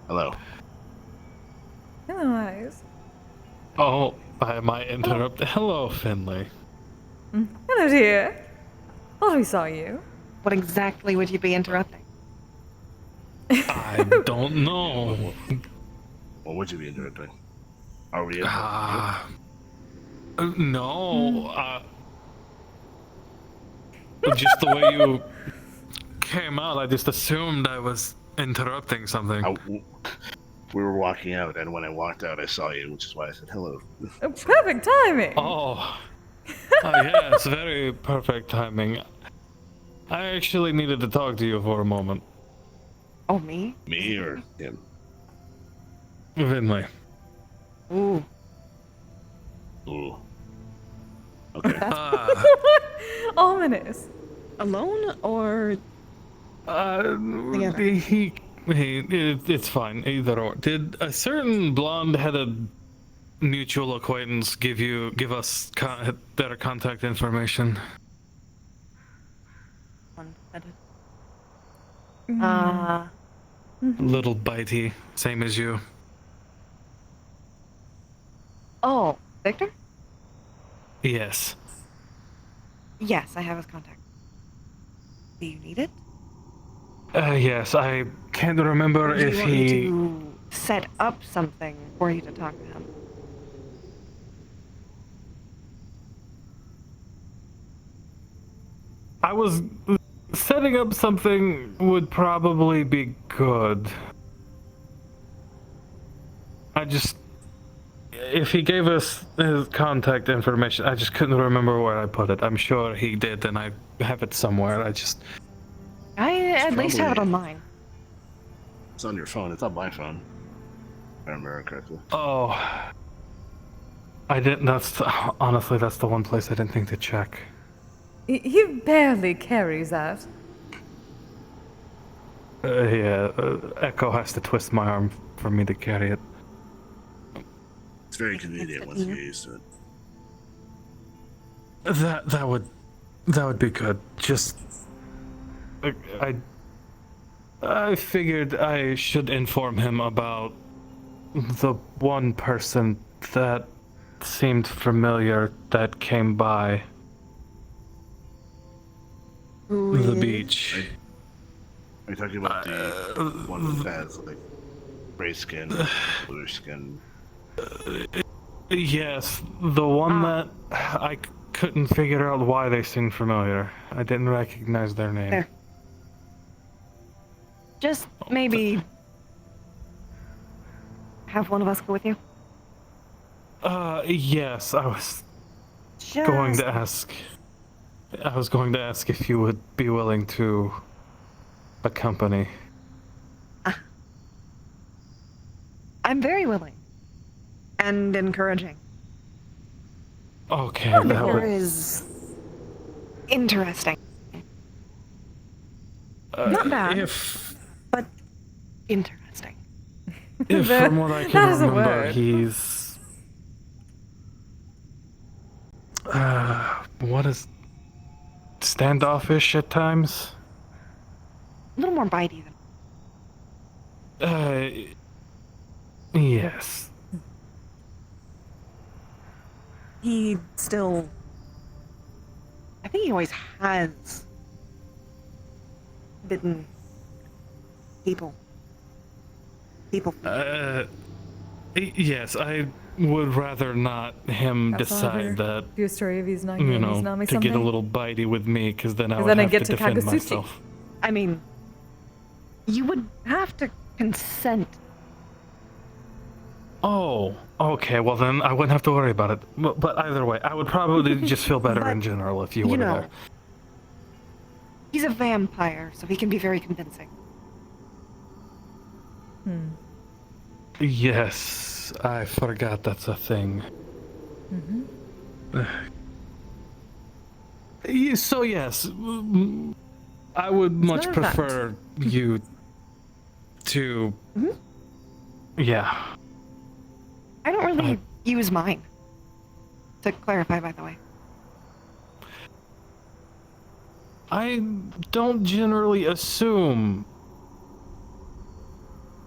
S19: Hello.
S1: Hello, Eyes.
S14: Oh, I might interrupt. Hello, Finley.
S1: Hello, dear. Thought we saw you.
S15: What exactly would you be interrupting?
S14: I don't know.
S19: What would you be interrupting? Are we?
S14: No. Just the way you came out, I just assumed I was interrupting something.
S19: We were walking out, and when I walked out, I saw you, which is why I said hello.
S1: Perfect timing.
S14: Oh, yeah, it's very perfect timing. I actually needed to talk to you for a moment.
S15: Oh, me?
S19: Me or him?
S14: Finley.
S15: Ooh.
S19: Ooh. Okay.
S1: Ominous.
S15: Alone or?
S14: It's fine, either or. Did a certain blonde-headed mutual acquaintance give us their contact information? Little bitey, same as you.
S15: Oh, Victor?
S14: Yes.
S15: Yes, I have his contact. Do you need it?
S14: Yes, I can't remember
S15: Or do you
S14: if
S15: want me
S14: he...
S15: to set up something for you to talk to him?
S14: I was... Setting up something would probably be good. I just... If he gave us his contact information, I just couldn't remember where I put it. I'm sure he did, and I have it somewhere. I
S15: at least have it on mine.
S19: It's on your phone. It's on my phone. If I remember correctly.
S14: Oh. I didn't... Honestly, that's the one place I didn't think to check.
S1: He barely carries that.
S14: Yeah, Echo has to twist my arm for me to carry it.
S19: It's very convenient once you get used to it.
S14: That would be good. Just I figured I should inform him about the one person that seemed familiar that came by the beach.
S19: Are you talking about the one that has like gray skin, blue skin?
S14: Yes, the one that I couldn't figure out why they seemed familiar. I didn't recognize their name.
S15: There. Just maybe have one of us go with you.
S14: Yes, I was going to ask. I was going to ask if you would be willing to accompany.
S15: I'm very willing. And encouraging.
S14: Okay,
S15: Victor is interesting. Not bad, but interesting.
S14: If from what I can remember,
S15: word.
S14: he's... what is... standoffish at times?
S15: A little more bitey than...
S14: yes.
S15: He still... I think he always has bitten people.
S14: Yes, I would rather not him decide that,
S1: Your story of he's not
S14: you
S1: he's
S14: know,
S1: not me
S14: to
S1: something.
S14: get a little bitey with me, because then I
S1: 'Cause
S14: would
S1: then I
S14: have
S1: get
S14: to
S1: to
S14: defend
S1: Kagasuchi.
S14: myself.
S15: I mean, you would have to consent.
S14: Oh, okay, well then I wouldn't have to worry about it. But either way, I would probably just feel better in general if you were there.
S15: He's a vampire, so he can be very convincing.
S14: Yes, I forgot that's a thing. So yes, I would much
S15: not a fact.
S14: prefer you to... Yeah.
S15: I don't really use mine. To clarify, by the way.
S14: I don't generally assume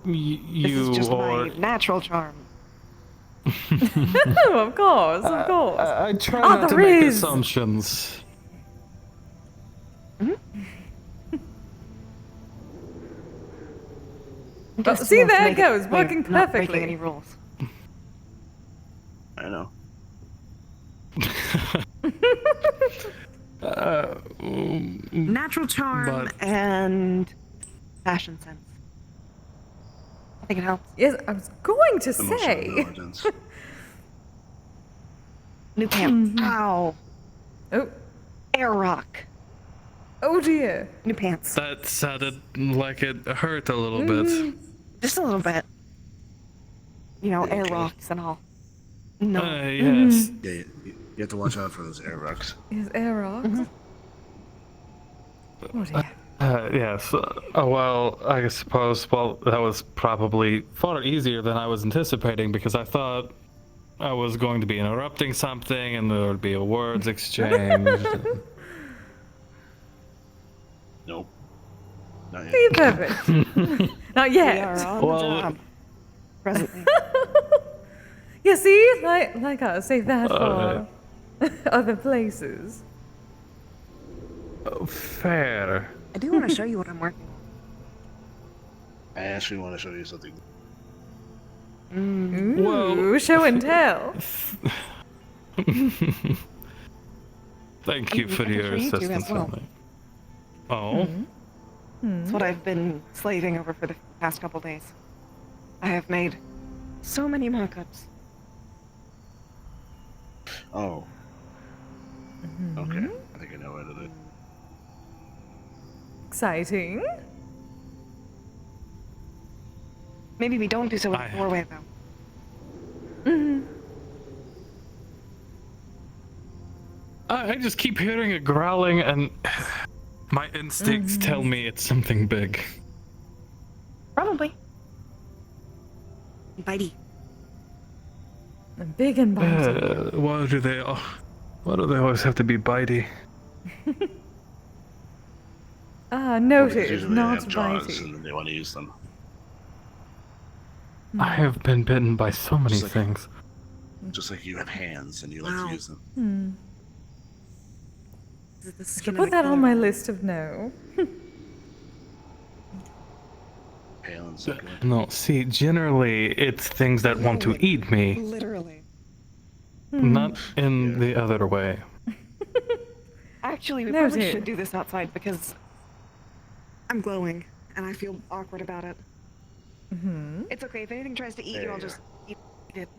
S15: This
S14: you
S15: is just
S14: or...
S15: my natural charm.
S1: Of course, of course.
S14: I try not to make assumptions.
S1: See, there it goes, working
S15: Not breaking
S1: perfectly.
S15: any rules.
S19: I know.
S15: Natural charm and fashion sense. I think it helps.
S1: Yes, I was going to
S19: Emotional
S1: say.
S19: intelligence.
S15: New pants. Ow.
S1: Oh.
S15: Air rock.
S1: Oh dear.
S15: New pants.
S14: That sounded like it hurt a little bit.
S15: Just a little bit. You know, air rocks and all. No.
S14: Yes.
S19: Yeah, you have to watch out for those air rocks.
S1: Is air rocks? Oh dear.
S14: Yes. Well, I suppose, that was probably far easier than I was anticipating, because I thought I was going to be interrupting something, and there would be a words exchange.
S19: Nope. Not yet.
S1: Be perfect. Not yet.
S15: We are on the job. Presently.
S1: Yeah, see? Like us, save that for
S14: Alright.
S1: other places.
S14: Oh, fair.
S15: I do want to show you what I'm working
S19: I actually want to show you something.
S15: on.
S1: Ooh, show and tell.
S14: Thank you for your
S15: you too as
S14: assistance
S15: well.
S14: on it. Oh?
S15: That's what I've been slaving over for the past couple days. I have made so many mock-ups.
S19: Oh. Okay. I think I know what it is.
S1: Exciting.
S15: Maybe we don't do so with the four-way, though.
S14: I just keep hearing it growling, and my instincts tell me it's something big.
S15: Probably. Bitey.
S1: Big and bitey.
S14: Why do they always have to be bitey?
S1: Ah,
S19: Because
S1: noted,
S19: usually
S1: not
S19: they have jaws
S1: bitey.
S19: and they want to use them.
S14: I have been bitten by so many
S19: Just like-
S14: things.
S19: Just like you have hands and you like to use them.
S15: Is it the
S1: Should
S15: skin
S1: put
S15: of a
S1: that on
S15: killer?
S1: my list of no.
S19: Pale and succulent.
S14: No, see, generally it's things that want to eat me,
S15: Literally.
S14: not in the other way.
S15: Actually, we probably
S1: Noted.
S15: should do this outside because I'm glowing and I feel awkward about it. It's okay. If anything tries to eat
S19: There
S15: you, I'll
S19: you
S15: just eat it.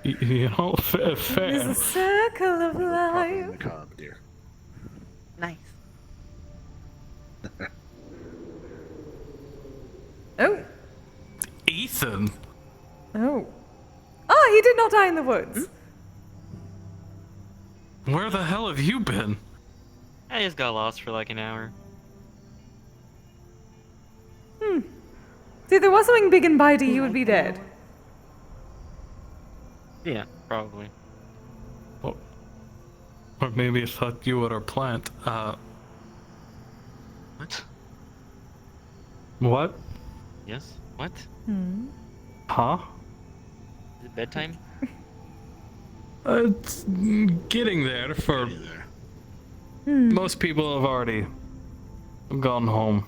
S14: You know,
S1: There's
S14: fair.
S1: a circle of
S19: Proper in
S1: life.
S19: the cob, dear.
S15: Nice.
S1: Oh.
S14: Ethan.
S1: Oh. Ah, he did not die in the woods.
S14: Where the hell have you been?
S7: I just got lost for like an hour.
S1: See, if there was something big and bitey, he would be dead.
S7: Yeah, probably.
S14: Or maybe I thought you were a plant.
S7: What?
S14: What?
S7: Yes? What?
S14: Huh?
S7: Is it bedtime?
S14: It's getting there for... Most people have already gone home.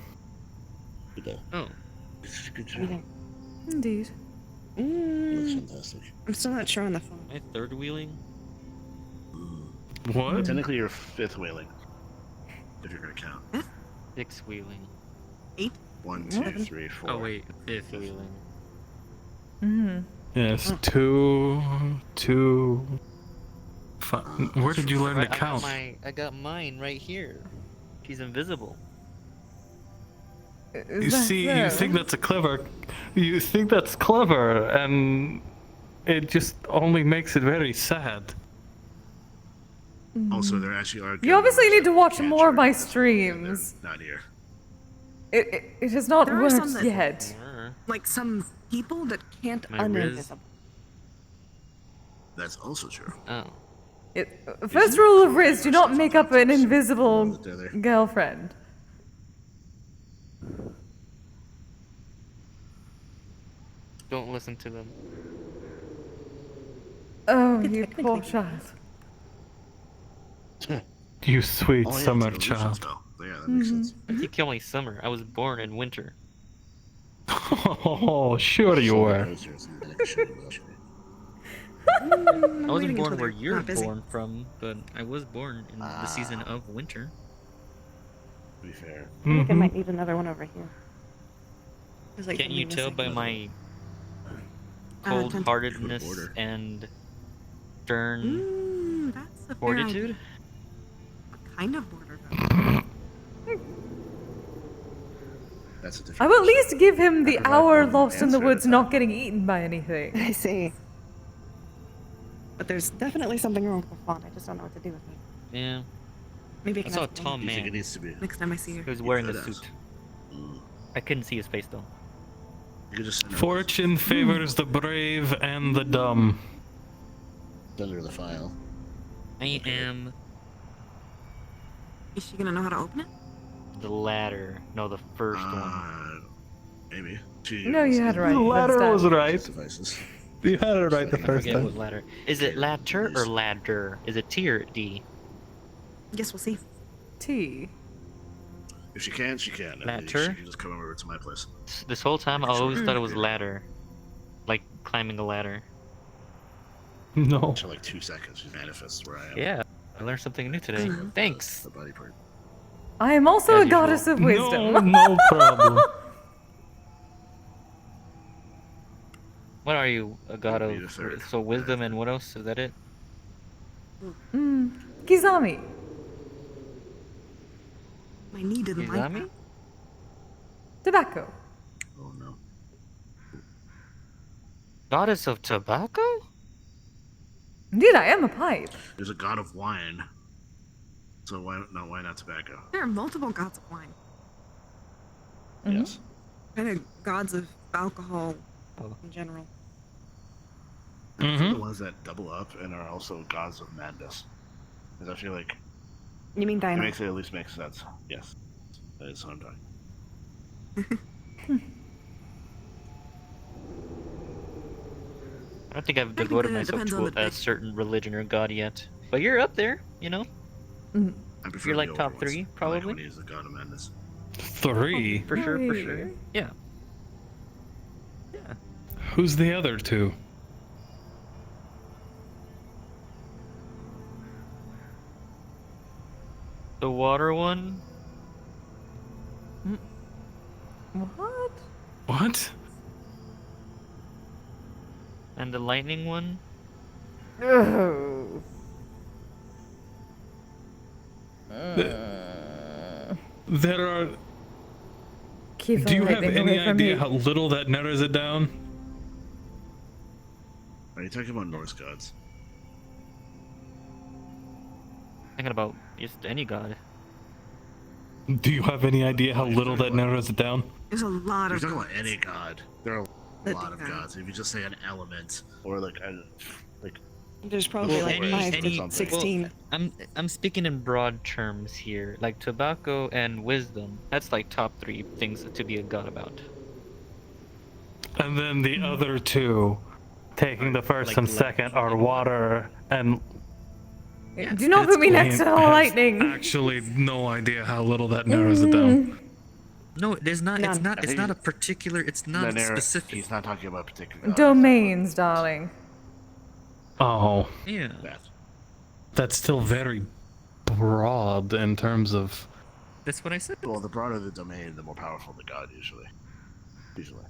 S7: Oh.
S19: Good job.
S1: Indeed.
S19: Looks fantastic.
S15: I'm still not sure on the phone.
S7: Am I third wheeling?
S14: What?
S19: Technically, you're fifth whaling. If you're gonna count.
S7: Six wheeling.
S15: 8?
S19: 1, 2, 3, 4.
S7: Oh wait, fifth wheeling.
S14: Yes, two, five. Where did you learn to count?
S7: I got mine right here. She's invisible.
S14: You see, you think that's you think that's clever, and it just only makes it very sad.
S19: Also, there actually are.
S1: You obviously need to watch
S19: can't
S1: more of my
S19: turn this
S1: streams.
S19: Not here.
S1: It has not
S15: There are some
S1: worked
S15: that-
S1: yet.
S15: Like some people that can't
S7: My Riz.
S15: uninvisible.
S19: That's also true.
S7: Oh.
S1: First rule of Riz, do not make up an invisible girlfriend.
S7: Don't listen to them.
S1: Oh, you poor child.
S14: You sweet
S19: Oh, yeah,
S14: summer
S19: it's an illusion
S14: child.
S19: spell. Yeah, that makes sense.
S7: You kill me summer. I was born in winter.
S14: Oh, sure you were.
S7: I wasn't born where you're born from, but I was born in the season of winter.
S19: To be fair.
S15: I think I might need another one over here. There's like
S7: Can't you
S15: something
S7: tell
S15: missing.
S7: by my
S15: Temp-
S7: cold-heartedness and stern
S15: That's a fair
S7: fortitude?
S15: idea. What kind of border though?
S19: That's a different.
S1: I will at least give him the
S19: provide
S1: hour
S19: one
S1: lost in the
S19: answer
S1: woods
S19: at a
S1: not getting eaten by anything.
S15: I see. But there's definitely something wrong with the font. I just don't know what to do with it.
S7: Yeah.
S15: Maybe I
S7: I
S15: can
S7: saw a
S15: ask
S7: tall
S19: You think it
S7: man.
S19: needs to be?
S15: next time I see her.
S7: He was wearing a
S19: It does.
S7: suit. I couldn't see his face though.
S19: You just send her
S14: Fortune favors the brave and the dumb.
S19: send her the file.
S7: I am
S15: Is she gonna know how to open it?
S7: the latter. No, the first one.
S19: Maybe.
S1: No, you had it right.
S14: The ladder
S1: That's
S14: was
S1: that.
S14: right.
S19: Devices.
S14: You had it right the
S7: I
S14: first
S7: forget what
S14: time.
S7: ladder. Is it ladder or ladder? Is it T or D?
S15: Guess we'll see.
S1: T.
S19: If she can, she can. She
S7: Ladder?
S19: can just come over to my place.
S7: This whole time I always thought it was
S19: Yeah.
S7: ladder. Like climbing a ladder.
S14: No.
S19: For like 2 seconds, she manifests where I am.
S7: Yeah, I learned something new today. Thanks.
S19: The body part.
S1: I am also
S7: As
S1: a goddess of
S7: usual.
S1: wisdom.
S14: No problem.
S7: What are you, a god
S19: Be the
S7: of?
S19: third.
S7: So wisdom and what else? Is that it?
S1: Kizami.
S15: My knee didn't like
S7: Izami?
S15: that.
S1: Tobacco.
S19: Oh no.
S7: Goddess of tobacco?
S1: Indeed, I am a pipe.
S19: There's a god of wine. So why not tobacco?
S15: There are multiple gods of wine.
S19: Yes.
S15: Kind of gods of alcohol
S7: Oh.
S15: in general.
S19: The ones that double up and are also gods of madness. Because I feel like
S15: You mean
S19: it
S15: Dino?
S19: makes it at least make sense. Yes. That is what I'm talking.
S7: I don't think I've
S15: think
S7: devoted
S15: it
S7: myself
S15: depends on
S7: to
S15: the
S7: a
S15: day.
S7: certain religion or god yet. But you're up there, you know?
S19: I prefer
S7: You're
S19: the
S7: like
S19: older
S7: top
S19: ones.
S7: 3,
S19: I like
S7: probably?
S19: when he's the god of madness.
S14: 3.
S7: For sure, for sure. Yeah.
S14: Who's the other 2?
S7: The water one?
S1: What?
S14: What?
S7: And the lightning one?
S1: Oh.
S14: There are.
S1: Keep
S14: Do you
S1: the
S14: have
S1: lightning
S14: any
S1: away from
S14: idea
S1: me.
S14: how little that narrows it down?
S19: Are you talking about Norse gods?
S7: Thinking about just any god.
S14: Do you have any idea how little that narrows it down?
S15: There's a lot
S19: You're
S15: of
S19: talking
S15: gods.
S19: about any god. There are a
S15: That
S19: lot
S15: do
S19: of
S15: that.
S19: gods. If you just say an element or like
S15: There's probably like
S19: any-
S15: 5
S19: any-
S15: to
S19: well,
S15: 16.
S7: I'm speaking in broad terms here. Like tobacco and wisdom. That's like top 3 things to be a god about.
S14: And then the other 2, taking the first
S7: Like
S14: and second, are water and.
S1: Do not put me next to the lightning.
S14: Actually, no idea how little that narrows it down.
S7: No, there's not. It's
S15: None.
S7: not.
S19: I
S7: It's
S19: think
S7: not a particular. It's not specific.
S19: He's not talking about particular gods.
S1: Domains, darling.
S14: Oh,
S7: Yeah.
S14: that's still very broad in terms of.
S7: That's what I said.
S19: Well, the broader the domain, the more powerful the god usually. Usually.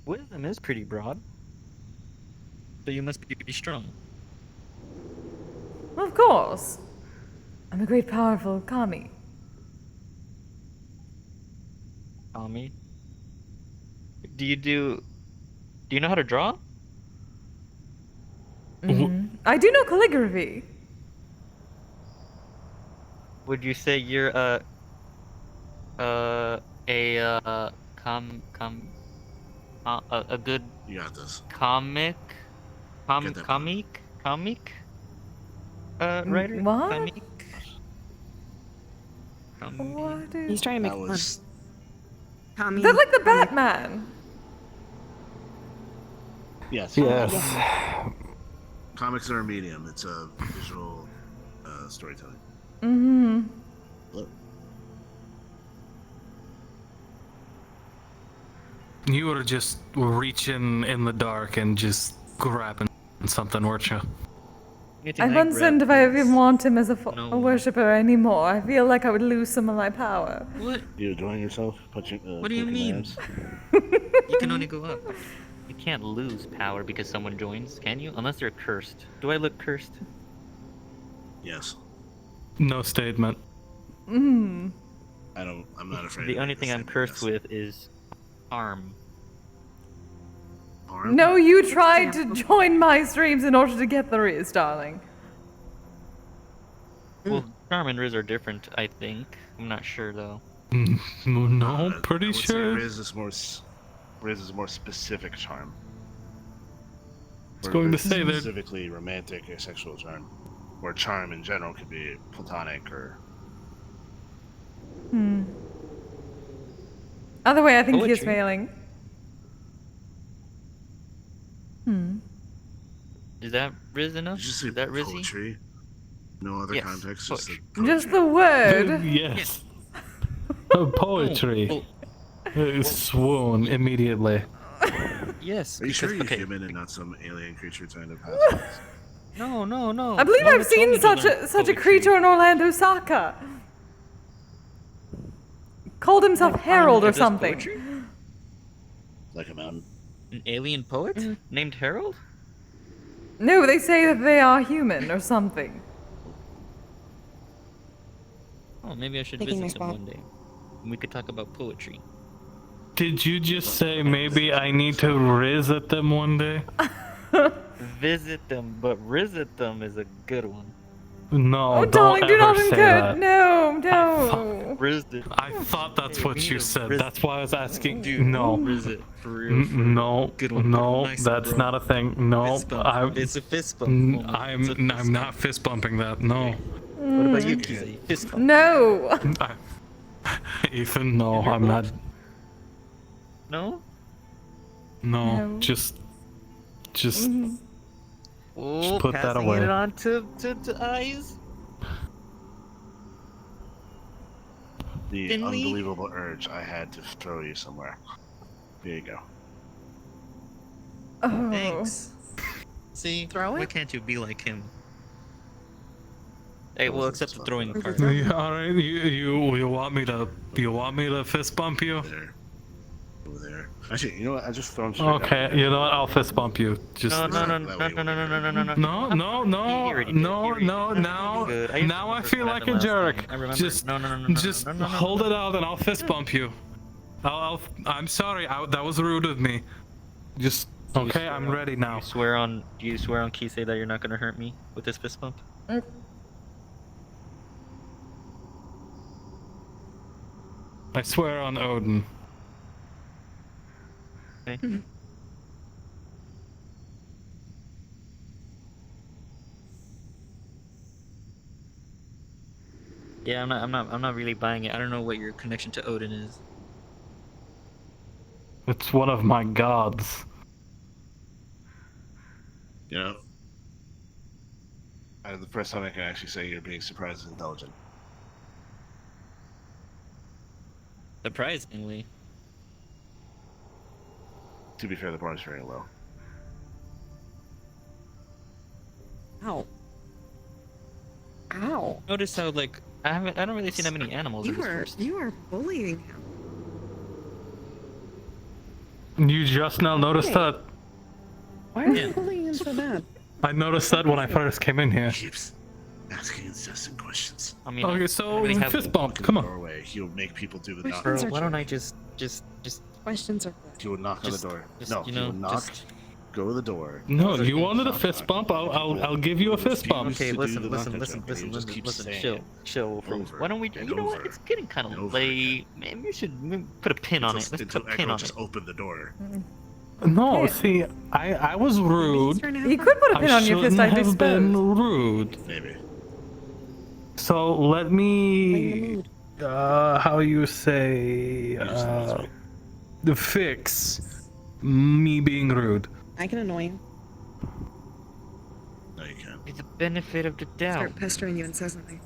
S7: Wisdom is pretty broad. So you must be strong.
S1: Well, of course. I'm a great, powerful kami.
S7: Tommy. Do you know how to draw?
S1: I do know calligraphy.
S7: Would you say you're a good
S19: You got this.
S7: comic
S19: Get that
S7: writer?
S1: What?
S7: Comic?
S1: What is...
S15: He's trying to make
S19: That
S15: fun.
S19: was
S15: Tommy.
S1: They're like the Batman.
S19: yes.
S14: Yes.
S19: Comics are a medium. It's a visual storytelling. Look,
S14: You were just reaching in the dark and just grabbing something, weren't you?
S1: I'm concerned if I even want him as a
S7: No.
S1: worshipper anymore. I feel like I would lose some of my power.
S7: What?
S19: you enjoying yourself?
S7: What do you
S19: poking
S7: mean?
S19: labs?
S7: You can only go up. You can't lose power because someone joins, can you? Unless they're cursed. Do I look cursed?
S19: Yes.
S14: No statement.
S1: Mm.
S19: I'm not afraid.
S7: The
S19: to
S7: only
S19: make
S7: thing
S19: a
S7: I'm
S19: statement,
S7: cursed
S19: yes.
S7: with is harm.
S19: Harm?
S1: No, you tried to join my streams in order to get the Riz, darling.
S7: Well, charm and Riz are different, I think. I'm not sure though.
S14: No, pretty
S19: I would say
S14: sure.
S19: Riz is more Riz is a more specific charm.
S14: It's going to say that
S19: specifically romantic or sexual charm, or charm in general could be platonic or.
S1: Either way, I think he is
S7: Poetry.
S1: failing.
S7: Is that Riz enough?
S19: Did you say
S7: Is that Rizzy?
S19: poetry? No other
S7: Yes,
S19: context,
S7: poetry.
S1: Just the word.
S14: yes. Poetry. Swoon immediately.
S7: Yes.
S19: Are you sure
S7: because-
S19: you're
S7: okay.
S19: human and not some alien creature trying to pass?
S7: No.
S1: I believe
S7: Mama
S1: I've seen
S7: told me to
S1: such
S7: learn
S1: a
S7: poetry.
S1: creature in Orlando Saka. Called himself Harold or
S7: Is this
S1: something.
S7: poetry?
S19: Like a mountain.
S7: An alien poet named Harold?
S1: No, they say that they are human or something.
S7: Oh, maybe I should
S15: Taking my
S7: visit them
S15: spot.
S7: one day. And we could talk about poetry.
S14: Did you just say maybe I need to visit them one day?
S7: Visit them, but visit them is a good one.
S14: No,
S1: Oh,
S14: don't
S1: darling, do
S14: ever
S1: not
S14: say
S1: incur.
S14: that.
S1: No.
S7: Visit.
S14: I thought that's
S7: Hey,
S14: what
S7: we
S14: you
S7: need to
S14: said.
S7: ris-
S14: That's why I was asking.
S7: Dude,
S14: No.
S7: visit for real.
S14: No,
S7: Good one.
S14: no,
S7: Nice,
S14: that's
S7: bro.
S14: not a thing. No,
S7: Fist bump.
S14: I'm.
S7: It's a fist bump. moment. It's a fist
S14: I'm not fist bumping that. No.
S7: What about you, Kise? Fist bump.
S1: No.
S14: Ethan, no, I'm not.
S7: No?
S14: No,
S1: No.
S14: just
S7: Oh,
S14: put that
S7: passing
S14: away.
S7: it on to eyes.
S19: The
S7: Finley?
S19: unbelievable urge I had to throw you somewhere. Here you go.
S1: Oh.
S7: Thanks. See, why can't you be like him? Hey, well, except the throwing part.
S14: Yeah, all right, you want me to fist bump you?
S19: There. Over there. Actually, you know what? I just thrown straight
S14: Okay,
S19: out.
S14: you know what? I'll fist bump you. Just
S7: No.
S14: No, now I feel like a jerk. Just hold it out and I'll fist bump you. I'm sorry, that was rude of me. Just okay, I'm ready now.
S7: Do you swear on Kise that you're not gonna hurt me with this fist bump?
S14: I swear on Odin.
S7: Okay. Yeah, I'm not really buying it. I don't know what your connection to Odin is.
S14: It's one of my gods.
S19: You know? The first time I can actually say you're being surprised and intelligent.
S7: Surprisingly.
S19: To be fair, the bar is very low.
S15: Ow. Ow.
S7: Notice how like I don't really see that many animals in this forest.
S15: You are bullying him.
S14: You just now noticed
S15: Hey.
S14: that?
S15: Why are you bullying him so bad?
S14: I noticed that when I first came in here.
S19: Keeps asking incessant questions.
S7: I mean,
S14: Okay, so
S7: I have
S14: fist bump. Come on.
S19: Doorway. He'll make people do the knock.
S7: Bro, why don't I just
S15: Questions are good.
S19: He will knock on the door. No, he will knock. Go to the door.
S14: No, you wanted a fist bump. I'll give you a fist bump.
S7: Okay,
S19: to do
S7: listen,
S19: the
S7: listen,
S19: knock
S7: listen,
S19: joke, and he
S7: listen,
S19: just
S7: listen,
S19: keeps
S7: listen,
S19: saying
S7: chill.
S19: it over
S7: Why don't we?
S19: and
S7: You know what?
S19: over
S7: It's getting kind
S19: and
S7: of
S19: over
S7: late. Maybe we should put a pin on it. Let's put a pin on it.
S19: Just open the door.
S14: No, see, I was rude.
S1: You could put a pin on your fist, I
S14: have been
S1: suppose.
S14: rude.
S19: Maybe.
S14: So let me, how you say, fix me being rude.
S15: I can annoy you.
S19: No, you can't.
S7: It's the benefit of the doubt.
S15: Start pestering you incessantly.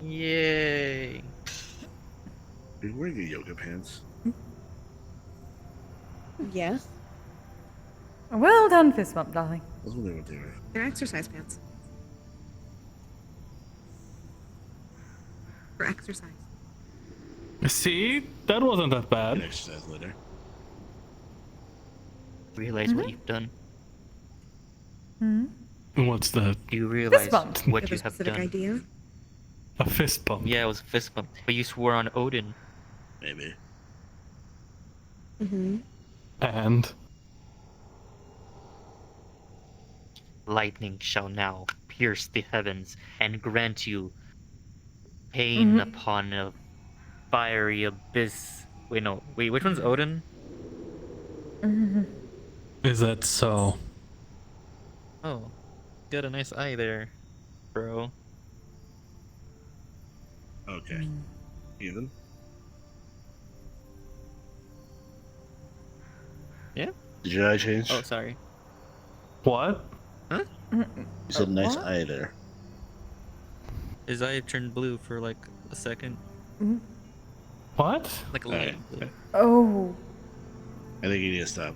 S7: Yay.
S19: Are you wearing your yoga pants?
S15: Yes.
S1: Well done, fist bump, darling.
S19: I was wondering what they were.
S15: They're exercise pants. For exercise.
S14: See, that wasn't that
S19: You
S14: bad.
S19: can exercise later.
S7: Realize what you've done.
S14: What's that?
S7: You realize
S1: bump.
S7: what
S15: Have
S7: you
S15: a
S7: have
S15: specific
S7: done.
S15: idea?
S14: A fist bump.
S7: Yeah, it was a fist bump. But you swore on Odin.
S19: Maybe.
S15: Mm-hmm.
S14: And
S7: Lightning shall now pierce the heavens and grant you pain upon fiery abyss. Wait, no. Wait, which one's Odin?
S14: Is that so?
S7: Oh, got a nice eye there, bro.
S19: Okay. Even?
S7: Yeah?
S19: Did your eye change?
S7: Oh, sorry.
S14: What?
S7: Huh?
S19: You said nice
S1: what?
S19: eye there.
S7: His eye turned blue for like a second.
S14: What?
S7: Like a
S19: Alright.
S7: light blue.
S1: Oh.
S19: I think you need to stop.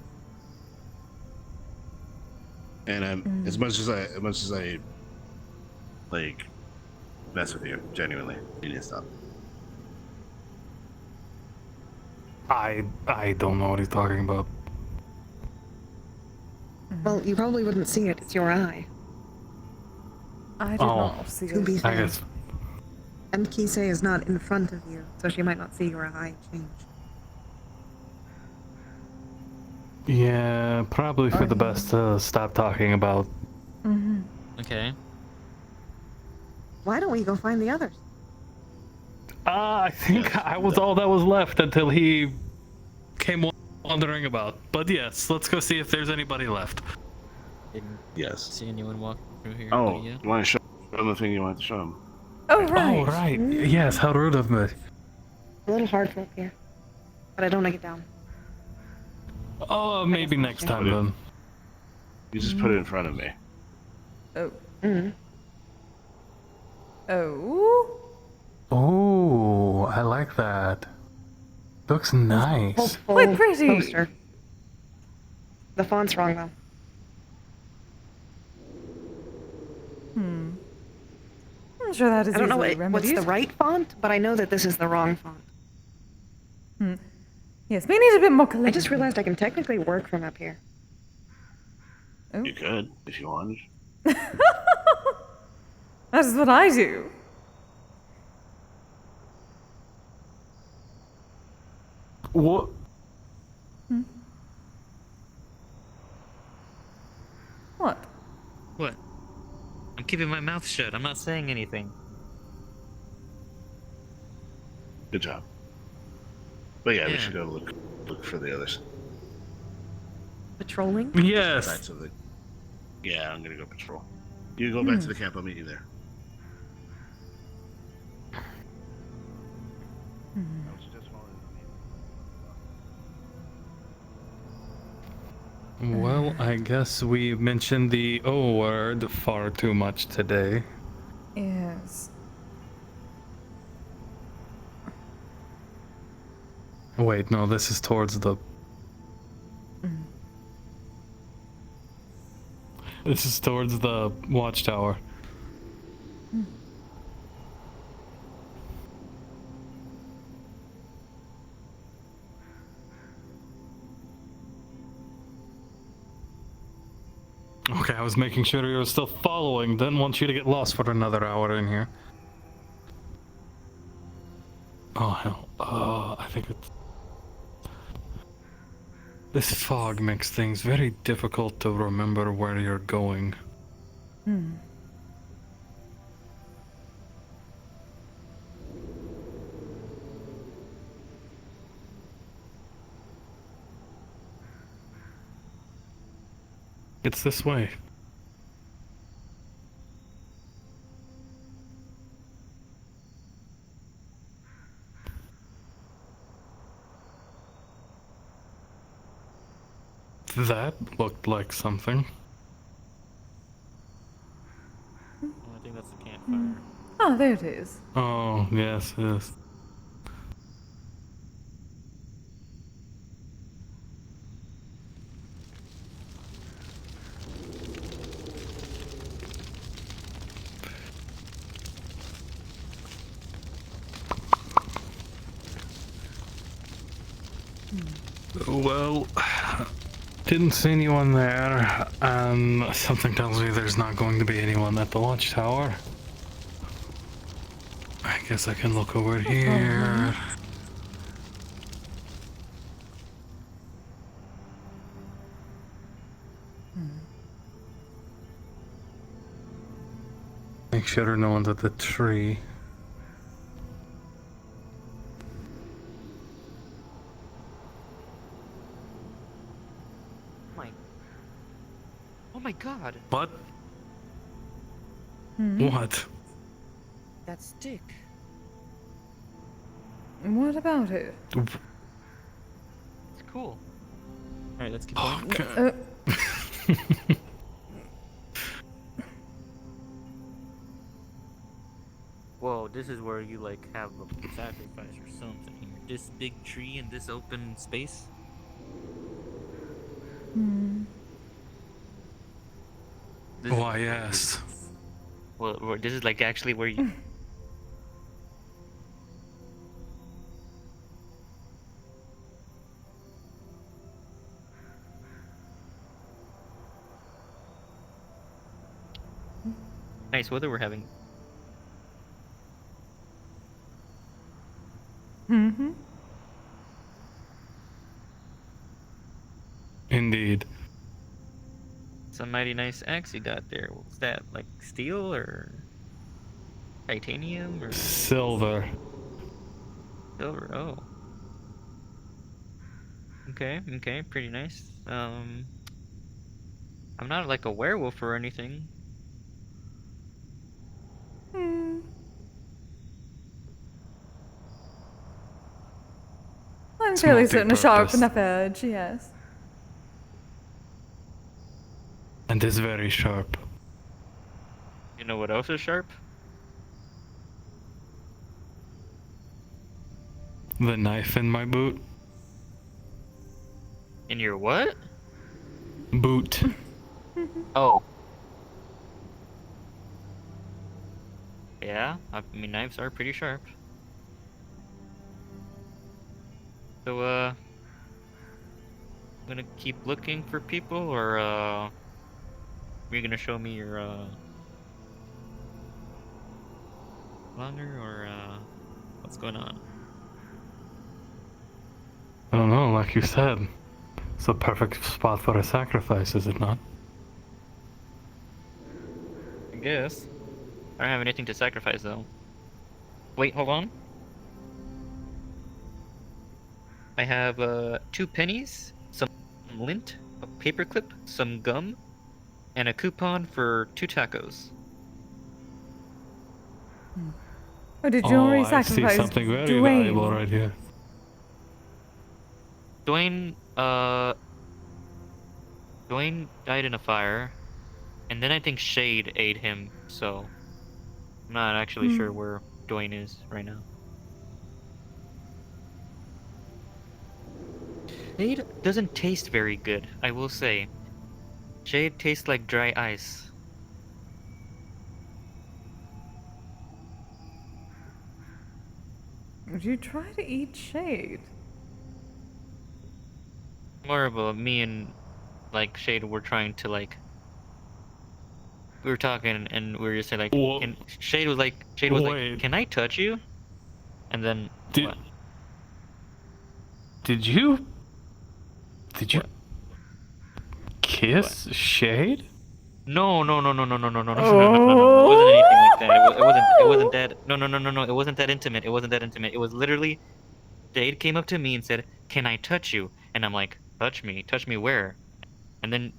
S19: And as much as I like mess with you, genuinely, you need to stop.
S14: I don't know what he's talking about.
S15: Well, you probably wouldn't see it. It's your eye.
S1: I did
S14: Oh,
S1: not see
S15: To be
S1: it.
S14: I
S15: fair.
S14: guess.
S15: And Kise is not in front of you, so she might not see your eye change.
S14: Yeah, probably for the best to stop talking about.
S7: Okay.
S15: Why don't we go find the others?
S14: I think I was all that was left until he came wandering about. But yes, let's go see if there's anybody left.
S7: Didn't
S19: Yes.
S7: see anyone walk through here.
S19: Oh,
S7: but yeah.
S19: you want to show him the thing you wanted to show him?
S1: Oh, right.
S14: Oh, right. Yes, how rude of me.
S15: A little hard to up here. But I don't want to get down.
S14: Oh, maybe next time then.
S19: You just put it in front of me.
S1: Oh.
S15: Mm-hmm.
S1: Oh.
S14: Oh, I like that. Looks nice.
S1: Quite pretty.
S15: Poster. The font's wrong though.
S1: I'm sure that is
S15: I don't know
S1: easily
S15: what's the
S1: remedied.
S15: right font, but I know that this is the wrong font.
S1: Yes, we need a bit more
S15: I
S1: calligraphy.
S15: just realized I can technically work from up here.
S19: You could, if you wanted.
S1: That's what I do.
S14: What?
S1: What?
S7: What? I'm keeping my mouth shut. I'm not saying anything.
S19: Good job. But yeah, we
S7: Yeah.
S19: should go look for the others.
S15: Patrolling?
S14: Yes.
S19: Sides of the- Yeah, I'm gonna go patrol. You go back to the camp. I'll meet you there.
S14: Well, I guess we mentioned the O word far too much today.
S1: Yes.
S14: Wait, no, this is towards the... This is towards the watchtower. Okay, I was making sure you were still following. Didn't want you to get lost for another hour in here. Oh, hell. I think it's... This fog makes things very difficult to remember where you're going. It's this way. That looked like something.
S7: Oh, I think that's the campfire.
S1: Oh, there it is.
S14: Oh, yes, yes. Well, didn't see anyone there, and something tells me there's not going to be anyone at the watchtower. I guess I can look over here. Make sure no one's at the tree.
S7: my. Oh my god.
S14: What? What?
S7: That stick.
S1: What about it?
S7: It's cool. Alright, let's keep going.
S14: Okay.
S7: Whoa, this is where you like have a sacrifice or something here. This big tree in this open space.
S14: Why, yes.
S7: Well, this is like actually where you. Nice weather we're having.
S1: Mm-hmm.
S14: Indeed.
S7: Some mighty nice axe you got there. What's that? Like steel or titanium or
S14: Silver.
S7: silver? Oh. Okay, okay, pretty nice. I'm not like a werewolf or anything.
S1: I'm fairly
S14: It's
S1: certain a sharp
S14: multi-purpose.
S1: enough edge, yes.
S14: And it's very sharp.
S7: You know what else is sharp?
S14: The knife in my boot.
S7: In your what?
S14: Boot.
S7: Oh. Yeah, I mean knives are pretty sharp. So I'm gonna keep looking for people, or are you gonna show me your longer, or what's going on?
S14: I don't know, like you said. It's a perfect spot for a sacrifice, is it not?
S7: I guess. I don't have anything to sacrifice though. Wait, hold on. I have 2 pennies, some lint, a paperclip, some gum, and a coupon for 2 tacos.
S1: Oh, did you already
S14: I
S1: sacrifice
S14: see something very
S1: Dwayne?
S14: valuable right here.
S7: Dwayne died in a fire, and then I think Shade ate him, so I'm not actually sure where Dwayne is right now. Shade doesn't taste very good, I will say. Shade tastes like dry ice.
S1: Would you try to eat Shade?
S7: Horrible. Me and like Shade were trying to like. We were talking and we were just saying like, and Shade was like, "Can I touch you?" And then what?
S14: Did you kiss Shade?
S7: No. It wasn't anything like that. It wasn't that. No. It wasn't that intimate. It wasn't that intimate. It was literally, Shade came up to me and said, "Can I touch you?" And I'm like, "Touch me? Touch me where?" And then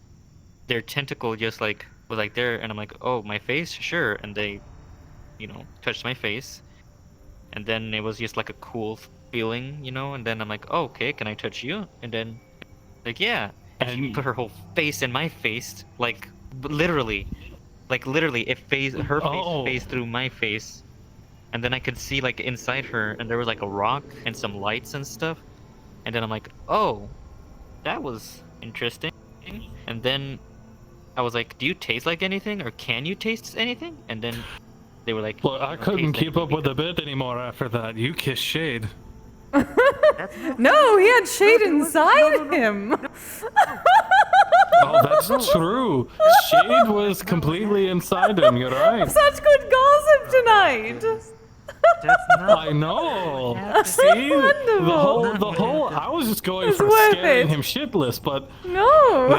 S7: their tentacle just like was like there, and I'm like, "Oh, my face? Sure." And they, touched my face, and then it was just like a cool feeling, And then I'm like, "Oh, okay, can I touch you?" And then, like, yeah. And she put her whole face in my face, like literally, it phased her face phased through my face, and then I could see like inside her, and there was like a rock and some lights and stuff, and then I'm like, "Oh, that was interesting." And then I was like, "Do you taste like anything, or can you taste anything?" And then they were like,
S14: "Well, I couldn't keep up with the bit anymore after that. You kissed Shade."
S1: No, he had Shade inside him.
S14: Oh, that's true. Shade was completely inside him. You're right.
S1: Such good gossip tonight.
S14: I know. See, the whole. I was just going for scaring him shitless, but
S1: no.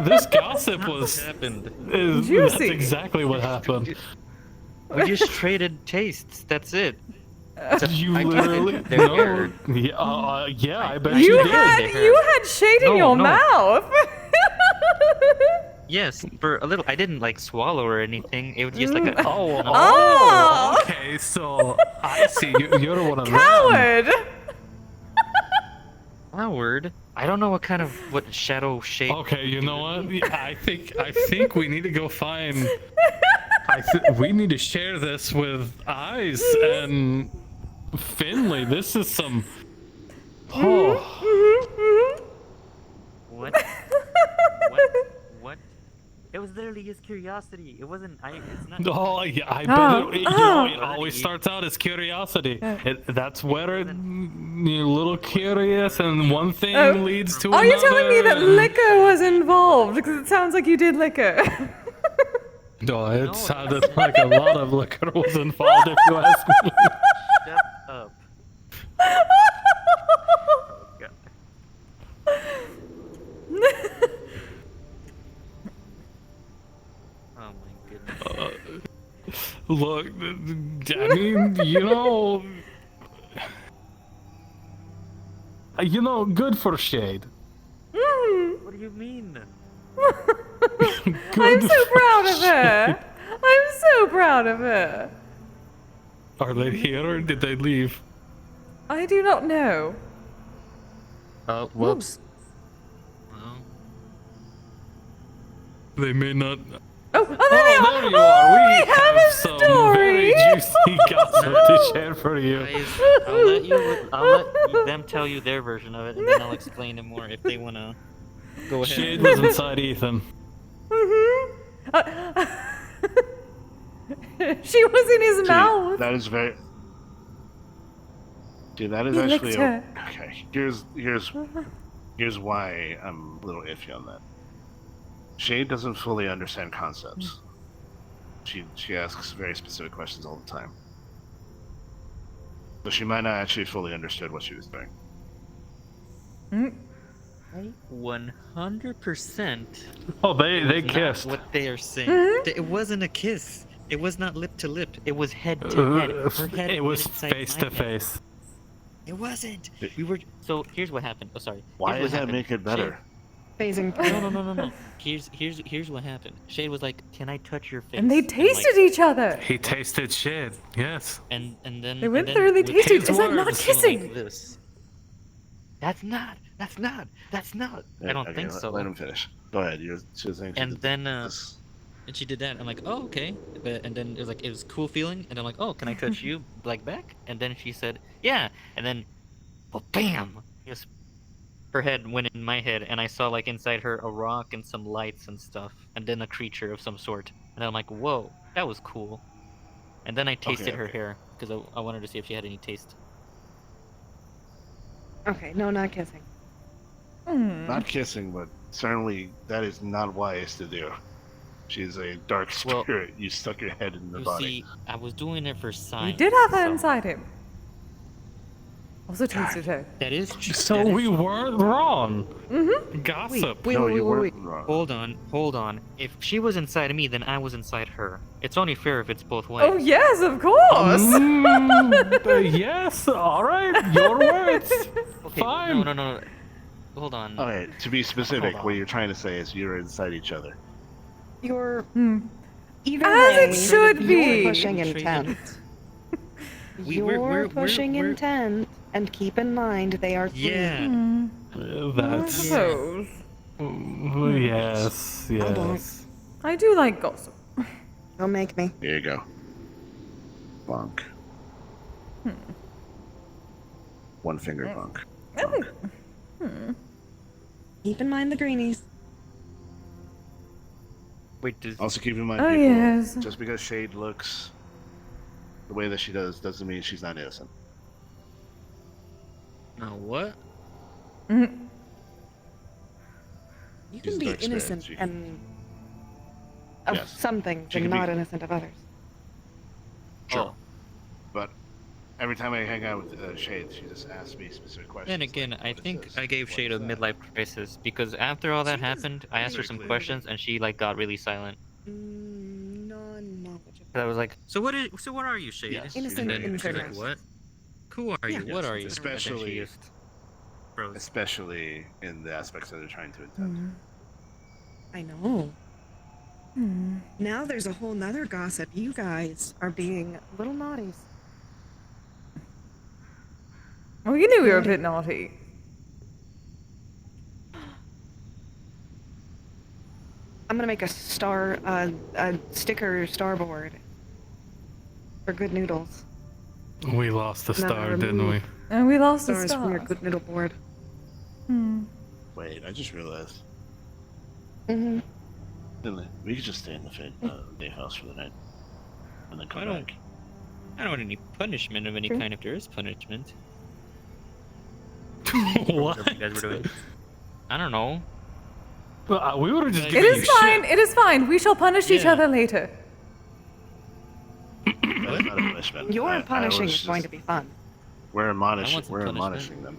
S14: This gossip was
S1: Juicy.
S14: That's exactly what happened.
S7: We just traded tastes. That's it.
S14: You literally no. Yeah, I bet
S1: you
S14: you did.
S1: had Shade in your mouth.
S7: Yes, for a little. I didn't like swallow or anything. It was just like a.
S14: Oh, okay. So I see. You're one of them.
S1: Coward!
S7: Coward? I don't know what shadow shape.
S14: Okay, you know what? Yeah, I think we need to go find. We need to share this with Eyes and Finley. This is some. Oh.
S7: What? What? It was literally just curiosity. It wasn't. It's not.
S14: Oh, yeah, I bet it always starts out as curiosity. That's where you're a little curious, and one thing leads to another.
S1: Are you telling me that liquor was involved? Because it sounds like you did liquor.
S14: No, it sounded like a lot of liquor was involved, if you ask me.
S7: Shut up. Oh my goodness.
S14: Look, I mean, good for Shade.
S7: What do you mean?
S1: I'm so proud of her. I'm so proud of her.
S14: Are they here or did they leave?
S1: I do not know.
S7: Oh, whoops.
S14: They may not.
S1: Oh, there
S14: you are. We
S1: have a
S14: some
S1: story.
S14: very juicy gossip to share for you.
S7: Guys, I'll let them tell you their version of it, and then I'll explain it more if they wanna. Go ahead.
S14: Shade was inside Ethan.
S1: She was in his mouth.
S19: That is very. Dude, that is
S1: He
S19: actually
S1: licked her.
S19: okay. Here's why I'm a little iffy on that. Shade doesn't fully understand concepts. She asks very specific questions all the time. So she might not actually fully understood what she was doing.
S7: 100%.
S14: Oh, they kissed.
S7: What they are saying.
S1: Mm-hmm.
S7: It wasn't a kiss. It was not lip to lip. It was head to head. Her head
S14: It was
S7: went inside
S14: face
S7: my
S14: to
S7: head.
S14: face.
S7: It wasn't. We were. So here's what happened. Oh, sorry.
S19: Why
S7: Here's
S19: does
S7: what
S19: that make it
S7: happened.
S19: better?
S15: Phasing.
S7: No. Here's what happened. Shade was like, "Can I touch your face?"
S1: And they tasted each other.
S14: He tasted shit. Yes.
S7: And then
S1: They went
S7: and
S1: there and they
S7: with
S1: tasted.
S7: his
S1: Is that not
S7: words,
S1: kissing?
S7: like this. That's not. I don't think so.
S19: Let him finish. Go ahead. She was saying.
S7: And then and she did that. I'm like, oh, okay. And then it was like, it was a cool feeling. And I'm like, oh, can I touch you like back? And then she said, yeah. And then, well, bam! Just her head went in my head, and I saw like inside her a rock and some lights and stuff, and then a creature of some sort. And I'm like, whoa, that was cool. And then I tasted her hair because I wanted to see if she had any taste.
S15: Okay, no, not kissing.
S19: Not kissing, but certainly that is not wise to do. She's a dark spirit. You stuck your head in the body.
S7: See, I was doing it for science.
S1: He did have that inside him. Also tasted her.
S7: That is true.
S14: So we weren't wrong.
S1: Mm-hmm.
S14: Gossip.
S19: No, you weren't wrong.
S7: Hold on. If she was inside me, then I was inside her. It's only fair if it's both ways.
S1: Oh yes, of course.
S14: Yes. All right. Your words.
S7: Okay,
S14: Fine.
S7: No. Hold on.
S19: Okay, to be specific, what you're trying to say is you're inside each other.
S15: You're
S1: As
S15: either way,
S1: it should
S15: you're
S1: be.
S15: pushing intent. You're pushing intent, and keep in mind they are
S7: Yeah.
S14: That's.
S1: Suppose.
S14: Yes.
S1: I do like gossip.
S15: Don't make me.
S19: Here you go. Bonk. One finger bonk.
S15: Keep in mind the greenies.
S7: Wait, does...
S19: Also keep in mind,
S1: Oh,
S19: people,
S1: yes.
S19: just because Shade looks the way that she does doesn't mean she's not innocent.
S7: No, what?
S15: You
S19: She's
S15: can
S19: a
S15: be
S19: dark spirit,
S15: innocent
S19: she-
S15: and of
S19: Yes.
S15: some things
S19: She
S15: and
S19: can be-
S15: not innocent of others.
S19: Sure. But every time I hang out with Shade, she just asks me specific questions.
S7: Then again, I think I gave Shade a midlife crisis because after all that happened, I asked her some questions and she like got really silent. I was like, so what are you, Shade?
S19: Yes,
S15: Innocent
S7: and then she's like,
S15: innocence.
S7: what? Who are you?
S19: Yes,
S7: What are you?
S19: especially-
S7: And then she just froze.
S19: Especially in the aspects that they're trying to intend.
S15: I know. Now there's a whole nother gossip. You guys are being little naughties.
S1: Well, you knew we were a bit naughty.
S15: I'm gonna make a sticker starboard for good noodles.
S14: We lost the
S15: And then I
S14: star, didn't we?
S15: remove
S1: And we lost the
S15: stars from your
S1: star.
S15: good noodle board.
S19: Wait, I just realized.
S15: Mm-hmm.
S19: Finley, we could just stay in the day house for the night. And then come
S7: I don't.
S19: back.
S7: I don't want any punishment of any kind if there is punishment.
S14: What?
S7: Whatever you guys were doing. I don't know.
S14: Well, we would have just
S1: It
S14: given you
S1: is fine.
S14: shit.
S1: It is fine. We shall punish each
S7: Yeah.
S1: other later.
S19: That's not a punishment.
S15: Your punishing
S19: was
S15: is going
S19: just-
S15: to be fun.
S19: We're admonishing.
S7: want some
S19: We're
S7: punishment.
S19: admonishing them.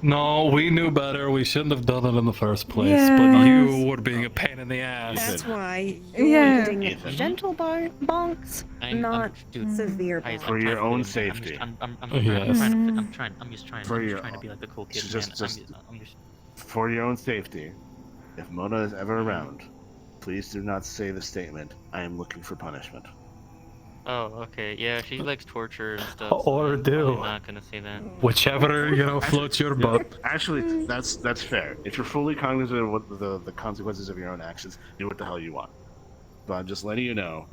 S14: No, we knew better. We shouldn't have done it in the first place.
S1: Yes.
S14: But you were being a pain in the ass.
S15: That's why
S1: Yeah.
S15: you're getting
S19: Ethan.
S15: gentle bonks, not severe
S7: Guys,
S15: bonks.
S19: For
S7: I'm
S19: your
S7: trying to
S19: own
S7: be-
S19: safety.
S14: Yes.
S7: I'm just trying
S19: For your
S7: to
S19: own-
S7: be like the cool kid,
S19: just-
S7: man.
S19: just-
S7: I'm just.
S19: For your own safety, if Mona is ever around, please do not say the statement, "I am looking for punishment."
S7: Oh, okay. Yeah, she likes torture and stuff.
S14: Or
S7: I'm
S14: do.
S7: probably not gonna say that.
S14: Whichever, floats your boat.
S19: Actually, that's fair. If you're fully cognizant of what the consequences of your own actions, do what the hell you want. But I'm just letting you know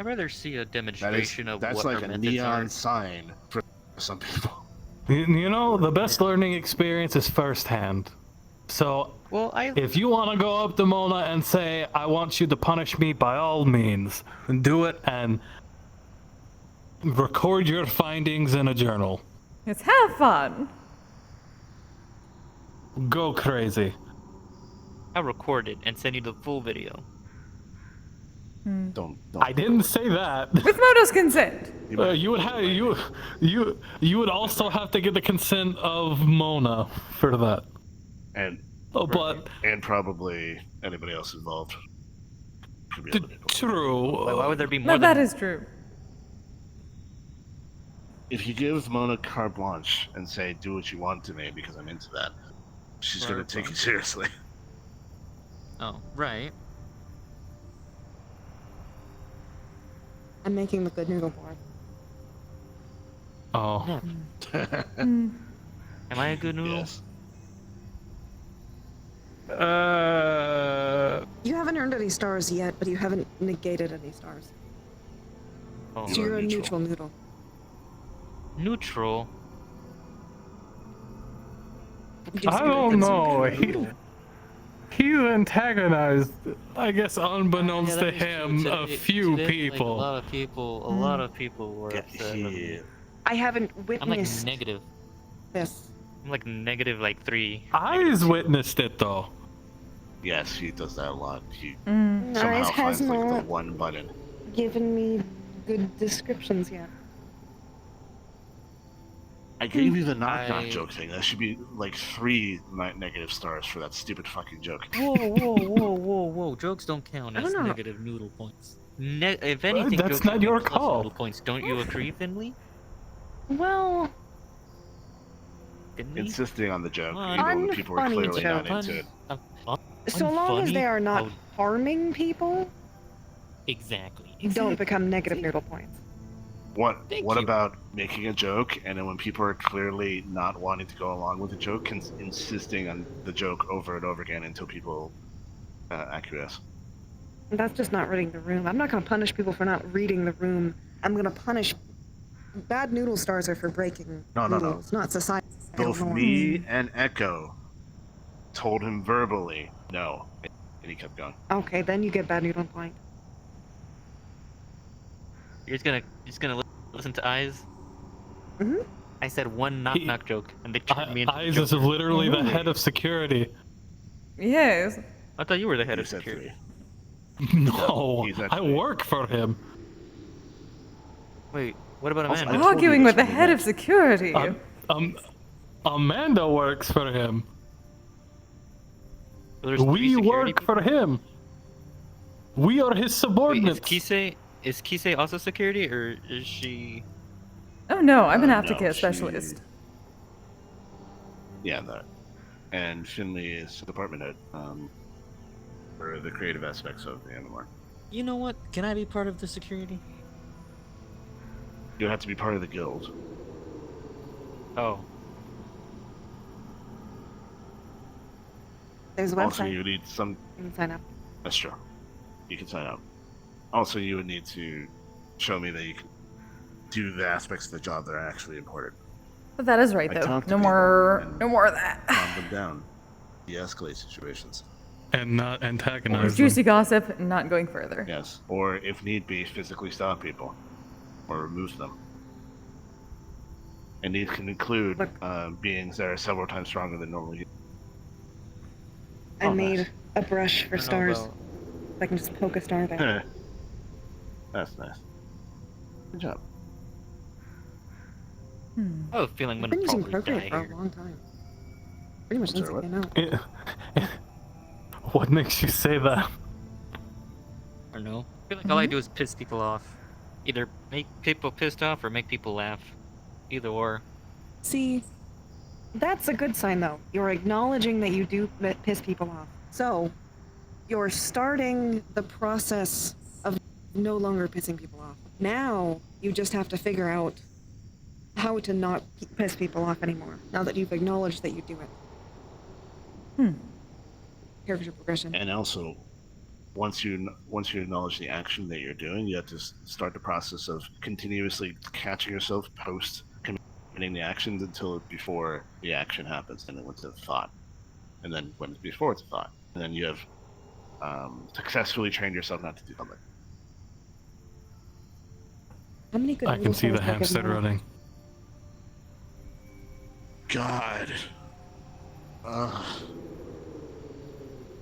S7: I'd rather see a
S19: that
S7: demonstration of
S19: that's
S7: what
S19: like
S7: our
S19: a
S7: methods
S19: neon
S7: are.
S19: sign for some people.
S14: You know, the best learning experience is firsthand. So,
S7: Well,
S14: if you want to go up to Mona and say, I want you to punish me, by all means, do it and record your findings in a journal.
S1: Let's have fun.
S14: Go crazy.
S7: I'll record it and send you the full video.
S19: Don't.
S14: I didn't say that.
S1: With Moto's consent.
S14: You would have you would also have to get the consent of Mona for that.
S19: And
S14: but
S19: and probably anybody else involved. Could be other people.
S14: True.
S7: Why would there be
S1: No,
S7: more
S1: that
S7: than...
S1: is true.
S19: If you give Mona carte blanche and say, "Do what you want to me," because I'm into that, she's gonna take you seriously.
S7: Oh, right.
S15: I'm making the good noodle board.
S14: Oh.
S7: Am I a good noodle?
S19: Yes.
S15: You haven't earned any stars yet, but you haven't negated any stars.
S7: Oh.
S15: So you're a neutral noodle.
S7: Neutral?
S14: I don't know. He's antagonized, I guess, unbeknownst to him, a few people.
S7: Like, a lot of people were upset with me.
S15: I haven't
S7: I'm like
S15: witnessed
S7: negative.
S15: this.
S7: I'm like negative like 3.
S14: Eyes witnessed it though.
S19: Yes, he does that a lot. He
S15: Eyes
S19: somehow
S15: has
S19: finds like the
S15: not
S19: one button.
S15: given me good descriptions yet.
S19: I gave you the knock joke thing. That should be like 3 negative stars for that stupid fucking joke.
S7: Whoa. Jokes don't count
S15: I
S7: as
S15: don't know.
S7: negative noodle points. If anything,
S14: that's
S7: jokes
S14: not
S7: should
S14: your
S7: be plus
S14: call.
S7: noodle points. Don't you agree, Finley?
S15: Well,
S7: Finley?
S19: Insisting on the joke,
S7: Fun.
S19: even when people were
S15: Unfunny
S19: clearly not
S15: joke.
S19: into it.
S15: so long as
S7: Unfunny?
S15: they are not
S7: Oh,
S15: harming people,
S7: exactly.
S15: don't become negative noodle points.
S19: What
S7: Thank
S19: What
S7: you.
S19: about making a joke and then when people are clearly not wanting to go along with the joke, insisting on the joke over and over again until people acquiesce?
S15: That's just not reading the room. I'm not going to punish people for not reading the room. I'm going to punish... Bad noodle stars are for breaking
S19: No.
S15: noodles, not society.
S19: Both me and Echo told him verbally no, and he kept going.
S15: Okay, then you get bad noodle point.
S7: You're just gonna listen to Eyes?
S15: Mhm.
S7: I said one knock joke, and they turned me into
S14: Eyes
S7: the
S14: is
S7: Joker.
S14: literally the head of security.
S1: Yes.
S7: I thought you were the head
S19: You
S7: of
S19: said
S7: security.
S19: 3.
S14: No,
S19: he's
S14: I
S19: actually-
S14: work for him.
S7: Wait, what about
S19: Also,
S7: Amanda?
S19: I told you
S1: Arguing
S19: this
S1: with the
S19: when we
S1: head
S19: met.
S1: of security.
S14: Amanda works for him.
S7: There's 3
S14: We
S7: security
S14: work
S7: people?
S14: for him. We are his
S7: Wait,
S14: subordinates.
S7: is Kise also security, or is she...
S1: Oh no, I'm an
S19: No,
S1: aftercare
S19: she-
S1: specialist.
S19: Yeah, that. And Finley is department head. for the creative aspects of the MMR.
S7: You know what? Can I be part of the security?
S19: You have to be part of the guild.
S7: Oh.
S15: There's a
S19: Also,
S15: website.
S19: you would need some.
S15: You can sign up.
S19: That's true. You can sign up. Also, you would need to show me that you can do the aspects of the job that are actually important.
S1: But that is right,
S19: I
S1: though.
S19: talk to
S1: No
S19: people
S1: more of
S19: and
S1: that.
S19: calm them down. De-escalate situations.
S14: And not antagonize them.
S1: Juicy gossip, not going further.
S19: Yes. Or, if need be, physically stop people. Or remove them. And these can include beings that are several times stronger than normal humans.
S15: I made a brush for stars.
S7: about-
S15: I can just poke a star there.
S19: That's nice. Good job.
S7: I have a feeling I'm
S15: I've
S7: gonna
S15: been using
S7: probably
S15: Procreate
S7: die
S15: for
S7: here.
S15: a long time. Pretty much since it
S19: Sorry,
S15: came out.
S14: What makes you say that?
S7: I don't know. I feel like all I do is piss people off. Either make people pissed off or make people laugh. Either or.
S15: See, that's a good sign, though. You're acknowledging that you do piss people off. So, you're starting the process of no longer pissing people off. Now, you just have to figure out how to not piss people off anymore, now that you've acknowledged that you do it. Character progression.
S19: And also, once you acknowledge the action that you're doing, you have to start the process of continuously catching yourself post committing the actions until before the action happens, and then when it's a thought, and then when it's before it's a thought, and then you have successfully trained yourself not to do something.
S15: How many good
S14: I can see the hamster running.
S19: God.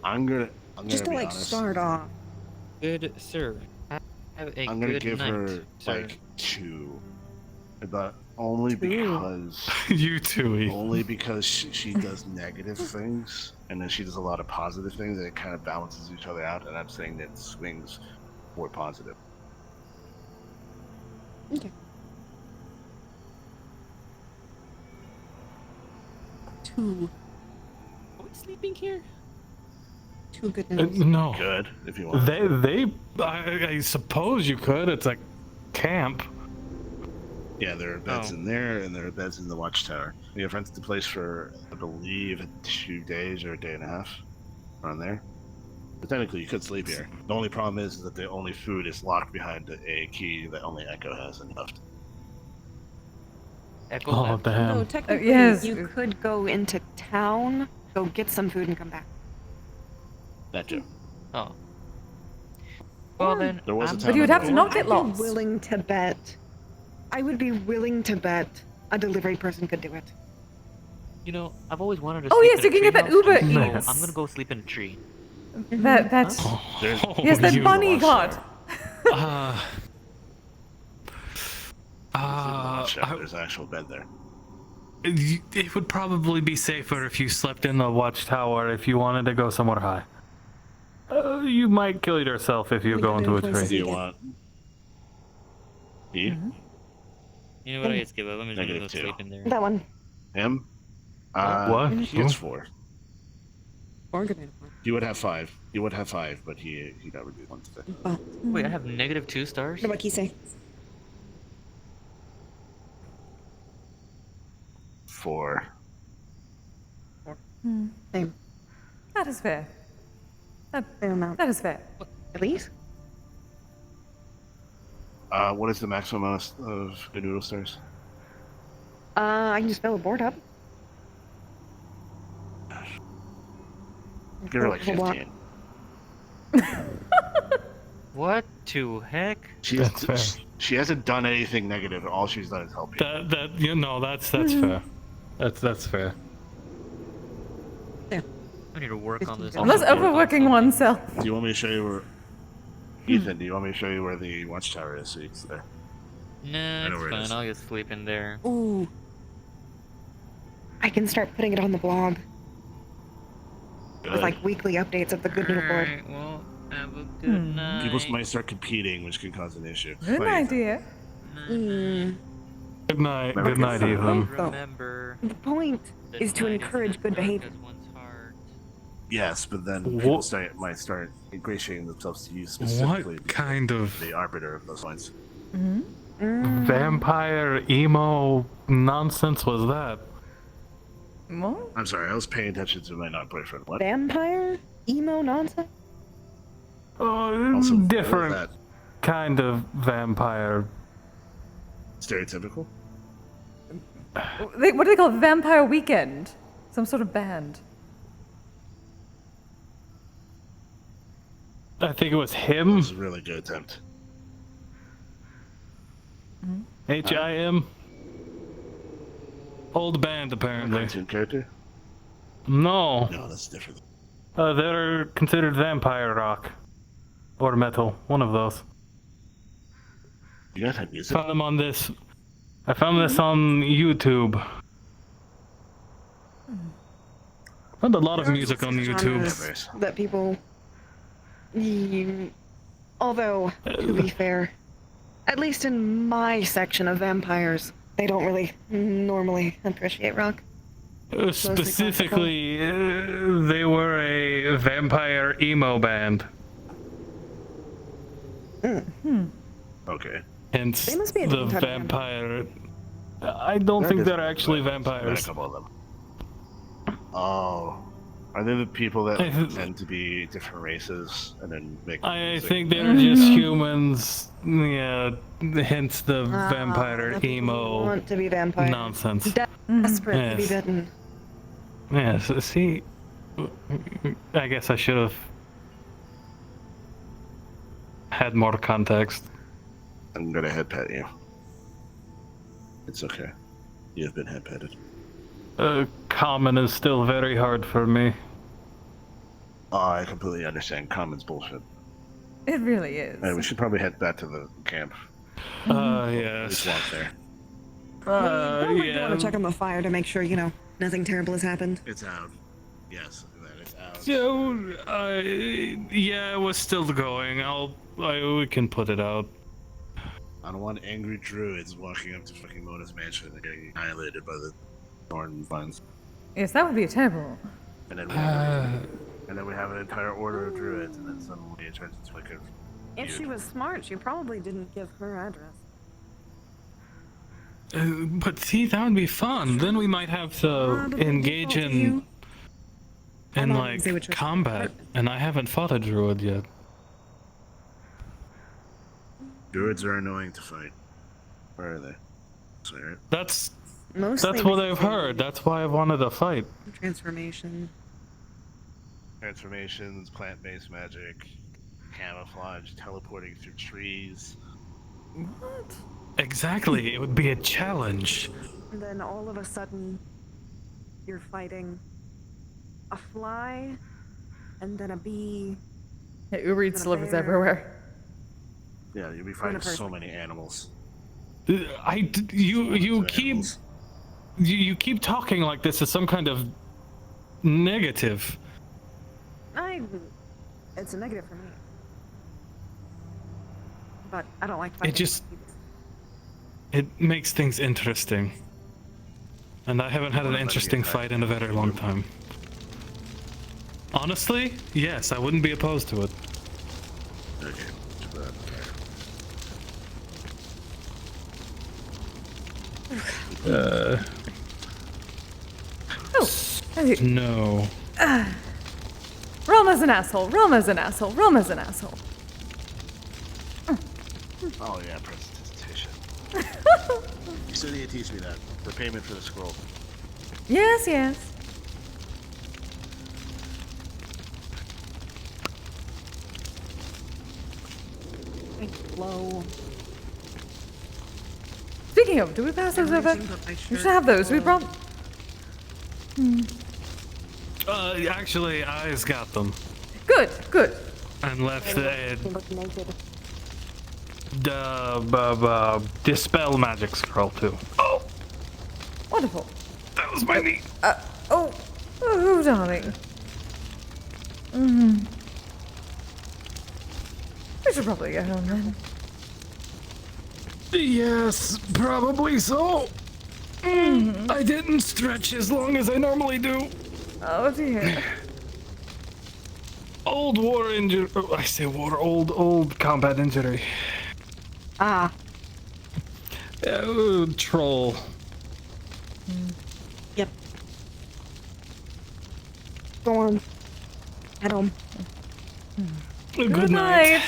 S19: I'm gonna
S15: Just to
S19: be
S15: like
S19: honest.
S15: start off.
S7: Good sir. Have a
S19: I'm gonna
S7: good
S19: give
S7: night,
S19: her
S7: sir.
S19: like 2, but only because
S14: You too.
S19: only because she does negative things, and then she does a lot of positive things, and it kind of balances each other out. And I'm saying that swings more positive.
S15: Okay. 2.
S7: Are we sleeping here?
S15: 2 good news.
S14: No.
S19: Good, if you want.
S14: I suppose you could. It's a camp.
S19: Yeah, there are beds in there, and there are beds in the watchtower. We have rented the place for, I believe, 2 days or a day and a half, around there. But technically, you could sleep here. The only problem is that the only food is locked behind a key that only Echo has and left.
S7: Echo
S14: Oh,
S7: left.
S14: damn.
S15: No, technically,
S1: yes.
S15: you could go into town, go get some food, and come back.
S19: That too.
S7: Oh. Well then,
S19: There was a
S7: I'm-
S19: time
S1: But you would have to not
S15: I'd
S1: get
S15: be
S1: lost.
S15: willing to bet. I would be willing to bet a delivery person could do it.
S7: You know, I've always wanted to
S1: Oh,
S7: sleep
S1: yes,
S7: in
S1: you
S7: a
S1: can get that
S7: treehouse,
S1: Uber
S7: so
S1: Eats.
S7: I'm gonna go sleep in a tree.
S1: That's
S19: There's,
S1: yes, that
S14: you
S1: bunny
S19: watchtower.
S1: got.
S19: There's an actual bed there.
S14: It would probably be safer if you slept in the watchtower if you wanted to go somewhere high. You might kill yourself if you go into a
S19: Do
S14: tree.
S19: you want? He?
S7: You know what? I just give up. I'm just gonna go
S19: Negative 2.
S7: sleep in there.
S15: That one.
S19: Him?
S14: What?
S19: He gets 4.
S15: Bargain.
S19: He would have 5. He would have 5, but he got reduced 1 today.
S7: Wait, I have negative 2 stars?
S15: What about Kise?
S19: 4.
S15: Same.
S1: That is fair.
S15: Same amount.
S1: That is fair.
S15: At least?
S19: What is the maximum amount of the noodle stars?
S15: I can just fill a board up.
S19: Give her like
S15: Hold on.
S19: 15.
S7: What to heck?
S14: That's fair.
S19: She hasn't done anything negative. All she's done is help you.
S14: That's fair. That's fair.
S7: I need to work on this.
S1: Unless overworking oneself.
S19: Do you want me to show you where? Ethan, do you want me to show you where the watchtower is? So you can see there.
S7: Nah,
S19: I know
S7: it's
S19: where it is.
S7: fine. I'll just sleep in there.
S15: Ooh. I can start putting it on the blog. With
S19: Good.
S15: like weekly updates of the good noodle board.
S7: Alright, well, have a good night.
S19: People might start competing, which can cause an issue.
S1: Good
S19: Bye, Ethan.
S1: idea.
S14: Good night.
S19: Remember,
S14: Good night, Ethan.
S7: Remember,
S15: The point
S7: that
S15: is to
S7: night
S15: encourage
S7: as
S15: good
S7: dark
S15: behavior.
S7: as one's heart.
S19: Yes, but then people might start ingratiating themselves to you specifically.
S14: What kind of
S19: the arbiter of those points?
S14: vampire emo nonsense was that?
S1: What?
S19: I'm sorry, I was paying attention to my not boyfriend. What?
S15: Vampire? Emo nonsense?
S19: Also,
S14: Different
S19: that
S14: kind of vampire.
S19: stereotypical?
S1: What do they call it? Vampire Weekend? Some sort of band.
S14: I think it was him.
S19: It was a really good attempt.
S14: HIM. Old band, apparently.
S19: Cartoon character?
S14: No.
S19: No, that's different.
S14: They're considered vampire rock. Or metal. One of those.
S19: You guys have music?
S14: Found them on this. I found this on YouTube. Found a lot of music on YouTube.
S15: Genres that people. Although, to be fair, at least in my section of vampires, they don't really normally appreciate rock.
S14: Specifically, they were a vampire emo band.
S19: Okay.
S14: Hence
S15: They must be a
S14: the
S15: different type of
S14: vampire. I don't think they're actually vampires.
S19: Back up on them. Oh. Are they the people that tend to be different races and then make
S14: I
S19: music?
S14: think they're just humans. Yeah, hence the vampire
S15: the people who
S14: emo
S15: want to be vampires.
S14: nonsense.
S15: Desperate to be
S14: Yes.
S15: bitten.
S14: Yes, see, I guess I should have had more context.
S19: I'm gonna head pet you. It's okay. You have been head petted.
S14: Common is still very hard for me.
S19: Oh, I completely understand. Common's bullshit.
S1: It really is.
S19: Hey, we should probably head back to the camp.
S14: Yes.
S19: Just walk there.
S15: Probably want to check on the fire to make sure, nothing terrible has happened.
S19: It's out. Yes, that is out.
S14: So, yeah, it was still going. We can put it out.
S19: I don't want angry druids walking up to fucking Mona's mansion and getting annihilated by the thorn vines.
S1: Yes, that would be terrible.
S19: And then we have an entire order of druids, and then suddenly it turns into like a.
S15: If she was smart, she probably didn't give her address.
S14: But see, that would be fun. Then we might have to engage in like combat, and I haven't fought a druid yet.
S19: Druids are annoying to fight. Where are they? Sorry, right?
S14: That's
S15: Mostly
S14: what I've heard. That's why I wanted to fight.
S15: Transformation.
S19: Transformations, plant-based magic, camouflage, teleporting through trees.
S1: What?
S14: Exactly. It would be a challenge.
S15: And then all of a sudden, you're fighting a fly, and then a bee.
S1: Yeah, Uber Eats
S15: and a
S1: delivers
S15: bear.
S1: everywhere.
S19: Yeah, you'll be fighting so many animals.
S14: You keep talking like this is some kind of negative.
S15: It's a negative for me. But I don't like fighting.
S14: It makes things interesting. And I haven't had an interesting fight in a very long time. Honestly, yes, I wouldn't be opposed to it.
S19: Okay.
S14: No.
S1: Realma's an asshole. Realma's an asshole. Realma's an asshole.
S19: Oh yeah, presentation. You said you'd teach me that. For payment for the scroll.
S1: Yes, yes.
S15: Low.
S1: Speaking of, do we pass those over? We should have those. We brought.
S14: Actually, I's got them.
S1: Good, good.
S14: And left the dispel magic scroll too. Oh,
S1: Wonderful.
S14: that was my knee.
S1: Oh, darling. We should probably get home then.
S14: Yes, probably so. I didn't stretch as long as I normally do.
S1: Oh dear.
S14: Old war injury. Oh, I say war. Old combat injury.
S15: Ah.
S14: Troll.
S15: Yep. Go on. Head home.
S14: Good night.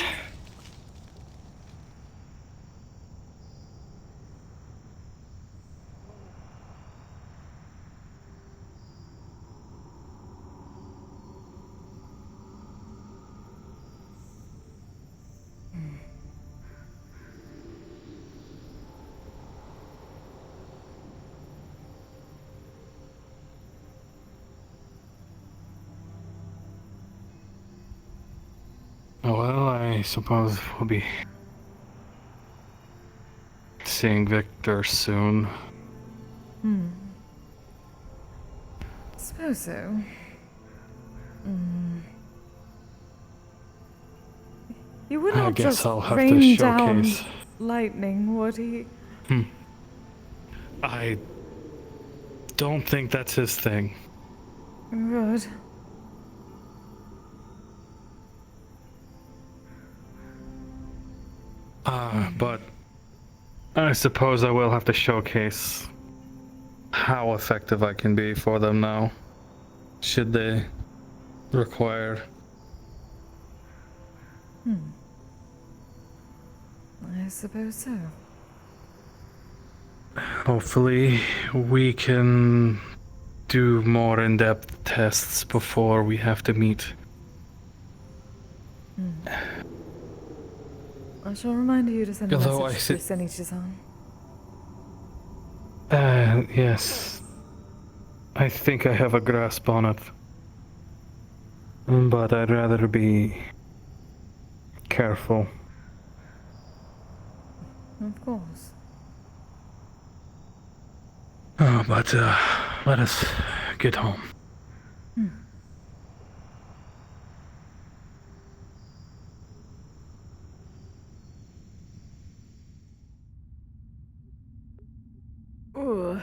S14: Well, I suppose we'll be seeing Victor soon.
S1: Suppose so. He would
S14: I
S1: not
S14: guess
S1: just
S14: I'll have to
S1: rain down
S14: showcase.
S1: lightning, would he?
S14: I don't think that's his thing.
S1: Good.
S14: But I suppose I will have to showcase how effective I can be for them now, should they require.
S1: I suppose so.
S14: Hopefully we can do more in-depth tests before we have to meet.
S1: I shall remind you to send a
S14: Although
S1: message to Senichi-san.
S14: Yes. I think I have a grasp on it. But I'd rather be careful.
S1: Of course.
S14: Oh, but let us get home.
S1: Ooh.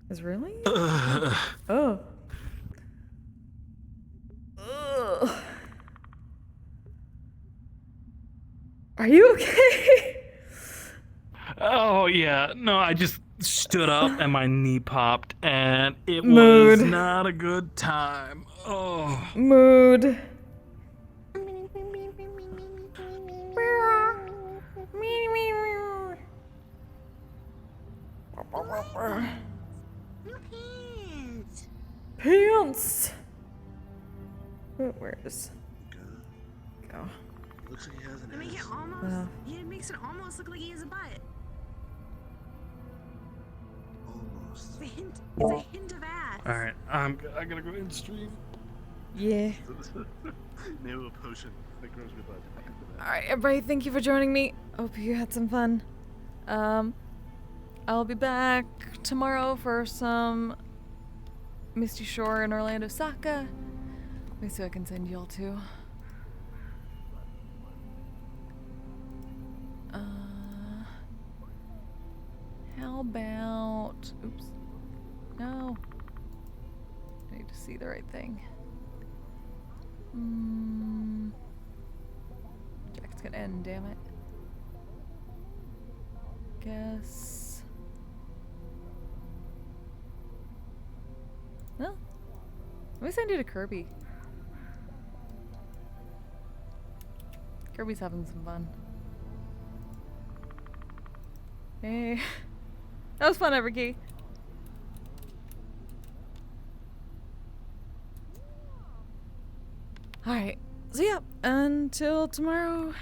S1: Is really? Oh. Ugh. Are you okay?
S14: Oh, yeah. No, I just stood up and my knee popped, and it
S1: Mood.
S14: was not a good time. Oh.
S1: Mood. Pants. Where's? Go.
S10: Looks like he has an
S5: Make it
S10: ass.
S5: almost. It makes it almost look like he has a butt.
S10: Almost.
S5: It's a hint of ass.
S14: Alright, I gotta go and stream.
S1: Yeah.
S19: Name of a potion that grows your butt.
S1: Alright, everybody, thank you for joining me. Hope you had some fun. I'll be back tomorrow for some Misty Shore in Orlando, Saka. Let me see what I can send y'all to. How about... Oops. No. I need to see the right thing. Jack's gonna end, damn it. Guess... No. Let me send you to Kirby. Kirby's having some fun. Hey. That was fun, Everkey. Alright. So yeah, until tomorrow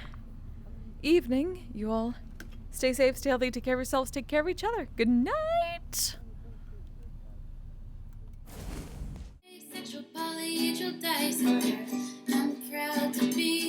S1: evening, you all stay safe, stay healthy, take care of yourselves, take care of each other. Good night!
S22: Sexual polyhedral dissector. I'm proud to be